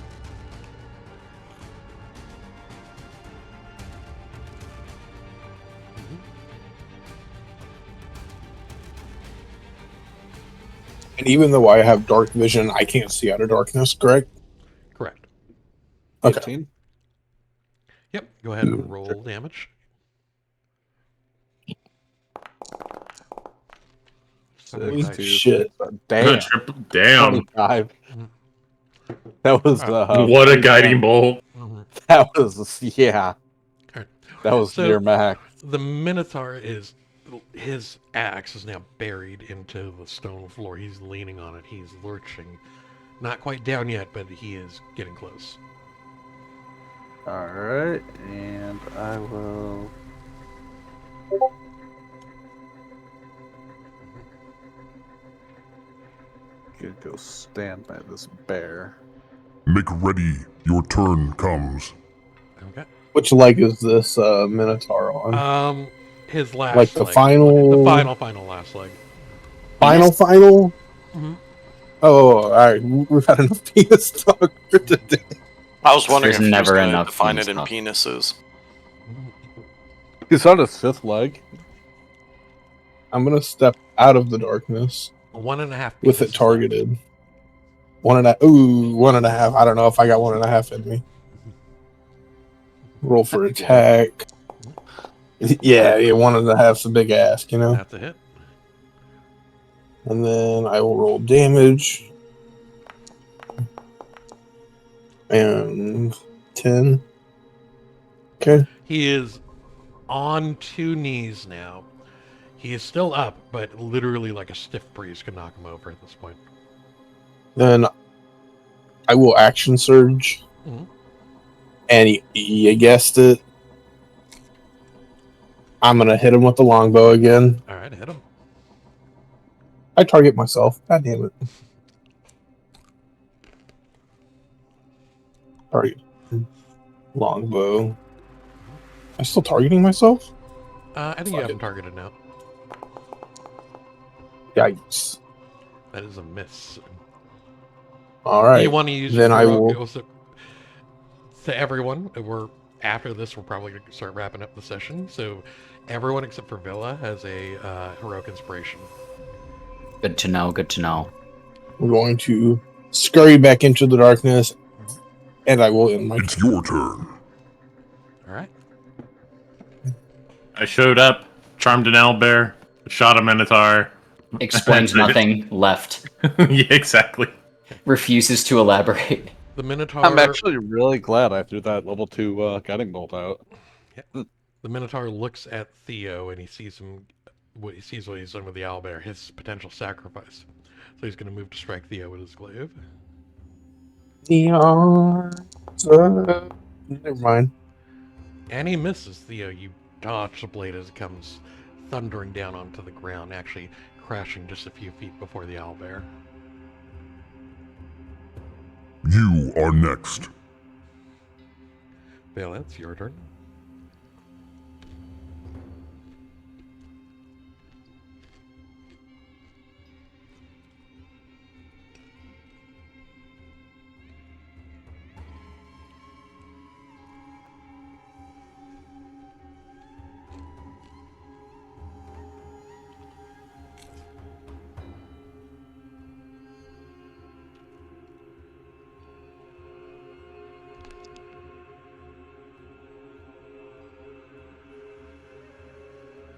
And even though I have dark vision, I can't see out of darkness, correct? Correct. Okay. 15? Yep. Go ahead and roll damage. Holy Nice. shit. Damn. Damn. 25. That was What a guiding bolt. That was, yeah. Alright. That was So- near max. The Minotaur is... His axe is now buried into the stone floor. He's leaning on it. He's lurching. Not quite down yet, but he is getting close. Alright, and I will. Could go stand by this bear. Make ready. Your turn comes. Okay. Which leg is this Minotaur on? His last Like the leg. final- The final last leg. Final? Mhm. Oh, alright. We've had enough penis talk for today. I was wondering There's if he was never going to enough define it penis in talk. penises. He's on his 5th leg. I'm gonna step out of the darkness 1.5 with it pieces targeted. 1.5. Ooh, 1.5. I don't know if I got 1.5 in me. Roll for attack. Yeah, 1.5's a big ask, you know? left. That's a hit. And then I will roll damage. And 10. Okay. He is on 2 knees now. He is still up, but literally like a stiff breeze could knock him over at this point. Then I will action surge. Mhm. And you guessed it. I'm going to hit him with the longbow again. All right, hit him. I target myself. God damn it. Target. Longbow. I'm still targeting myself? I think you have him targeted now. Yikes. That is a miss. All right. You want to use then your I will. To everyone, after this, we're probably going to start wrapping up the session. So everyone except for Villa has a heroic inspiration. Good to know. Good to know. I'm going to scurry back into the darkness, and I will end my. It's your turn. All right. I showed up, charmed an owlbear, shot a minotaur. Explains nothing. Left. Yeah, exactly. Refuses to elaborate. The Minotaur. I'm actually really glad I threw that level 2 guiding bolt out. Yeah. The Minotaur looks at Theo and he sees what he's done with the owlbear, his potential sacrifice. So he's going to move to strike Theo with his glaive. Never mind. And he misses Theo. You dodge the blade as it comes thundering down onto the ground, actually crashing just a few feet before the owlbear. You are next. Vale, it's your turn.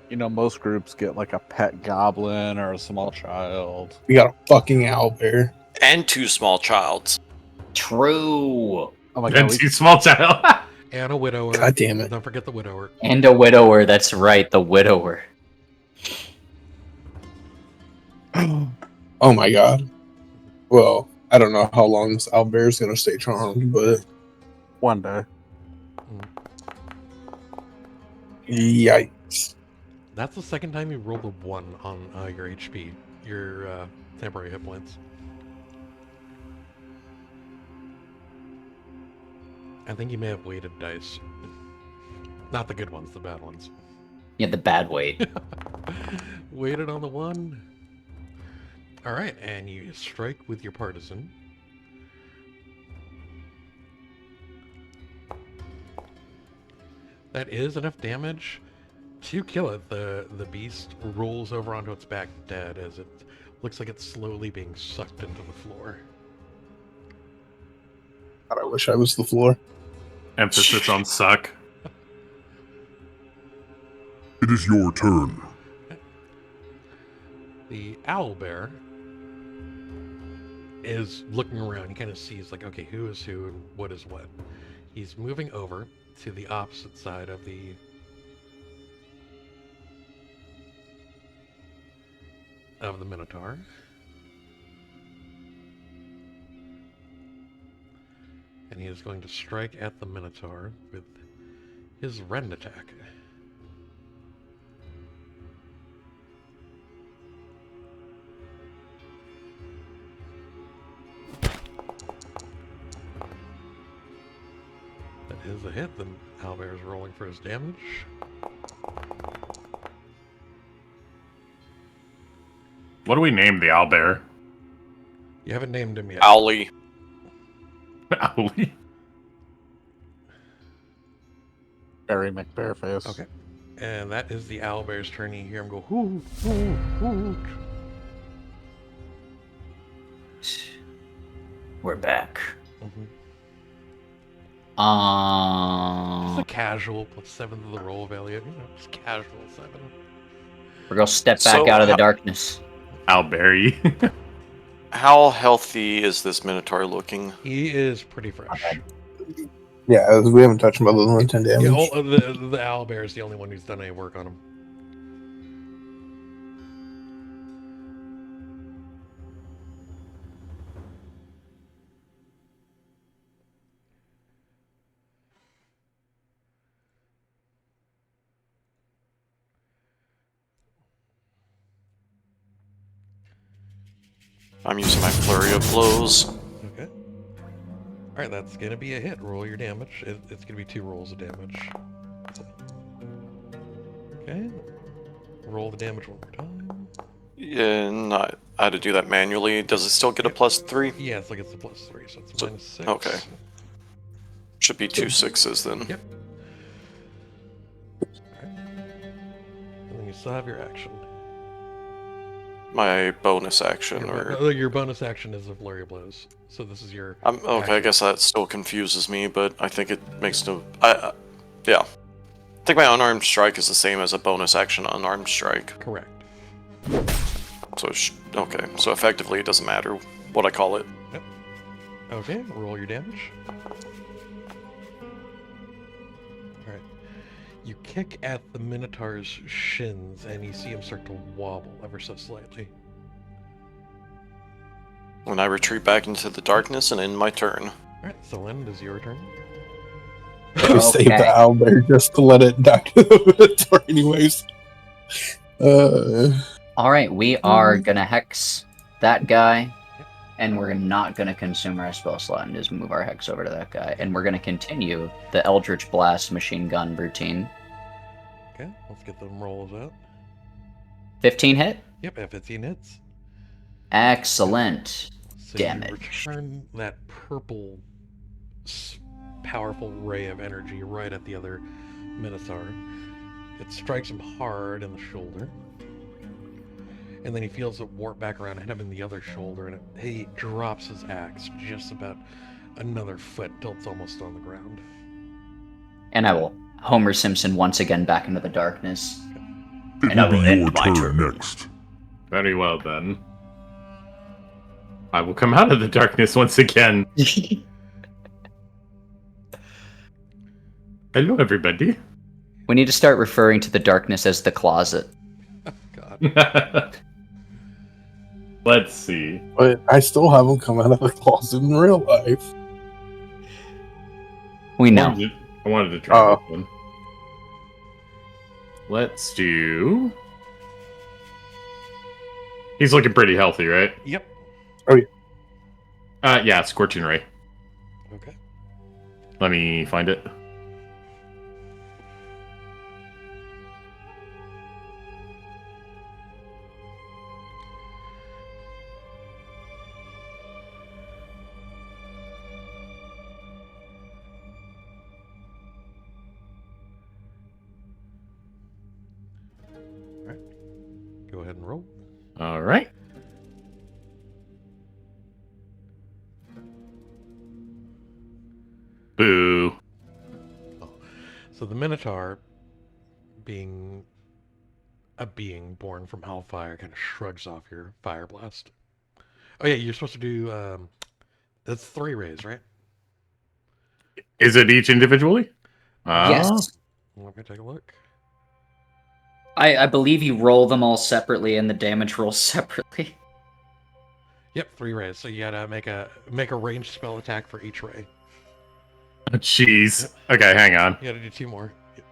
You know, most groups get like a pet goblin or a small child. We got a fucking owlbear. And 2 small childs. True. Oh my And god, 2 small child. And a widower. God damn it. Don't forget the widower. And a widower. That's right. The widower. Oh my god. Well, I don't know how long this owlbear is going to stay charmed, but one day. Yikes. That's the second time you rolled a 1 on your HP, your temporary hit points. I think you may have weighted dice. Not the good ones, the bad ones. Yeah, the bad weight. Weighted on the 1. All right, and you strike with your partisan. That is enough damage to kill it. The beast rolls over onto its back dead as it looks like it's slowly being sucked into the floor. God, I wish I was the floor. Emphasis on suck. It is your turn. The owlbear is looking around. He kind of sees, like, okay, who is who and what is what. He's moving over to the opposite side of the Minotaur. And he is going to strike at the Minotaur with his rend attack. That is a hit. The owlbear is rolling for his damage. What do we name the owlbear? You haven't named him yet. Owly. Owly. Barry McBareface. Okay. And that is the owlbear's turn. You hear him go, hoot, hoot, hoot. We're back. Mm-hmm. Just a casual +7 to the roll of Elliot. You know, just casual 7. We're gonna step back out of the darkness. Owlberry. How healthy is this Minotaur looking? He is pretty fresh. Yeah, we haven't touched him other than 10 damage. Yeah, the owlbear is the only one who's done any work on him. I'm using my flurry of blows. Okay. Alright, that's gonna be a hit. Roll your damage. It's gonna be 2 rolls of damage. Okay. Roll the damage one more time. Yeah, I had to do that manually. Does it still get a +3? Yeah, it's like it's a +3, so it's -6. Okay. Should be 2 6s then. Yep. Alright. And then you still have your action. My bonus action, Your bonus action is a flurry of blows. So this is your. Okay, action. I guess that still confuses me, but I think it makes no. Yeah. I think my unarmed strike is the same as a bonus action unarmed strike. Correct. So okay, so effectively it doesn't matter what I call it. Yep. Okay, roll your damage. Alright. You kick at the Minotaur's shins, and you see him start to wobble ever so slightly. When I retreat back into the darkness and end my turn. Alright, Selene, it is your turn. We saved the owlbear just to let it die to the Minotaur anyways. Alright, we are gonna hex that guy, and we're not gonna consume our spell slot and just move our hex over to that guy. And we're gonna continue the Eldritch Blast machine gun routine. Okay, let's get them rolls out. 15 hit? Yep, F15 hits. Excellent. So damage. You return that purple, powerful ray of energy right at the other Minotaur. It strikes him hard in the shoulder. And then he feels it warp back around, hit him in the other shoulder, and he drops his axe just about another foot till it's almost on the ground. And I will Homer Simpson once again back into the darkness. It And I will will be end your my turn turn. next. Very well then. I will come out of the darkness once again. Hello, everybody. We need to start referring to the darkness as the closet. God. Let's see. But I still haven't come out of the closet in real life. We know. I wanted to try this one. Let's do... He's looking pretty healthy, right? Yep. Oh, yeah. Yeah, Scorching Ray. Okay. Let me find it. Alright. Go ahead and roll. All right. Boo. So the Minotaur, being a being born from hellfire, kind of shrugs off your fire blast. Oh yeah, you're supposed to do, that's 3 rays, right? Is it each individually? Yes. Let me take a look. I believe you roll them all separately and the damage rolls separately. Yep, 3 rays. So you gotta make a ranged spell attack for each ray. Oh, jeez. Okay, hang on. You gotta do 2 more. Yep.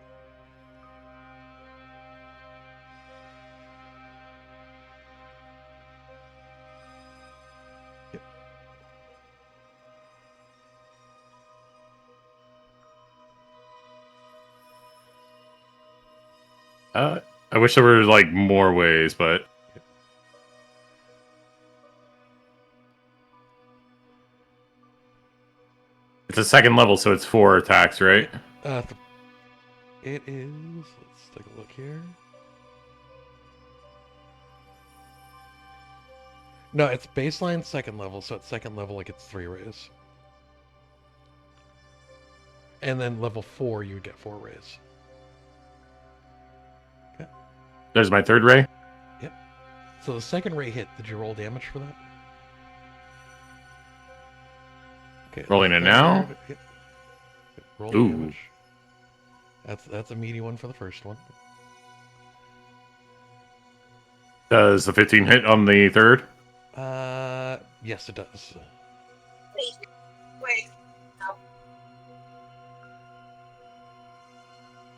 I wish there were, like, more ways, but... It's a 2nd level, so it's 4 attacks, right? It is... Let's take a look here. No, it's baseline 2nd level, so at 2nd level, like, it's 3 rays. And then level 4, you get 4 rays. There's my 3rd ray. Yep. So the second ray hit, did you roll damage for that? Okay. Rolling it now? Hit. Roll Ooh. damage. That's a meaty one for the first one. Does the 15 hit on the third? Yes, it does. Wait.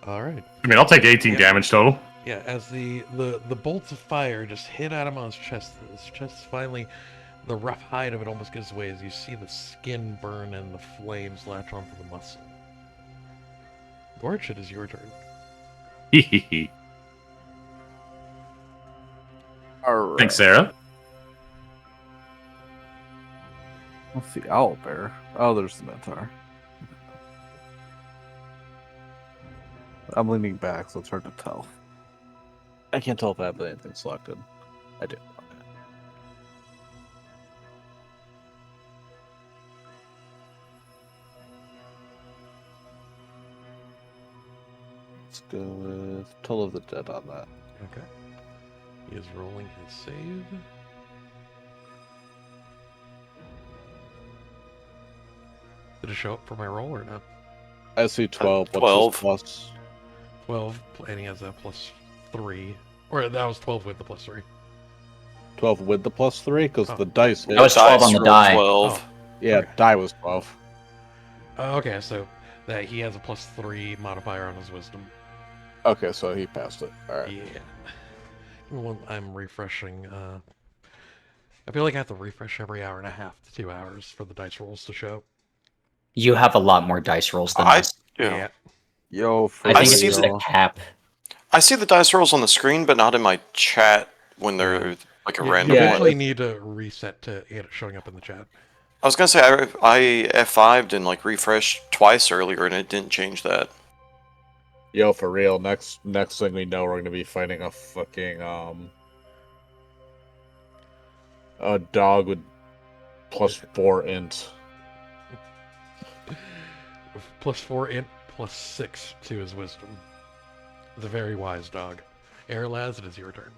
All right. I mean, I'll take 18 damage total. Yeah, as the bolts of fire just hit Adamon's chest, his chest finally, the rough hide of it almost gives way as you see the skin burn and the flames latch onto the muscle. Gorch, it is your turn. Hehehe. Alright. Thanks, Sarah. What's the owlbear? Oh, there's the Minotaur. I'm leaning back, so it's hard to tell. I can't tell if I have anything selected. I do. Okay. Let's go with Toll of the Dead on that. Okay. He is rolling his save. Did it show up for my roll or no? I see 12. 12. Plus? 12, and he has a +3. Or that was 12 with the +3. 12 with the +3? Because Oh. the dice hit. That was 12 on the rolled die. 12. Yeah, Okay. die was 12. Okay, so that he has a +3 modifier on his wisdom. Okay, so he passed it. Alright. Yeah. Well, I'm refreshing. I feel like I have to refresh every hour and a half to 2 hours for the dice rolls to show. You have a lot more dice rolls than us. Yeah. Yo, for I think I it's see just real. a cap. I see the dice rolls on the screen, but not in my chat when they're like a You random eventually one. need to reset to it showing up in the chat. I was gonna say I F5'd and like refreshed twice earlier, and it didn't change that. Yo, for real. Next thing we know, we're gonna be fighting a fucking a dog with +4 int. +4 int, +6 to his wisdom. It's a very wise dog. Airlaz, it is your turn.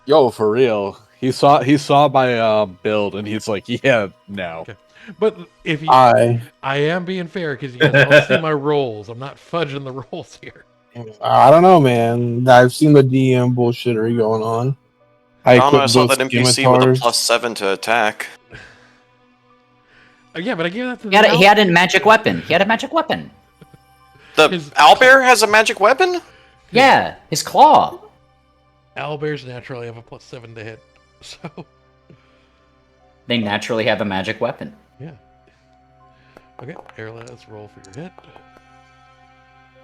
Yo, for real. He saw my build and he's like, yeah, no. Okay. But if you, I am being fair because you guys all see my rolls. I'm not fudging the rolls here. don't know, man. I've seen the DM bullshittery going on. I don't know. I saw both that NPC with a scimitars. +7 to attack. Yeah, but I gave that to He had a magic weapon. He had a magic weapon. The His- owlbear has a magic weapon? Yeah, his claw. Owlbears naturally have a +7 to hit. So, They naturally have a magic weapon. yeah. Okay, Airlaz, roll for your hit.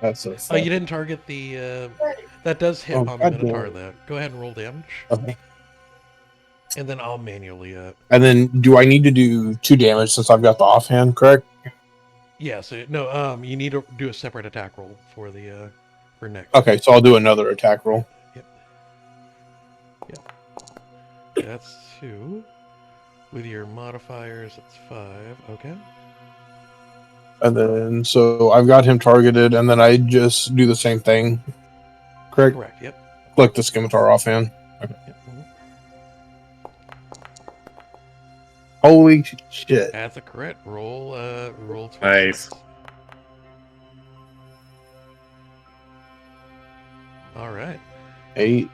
That's a Oh, you didn't target the... that does hit Oh, on the God Minotaur, damn. though. Go ahead and roll damage. Okay. And then I'll manually... And then, do I need to do 2 damage since I've got the offhand, correct? Yeah, so... No, you need to do a separate attack roll for the... for next. Okay, so I'll do another attack roll. That's 2. With your modifiers, it's 5. Okay. And then, so I've got him targeted, and then I just do the same thing, correct? Correct, yep. Click the scimitar offhand. Okay. Yep. Holy shit. That's a crit. Roll 20. Nice. Alright. 8.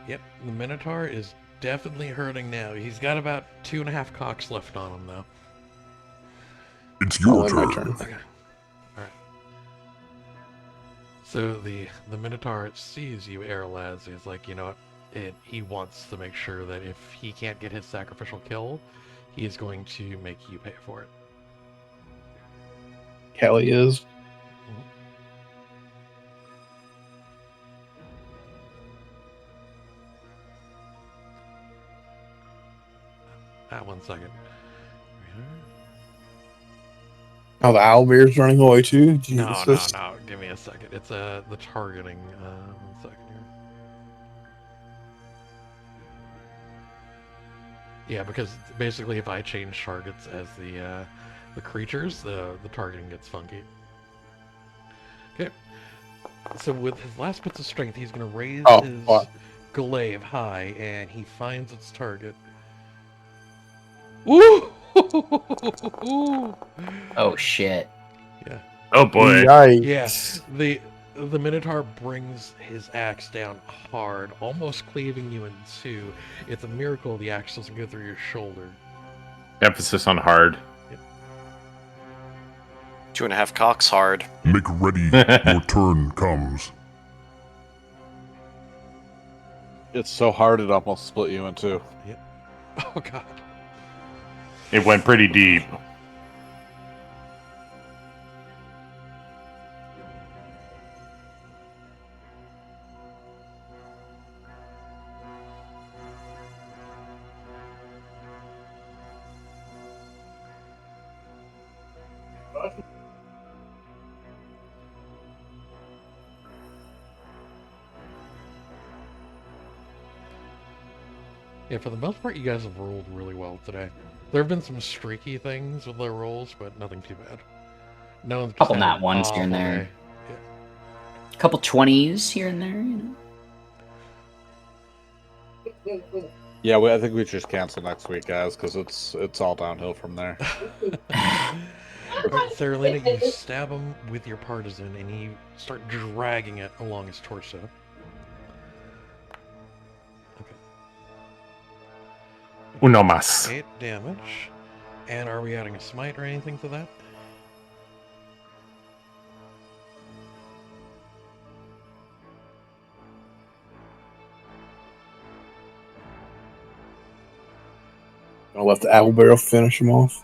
Yep, the Minotaur is definitely hurting now. He's got about 2.5 cocks left on him, though. It's your My turn. turn. Okay. Alright. So the Minotaur sees you, Airlaz. He's like, you know what? He wants to make sure that if he can't get his sacrificial kill, he is going to make you pay for it. Kelly is. One second. Oh, the owlbear's running away too? No, Jesus. no. Give me a second. It's the targeting. 1 second here. Yeah, because basically, if I change targets as the creatures, the targeting gets funky. Okay. So with his last bits of strength, he's going to raise Oh, his fuck. glaive high, and he finds its target. Woo! Oh shit. Yeah. Oh boy. Yikes. Yeah. The Minotaur brings his axe down hard, almost cleaving you in two. It's a miracle the axe doesn't go through your shoulder. Emphasis on hard. 2.5 cocks hard. Make ready, your turn comes. It's so hard it almost split you in two. Yep. Oh god. It went pretty deep. Yeah, for the most part, you guys have rolled really well today. There have been some streaky things with their rolls, but nothing too bad. No one's Couple had nat an ones here and awful there. day. Couple 20s here and there, you know. Yeah, I think we just cancel next week, guys, because it's all downhill from there. Saralina, you stab him with your partisan, and you start dragging it along his torso. Okay. Uno mas. 8 damage. And are we adding a smite or anything to that? I'll let the owlbear finish him off.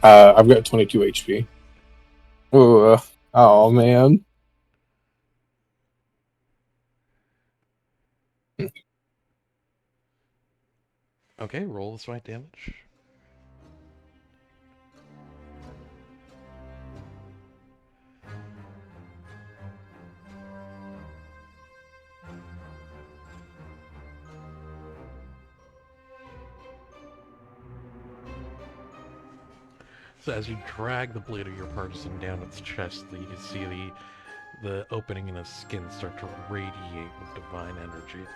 I've got 22 HP. Ooh, oh man. Okay, roll the smite damage. So as you drag the blade of your partisan down its chest, you can see the opening in his skin start to radiate with divine energy.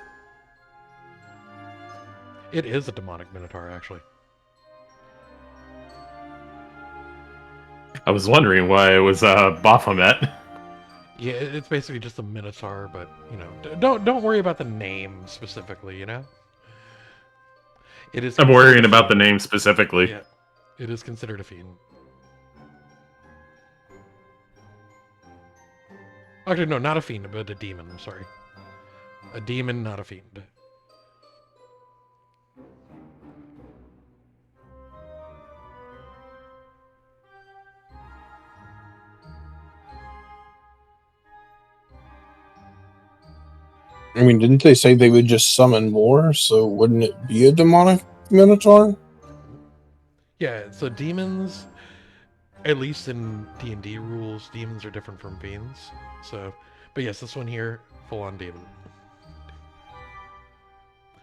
It is a demonic minotaur, actually. I was wondering why it was Baphomet. Yeah, it's basically just a minotaur, but you know, don't worry about the name specifically. You know, it is. I'm worrying about the name specifically. Yeah, it is considered a fiend. Actually, no, not a fiend, but a demon. I'm sorry, a demon, not a fiend. I mean, didn't they say they would just summon more? So wouldn't it be a demonic minotaur? Yeah, so demons, at least in D&D rules, demons are different from fiends. So, but yes, this one here, full-on demon.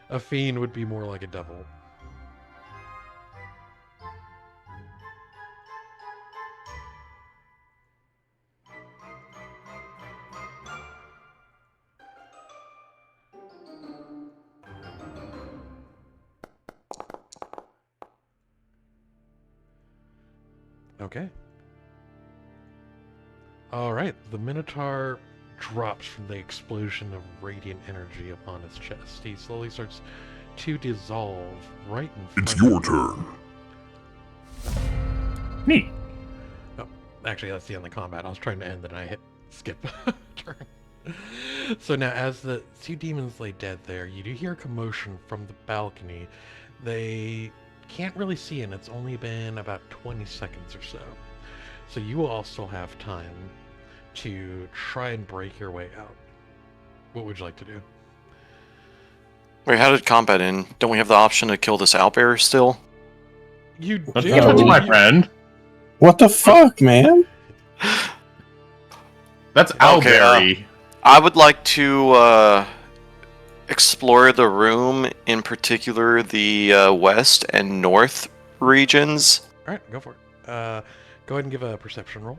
A fiend would be more like a devil. Okay. Alright, the Minotaur drops from the explosion of radiant energy upon his chest. He slowly starts to dissolve right in front It's your of turn. Neat. Oh, actually, that's the end of the combat. I was trying to end it and I hit skip turn. So now, as the two demons lay dead there, you do hear a commotion from the balcony. They can't really see, and it's only been about 20 seconds or so. So you will also have time to try and break your way out. What would you like to do? Wait, how did combat end? Don't we have the option to kill this owlbear still? You Let's do, give it to my you- friend. What the fuck, man? That's Okay, Owlberry. I would like to explore the room, in particular the west and north regions. Alright, go for it. Go ahead and give a perception roll.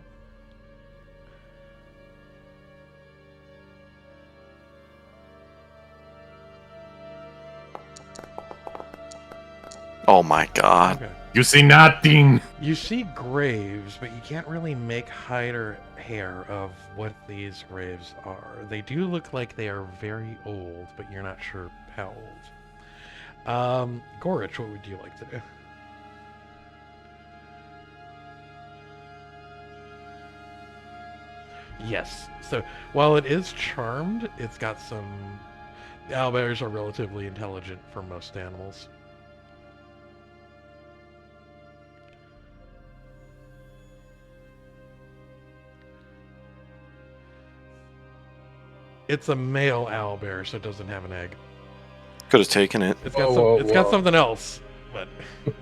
Oh my god. Okay. You see nothing. You see graves, but you can't really make hide or hair of what these graves are. They do look like they are very old, but you're not sure how old. Gorich, what would you like to do? Yes. So while it is charmed, it's got some. Owlbears are relatively intelligent for most animals. It's a male owlbear, so it doesn't have an egg. Could have taken it. It's got got something else, but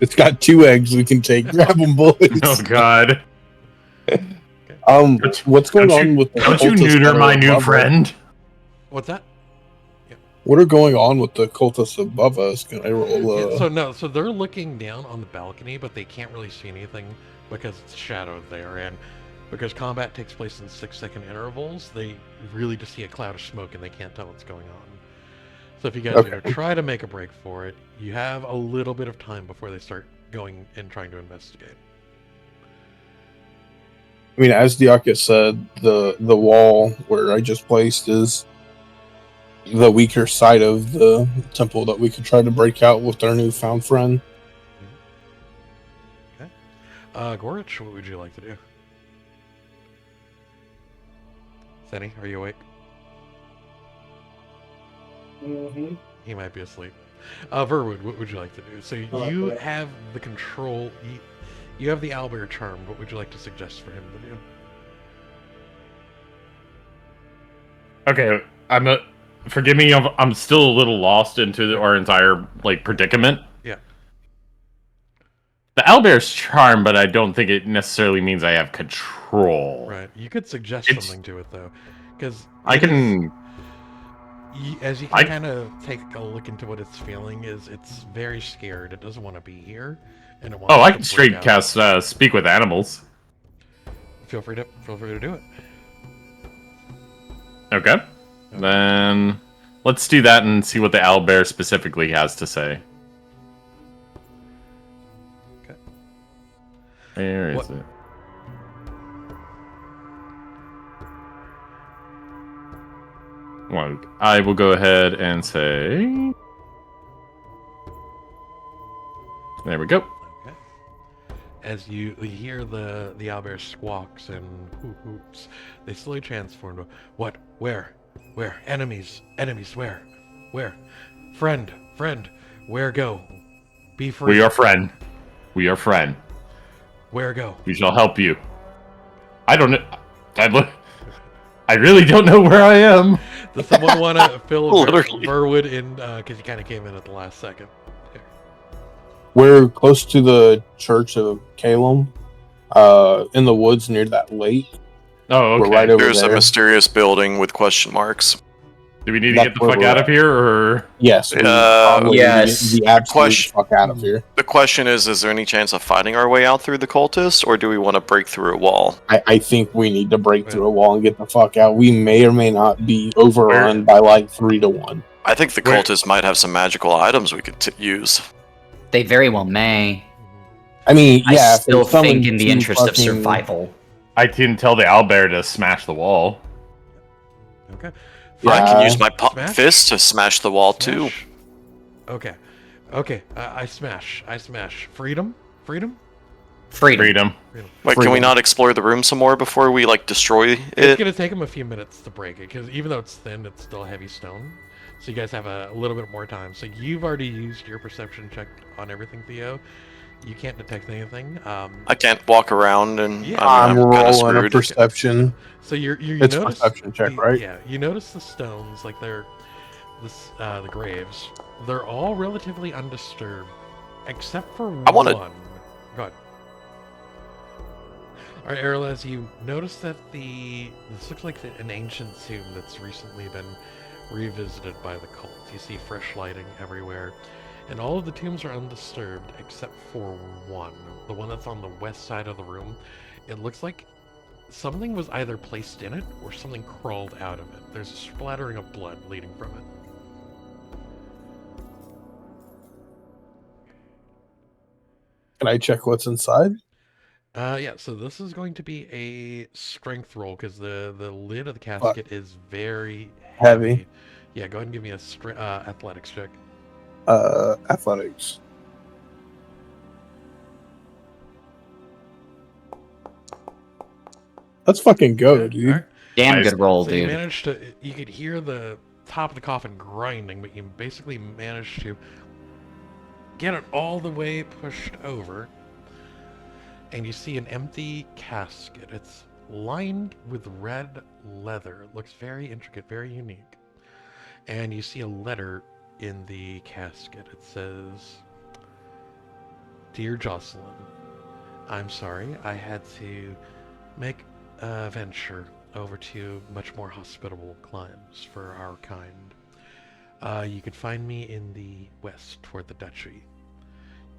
It's got 2 eggs we can take. Grab them, boys. Oh god. What's going on with the Don't you cultists neuter that are my new above us? friend? what's that? What are going on with the cultists above us? Can I roll? So they're looking down on the balcony, but they can't really see anything because it's shadowed there, and because combat takes place in 6-second intervals, they really just see a cloud of smoke and they can't tell what's going on. So if you guys are going to try to make a break for it, you have a little bit of time before they start going and trying to investigate. I mean, as Diaka said, the wall where I just placed is the weaker side of the temple that we could try to break out with our newfound friend. Okay. Gorich, what would you like to do? Senny, are you awake? Mm-hmm. He might be asleep. Verwood, what would you like to do? So you have the control. You have the owlbear charm. What would you like to suggest for him to do? Okay, forgive me. I'm still a little lost into our entire predicament. Yeah. The owlbear's charm, but I don't think it necessarily means I have control. Right. You could suggest something to it though, because I can. As you can kind of take a look into what it's feeling, it's very scared. It doesn't want to be here, and it wants. I can straight cast speak with animals. Feel free to do it. Okay. Then let's do that and see what the owlbear specifically has to say. Okay. Where is it? Well, I will go ahead and say. There we go. Okay. As you hear the owlbear squawks and hoots, they slowly transform to what? Where? Enemies, where? Friend, where go? Be free. We are friend. Where go? We shall help you. I don't know. I really don't know where I am. Does someone want to fill Verwood in, because he kind of came in at the last second? Here. We're close to the Church of Calum, in the woods near that lake. Oh, okay. We're right over There's there. a mysterious building with question marks. Do we need to get the fuck out of here, or? Yes. Yes. The absolute fuck out of here. The question is there any chance of fighting our way out through the cultists, or do we want to break through a wall? I think we need to break through a wall and get the fuck out. We may or may not be overrun by 3-1. I think the cultists might have some magical items we could use. They very well may. I mean, I still think in the interest of survival. I can tell the owlbear to smash the wall. Okay. I can use my fist to smash the wall too. Okay. I smash. Freedom. Freedom. Wait, can we not explore the room some more before we destroy it? It's gonna take them a few minutes to break it, because even though it's thin, it's still heavy stone. So you guys have a little bit more time. So you've already used your perception check on everything, Theo. You can't detect anything. I can't walk around, and I'm kind of rolling a screwed. perception. So you it's notice perception check, right? Yeah, you notice the stones, they're the graves. They're all relatively undisturbed, except for one. Go ahead. All right, Errol, as you notice that this looks like an ancient tomb that's recently been revisited by the cult. You see fresh lighting everywhere, and all of the tombs are undisturbed except for one, the one that's on the west side of the room. It looks like something was either placed in it or something crawled out of it. There's a splattering of blood leading from it. Can I check what's inside? Yeah, so this is going to be a strength roll because the lid of the casket is very Heavy. Yeah, go ahead and give me a athletics check. Athletics. Let's fucking go, dude. All right. Damn good roll, So dude. you managed to, you could hear the top of the coffin grinding, but you basically managed to get it all the way pushed over. And you see an empty casket. It's lined with red leather. It looks very intricate, very unique. And you see a letter in the casket. It says, "Dear Jocelyn, I'm sorry I had to make a venture over to much more hospitable climes for our kind. You could find me in the west toward the duchy.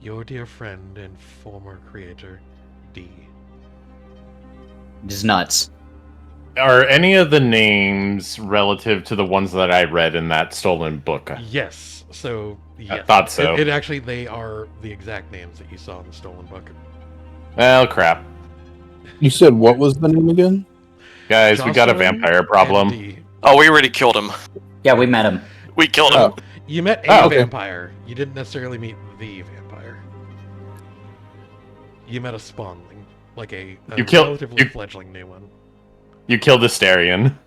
Your dear friend and former creator, D." Just nuts. Are any of the names relative to the ones that I read in that stolen book? Yes. So, yes. I thought so. It actually, they are the exact names that you saw in the stolen book. Well, crap. You said what was the name again? Guys, we got a Jocelyn vampire problem. and D. Oh, we already killed him. Yeah, we met him. We killed him. Oh. You met a okay. vampire. You didn't necessarily meet the vampire. You met a spawnling. Like a relatively fledgling new one. You killed a Starion.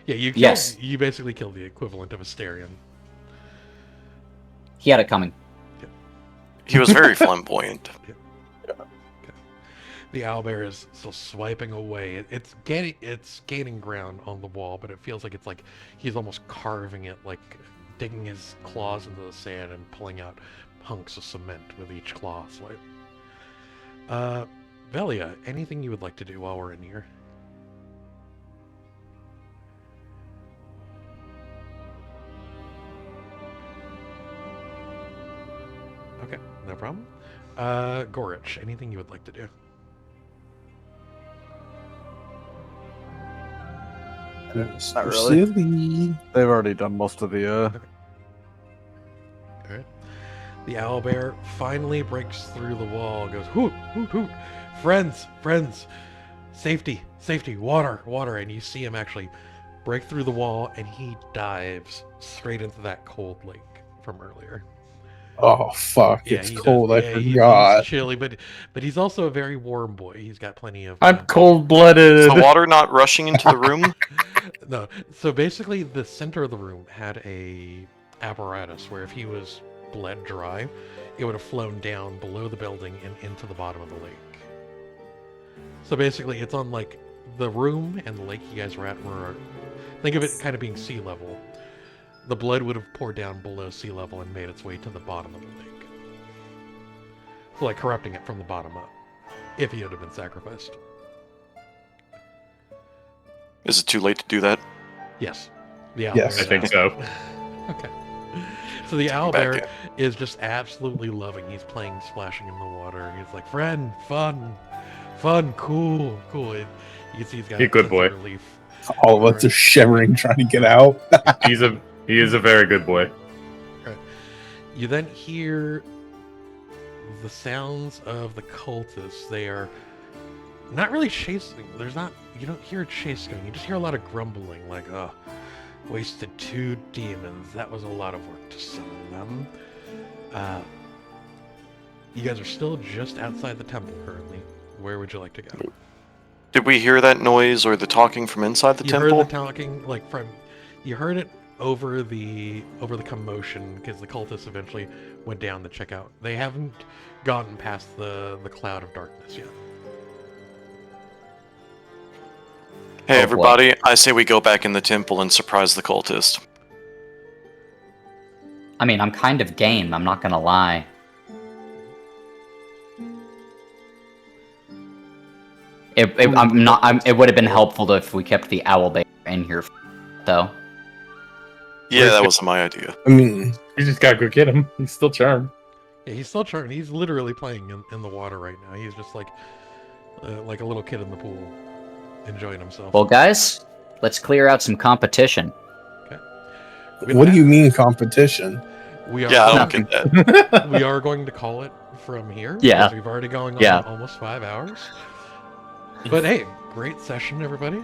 Yeah, Yes. You basically killed the equivalent of a Starion. He had it coming. He was very flamboyant. The owlbear is still swiping away. It's gaining ground on the wall, but it feels like it's like he's almost carving it, like digging his claws into the sand and pulling out hunks of cement with each claw swipe. Velia, anything you would like to do while we're in here? Okay, no problem. Gorich, anything you would like to do? Not really. They've already done most of the. Okay. All right. The owlbear finally breaks through the wall. Goes hoot, hoot, hoot! Friends, friends, safety, safety, water, water! And you see him actually break through the wall, and he dives straight into that cold lake from earlier. Oh fuck! Yeah, It's he cold. does. I Yeah, forgot. he's chilly, but he's also a very warm boy. He's got plenty of. I'm cold-blooded. Is the water not rushing into the room? No. So basically, the center of the room had a apparatus where if he was bled dry, it would have flown down below the building and into the bottom of the lake. So basically, it's on like the room and the lake you guys were at were. Think of it kind of being sea level. The blood would have poured down below sea level and made its way to the bottom of the lake. So like corrupting it from the bottom up, if he had been sacrificed. Is it too late to do that? Yes. The owlbear. Yes. I think so. Okay. So the owlbear is just absolutely loving. He's playing, splashing in the water. He's like, friend, fun, cool. You can see he's got He's a good sense of boy. relief. All of us are shivering trying to get out. He is a very good boy. Right. You then hear the sounds of the cultists. They are not really chasing. You don't hear a chase going. You just hear a lot of grumbling, like, oh, wasted 2 demons. That was a lot of work to summon them. You guys are still just outside the temple currently. Where would you like to go? Did we hear that noise or the talking from inside the temple? You heard the talking, like you heard it over the commotion because the cultists eventually went down to check out. They haven't gotten past the cloud of darkness yet. Hey everybody, I say we go back in the temple and surprise the cultist. I mean, I'm kind of game, I'm not gonna lie. It would have been helpful if we kept the owlbear in here, though. Yeah, that wasn't my idea. I mean, You just gotta go get him. He's still charmed. Yeah, he's still charmed. He's literally playing in the water right now. He's just like a little kid in the pool, enjoying himself. Well, guys, let's clear out some competition. Okay. what do you mean competition? We are Yeah, I going, don't get that. we are going to call it from here. Yeah. Because we've already gone on Yeah. almost 5 hours. But hey, great session, everybody.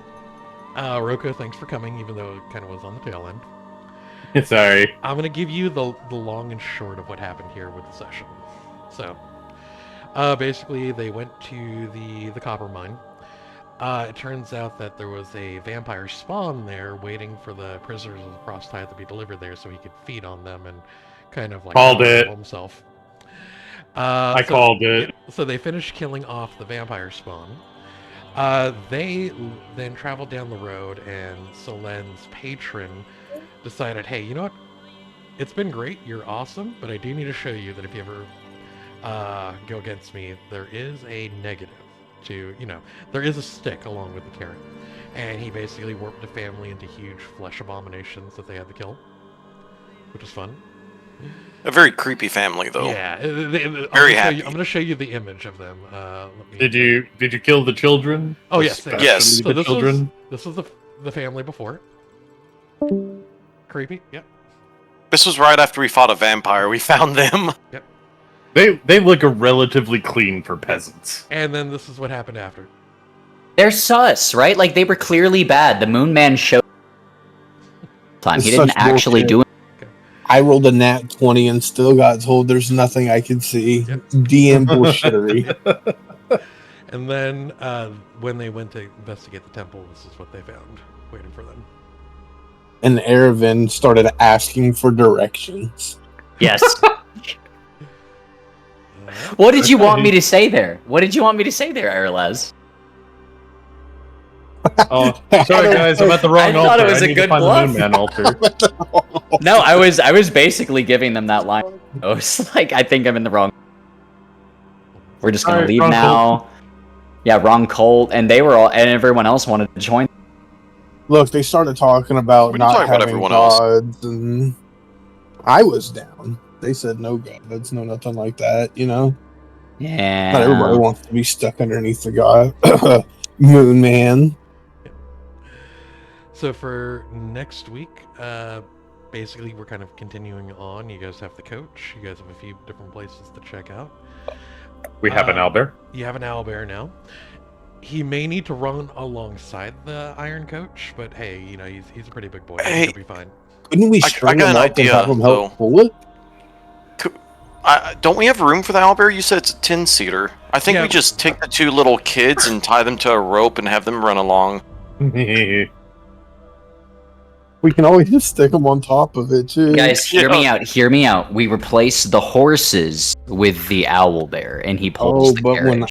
Roko, thanks for coming, even though it kind of was on the tail end. Sorry. I'm going to give you the long and short of what happened here with the session. So, basically, they went to the copper mine. It turns out that there was a vampire spawn there waiting for the prisoners of the cross tide to be delivered there so he could feed on them and kind of like Called it. himself. I called it. Yeah, so they finished killing off the vampire spawn. They then traveled down the road, and Solen's patron decided, hey, you know what? It's been great. You're awesome, but I do need to show you that if you ever go against me, there is a negative to, there is a stick along with the carrot. And he basically warped the family into huge flesh abominations that they had to kill, which was fun. A very creepy family, though. Yeah, Very happy. I'm going to show you the image of them. Did you kill the children? Oh yes, Yes. So the children. This was the family before. Creepy. Yep. This was right after we fought a vampire. We found them. Yep. They look relatively clean for peasants. And then this is what happened after. They're sus, right? Like, they were clearly bad. The Moon Man showed time. It's He didn't such actually bullshit. do it. I rolled a nat 20 and still got told there's nothing I can see. Yep. DM bullshittery. And then when they went to investigate the temple, this is what they found waiting for them. And Erevan started asking for directions. Yes. What did you want me to say there? What did you want me to say there, Erlaz? Oh, sorry guys, I'm at the wrong I altar. thought it was I a need good to find bluff. the Moon Man altar. No, I was basically giving them that line. I was like, I think I'm in the wrong. We're just gonna Alright, leave wrong now. cult. Yeah, wrong cult, and they were all, and everyone else wanted to join. Look, they started talking about We not can talk about having everyone else. gods, and I was down. They said no gods, no nothing like that, Yeah. Not everybody wants to be stuck underneath the god. Moon Man. So for next week, basically we're kind of continuing on. You guys have the coach. You guys have a few different places to check out. We have an owlbear. You have an owlbear now. He may need to run alongside the Iron Coach, but hey, he's a pretty big boy. Hey, He'll be fine. Couldn't we I string got him an up and idea, have him help though. pull it? Don't we have room for the owlbear? You said it's a 10-seater. I think Yeah. we just take the two little kids and tie them to a rope and have them run along. We can always just stick him on top of it, too. Guys, hear me out. Hear me out. We replace the horses with the owlbear, and he pulls the but carriage. when